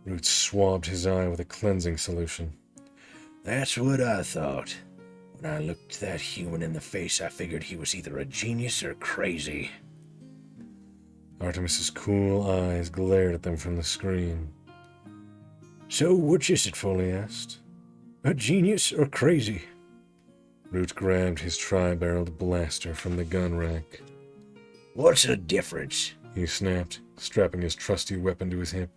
Root swabbed his eye with a cleansing solution. That's what I thought. When I looked that human in the face, I figured he was either a genius or crazy. Artemis's cool eyes glared at them from the screen. So which is it, Foley asked? A genius or crazy? Root grabbed his tri-barreled blaster from the gun rack. What's the difference? He snapped, strapping his trusty weapon to his hip.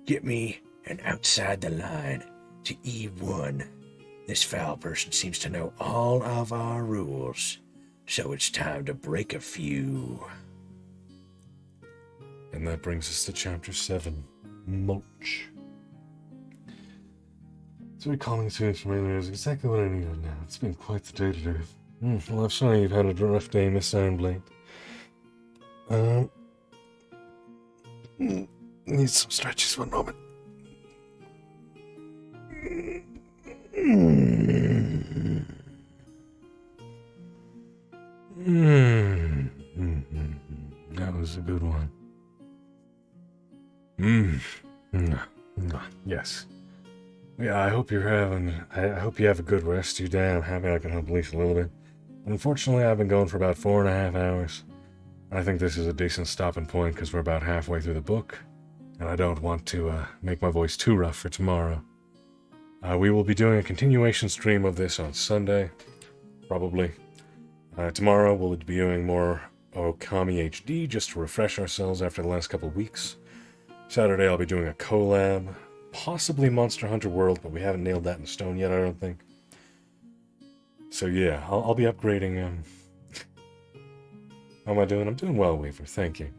Get me an outside the line to E1. This foul person seems to know all of our rules, so it's time to break a few. And that brings us to Chapter 7, Mulch. So recalling tunes from earlier is exactly what I needed now. It's been quite the day today. Well, I'm sorry you've had a rough day, Miss Ironblade. Need some stretches, one moment. That was a good one. Yes. Yeah, I hope you have a good rest. I'm happy I can help at least a little bit. Unfortunately, I've been going for about 4.5 hours. I think this is a decent stopping point because we're about halfway through the book, and I don't want to make my voice too rough for tomorrow. We will be doing a continuation stream of this on Sunday, probably. Tomorrow we'll be doing more Okami HD just to refresh ourselves after the last couple of weeks. Saturday I'll be doing a collab, possibly Monster Hunter World, but we haven't nailed that in stone yet, I don't think. So yeah, I'll be upgrading. How am I doing? I'm doing well, Weaver. Thank you.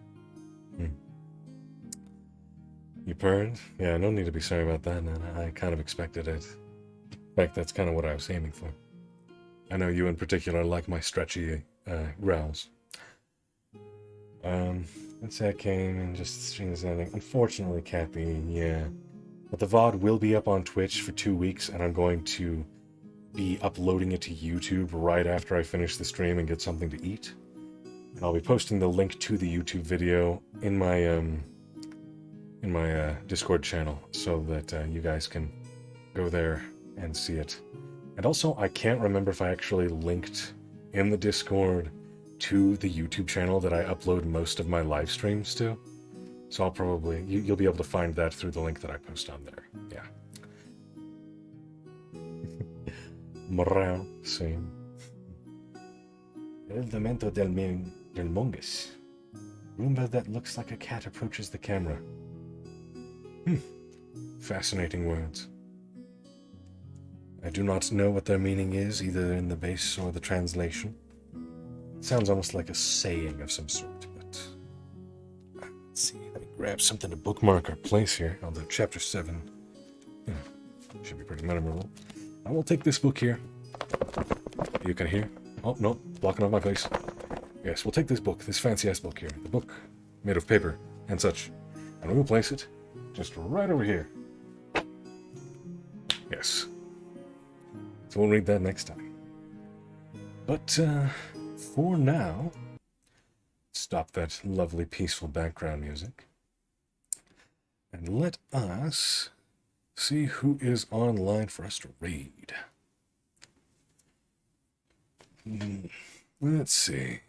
You purred? Yeah, no need to be sorry about that, man. I kind of expected it. In fact, that's kind of what I was aiming for. I know you in particular like my stretchy growls. Let's say I came and just stream this ending. Unfortunately, Kathy, yeah. But the VOD will be up on Twitch for 2 weeks, and I'm going to be uploading it to YouTube right after I finish the stream and get something to eat. And I'll be posting the link to the YouTube video in my Discord channel so that you guys can go there and see it. And also, I can't remember if I actually linked in the Discord to the YouTube channel that I upload most of my live streams to. So I'll probably, you'll be able to find that through the link that I post on there. Yeah. Morale, same. El Demento del Mongus. Roomba that looks like a cat approaches the camera. Fascinating words. I do not know what their meaning is, either in the base or the translation. It sounds almost like a saying of some sort, but... Let's see, let me grab something to bookmark our place here. Although chapter 7 should be pretty memorable. I will take this book here. You can hear. Oh, no, blocking off my face. Yes, we'll take this book, this fancy-ass book here. The book made of paper and such. And we will place it just right over here. Yes. So we'll read that next time. But for now, stop that lovely, peaceful background music. And let us see who is online for us to read. Let's see.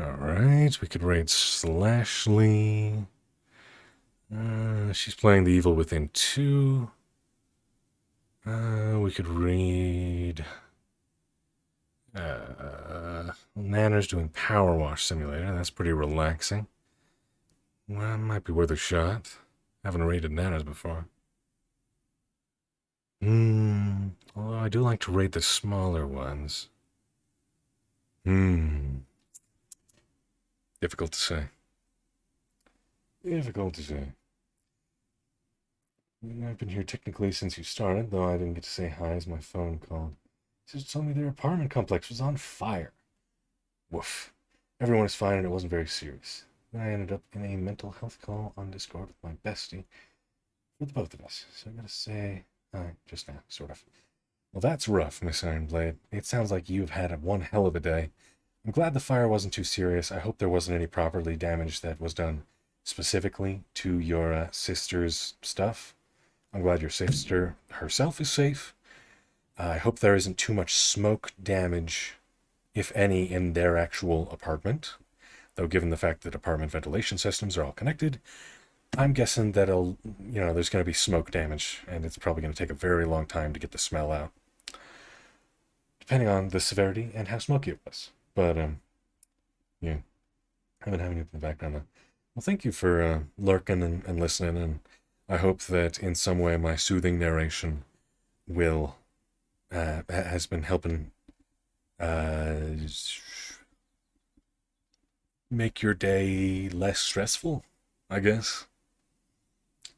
Alright, we could raid Slashly. She's playing The Evil Within 2. We could read... Nanner's doing Power Wash Simulator. That's pretty relaxing. Well, might be worth a shot. Haven't raided Nanner's before. Although I do like to raid the smaller ones. Difficult to say. Difficult to say. I've been here technically since you started, though I didn't get to say hi as my phone called. It just told me their apartment complex was on fire. Woof. Everyone is fine and it wasn't very serious. Then I ended up in a mental health call on Discord with my bestie. For the both of us. So I gotta say hi just now, sort of. Well, that's rough, Miss Ironblade. It sounds like you've had one hell of a day. I'm glad the fire wasn't too serious. I hope there wasn't any property damage that was done specifically to your sister's stuff. I'm glad your sister herself is safe. I hope there isn't too much smoke damage, if any, in their actual apartment. Though given the fact that apartment ventilation systems are all connected, I'm guessing that there's going to be smoke damage, and it's probably going to take a very long time to get the smell out. Depending on the severity and how smoky it was. But, yeah. I've been having it in the background now. Well, thank you for lurking and listening, and I hope that in some way my soothing narration will has been helping make your day less stressful, I guess.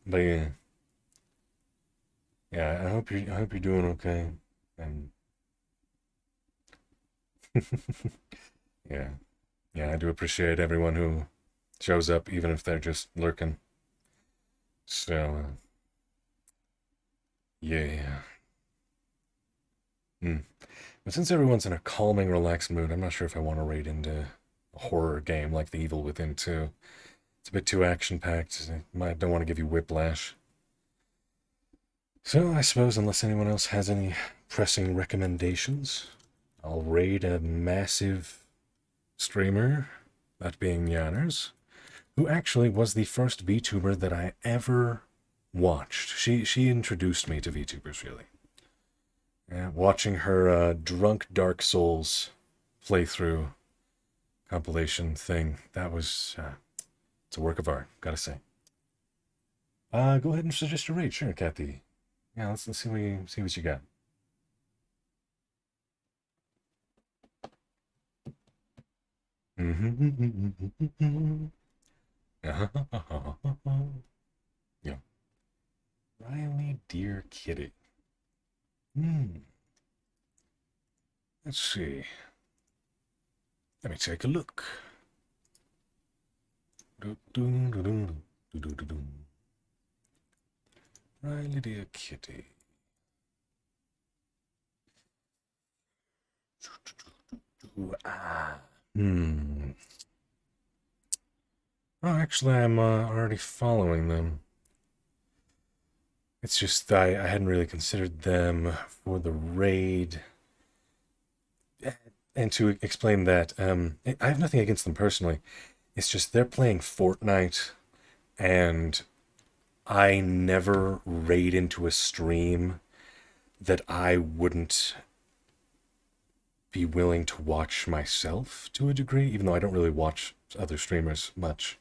But yeah, I hope you're doing okay, and yeah, I do appreciate everyone who shows up, even if they're just lurking. So yeah. But since everyone's in a calming, relaxed mood, I'm not sure if I want to raid into a horror game like The Evil Within 2. It's a bit too action-packed. I don't want to give you whiplash. So I suppose unless anyone else has any pressing recommendations, I'll raid a massive streamer, that being Yanners, who actually was the first VTuber that I ever watched. She introduced me to VTubers, really. Yeah, watching her Drunk Dark Souls playthrough compilation thing, that was, it's a work of art, gotta say. Go ahead and suggest a raid, sure, Kathy. Yeah, let's see what you got. Yeah. Riley, dear kitty. Let's see. Let me take a look. Riley, dear kitty. Ah. Oh, actually, I'm already following them. It's just I hadn't really considered them for the raid. And to explain that, I have nothing against them personally. It's just they're playing Fortnite, and I never raid into a stream that I wouldn't be willing to watch myself to a degree, even though I don't really watch other streamers much.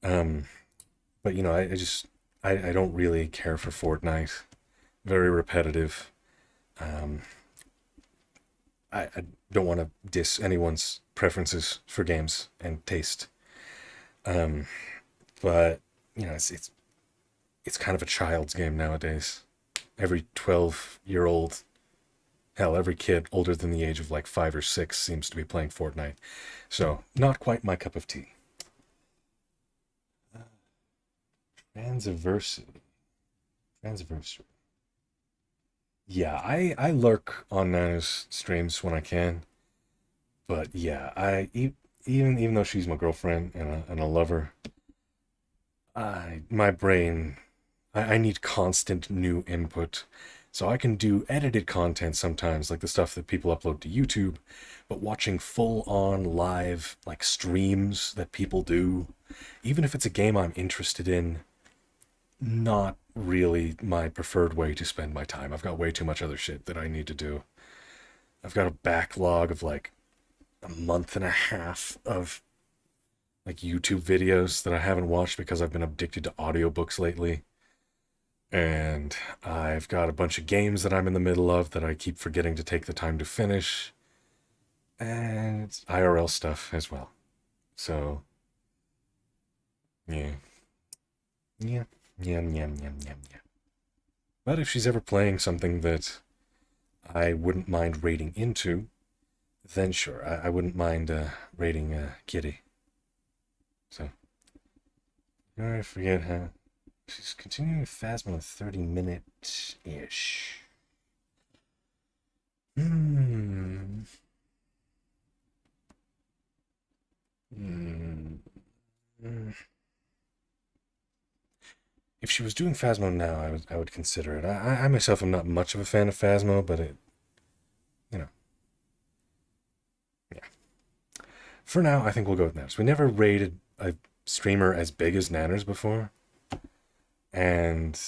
But you know, I don't really care for Fortnite. Very repetitive. I don't want to diss anyone's preferences for games and taste. But you know, it's kind of a child's game nowadays. Every 12-year-old, hell, every kid older than the age of like 5 or 6 seems to be playing Fortnite. So not quite my cup of tea. Transversary. Yeah, I lurk on Nana's streams when I can, but yeah, even though she's my girlfriend and a lover, my brain, I need constant new input. So I can do edited content sometimes, like the stuff that people upload to YouTube, but watching full on live like streams that people do, even if it's a game I'm interested in, not really my preferred way to spend my time. I've got way too much other shit that I need to do. I've got a backlog of like a month and a half of like YouTube videos that I haven't watched because I've been addicted to audiobooks lately. And I've got a bunch of games that I'm in the middle of that I keep forgetting to take the time to finish. And it's IRL stuff as well. So, yeah. Yeah. Yeah. But if she's ever playing something that I wouldn't mind raiding into, then sure, I wouldn't mind raiding Kitty. So, I forget how. She's continuing with Phasma 30-minute-ish. Hmm. If she was doing Phasmo now, I would consider it. I myself am not much of a fan of Phasmo, but it, you know, yeah. For now, I think we'll go with Nanners. We never rated a streamer as big as Nanners before, and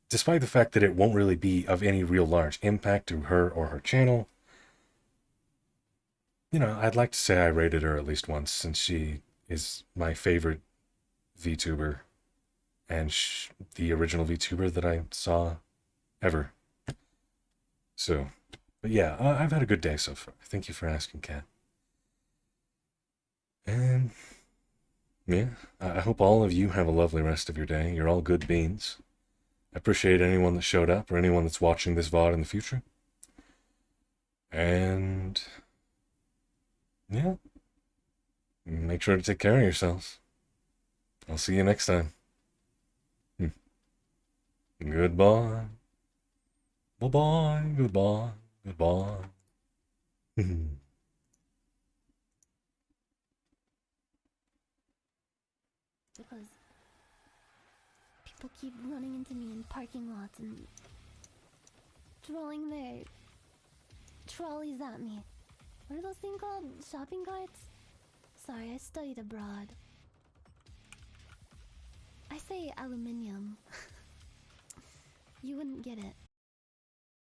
despite the fact that it won't really be of any real large impact to her or her channel, you know, I'd like to say I rated her at least once since she is my favorite VTuber and the original VTuber that I saw ever. So, but yeah, I've had a good day so far. Thank you for asking, Kat. And yeah, I hope all of you have a lovely rest of your day. You're all good beans. I appreciate anyone that showed up or anyone that's watching this VOD in the future. And yeah, make sure to take care of yourselves. I'll see you next time. Goodbye. Bye-bye. Goodbye. Goodbye. Because people keep running into me in parking lots and throwing their trolleys at me. What are those things called? Shopping carts? Sorry, I studied abroad. I say aluminium. You wouldn't get it.